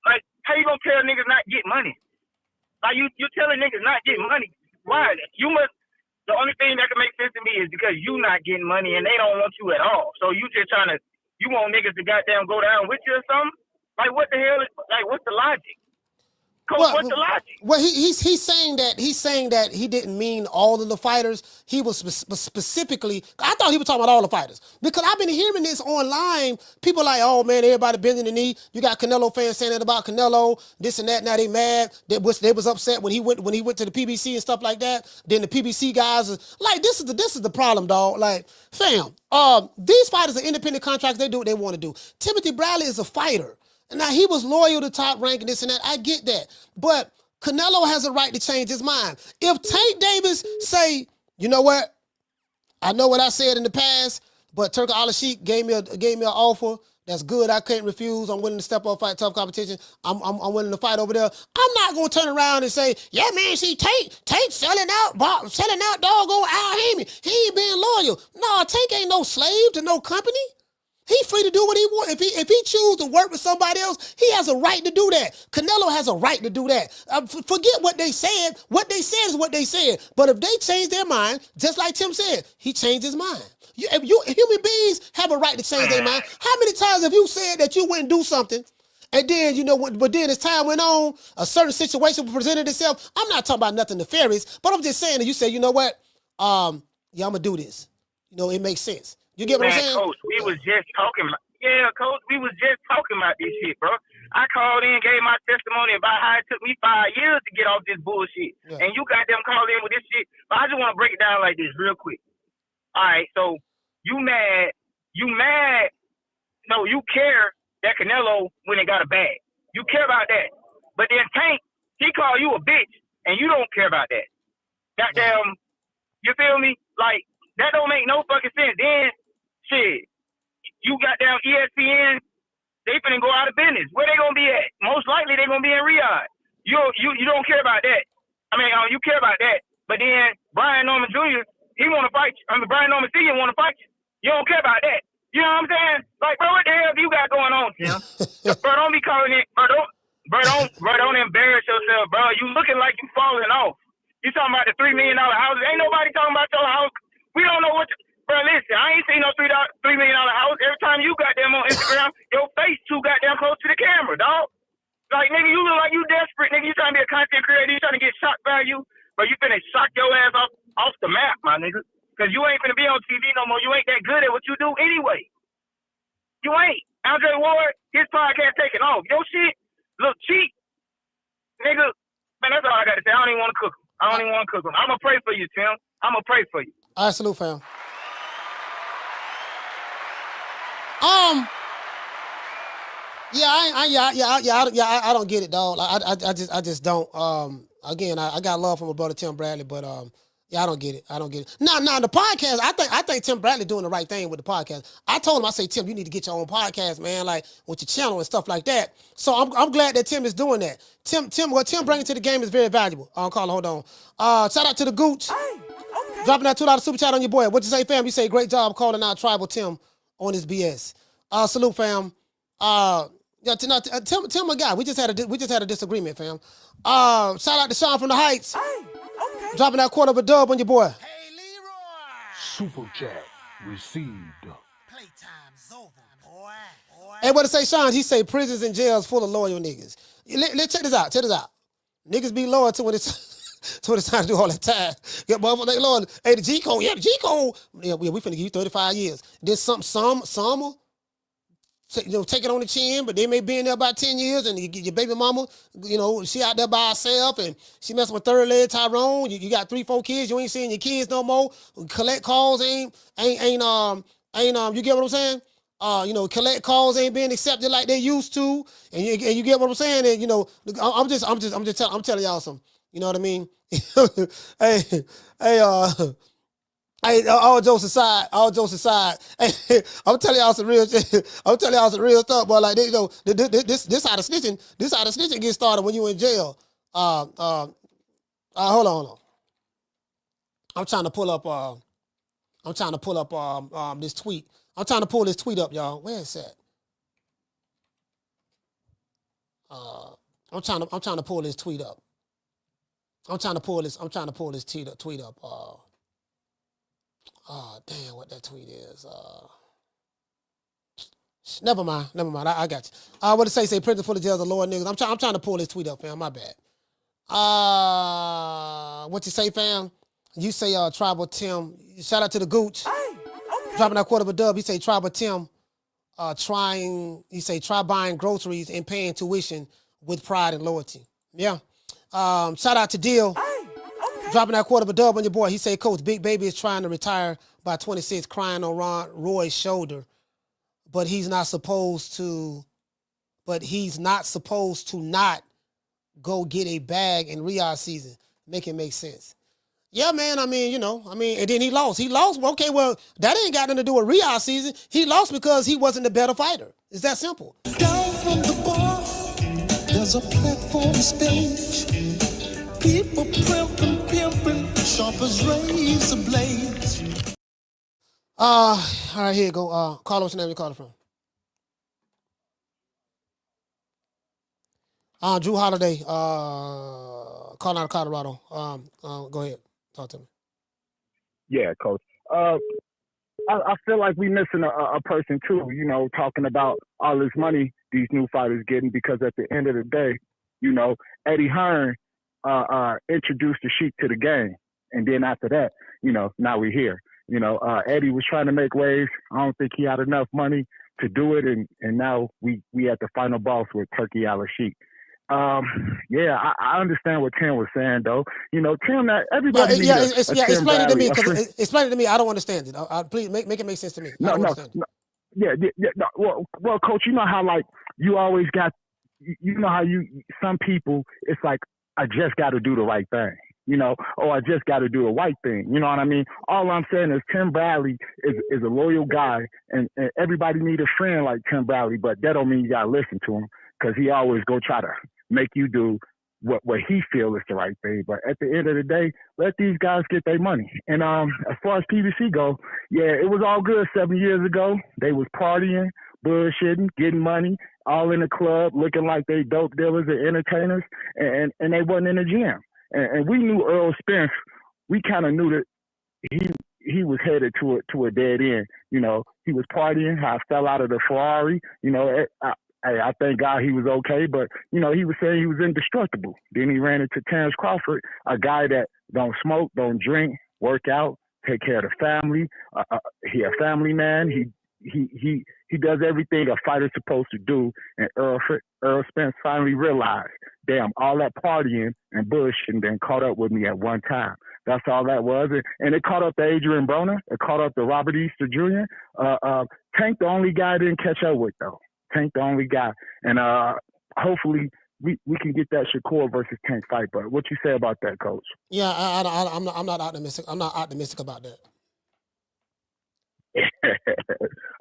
Speaker 21: Like, how you gonna tell niggas not get money? Like, you telling niggas not getting money. Why? The only thing that can make sense to me is because you not getting money and they don't want you at all. So you just you want niggas to goddamn go down with you or something? Like, what the hell what's the logic? Coach, what's the logic?
Speaker 2: Well, he's saying that he didn't mean all of the fighters. He was specifically. I thought he was talking about all the fighters because I've been hearing this online. People like, oh man, everybody bending the knee. You got Canelo fans saying that about Canelo, this and that. Now they mad. They was upset when he went to the PBC and stuff like that. Then the PBC guys are like, this is the problem, dog. Like, fam, these fighters are independent contracts. They do what they want to do. Timothy Bradley is a fighter. Now, he was loyal to Top Rank and this and that. I get that. But Canelo has a right to change his mind. If Tank Davis say, you know what? I know what I said in the past, but Turki Alashihk gave me an offer that's good. I can't refuse. I'm willing to step up, fight tough competition. I'm willing to fight over there. I'm not going to turn around and say, yeah, man, see, Tank selling out doggone Al Haymon. He ain't being loyal. No, Tank ain't no slave to no company. He's free to do what he wants. If he chooses to work with somebody else, he has a right to do that. Canelo has a right to do that. Forget what they said. What they said is what they said. But if they change their mind, just like Tim said, he changed his mind. Human beings have a right to change their mind. How many times have you said that you wouldn't do something, and then, but then as time went on, a certain situation presented itself? I'm not talking about nothing nefarious, but I'm just saying that you say, you know what? I'm going to do this. It makes sense. You get what I'm saying?
Speaker 21: Coach, we was just talking about this shit, bro. I called in, gave my testimony about how it took me 5 years to get off this bullshit. Yeah. And you got them called in with this shit. But I just want to break it down like this real quick. All right, so you mad. No, you care that Canelo went and got a bag. You care about that. But then Tank, he called you a bitch, and you don't care about that. Goddamn, you feel me? Like, that don't make no fucking sense. Then, shit, you got down ESPN, they finna go out of business. Where they gonna be at? Most likely they gonna be in Riyadh. You don't care about that. I mean, you care about that. But then Brian Norman Jr., he wanna fight you. Brian Norman Sr. wanna fight you. You don't care about that. You know what I'm saying? Like, bro, what the hell do you got going on, Tim? Bro, don't be calling it. Bro, don't embarrass yourself, bro. You looking like you falling off. You talking about the $3 million houses? Ain't nobody talking about your house. We don't know what. Bro, listen, I ain't seen no $3 million house. Every time you got them on Instagram, your face too goddamn close to the camera, dog. Like, nigga, you look like you desperate. Nigga, you trying to be a content creator. You trying to get shock value. But you finna shock your ass off the map, my nigga. Because you ain't finna be on TV no more. You ain't that good at what you do anyway. You ain't. Andre Ward, his podcast taking off. Your shit look cheap. Nigga, man, that's all I got to say. I don't even want to cook them. I'm going to pray for you, Tim. I'm going to pray for you.
Speaker 2: All right, salute, fam. I don't get it, dog. I just don't. Again, I got love for my brother Tim Bradley, but I don't get it. No, the podcast. I think Tim Bradley doing the right thing with the podcast. I told him, I say, Tim, you need to get your own podcast, man, like with your channel and stuff like that. So I'm glad that Tim is doing that. What Tim bringing to the game is very valuable. Carla, hold on. Shout out to the Gooch. Dropping that $2 super chat on your boy. What you say, fam? You say great job calling out Tribal Tim on his BS. Salute, fam. Tim, a guy. We just had a disagreement, fam. Shout out to Sean from the Heights. Okay. Dropping that quarter of a dub on your boy. Hey, Leroy.
Speaker 10: Super chat received.
Speaker 2: Playtime's over, boy. Hey, what to say, Sean? He say prisons and jails full of loyal niggas. Let's check this out. Niggas be loyal to when it's so it's time to do all that time. Get motherfuckers like Lord. Hey, the G code. Yeah, the G code. Yeah, we finna give you 35 years. Then some take it on the chin, but they may be in there about 10 years, and you get your baby mama, she out there by herself, and she messing with third leg Tyrone. You got 3-4 kids, you ain't seeing your kids no more. Collect calls ain't you get what I'm saying? Collect calls ain't being accepted like they used to, and you get what I'm saying? And I'm telling y'all something. You know what I mean? Hey, all jokes aside, hey, I'm telling y'all some real shit. I'm telling y'all some real stuff, but like this how the snitching gets started when you in jail. Hold on. I'm trying to pull up this tweet. I'm trying to pull this tweet up, y'all. Where is that? I'm trying to pull this tweet up. I'm trying to pull this tweet up. Damn, what that tweet is. Never mind. I got you. What it say prison full of jails, the Lord niggas. I'm trying to pull this tweet up, fam. My bad. What you say, fam? You say Tribal Tim. Shout out to the Gooch. Dropping that quarter of a dub. He say Tribal Tim try buying groceries and paying tuition with pride and loyalty. Yeah. Shout out to Deal. Dropping that quarter of a dub on your boy. He say, Coach, Big Baby is trying to retire by 26, crying on Roy's shoulder, but he's not supposed to not go get a bag in Riyadh season. Make it make sense. Yeah, man. And then he lost. Okay, well, that ain't got nothing to do with Riyadh season. He lost because he wasn't the better fighter. It's that simple.
Speaker 13: Down from the bar, there's a platform stage. People pimping, sharp as razor blades.
Speaker 2: All right, here you go. Call what's your name you calling from? Drew Holiday, calling out of Colorado. Go ahead. Talk to me.
Speaker 1: Yeah, Coach. I feel like we missing a person too, talking about all this money these new fighters getting, because at the end of the day, Eddie Hearn introduced the Sheik to the game. And then after that, now we're here. Eddie was trying to make waves. I don't think he had enough money to do it. And now we at the final boss with Turki Alashihk. I understand what Tim was saying, though. Tim, that everybody needs
Speaker 2: explain it to me, because explain it to me. I don't understand it. Please make it make sense to me.
Speaker 1: No. Well, Coach, you know how you always got, how some people, it's like, I just got to do the right thing, or I just got to do the right thing. You know what I mean? All I'm saying is Tim Bradley is a loyal guy, and everybody need a friend like Tim Bradley, but that don't mean you got to listen to him, because he always go try to make you do what he feels is the right thing. But at the end of the day, let these guys get their money. And as far as PBC go, yeah, it was all good 7 years ago. They was partying, bullshitting, getting money, all in the club, looking like they dope dealers and entertainers, and they wasn't in the gym. And we knew Errol Spence. We kind of knew that he was headed to a dead end. He was partying. I fell out of the Ferrari. I thank God he was okay, but, he was saying he was indestructible. Then he ran into Terrence Crawford, a guy that don't smoke, don't drink, work out, take care of the family. He a family man. He does everything a fighter's supposed to do. And Errol Spence finally realized, damn, all that partying and bullshitting then caught up with me at one time. That's all that was. And it caught up to Adrian Broner. It caught up to Robert Easter Jr. Tank, the only guy I didn't catch up with, though. Tank, the only guy. And hopefully we can get that Shakur versus Tank fight. But what you say about that, Coach?
Speaker 2: Yeah, I'm not optimistic. I'm not optimistic about that.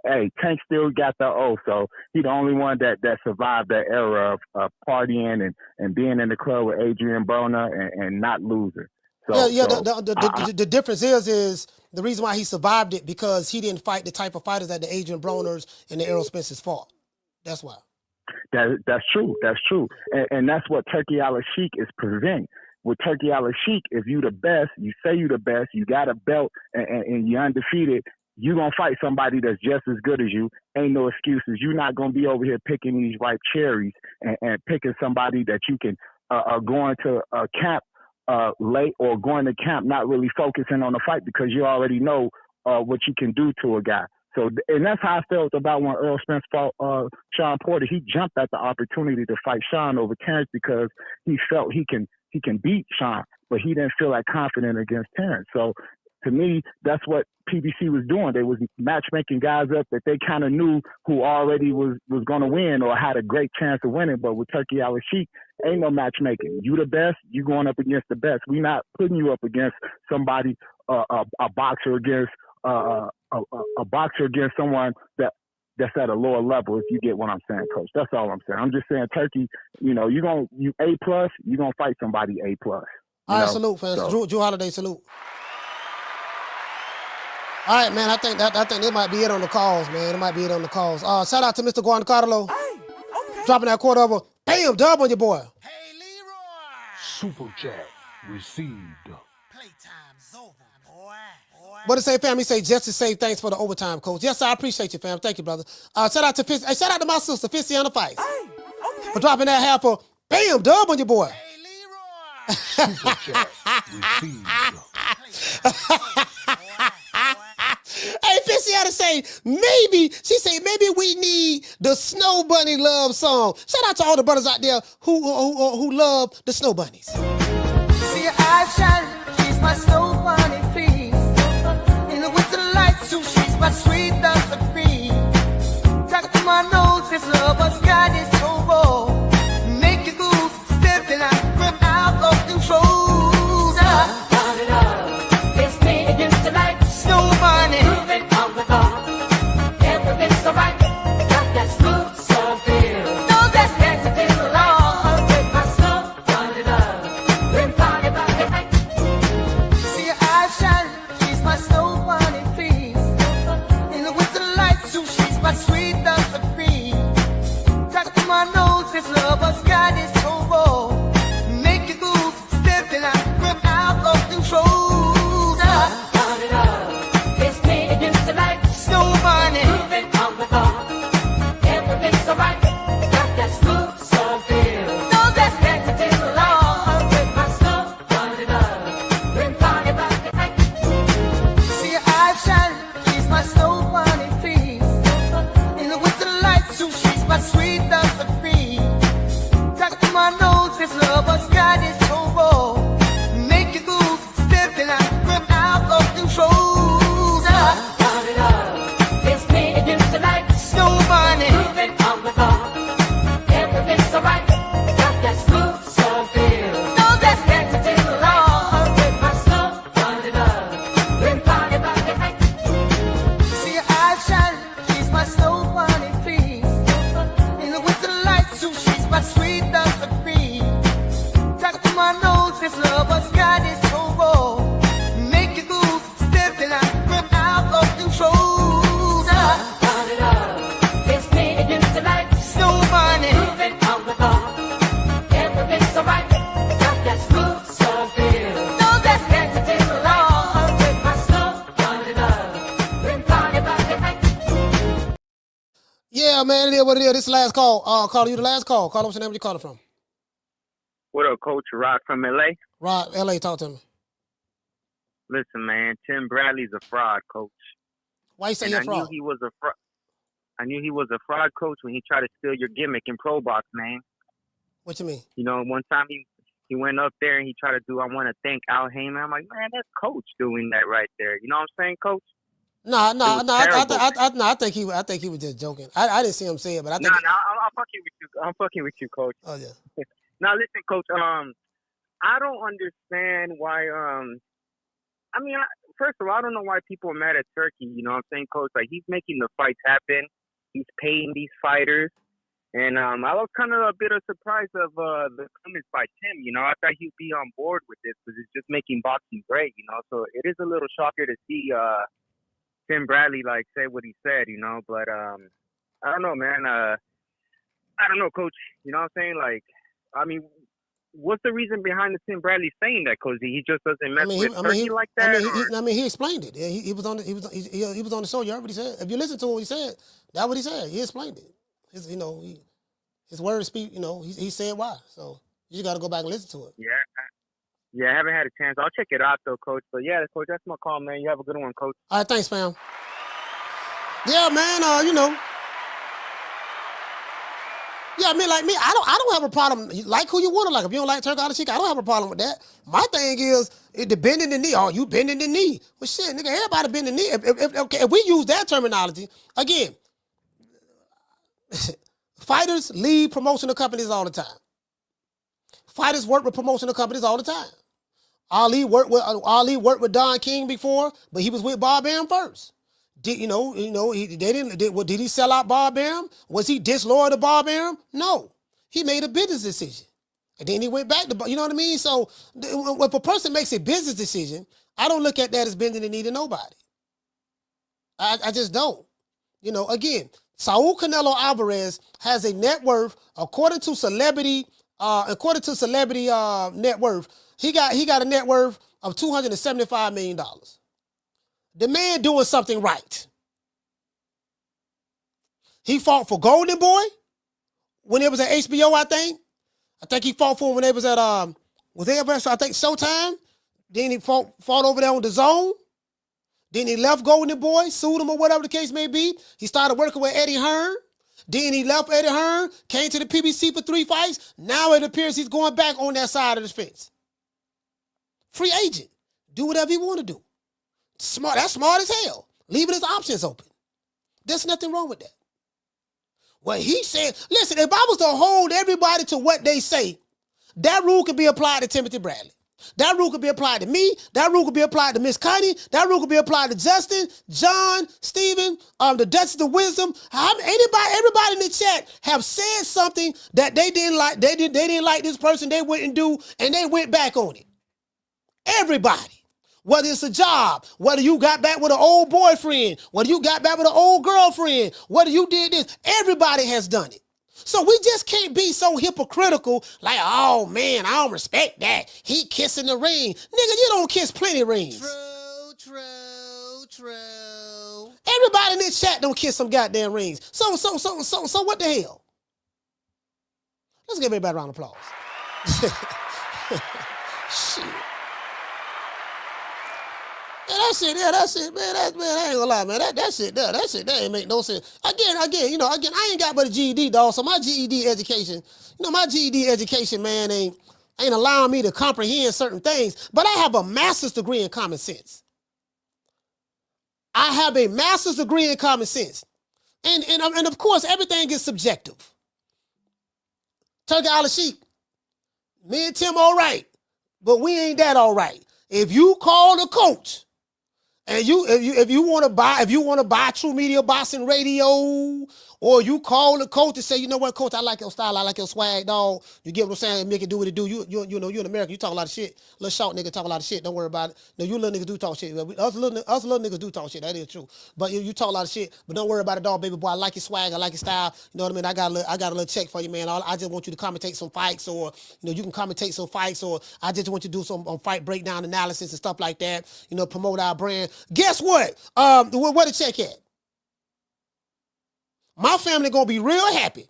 Speaker 1: Hey, Tank still got the O, so he the only one that survived that era of partying and being in the club with Adrian Broner and not losing. So,
Speaker 2: the difference is the reason why he survived it, because he didn't fight the type of fighters that the Adrian Broners and the Errol Spences fought. That's why.
Speaker 1: That's true. That's true. And that's what Turki Alashihk is presenting. With Turki Alashihk, if you the best, you say you the best, you got a belt, and you're undefeated, you're going to fight somebody that's just as good as you. Ain't no excuses. You're not going to be over here picking these ripe cherries and picking somebody that you can go into a camp late, or going to camp not really focusing on the fight, because you already know what you can do to a guy. So, and that's how I felt about when Errol Spence fought Sean Porter. He jumped at the opportunity to fight Sean over Terrence because he felt he can beat Sean, but he didn't feel like confident against Terrence. So, to me, that's what PBC was doing. They was matchmaking guys up that they kind of knew who already was going to win or had a great chance of winning. But with Turki Alashihk, ain't no matchmaking. You the best, you going up against the best. We not putting you up against somebody, a boxer against a boxer against someone that's at a lower level. If you get what I'm saying, Coach, that's all I'm saying. I'm just saying, Turki, you A plus, you gonna fight somebody A plus.
Speaker 2: All right, salute, fans. So. Drew Holiday, salute. All right, man. I think it might be it on the calls, man. It might be it on the calls. Shout out to Mr. Giancarlo. Hey, okay. Dropping that quarter over. Bam, dub on your boy. Hey, Leroy.
Speaker 10: Super chat received.
Speaker 2: Playtime's over, boy. What it say, fam? He say just to say thanks for the overtime, Coach. Yes, I appreciate you, fam. Thank you, brother. Shout out to Fitzy. Hey, shout out to my sister, Fitzy on the Fight. Hey, okay. For dropping that half for bam, dub on your boy. Hey, Leroy. Super chat received. Hey, Fitzy had to say, maybe we need the Snow Bunny love song. Shout out to all the brothers out there who love the Snow Bunnies.
Speaker 13: See your eyes shining, she's my Snow Bunny, please. In the winter lights, too, she's my sweet dust of cream. Talk to my nose, this lover's got is so raw. Make you move, stepping out, from out of control. It's me against the light, Snow Bunny.
Speaker 2: Yeah, man, it is what it is. This is the last call. Call you the last call. Call what's your name? Where you calling from?
Speaker 21: What up, Coach? Rod from LA.
Speaker 2: Rod, LA, talk to me.
Speaker 21: Listen, man, Tim Bradley's a fraud, Coach.
Speaker 2: Why you say you're a fraud?
Speaker 21: I knew he was a fraud, Coach, when he tried to steal your gimmick in Pro Box, man.
Speaker 2: What you mean?
Speaker 21: You know, one time he went up there and he tried to do, I want to thank Al Heyman. I'm like, man, that's Coach doing that right there. You know what I'm saying, Coach?
Speaker 2: No. I think he was just joking. I didn't see him say it, but I think.
Speaker 21: No, I'm fucking with you. I'm fucking with you, Coach.
Speaker 2: Oh yeah.
Speaker 21: Now listen, Coach. I don't understand why. First of all, I don't know why people are mad at Turki. You know what I'm saying, Coach? Like, he's making the fights happen. He's paying these fighters. And I was kind of a bit of surprise of the comments by Tim. You know, I thought he'd be on board with this because it's just making boxing great, you know. So it is a little shocker to see Tim Bradley, like, say what he said, you know. But I don't know, man. I don't know, Coach. You know what I'm saying? Like, I mean, what's the reason behind the Tim Bradley saying that? Because he just doesn't mess with Turki like that?
Speaker 2: He explained it. Yeah, he was on the show. You heard what he said. If you listen to what he said, that's what he said. He explained it. His words speak. You know, he said why. So you just got to go back and listen to it.
Speaker 21: Yeah, I haven't had a chance. I'll check it out though, Coach. But yeah, Coach, that's my call, man. You have a good one, Coach.
Speaker 2: All right, thanks, fam. Yeah, man. Yeah, I mean, like me, I don't have a problem. You like who you want to like. If you don't like Turki Alashihk, I don't have a problem with that. My thing is the bending the knee. Oh, you bending the knee? Well, shit, nigga, everybody bend the knee. If we use that terminology again, fighters leave promotional companies all the time. Fighters work with promotional companies all the time. Ali worked with Don King before, but he was with Bob Bam first. Did he sell out Bob Bam? Was he disloyal to Bob Bam? No. He made a business decision. And then he went back to, you know what I mean? So if a person makes a business decision, I don't look at that as bending the knee to nobody. I just don't. Again, Saul Canelo Alvarez has a net worth, according to celebrity net worth, he got a net worth of $275 million. The man doing something right. He fought for Golden Boy when it was at HBO, I think. I think he fought for him when it was at I think Showtime. Then he fought over there on DAZN. Then he left Golden Boy, sued him or whatever the case may be. He started working with Eddie Hearn. Then he left Eddie Hearn, came to the PBC for 3 fights. Now it appears he's going back on that side of the fence. Free agent. Do whatever you want to do. Smart. That's smart as hell. Leaving his options open. There's nothing wrong with that. Well, he said, listen, if I was to hold everybody to what they say, that rule could be applied to Timothy Bradley. That rule could be applied to me. That rule could be applied to Miss Connie. That rule could be applied to Justin, John, Steven, the Duchess of Wisdom. Everybody in the chat have said something that they didn't like. They didn't like this person. They wouldn't do, and they went back on it. Everybody. Whether it's a job, whether you got back with an old boyfriend, whether you got back with an old girlfriend, whether you did this, everybody has done it. So we just can't be so hypocritical like, oh man, I don't respect that. He kissing the ring. Nigga, you don't kiss plenty rings. True. Everybody in this chat don't kiss some goddamn rings. So what the hell? Let's give everybody a round of applause. Shit. Yeah, that's it, man. I ain't gonna lie, man. That shit there ain't make no sense. Again, I ain't got but a GED, dog. So my GED education, man, ain't allowing me to comprehend certain things. But I have a master's degree in common sense. I have a master's degree in common sense. And of course, everything is subjective. Turki Alashihk, me and Tim all right, but we ain't that all right. If you call the coach, and if you want to buy True Media Boxing Radio, or you call the coach and say, you know what, coach, I like your style, I like your swag, dog. You get what I'm saying? Make it do what it do. You in America, you talk a lot of shit. Little short nigga talk a lot of shit. Don't worry about it. No, you little niggas do talk shit. Us little niggas do talk shit. That is true. But you talk a lot of shit. But don't worry about it, dog, baby boy. I like your swag. I like your style. You know what I mean? I got a little check for you, man. I just want you to commentate some fights, or you can commentate some fights, or I just want you to do some fight breakdown analysis and stuff like that. Promote our brand. Guess what? Where the check at? My family gonna be real happy.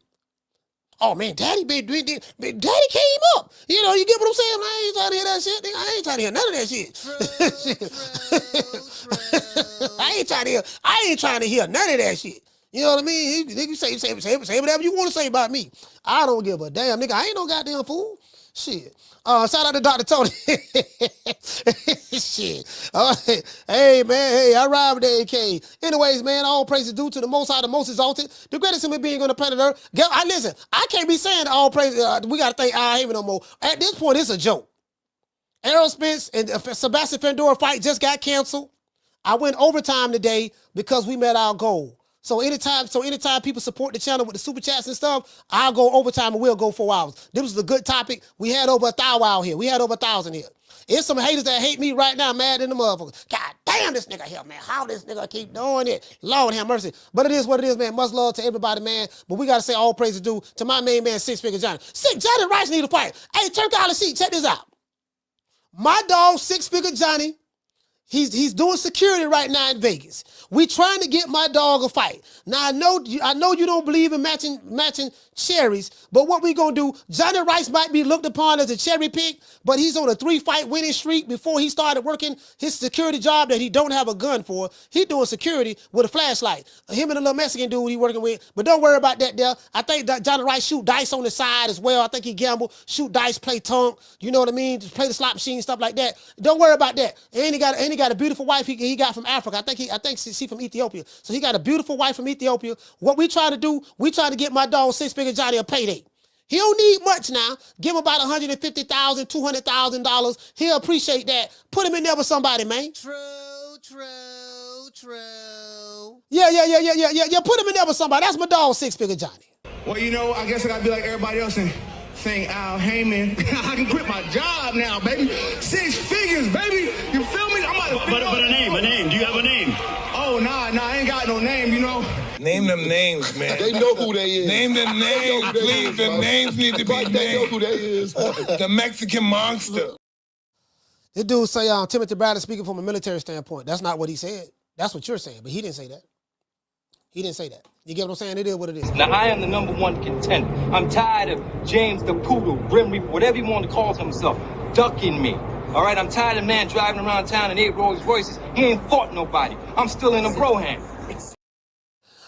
Speaker 2: Oh man, daddy came up. You get what I'm saying? I ain't trying to hear that shit. Nigga. I ain't trying to hear none of that shit. I ain't trying to hear none of that shit. You know what I mean? You say whatever you want to say about me. I don't give a damn, nigga. I ain't no goddamn fool. Shit. Shout out to Dr. Tony. Shit. Hey, man. Hey, I ride with the AK. Anyways, man, all praise is due to the Most High, the Most Exalted, the greatest human being on the planet Earth. Listen, I can't be saying all praise. We got to thank Al Haven no more. At this point, it's a joke. Errol Spence and Sebastian Fundora fight just got canceled. I went overtime today because we met our goal. So anytime people support the channel with the super chats and stuff, I'll go overtime and we'll go 4 hours. This was a good topic. We had over 1,000 out here. We had over 1,000 here. It's some haters that hate me right now, mad in the motherfuckers. God damn, this nigga here, man. How this nigga keep doing it? Lord have mercy. But it is what it is, man. Much love to everybody, man. But we got to say all praise is due to my main man, Six Figure Johnny. Johnny Rice need a fight. Hey, Turki Alashihk, check this out. My dog, Six Figure Johnny, He's doing security right now in Vegas. We trying to get my dog a fight. Now I know you don't believe in matching cherries, but what we gonna do? Johnny Rice might be looked upon as a cherry pick, but he's on a 3-fight winning streak before he started working his security job that he don't have a gun for. He doing security with a flashlight. Him and the little Mexican dude he working with. But don't worry about that there. I think that Johnny Rice shoot dice on the side as well. I think he gamble, shoot dice, play tonk. You know what I mean? Just play the slot machine, stuff like that. Don't worry about that. And he got a beautiful wife he got from Africa. I think she from Ethiopia. So he got a beautiful wife from Ethiopia. What we try to do, we try to get my dog Six-Figure Johnny a payday. He don't need much now. Give him about $150,000, $200,000. He'll appreciate that. Put him in there with somebody, man. True. Yeah. Put him in there with somebody. That's my dog, Six-Figure Johnny.
Speaker 8: Well, you know, I guess I gotta be like everybody else and sing Al Heyman. I can quit my job now, baby. 6 figures, baby. You feel me? I'm about to
Speaker 3: But a name. Do you have a name?
Speaker 8: Oh, nah, I ain't got no name, you know.
Speaker 3: Name them names, man.
Speaker 15: They know who they is.
Speaker 3: Name them names, please. Them names need to be named.
Speaker 15: They know who they is.
Speaker 3: The Mexican monster.
Speaker 2: This dude say Timothy Bradley speaking from a military standpoint. That's not what he said. That's what you're saying, but he didn't say that. He didn't say that. You get what I'm saying? It is what it is.
Speaker 23: Now, I am the #1 contender. I'm tired of James the Poodle, Grim Reaper, whatever you want to call himself, ducking me. All right? I'm tired of man driving around town in 8 Rolls Royces. He ain't fought nobody. I'm still in a Broham.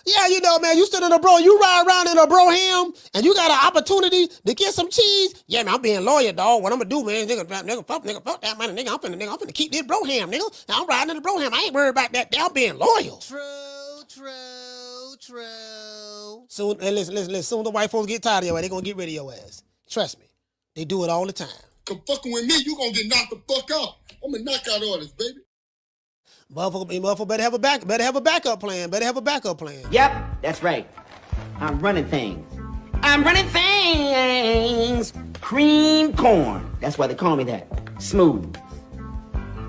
Speaker 2: Yeah, you know, man, you still in a bro. You ride around in a Broham and you got an opportunity to get some cheese. Yeah, man, I'm being loyal, dog. What I'm gonna do, man, nigga, fuck that money, nigga. I'm finna keep this Broham, nigga. Now I'm riding in the Broham. I ain't worried about that. I'm being loyal. True. Soon, and listen. Soon the white folks get tired of your ass, they gonna get rid of your ass. Trust me, they do it all the time.
Speaker 15: Come fucking with me, you gonna get knocked the fuck out. I'm a knockout artist, baby.
Speaker 2: Motherfucker better have a backup plan. Better have a backup plan.
Speaker 24: Yep, that's right. I'm running things. Cream corn. That's why they call me that. Smooth.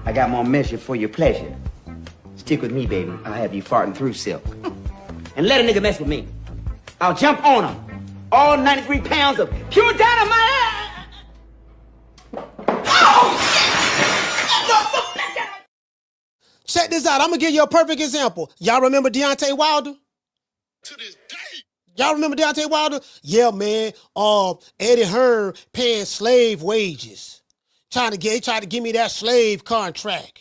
Speaker 24: I got more measure for your pleasure. Stick with me, baby. I'll have you farting through silk. And let a nigga mess with me. I'll jump on him. All 93 pounds of pure dynamite.
Speaker 2: Check this out. I'm gonna give you a perfect example. Y'all remember Deontay Wilder?
Speaker 15: To this day.
Speaker 2: Y'all remember Deontay Wilder? Yeah, man. Eddie Hearn paying slave wages. Trying to give me that slave contract.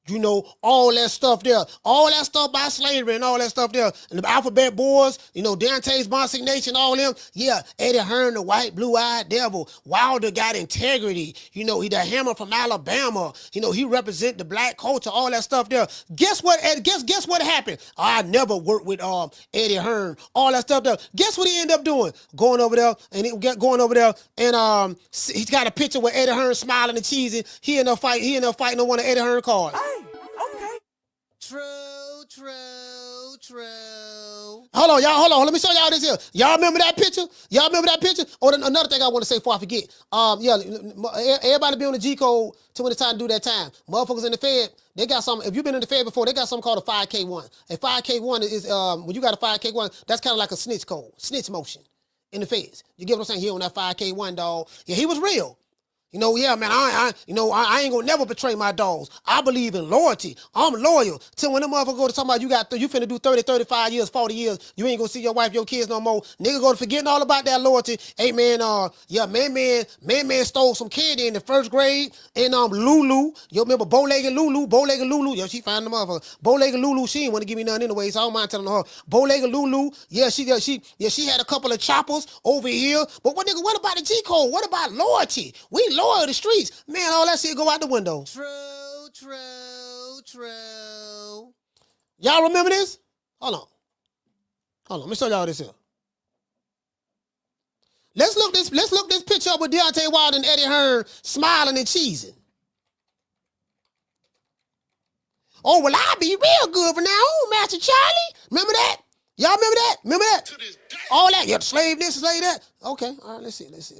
Speaker 2: You know, all that stuff there. All that stuff about slavery and all that stuff there. And the Alphabet Boys, you know, Dante's Bossing Nation, all them. Yeah, Eddie Hearn, the white, blue-eyed devil. Wilder got integrity. You know, he the Hammer from Alabama. You know, he represent the black culture, all that stuff there. Guess what? Guess what happened? I never worked with Eddie Hearn. All that stuff there. Guess what he ended up doing? Going over there and he's got a picture with Eddie Hearn smiling and cheesing. He ended up fighting on one of Eddie Hearn cards. True. Hold on, y'all. Let me show y'all this here. Y'all remember that picture? Oh, another thing I want to say before I forget. Everybody be on the G code to when it's time to do that time. Motherfuckers in the Fed, they got something. If you've been in the Fed before, they got something called a 5K1. A 5K1 is when you got a 5K1, that's kind of like a snitch code, snitch motion in the Feds. You get what I'm saying? He on that 5K1, dog. Yeah, he was real. You know, yeah, man, I ain't gonna never betray my dogs. I believe in loyalty. I'm loyal. Till when the motherfucker go to somebody, you finna do 30, 35 years, 40 years, you ain't gonna see your wife, your kids no more. Nigga go to forgetting all about that loyalty. Hey, man, man stole some candy in the 1st grade. And Lulu, you remember Bow-legged Lulu, yeah, she found the motherfucker. Bow-legged Lulu, she ain't wanna give me nothing anyway, so I don't mind telling her. Bow-legged Lulu, yeah, she had a couple of choppers over here. But what about the G code? What about loyalty? We loyal to the streets. Man, all that shit go out the window. True. Y'all remember this? Hold on. Let me show y'all this here. Let's look this picture up with Deontay Wilder and Eddie Hearn smiling and cheesing. Oh, well, I'll be real good from now on, Master Charlie. Remember that? Y'all remember that? All that. Yeah, slave this, slave that. Okay. All right, let's see. Let's pull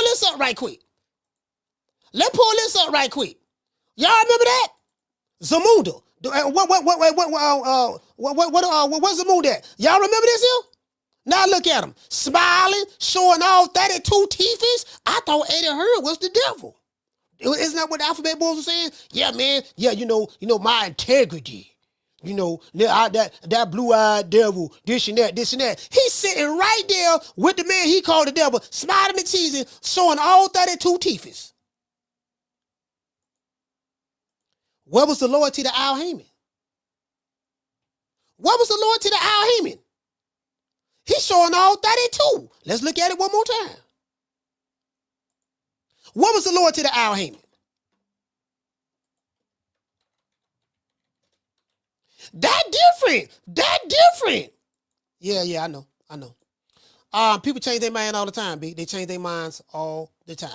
Speaker 2: this up right quick. Y'all remember that? Zamunda. What's the mood at? Y'all remember this here? Now look at him, smiling, showing all 32 teeth. I thought Eddie Hearn was the devil. Isn't that what the Alphabet Boys were saying? Yeah, man. Yeah, you know, my integrity. You know, that blue-eyed devil, this and that. He's sitting right there with the man he called the devil, smiling and cheesing, showing all 32 teeth. Where was the loyalty to Al Heyman? What was the loyalty to Al Heyman? He's showing all 32. Let's look at it one more time. What was the loyalty to Al Heyman? That different. Yeah, I know. People change their mind all the time, B. They change their minds all the time.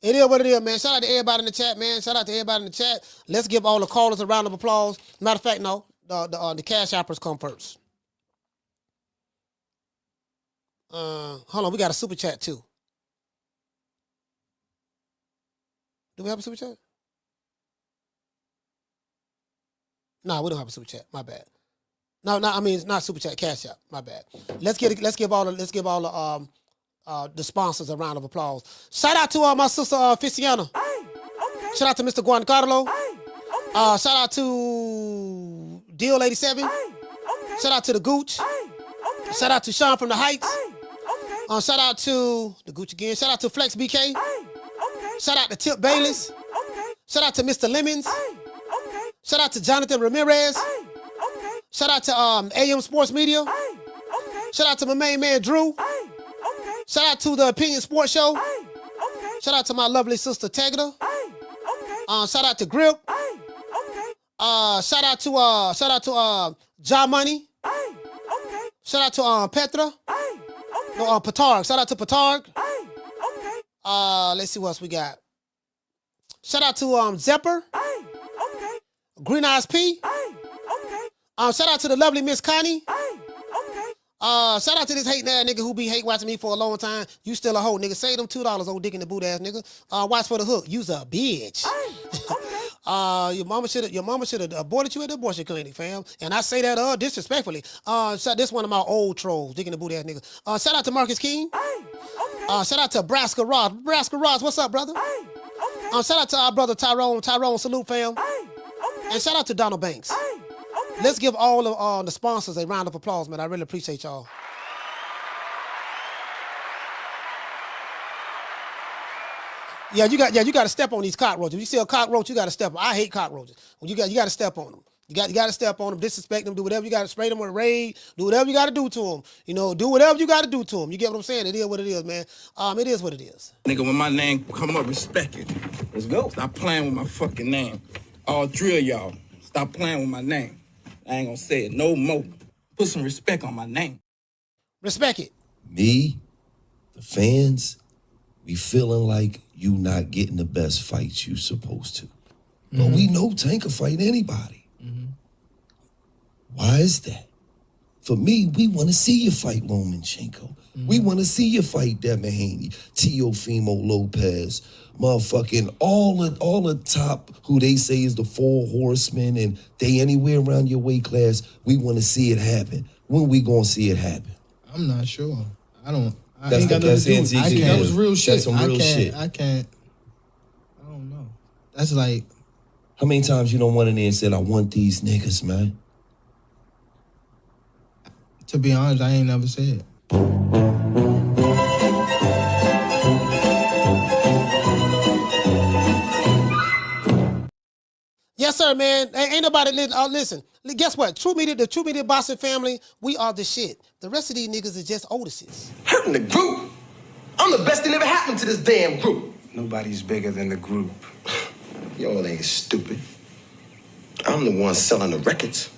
Speaker 2: It is what it is, man. Shout out to everybody in the chat, man. Shout out to everybody in the chat. Let's give all the callers a round of applause. Matter of fact, no. The cash appers come first. Hold on, we got a super chat too. Do we have a super chat? No, we don't have a super chat. My bad. No, I mean it's not super chat. Cash app. My bad. Let's give all the sponsors a round of applause. Shout out to my sister Ficiana. Okay. Shout out to Mr. Giancarlo. Okay. Shout out to Deal 87. Okay. Shout out to the Gooch. Okay. Shout out to Sean from the Heights. Okay. Shout out to the Gooch again. Shout out to Flex BK. Okay. Shout out to Tip Bayless. Okay. Shout out to Mr. Lemons. Okay. Shout out to Jonathan Ramirez. Okay. Shout out to AM Sports Media. Okay. Shout out to my main man Drew. Okay. Shout out to the Opinion Sports Show. Okay. Shout out to my lovely sister Tegda. Okay. Shout out to Grip. Okay. Shout out to John Money. Okay. Shout out to Petra. No, Patarg. Shout out to Patarg. Let's see what else we got. Shout out to Zepper. Green Eyes P. Shout out to the lovely Miss Connie. Shout out to this hating ass nigga who be hate watching me for a long time. You still a hoe, nigga. Save them $2, old dick in the boot ass nigga. Watch for the hook. You's a bitch. Your mama should have aborted you at the abortion clinic, fam. And I say that disrespectfully. This one of my old trolls, dick in the boot ass nigga. Shout out to Marcus King. Shout out to Braska Ross. Braska Ross, what's up, brother? Shout out to our brother Tyrone. Tyrone, salute, fam. And shout out to Donald Banks. Let's give all of the sponsors a round of applause, man. I really appreciate y'all. Yeah, you got to step on these cockroaches. If you see a cockroach, you got to step on. I hate cockroaches. Well, you got to step on them. You got to step on them, disrespect them, do whatever you got to, spray them with a raid, do whatever you got to do to them. You know, do whatever you got to do to them. You get what I'm saying? It is what it is, man. It is what it is.
Speaker 3: Nigga, when my name come up, respect it. Let's go. Stop playing with my fucking name. All three of y'all, stop playing with my name. I ain't gonna say it no more. Put some respect on my name.
Speaker 2: Respect it.
Speaker 4: Me, the fans, we feeling like you not getting the best fights you supposed to. But we know Tank can fight anybody. Why is that? For me, we want to see you fight Lomachenko. We want to see you fight Devin Haney, Teofimo Lopez, motherfucking all the top who they say is the 4 horsemen and they anywhere around your weight class. We want to see it happen. When we gonna see it happen?
Speaker 5: I'm not sure. I ain't got
Speaker 4: that's
Speaker 5: nothing to do. That was real shit.
Speaker 4: That's some real shit.
Speaker 5: I don't know. That's like,
Speaker 4: how many times you don't went in there and said, I want these niggas, man?
Speaker 5: To be honest, I ain't never said it.
Speaker 2: Yes, sir, man. Ain't nobody listen. Guess what? The True Media Boxing family, we are the shit. The rest of these niggas are just Otises.
Speaker 19: Hurting the group. I'm the best thing ever happened to this damn group.
Speaker 22: Nobody's bigger than the group.
Speaker 19: Y'all ain't stupid. I'm the one selling the records.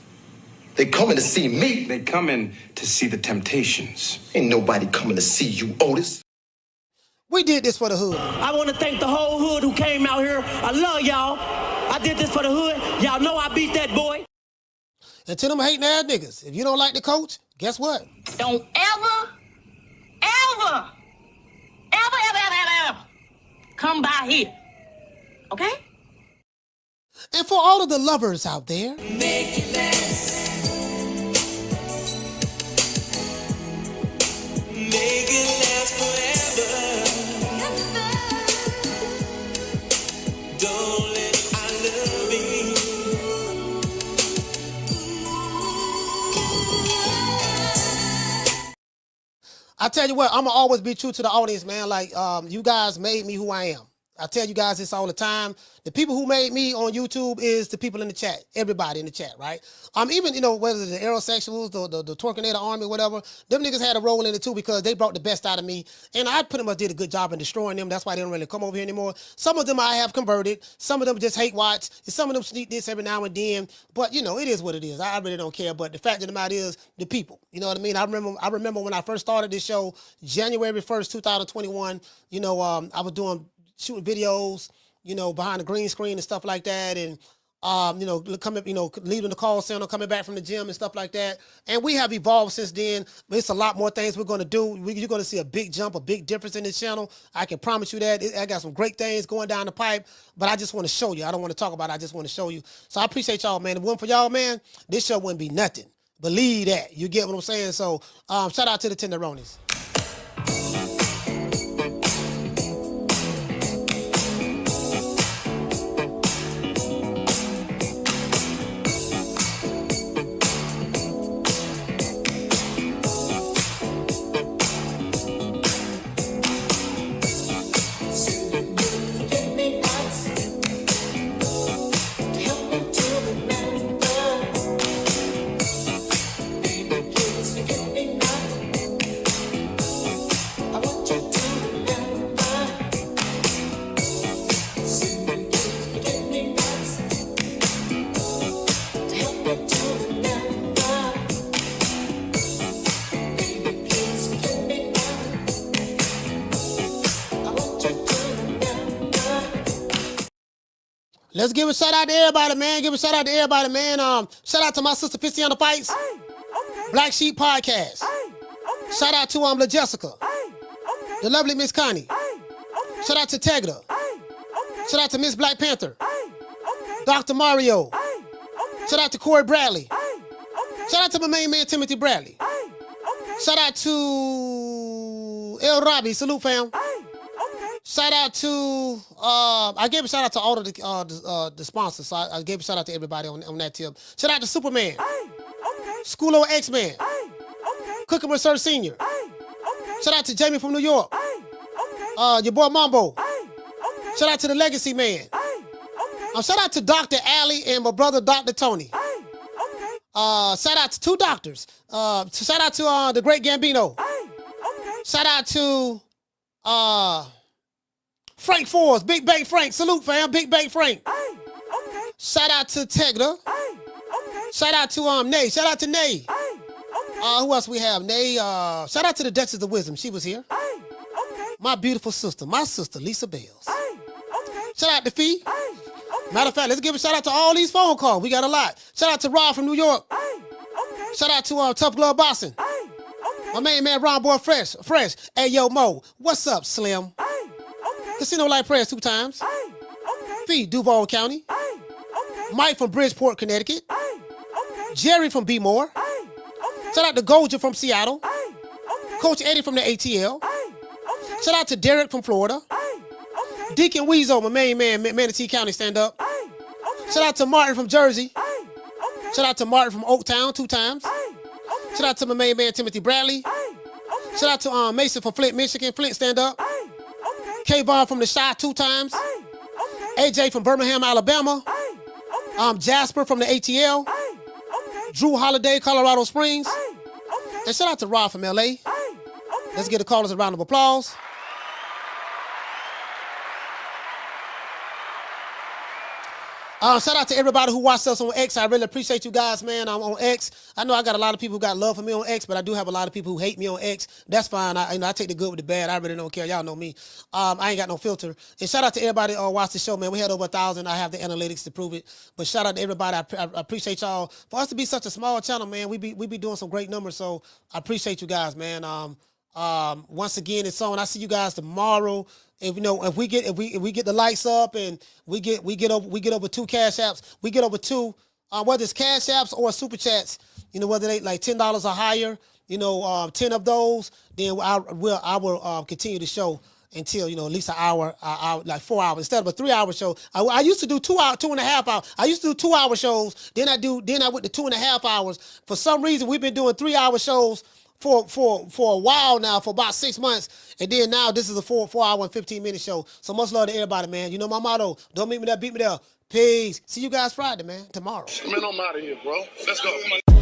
Speaker 19: They coming to see me.
Speaker 22: They coming to see the Temptations.
Speaker 19: Ain't nobody coming to see you, Otis.
Speaker 2: We did this for the hood.
Speaker 25: I want to thank the whole hood who came out here. I love y'all. I did this for the hood. Y'all know I beat that boy.
Speaker 2: And to them hating ass niggas, if you don't like the coach, guess what?
Speaker 25: Don't ever come by here. Okay?
Speaker 2: And for all of the lovers out there,
Speaker 13: Make it last. Make it last forever. Don't let I love me.
Speaker 2: I tell you what, I'm gonna always be true to the audience, man. Like, you guys made me who I am. I tell you guys this all the time. The people who made me on YouTube is the people in the chat. Everybody in the chat, right? Even, whether the aerosexuals, the Torquenator Army, whatever, them niggas had a role in it too because they brought the best out of me. And I pretty much did a good job in destroying them. That's why they don't really come over here anymore. Some of them I have converted. Some of them just hate watch. And some of them sneak this every now and then. But, it is what it is. I really don't care. But the fact of the matter is the people. You know what I mean? I remember when I first started this show, January 1st, 2021, I was shooting videos, behind the green screen and stuff like that. And, coming, leaving the call center, coming back from the gym and stuff like that. And we have evolved since then. It's a lot more things we're going to do. You're going to see a big jump, a big difference in this channel. I can promise you that. I got some great things going down the pipe, but I just want to show you. I don't want to talk about it. I just want to show you. So I appreciate y'all, man. If it wasn't for y'all, man, this show wouldn't be nothing. Believe that. You get what I'm saying? So shout out to the Tenderonis. Let's give a shout out to everybody, man. Shout out to my sister Fitzy on the Fights. Black Sheep Podcast. Shout out to La Jessica. The lovely Miss Connie. Shout out to Tegra. Shout out to Miss Black Panther. Dr. Mario. Shout out to Corey Bradley. Shout out to my main man Timothy Bradley. Shout out to El Robbie. Salute, fam. Shout out to, I gave a shout out to all of the sponsors. So I gave a shout out to everybody on that tip. Shout out to Superman. Schoolo X-Man. Cooking with Sir Senior. Shout out to Jamie from New York. Your boy Mambo. Shout out to the Legacy Man. Shout out to Dr. Allie and my brother Dr. Tony. Shout out to two doctors. Shout out to the Great Gambino. Shout out to Frank Forbes, Big Bay Frank. Salute, fam. Big Bay Frank. Shout out to Tegra. Shout out to Nay. Shout out to Nay. Who else we have? Nay. Shout out to the Duchess of Wisdom. She was here. My beautiful sister. My sister, Lisa Bells. Shout out to Fee. Matter of fact, let's give a shout out to all these phone calls. We got a lot. Shout out to Rob from New York. Shout out to Tough Glove Boxing. My main man, Ron Boy Fresh. Hey, yo, Mo. What's up, Slim? Casino Light Prayers 2 times. Fee, Duval County. Mike from Bridgeport, Connecticut. Jerry from B-More. Shout out to Goja from Seattle. Coach Eddie from the ATL. Shout out to Derek from Florida. Deacon Weezo, my main man, Manatee County, stand up. Shout out to Martin from Jersey. Shout out to Martin from Oaktown 2 times. Shout out to my main man, Timothy Bradley. Shout out to Mason from Flint, Michigan. Flint, stand up. K-Von from the Shy 2 times. AJ from Birmingham, Alabama. Jasper from the ATL. Drew Holiday, Colorado Springs. And shout out to Rob from LA. Let's give the callers a round of applause. Shout out to everybody who watched us on X. I really appreciate you guys, man. I'm on X. I know I got a lot of people who got love for me on X, but I do have a lot of people who hate me on X. That's fine. I take the good with the bad. I really don't care. Y'all know me. I ain't got no filter. And shout out to everybody who watched the show, man. We had over 1,000. I have the analytics to prove it. But shout out to everybody. I appreciate y'all. For us to be such a small channel, man, we be doing some great numbers. So I appreciate you guys, man. Once again, it's on. I see you guys tomorrow. If we get the lights up and we get over 2 cash apps, we get over 2, whether it's cash apps or super chats, whether they like $10 or higher, 10 of those, then I will continue the show until at least an hour, like 4 hours instead of a 3-hour show. I used to do 2.5 hours. I used to do 2-hour shows. Then I went to 2.5 hours. For some reason, we've been doing 3-hour shows for a while now, for about 6 months, and then now this is a 4 hour and 15-minute show. So much love to everybody, man. You know my motto: don't meet me there, beat me there. Peace. See you guys Friday, man. Tomorrow.
Speaker 15: Man, I'm out of here, bro. Let's go.